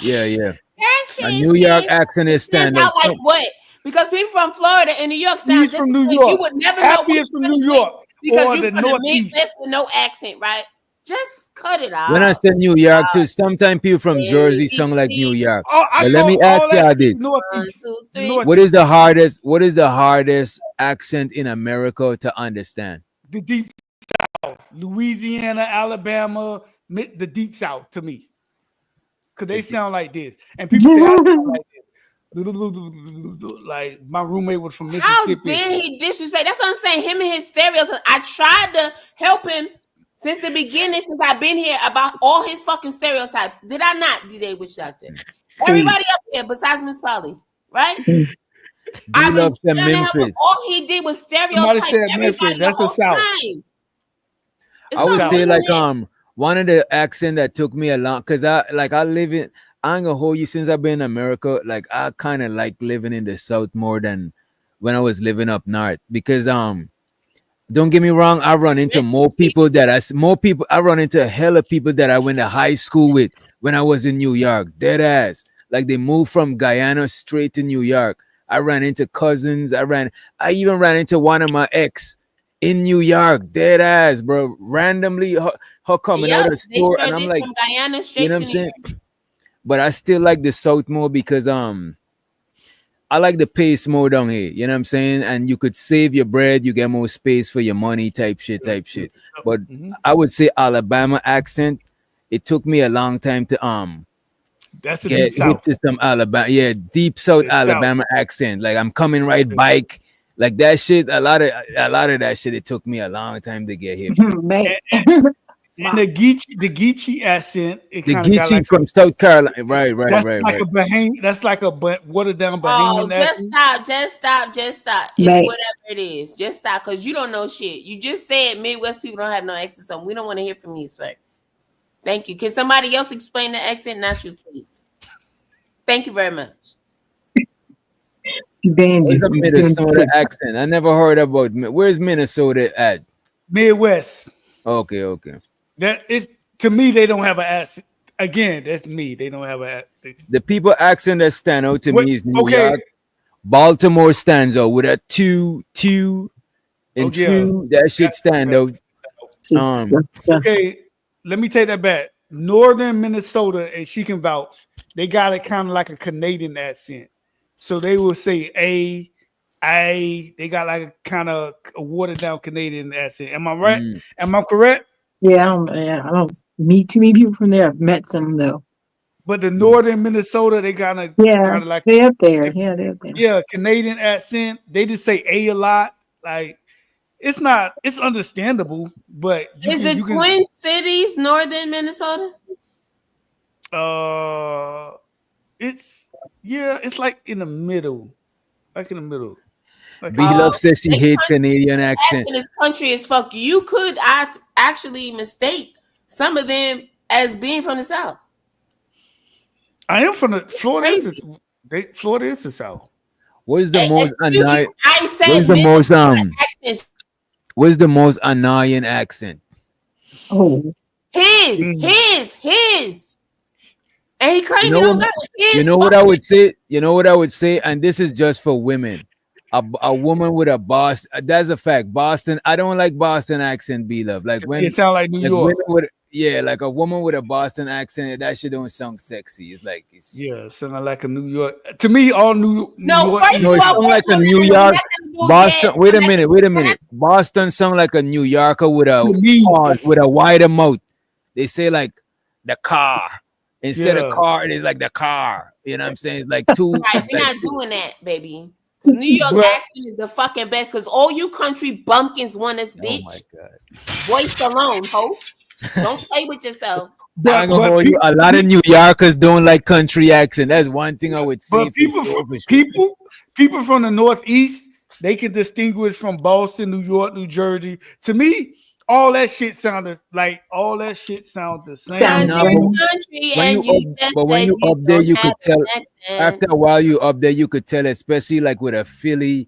Yeah.
That
A
shit
New York
stands-
accent is
stands
standard.
out like what? Because people from Florida and New York sound
He's
just
from New
the same.
York.
You would never
Happy
know
is from New York
because
or
you're
the
from
Northeast.
the Midwest with no accent, right? Just cut it out.
When I say New York too, sometimes people from Jersey sound like New York.
Oh, I
But let me
call all
ask
that
y'all
shit
this:
Northeast. Northeast.
What is the hardest accent in America to understand?
The deep South, Louisiana, Alabama, the deep South to me, because they sound like this, and people say I sound like this. Like my roommate was from
How
Mississippi.
dare he disrespect? That's what I'm saying. Him and his stereotypes. I tried to help him since the beginning, since I've been here, about all his fucking stereotypes. Did I not, DJ Witch Doctor? Everybody up here besides Miss Polly, right?
I love them
trying to help him.
Memphis.
All he did was
Somebody
stereotype
said
everybody
Memphis.
the
That's the
whole
South.
time. It's
I would
so
say like
ignorant.
one of the accent that took me a long because I live in I ain't gonna hold you since I've been in America. Like I kind of like living in the South more than when I was living up north because don't get me wrong, I run into more people I run into a hell of people that I went to high school with when I was in New York. Dead ass. Like they moved from Guyana straight to New York. I ran into cousins. I even ran into one of my ex in New York, dead ass, bro. Randomly, her coming out of the
They
store,
sure
and I'm
did
like,
from Guyana
you
straight
know
to
what I'm
New
saying?
York.
But I still like the South more because I like the pace more down here. You know what I'm saying? And you could save your bread, you get more space for your money, type shit. But I would say Alabama accent. It took me a long time to
That's a
get
deep south.
hip to some Alabama, yeah, deep South
It's south.
Alabama accent. Like I'm coming right bike, like that shit. A lot of that shit. It took me a long time to get hip to.
And the Geechee accent, it
The
kind of got like
Geechee from South Carolina, right.
that's like a watered down
Oh,
Bahamian
just
accent.
stop. It's
Right.
whatever it is. Just stop, because you don't know shit. You just said Midwest people don't have no accent, so we don't want to hear from you, sir. Thank you. Can somebody else explain the accent? Not you, please. Thank you very much.
What's a Minnesota accent? I never heard about. Where's Minnesota at?
Midwest.
Okay.
That is, to me, they don't have an accent. Again, that's me. They don't have an accent.
The people accent that stand out to me is New
okay.
York. Baltimore stands out with a two and two. That shit stand out.
Okay, let me take that back. Northern Minnesota, and she can vouch, they got it kind of like a Canadian accent. So they will say a, they got like a kind of a watered down Canadian accent. Am I right? Am I correct?
Yeah, I don't meet too many people from there. I've met some though.
But the Northern Minnesota, they kind of like
they're up there. Yeah, they're up there.
Yeah, Canadian accent. They just say a lot. Like it's understandable, but
Is the Twin Cities Northern Minnesota?
It's like in the middle. Like in the middle. Like,
B Love says she hates Canadian accent.
This country is fuck. You could actually mistake some of them as being from the South.
I am from the Florida. Florida is the South.
What is the most annoying?
I said
What is the most What is the most annoying accent?
Oh,
his. And he claimed
You know, you know what I would say? You know what I would say? And this is just for women. A woman with a Boston, that's a fact. Boston, I don't like Boston accent, B Love. Like when
it sound like New York.
Like a woman with a Boston accent, that shit don't sound sexy. It's like
sounding like a New York. To me, all New York.
First
it sound like a New York. Boston. Wait a minute. Boston sound like a New Yorker with a wider mouth. They say like the car instead of car. It's like the car. You know what I'm saying? It's like two.
Right, we're not doing that, baby. New York accent is the fucking best because all you country bumpkins want us, bitch. Oh my God. Voice alone, ho. Don't play with yourself.
A lot of New Yorkers don't like country accent. That's one thing I would say.
But people from the Northeast, they can distinguish from Boston, New York, New Jersey. To me, all that shit sounds the same.
But when you up there, you could tell. After a while, you up there, you could tell, especially like with a Philly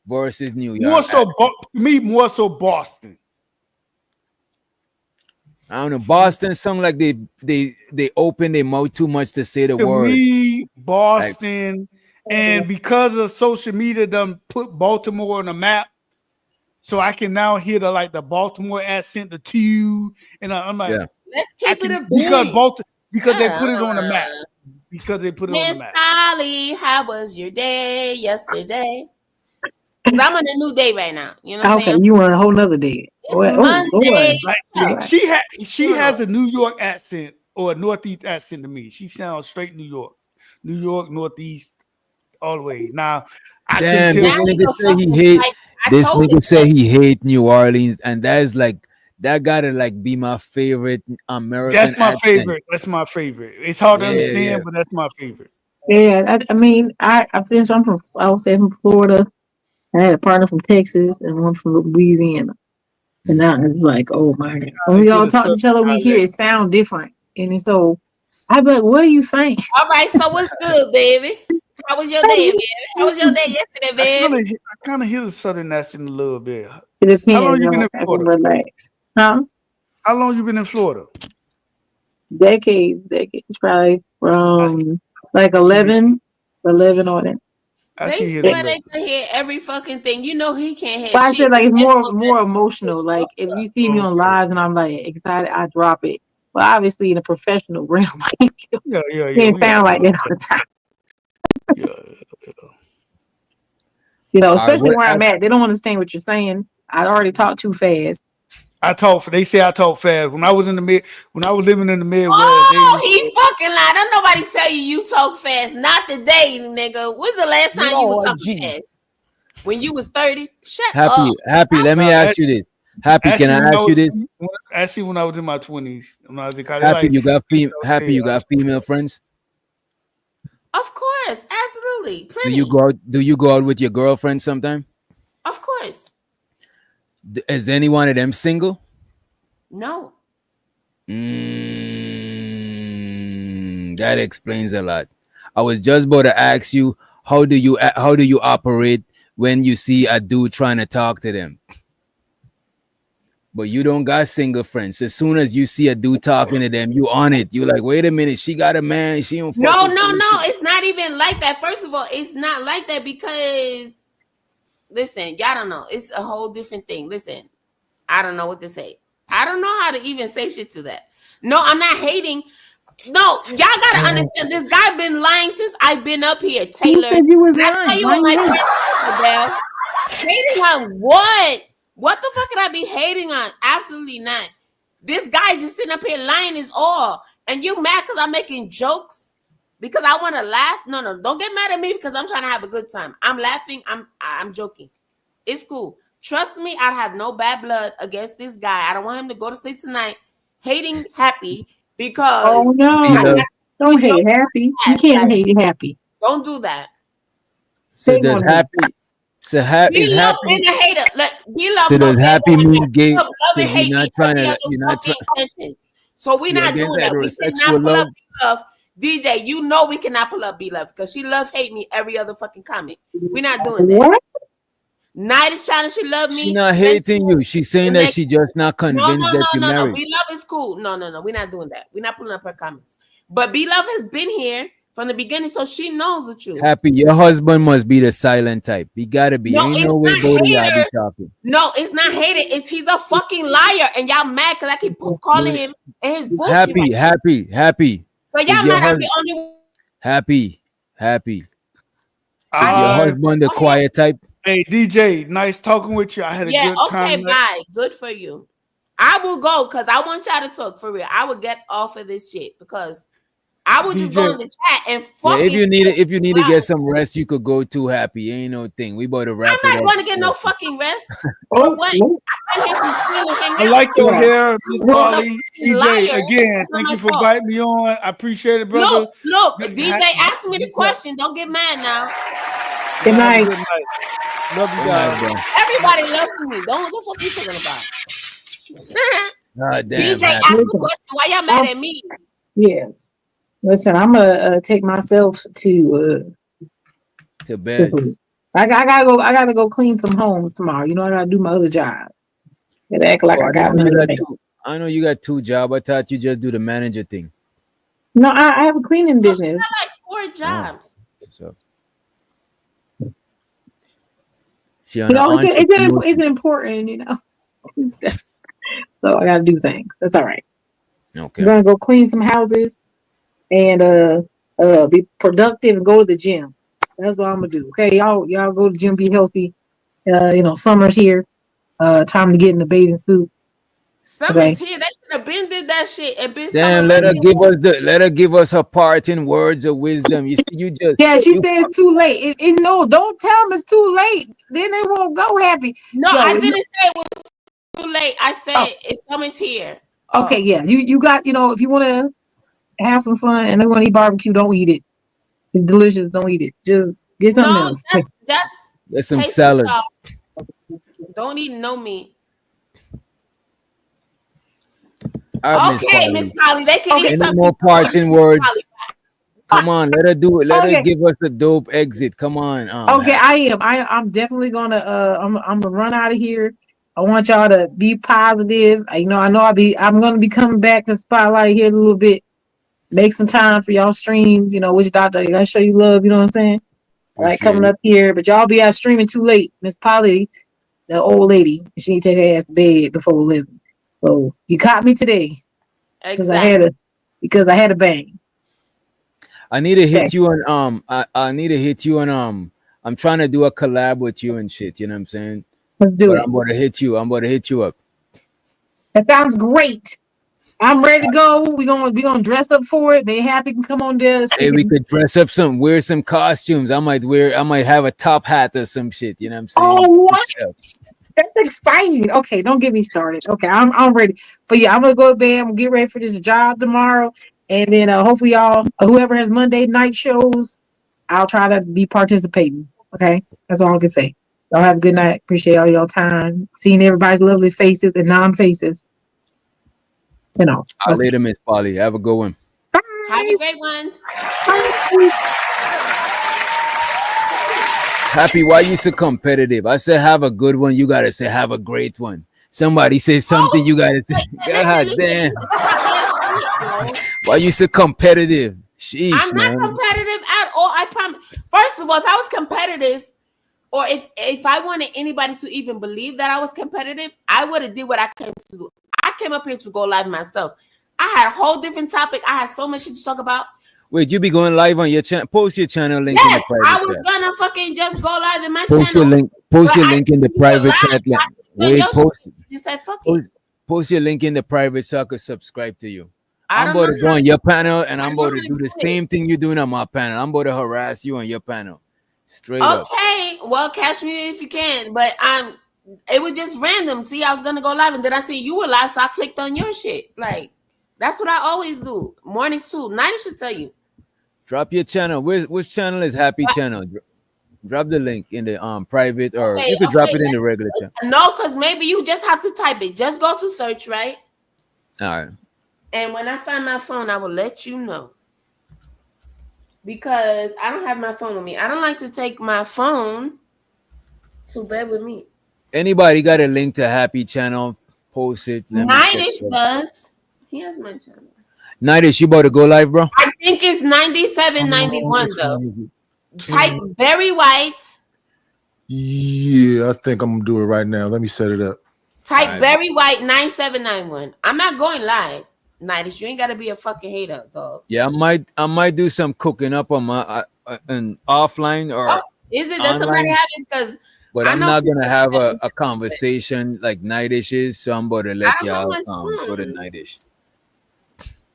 versus New York.
More so Boston.
I don't know. Boston sound like they open their mouth too much to say the word.
Me, Boston, and because of social media, done put Baltimore on the map, so I can now hear the Baltimore accent, the T, and I'm like,
let's keep it a
because they put it on the map. Because they put it on the map.
Miss Polly, how was your day yesterday? Because I'm on a new day right now. You know what I'm saying?
You on a whole nother day.
Monday.
She has a New York accent or a Northeast accent to me. She sounds straight New York, Northeast, all the way. Now,
this nigga say he hate New Orleans, and that gotta be my favorite American.
That's my
accent.
favorite. That's my favorite. It's hard to understand, but that's my favorite.
Yeah, I mean, I finished. I would say from Florida. I had a partner from Texas and one from Louisiana. And now it's like, oh my God. When we all talk to each other, we hear it sound different. And so I'd be like, what are you saying?
All right, so what's good, baby? How was your day, baby? How was your day yesterday, baby?
I kind of hear the southern accent a little bit.
It depends.
How long you been in Florida?
Relax. Huh?
How long you been in Florida?
Decades, probably from like 11 on it.
They
hear
swear
that.
they can hear every fucking thing. You know he can't hear
But I
shit.
said like it's more emotional. Like if you see me on live and I'm like excited, I drop it. But obviously in a professional realm,
Yeah.
can't sound like that all the time. You know,
All right,
especially
what
where I'm at. They don't understand what you're saying. I already talk too fast.
They say I talk fast. When I was living in the Midwest,
Oh, he fucking lied. Don't nobody tell you talk fast. Not today, nigga. When's the last time you was
Lord
talking
G.
fast? When you was 30? Shut
Happy,
up.
let me ask you this. Happy, can I ask you this?
Actually, when I was in my 20s, when I was in college,
Happy,
like,
you got female friends?
Of course, absolutely.
Do
Plenty.
you go out with your girlfriend sometime?
Of course.
Is any one of them single?
No.
That explains a lot. I was just about to ask you, how do you operate when you see a dude trying to talk to them? But you don't got single friends. As soon as you see a dude talking to them, you on it. You like, wait a minute, she got a man. She don't.
No. It's not even like that. First of all, it's not like that because, listen, y'all don't know. It's a whole different thing. Listen, I don't know what to say. I don't know how to even say shit to that. No, I'm not hating. No, y'all gotta understand. This guy been lying since I've been up here, Taylor.
You said you was
I
lying.
tell you
Why
what my
you lying?
friend about. Hating on what? What the fuck could I be hating on? Absolutely not. This guy just sitting up here lying is all. And you mad because I'm making jokes? Because I want to laugh? No, don't get mad at me because I'm trying to have a good time. I'm laughing. I'm joking. It's cool. Trust me, I have no bad blood against this guy. I don't want him to go to sleep tonight hating Happy because
Oh no! Don't hate Happy. You can't hate Happy.
Don't do that.
So does Happy? So is
Be love
Happy?
being a hater. Be love.
So does Happy mean gay?
Love and
Because you're
hate
not
me
trying
every
to.
other
You're not
fucking
trying.
sentence. So we're
You're
not
against
doing that. We
heterosexual
cannot pull
love.
up be love. DJ, you know we cannot pull up be love because she love hate me every other fucking comment. We're not doing that.
What?
Night is trying to she love me.
She's not hating you. She's saying that she just not convinced that you're
No.
married.
Be love is cool. No. We're not doing that. We're not pulling up her comments. But be love has been here from the beginning, so she knows the truth.
Happy, your husband must be the silent type. He gotta be.
No,
Ain't
it's
no way
not
both of y'all be
hater.
talking.
No, it's not hater. He's a fucking liar, and y'all mad because I keep calling him and his bullshit.
Happy.
So
Is
y'all
your
mad I'm the
husband
only one.
happy? Is your husband the quiet type?
Hey DJ, nice talking with you. I had a
Yeah,
good
okay,
time.
bye. Good for you. I will go because I want y'all to talk for real. I will get off of this shit because I will just go in the chat and
Yeah,
fucking.
if you need to get some rest, you could go to Happy. Ain't no thing. We about to wrap
I'm
it
not
up.
going to get no fucking rest. For what? I came here to chill and hang
I
out.
like your hair, Miss
He's a
Polly.
fucking
DJ,
liar.
again,
It's not
thank
my
you for
fault.
inviting me on. I appreciate it, brother.
Look, DJ asked me the question. Don't get mad now.
Good night.
Good night. Love you
Good night,
guys.
bro.
Everybody loves me. Don't what the fuck you talking about?
God damn.
DJ asked the question. Why y'all mad at me?
Yes. Listen, I'm gonna take myself to
bed.
I gotta go clean some homes tomorrow. You know, I gotta do my other job. And act like I got nothing to do.
I know you got two jobs. I thought you just do the manager thing.
No, I have a cleaning business.
I got like 4 jobs.
So
You know, it's important, you know. So I gotta do things. That's all right.
Okay.
I'm gonna go clean some houses and be productive and go to the gym. That's what I'm gonna do. Okay, y'all go to the gym, be healthy. You know, summer's here. Time to get in the bathing suit.
Summer's here. They should have been did that shit and been
Damn, let her give us her parting words of wisdom. You see, you just
she said it's too late. No, don't tell them it's too late. Then they won't go Happy.
No, I didn't say it was too late. I said it's summer's here.
Okay, yeah. You got, you know, if you want to have some fun and they want to eat barbecue, don't eat it. It's delicious. Don't eat it. Just get something else.
There's some
taste
salads.
Don't eat no meat.
Okay,
Miss Polly, they can eat
Any
something.
more parting words? Come on, let her do it. Let her give us a dope exit. Come on.
Okay, I'm definitely gonna I'm gonna run out of here. I want y'all to be positive. I'm gonna be coming back to Spotlight here in a little bit. Make some time for y'all streams, you know, which doctor I gotta show you love, you know what I'm saying? Like
Appreciate
coming
it.
up here, but y'all be out streaming too late. Miss Polly, the old lady, she need to take her ass to bed before 11. So you caught me today because
Exactly.
I had a bang.
I need to
Okay,
hit you on I need to hit you on I'm trying to do a collab with you and shit, you know what I'm saying?
let's do
But
it.
I'm about to hit you. I'm about to hit you up.
That sounds great. I'm ready to go. We gonna dress up for it. They happy can come on there. Let's
Hey,
kick
we
it.
could dress up wear some costumes. I might have a top hat or some shit, you know what I'm saying?
Oh,
For
what?
sale.
That's exciting. Okay, don't get me started. Okay, I'm ready. But yeah, I'm gonna go to bed. I'm gonna get ready for this job tomorrow, and then hopefully y'all, whoever has Monday night shows, I'll try to be participating. Okay, that's all I can say. Y'all have a good night. Appreciate all y'all time. Seeing everybody's lovely faces and non-faces. Okay.
Later, Miss Polly. Have a good one.
Have a great one.
Happy, why you so competitive? I said have a good one. You gotta say have a great one. Somebody say something. You gotta say, God damn. Why you so competitive? Sheesh,
I'm not
man.
competitive at all. I promise. First of all, if I was competitive, or if I wanted anybody to even believe that I was competitive, I would have did what I came to do. I came up here to go live myself. I had a whole different topic. I had so much shit to talk about.
Wait, you be going live on your channel? Post your channel link in the
Yes, I
private
was
chat.
gonna fucking just go live in my
Post your
channel.
link. Post
but
your
I
link in the
didn't go
private
live.
chat.
I did
Wait,
your
post.
shit. You said fuck it.
Post your link in the private so I could subscribe to you.
I
I'm
don't
about
know
to go
how
on
to.
your panel and
I
I'm
don't know
about
how
to
to
do the
do it.
same thing you're doing on my panel. I'm about to harass you on your panel. Straight up.
Okay, well, catch me if you can. But it was just random. See, I was gonna go live, and then I see you were live, so I clicked on your shit. Like that's what I always do. Mornings too. Night should tell you.
Drop your channel. Which channel is Happy Channel? Drop the link in the private, or
Okay,
you could drop
okay.
it in the regular channel.
No, because maybe you just have to type it. Just go to search, right?
All right.
And when I find my phone, I will let you know. Because I don't have my phone with me. I don't like to take my phone to bed with me.
Anybody got a link to Happy Channel? Post it. Let me check.
Nightish does. He has my channel.
Nightish, you about to go live, bro?
I think it's 9791 though. Type Very White.
Yeah, I think I'm gonna do it right now. Let me set it up.
Type Very White 9791. I'm not going live. Nightish, you ain't gotta be a fucking hater, dog.
Yeah, I might do some cooking up on my an offline or
Is it that somebody
online,
have it? Because
but
I
I'm
know
not gonna
people
have
that
a conversation like Nightish is. So I'm about to
I
let
don't have
y'all
my
go to
phone.
Nightish.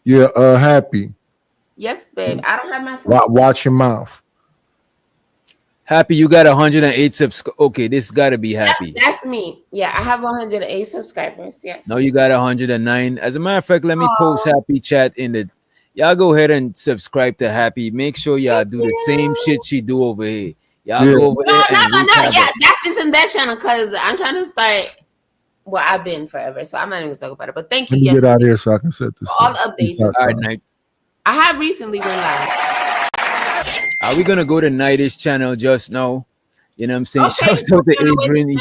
Yeah, Happy.
Yes, babe. I don't have my phone.
Watch your mouth.
Happy, you got 108 subs. Okay, this got to be Happy.
That's me. Yeah, I have 108 subscribers. Yes.
No, you got 109. As a matter of fact, let me post Happy chat in the. Y'all go ahead and subscribe to Happy. Make sure y'all do the same shit she do over here. Y'all
Yeah.
go over
No,
there
no,
and
no,
wreak
no.
havoc.
Yeah, that's just in that channel because I'm trying to start. Well, I've been forever, so I'm not even gonna talk about it. But thank you.
Let me
Yes,
get out of here so I can set this
all
up.
updates.
All right, night.
I have recently went live.
Are we gonna go to Nightish channel just now? You know what I'm saying?
Okay,
Shouts
so
out to
we're gonna wait
Adrian.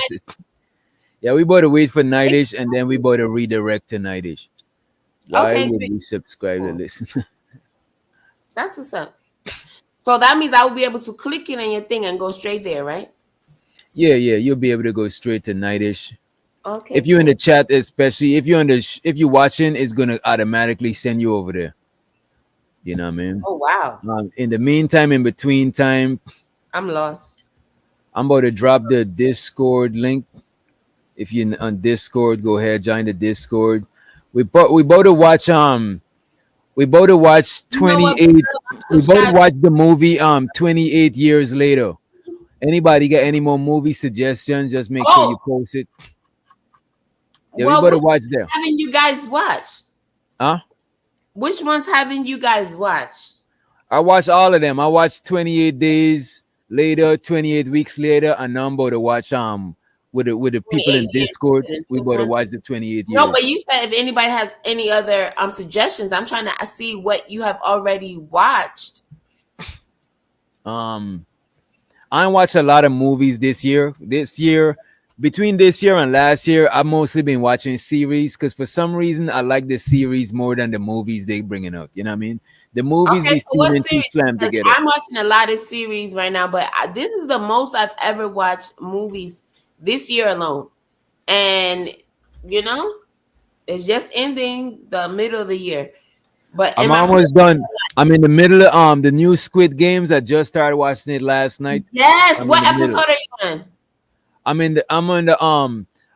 Yeah, we better wait for Nightish and then we better redirect to Nightish. Why
Okay,
would
great.
we subscribe to listen?
That's what's up. So that means I will be able to click it on your thing and go straight there, right?
Yeah, you'll be able to go straight to Nightish.
Okay.
If you're in the chat, especially if you're if you're watching, it's gonna automatically send you over there. You know what I mean?
Oh wow.
In the meantime, in between time,
I'm lost.
I'm about to drop the Discord link. If you're on Discord, go ahead, join the Discord. We both to watch we both to watch 28. We both to watch the movie 28 years later. Anybody got any more movie suggestions? Just make sure you post it. Yeah,
Well,
we better
which
watch
ones
them.
haven't you guys watched?
Huh?
Which ones haven't you guys watched?
I watched all of them. I watched 28 days later, 28 weeks later, and now I'm about to watch with the people in Discord. We about to watch the 28 years.
No, but you said if anybody has any other suggestions, I'm trying to see what you have already watched.
I watched a lot of movies this year. Between this year and last year, I've mostly been watching series because for some reason I like the series more than the movies they bringing out. You know what I mean? The movies
Okay,
be
so what
seeming too
series?
slammed
Because
together.
I'm watching a lot of series right now, but this is the most I've ever watched movies this year alone. And you know, it's just ending the middle of the year. But
I'm
in my
almost done. I'm in the middle of the new Squid Games. I just started watching it last night.
yes,
I'm in
what
the middle.
episode are you on?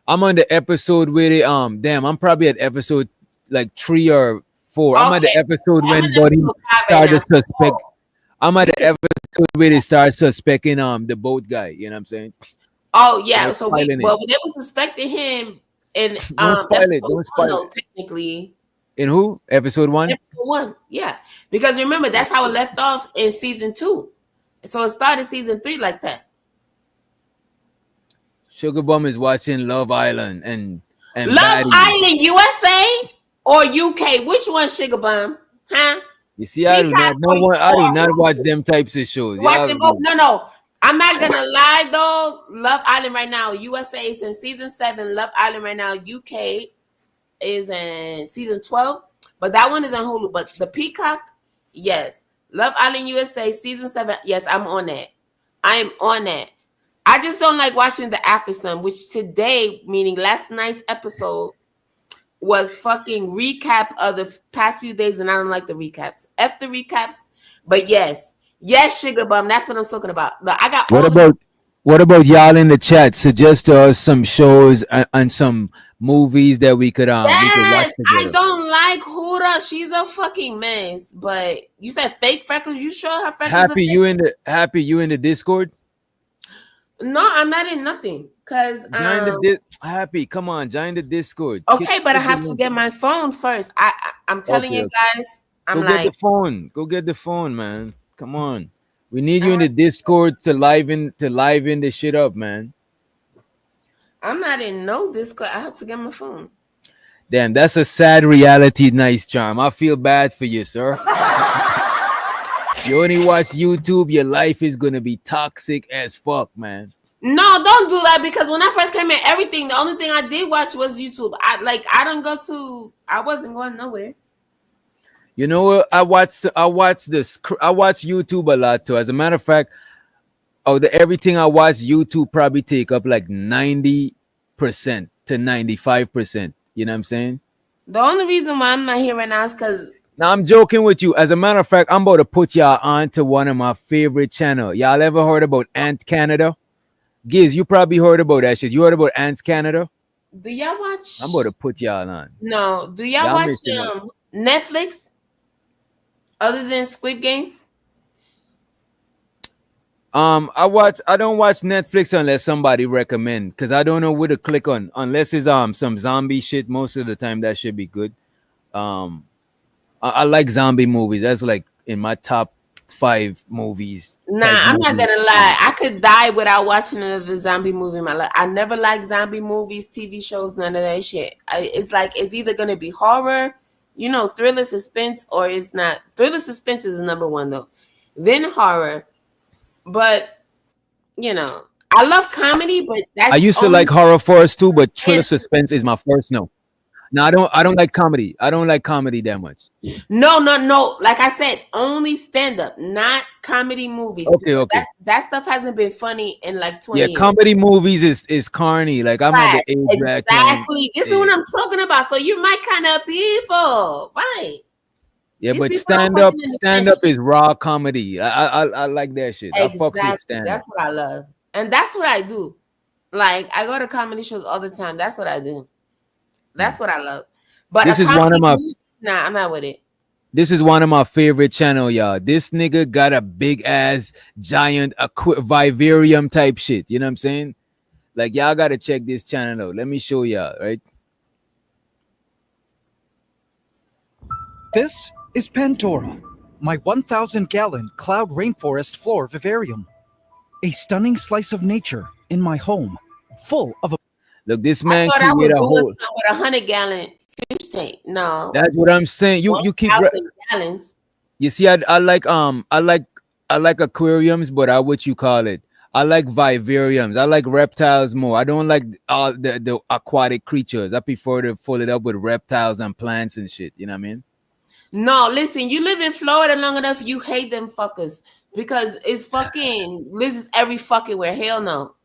I'm on the episode with it. Damn, I'm probably at episode like 3 or 4. I'm at the
Okay,
episode
I'm
when
in
Buddy
episode 5 right
started
now.
suspect. I'm at the episode where they start suspecting the boat guy. You know what I'm saying?
Oh yeah,
Don't
so we
spoiling it.
well they were suspecting him in
Don't spoil it.
episode
Don't
one
spoil
though,
it.
technically.
In who? Episode 1?
Episode 1, yeah. Because remember that's how it left off in season 2. So it started season 3 like that.
Sugar Bum is watching Love Island and
Love
Baddies.
Island USA or UK? Which one, Sugar Bum? Huh?
You see, I do not know what I do not watch them types of shows.
Watching both. No. I'm not gonna lie though. Love Island right now, USA is in season 7. Love Island right now, UK is in season 12. But that one is on Hulu. But the Peacock, yes. Love Island USA season 7. Yes, I'm on that. I am on that. I just don't like watching the After Sun, which today, meaning last night's episode, was fucking recap of the past few days, and I don't like the recaps. F the recaps, but yes, Sugar Bum, that's what I'm talking about. I got
What about y'all in the chat? Suggest to us some shows and some movies that we could watch
I
together.
don't like Huda. She's a fucking mess. But you said fake freckles. You sure her freckles?
Happy you in the Discord?
No, I'm not in nothing. Cause
Happy, come on, join the Discord.
Okay, but I have to get my phone first. I'm telling you guys.
Get the phone. Go get the phone, man. Come on. We need you in the Discord to liven the shit up, man.
I'm not in no Discord. I have to get my phone.
Damn, that's a sad reality, Nice Charm. I feel bad for you, sir. You only watch YouTube, your life is gonna be toxic as fuck, man.
No, don't do that, because when I first came in, everything, the only thing I did watch was YouTube. I wasn't going nowhere.
You know what? I watch YouTube a lot too. As a matter of fact, everything I watch YouTube probably take up like 90% to 95%. You know what I'm saying?
The only reason why I'm not here right now is because
now I'm joking with you. As a matter of fact, I'm about to put y'all on to one of my favorite channels. Y'all ever heard about Ant Canada? Giz, you probably heard about that shit. You heard about Ants Canada?
Do y'all watch?
I'm about to put y'all on.
No. Do y'all watch Netflix other than Squid Game?
I don't watch Netflix unless somebody recommend, because I don't know where to click on. Unless it's some zombie shit. Most of the time that should be good. I like zombie movies. That's like in my top 5 movies.
Nah, I'm not gonna lie. I could die without watching another zombie movie in my life. I never liked zombie movies, TV shows, none of that shit. It's like it's either gonna be horror, thriller, suspense, or it's not. Thriller, suspense is number 1 though. Then horror, but I love comedy. But
I used to like horror first too, but thriller, suspense is my first no. No, I don't like comedy. I don't like comedy that much.
No. Like I said, only stand up, not comedy movies.
Okay.
That stuff hasn't been funny in like 20 years.
Yeah, comedy movies is corny. Like I'm at the age
exactly. This is what I'm talking about. So you my kind of people, right?
Yeah, but stand up is raw comedy. I like that shit.
Exactly.
I fucks with stand up.
That's what I love, and that's what I do. Like I go to comedy shows all the time. That's what I do. That's what I love. But
this is one of my
nah, I'm not with it.
This is one of my favorite channel, y'all. This nigga got a big ass giant vivarium type shit. You know what I'm saying? Like y'all gotta check this channel out. Let me show y'all, right?
This is Pandora, my 1,000-gallon cloud rainforest floor vivarium. A stunning slice of nature in my home, full of
Look, this man
I thought
created
I
a
was
whole.
doing with a 100-gallon fish tank. No,
That's what I'm saying. You keep.
1,000 gallons.
You see, I like aquariums, but what you call it? I like vivariums. I like reptiles more. I don't like all the aquatic creatures. I prefer to fill it up with reptiles and plants and shit. You know what I mean?
No, listen, you live in Florida long enough, you hate them fuckers because it's fucking lizards every fucking where. Hell no.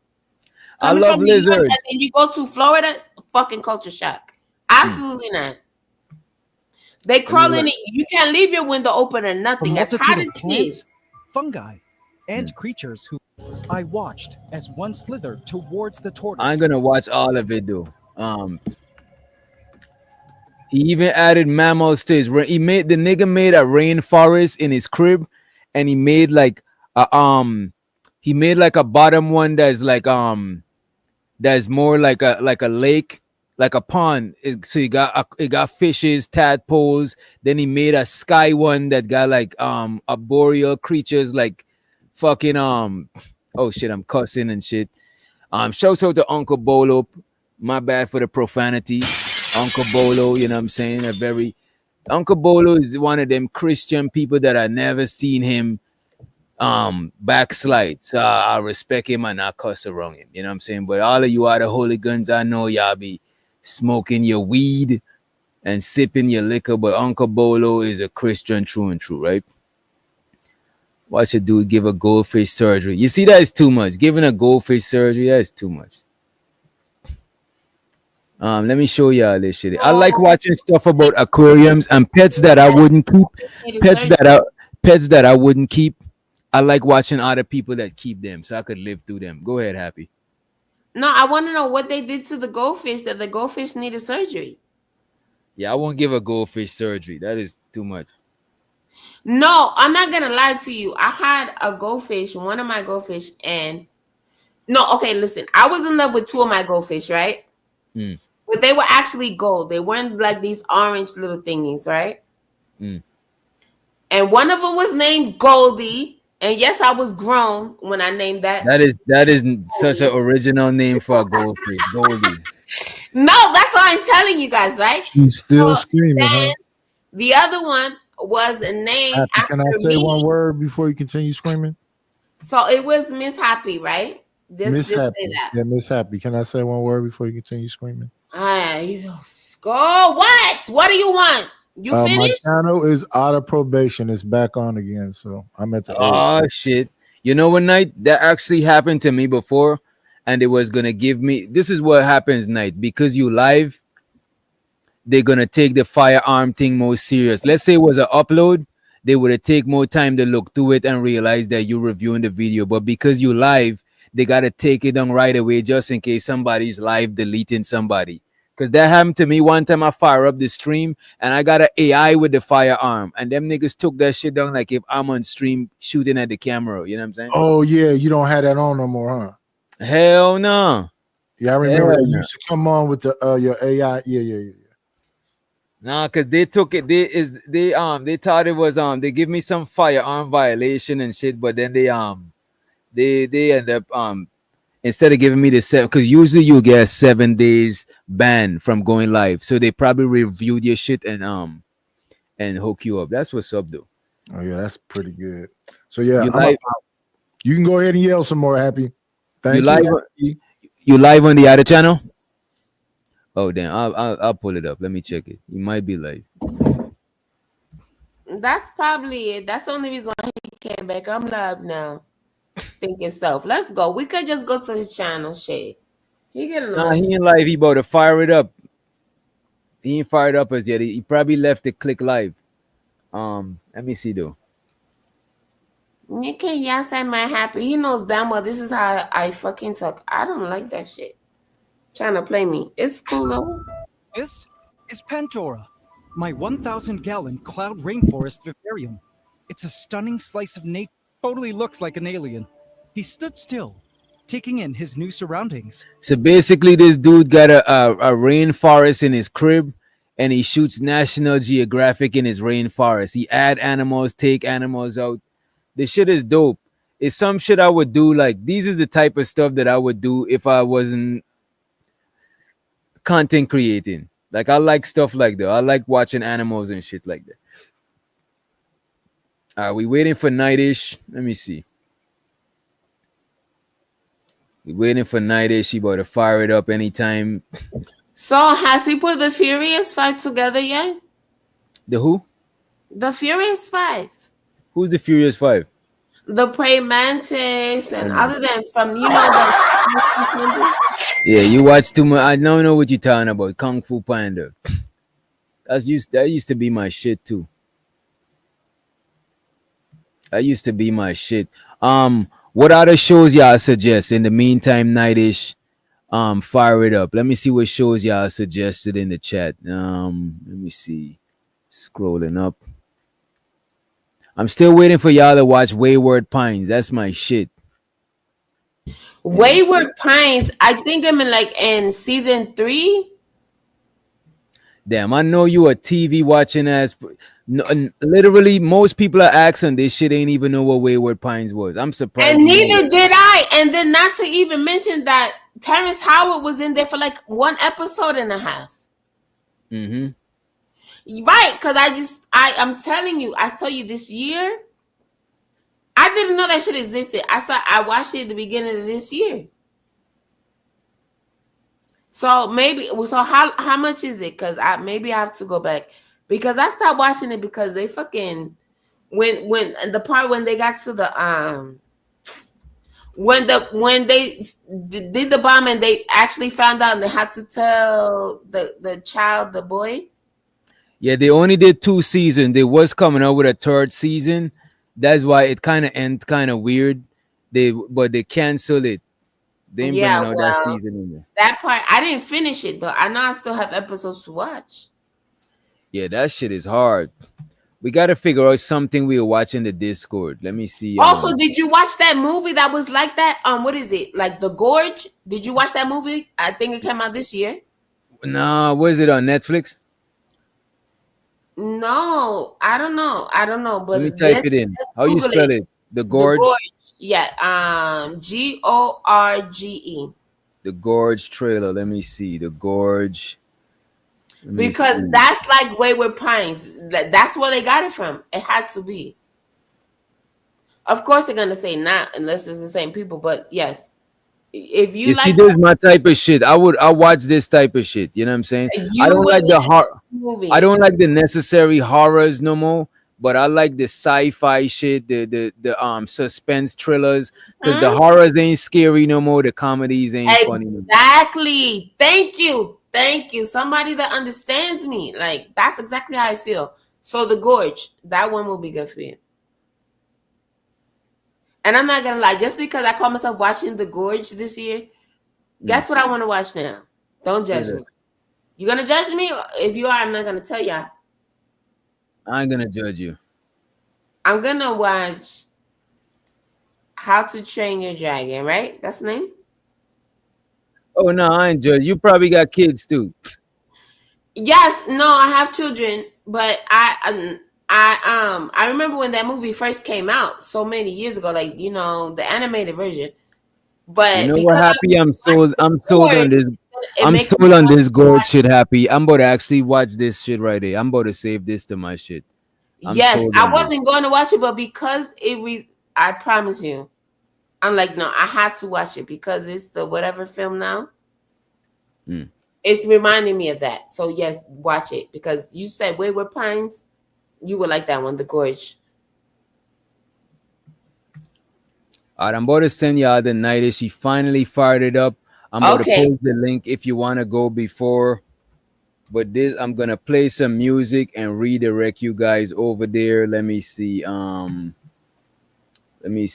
I
Coming
love
from New York and
lizards.
then you go to Florida, fucking culture shock. Absolutely not. They crawl in it. You can't leave your window open or
A
nothing. As
multitude
hot
of
as it
plants,
is.
fungi, and creatures who I watched as one slithered towards the tortoise.
I'm gonna watch all of it though. He even added mammals to his. He made the nigga made a rainforest in his crib, and he made like a bottom one that's like that's more like a lake, like a pond. So he got fishes, tadpoles. Then he made a sky one that got like arboreal creatures like fucking oh shit, I'm cussing and shit. Shouts out to Uncle Bolo. My bad for the profanity. Uncle Bolo, you know what I'm saying? Uncle Bolo is one of them Christian people that I never seen him backslide. So I respect him and not cuss around him. You know what I'm saying? But all of you are the hooligans. I know y'all be smoking your weed and sipping your liquor, but Uncle Bolo is a Christian true and true, right? Watch a dude give a goldfish surgery. You see, that's too much. Giving a goldfish surgery, that's too much. Let me show y'all this shit. I like watching stuff about aquariums and pets that I wouldn't keep. Pets that I wouldn't keep. I like watching other people that keep them so I could live through them. Go ahead, Happy.
No, I want to know what they did to the goldfish that the goldfish needed surgery.
Yeah, I won't give a goldfish surgery. That is too much.
No, I'm not gonna lie to you. I had a goldfish, one of my goldfish, and no, okay, listen. I was in love with two of my goldfish, right? But they were actually gold. They weren't like these orange little thingies, right? And one of them was named Goldie. And yes, I was grown when I named that.
That is such an original name for a goldfish. Goldie.
No, that's what I'm telling you guys, right?
She's still screaming, huh?
The other one was a name
Happy,
after
can I say
me.
one word before you continue screaming?
So it was Miss Happy, right?
Miss
Just
Happy.
say that.
Yeah, Miss Happy. Can I say one word before you continue screaming?
Go. What do you want? You
My
finished?
channel is out of probation. It's back on again, so I'm at the
Oh shit. You know what, Night? That actually happened to me before, and it was gonna give me this is what happens, Night, because you live, they're gonna take the firearm thing more serious. Let's say it was an upload, they would have take more time to look through it and realize that you're reviewing the video. But because you live, they gotta take it down right away just in case somebody's live deleting somebody. Because that happened to me one time. I fire up the stream and I got an AI with the firearm, and them niggas took that shit down like if I'm on stream shooting at the camera. You know what I'm saying?
Oh yeah, you don't have that on no more, huh?
Hell no.
Yeah, I remember
Hell
you
no.
used to come on with the your AI. Yeah.
Nah, cause they took it. They thought it was they give me some firearm violation and shit, but then they end up instead of giving me the 7, because usually you get 7 days ban from going live. So they probably reviewed your shit and hook you up. That's what's up though.
Oh yeah, that's pretty good. So yeah,
You
you can go ahead and yell some more, Happy. Thank
You
you.
live?
Happy.
You live on the other channel? Oh damn! I'll pull it up. Let me check it. You might be live.
That's probably it. That's the only reason why he came back. I'm live now. Stinking self. Let's go. We could just go to his channel, Shay. He getting
Nah, he ain't live. He about to fire it up. He ain't fired up as yet. He probably left to click live. Let me see though.
You can't yes I'm my happy. He knows damn well this is how I fucking talk. I don't like that shit. Trying to play me. It's cool though.
This is Pandora, my 1,000-gallon cloud rainforest vivarium. It's a stunning slice of nature. Totally looks like an alien. He stood still, taking in his new surroundings.
So basically, this dude got a rainforest in his crib, and he shoots National Geographic in his rainforest. He add animals, take animals out. This shit is dope. It's some shit I would do. Like, these is the type of stuff that I would do if I wasn't content creating. Like, I like stuff like that. I like watching animals and shit like that. Are we waiting for Nightish? Let me see. We waiting for Nightish. He about to fire it up anytime.
So has he put the Furious fight together yet?
The who?
The Furious Five.
Who's the Furious Five?
The Prey Mantis and
Oh my.
other than from the
Yeah, you watch too much. I don't know what you're talking about. Kung Fu Panda. That used to be my shit too. That used to be my shit. What other shows y'all suggest in the meantime, Nightish? Fire it up. Let me see what shows y'all suggested in the chat. Let me see. Scrolling up. I'm still waiting for y'all to watch Wayward Pines. That's my shit.
Wayward Pines. I think I'm in season 3.
Damn, I know you a TV watching ass. No, literally, most people are asking this shit ain't even know what Wayward Pines was. I'm surprised.
And neither did I. And then not to even mention that Terrence Howard was in there for like 1 episode and a half.
Mm-hmm.
Right, because I'm telling you, I saw you this year. I didn't know that shit existed. I watched it at the beginning of this year. So how much is it? Because maybe I have to go back because I stopped watching it because they fucking when the part when they got to the when they did the bomb and they actually found out and they had to tell the child, the boy.
Yeah, they only did 2 seasons. They was coming out with a 3rd season. That's why it kind of ends kind of weird. But they canceled it. They ain't bringing out that season in there.
That part I didn't finish it though. I know I still have episodes to watch.
Yeah, that shit is hard. We got to figure out something we'll watch in the Discord. Let me see.
Also, did you watch that movie that was like that? What is it? Like The Gorge? Did you watch that movie? I think it came out this year.
Nah, was it on Netflix?
No, I don't know. But
let me type it in. How you spell it? The Gorge?
The Gorge. Yeah. Gorge.
The Gorge trailer. Let me see. The Gorge.
Because that's like Wayward Pines. That's where they got it from. It had to be. Of course, they're gonna say not unless it's the same people. But yes, if you like,
see, this is my type of shit. I watch this type of shit. You know what I'm saying? I don't like the horror. I don't like the necessary horrors no more. But I like the sci-fi shit, the suspense thrillers, because the horrors ain't scary no more. The comedies ain't funny no more.
Exactly. Thank you. Somebody that understands me. Like, that's exactly how I feel. So The Gorge, that one will be good for you. And I'm not gonna lie, just because I call myself watching The Gorge this year, guess what I want to watch now? Don't judge me. You gonna judge me? If you are, I'm not gonna tell y'all.
I ain't gonna judge you.
I'm gonna watch How to Train Your Dragon, right? That's the name?
Oh no, I ain't judge. You probably got kids too.
Yes, no, I have children, but I remember when that movie first came out so many years ago, like, the animated version. But
you know what, Happy? I'm sold on this. I'm sold on this Gorge shit, Happy. I'm about to actually watch this shit right here. I'm about to save this to my shit.
Yes, I wasn't going to watch it, but because I promise you, I'm like, no, I have to watch it because it's the whatever film now. It's reminding me of that. So yes, watch it because you said Wayward Pines. You would like that one, The Gorge.
All right, I'm about to send y'all the Nightish. She finally fired it up. I'm about to post the link if you want to go before. But I'm gonna play some music and redirect you guys over there. Let me see. Let me.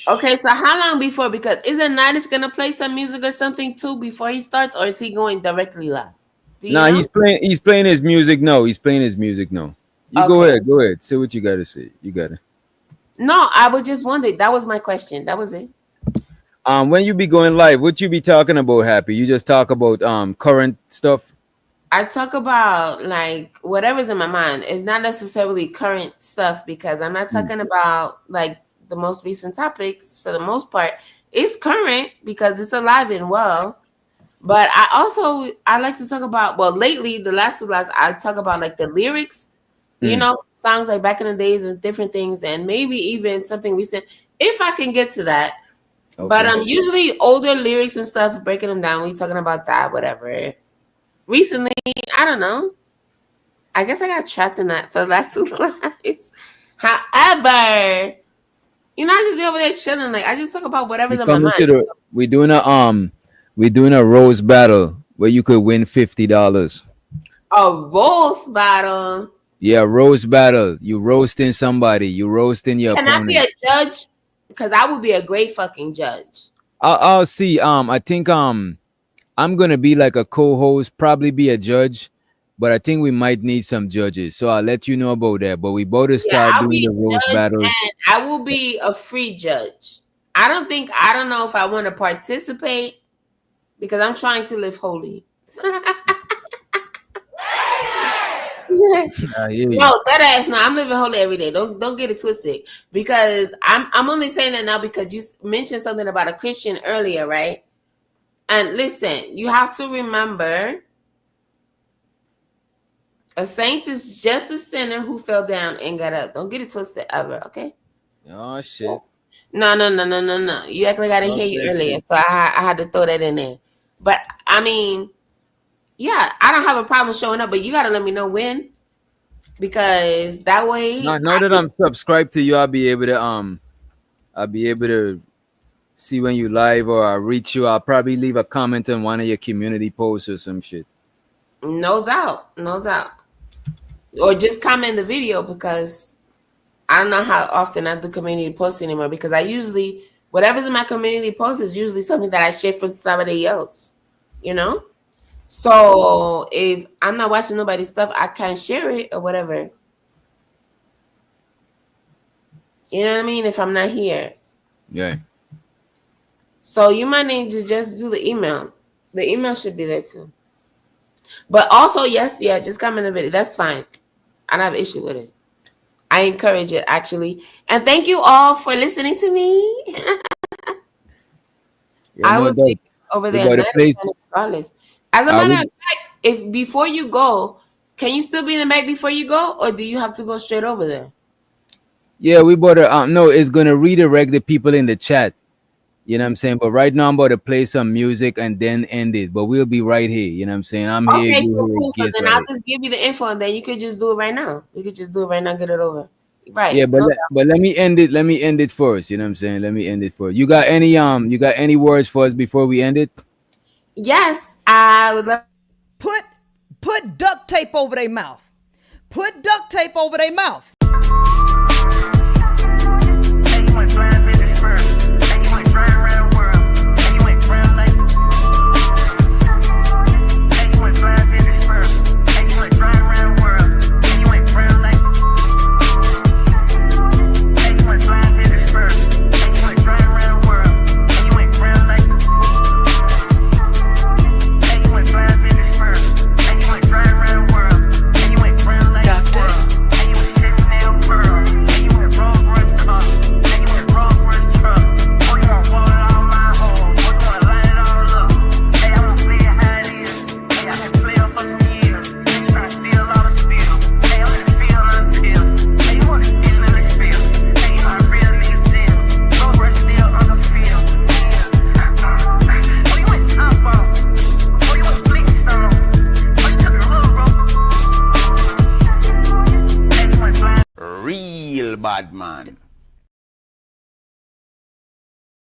Okay, so how long before? Because isn't Nightish gonna play some music or something too before he starts, or is he going directly live?
Nah, he's playing his music. No, he's playing his music. No, you go ahead. Say what you gotta say. You gotta.
No, I was just wondering. That was my question. That was it.
When you be going live, what you be talking about, Happy? You just talk about current stuff?
I talk about like whatever's in my mind. It's not necessarily current stuff because I'm not talking about like the most recent topics for the most part. It's current because it's alive and well. But I like to talk about, well, lately, the last two lives, I talk about like the lyrics, songs like back in the days and different things, and maybe even something recent, if I can get to that. Okay. But usually older lyrics and stuff, breaking them down. We talking about that, whatever. Recently, I don't know. I guess I got trapped in that for the last 2 lives. However, you know, I just be over there chilling. Like, I just talk about whatever's in my mind.
We're doing a rose battle where you could win $50.
A roast battle.
Yeah, roast battle. You roasting somebody. You roasting your
Can I
opponent.
be a judge? Because I would be a great fucking judge.
I'll see. I think I'm gonna be like a co-host, probably be a judge, but I think we might need some judges. So I'll let you know about that. But we both start
I'll
doing
be
the
a
roast
judge,
battle.
and I will be a free judge. I don't know if I want to participate because I'm trying to live holy. No, that ass. No, I'm living holy every day. Don't get it twisted. Because I'm only saying that now because you mentioned something about a Christian earlier, right? And listen, you have to remember, a saint is just a sinner who fell down and got up. Don't get it twisted ever, okay?
Oh shit.
No. You act like I didn't hear you earlier, so I had to throw that in there. But I mean, yeah, I don't have a problem showing up, but you gotta let me know when, because that way.
Now that I'm subscribed to you, I'll be able to see when you live, or I'll reach you. I'll probably leave a comment on one of your community posts or some shit.
No doubt. Or just comment the video, because I don't know how often I do community posts anymore, because I usually, whatever's in my community post is usually something that I share from somebody else, you know? So if I'm not watching nobody's stuff, I can't share it or whatever. You know what I mean? If I'm not here.
Yeah.
So you might need to just do the email. The email should be there too. But also, just comment in the video. That's fine. I don't have an issue with it. I encourage it, actually. And thank you all for listening to me. I will see you over there. Regardless. As a matter of fact, if before you go, can you still be in the back before you go, or do you have to go straight over there?
Yeah, we bought no, it's gonna redirect the people in the chat. You know what I'm saying? But right now I'm about to play some music and then end it. But we'll be right here. You know what I'm saying? I'm here.
Okay, so cool. So then I'll just give you the info, and then you could just do it right now. You could just do it right now, get it over. Right.
Yeah, but let me end it. Let me end it first. You know what I'm saying? Let me end it first. You got any words for us before we end it?
Yes, I would love.
Put duct tape over their mouth. Put duct tape over their mouth.
Hey, you went flying, bitch, first. Hey, you went flying around.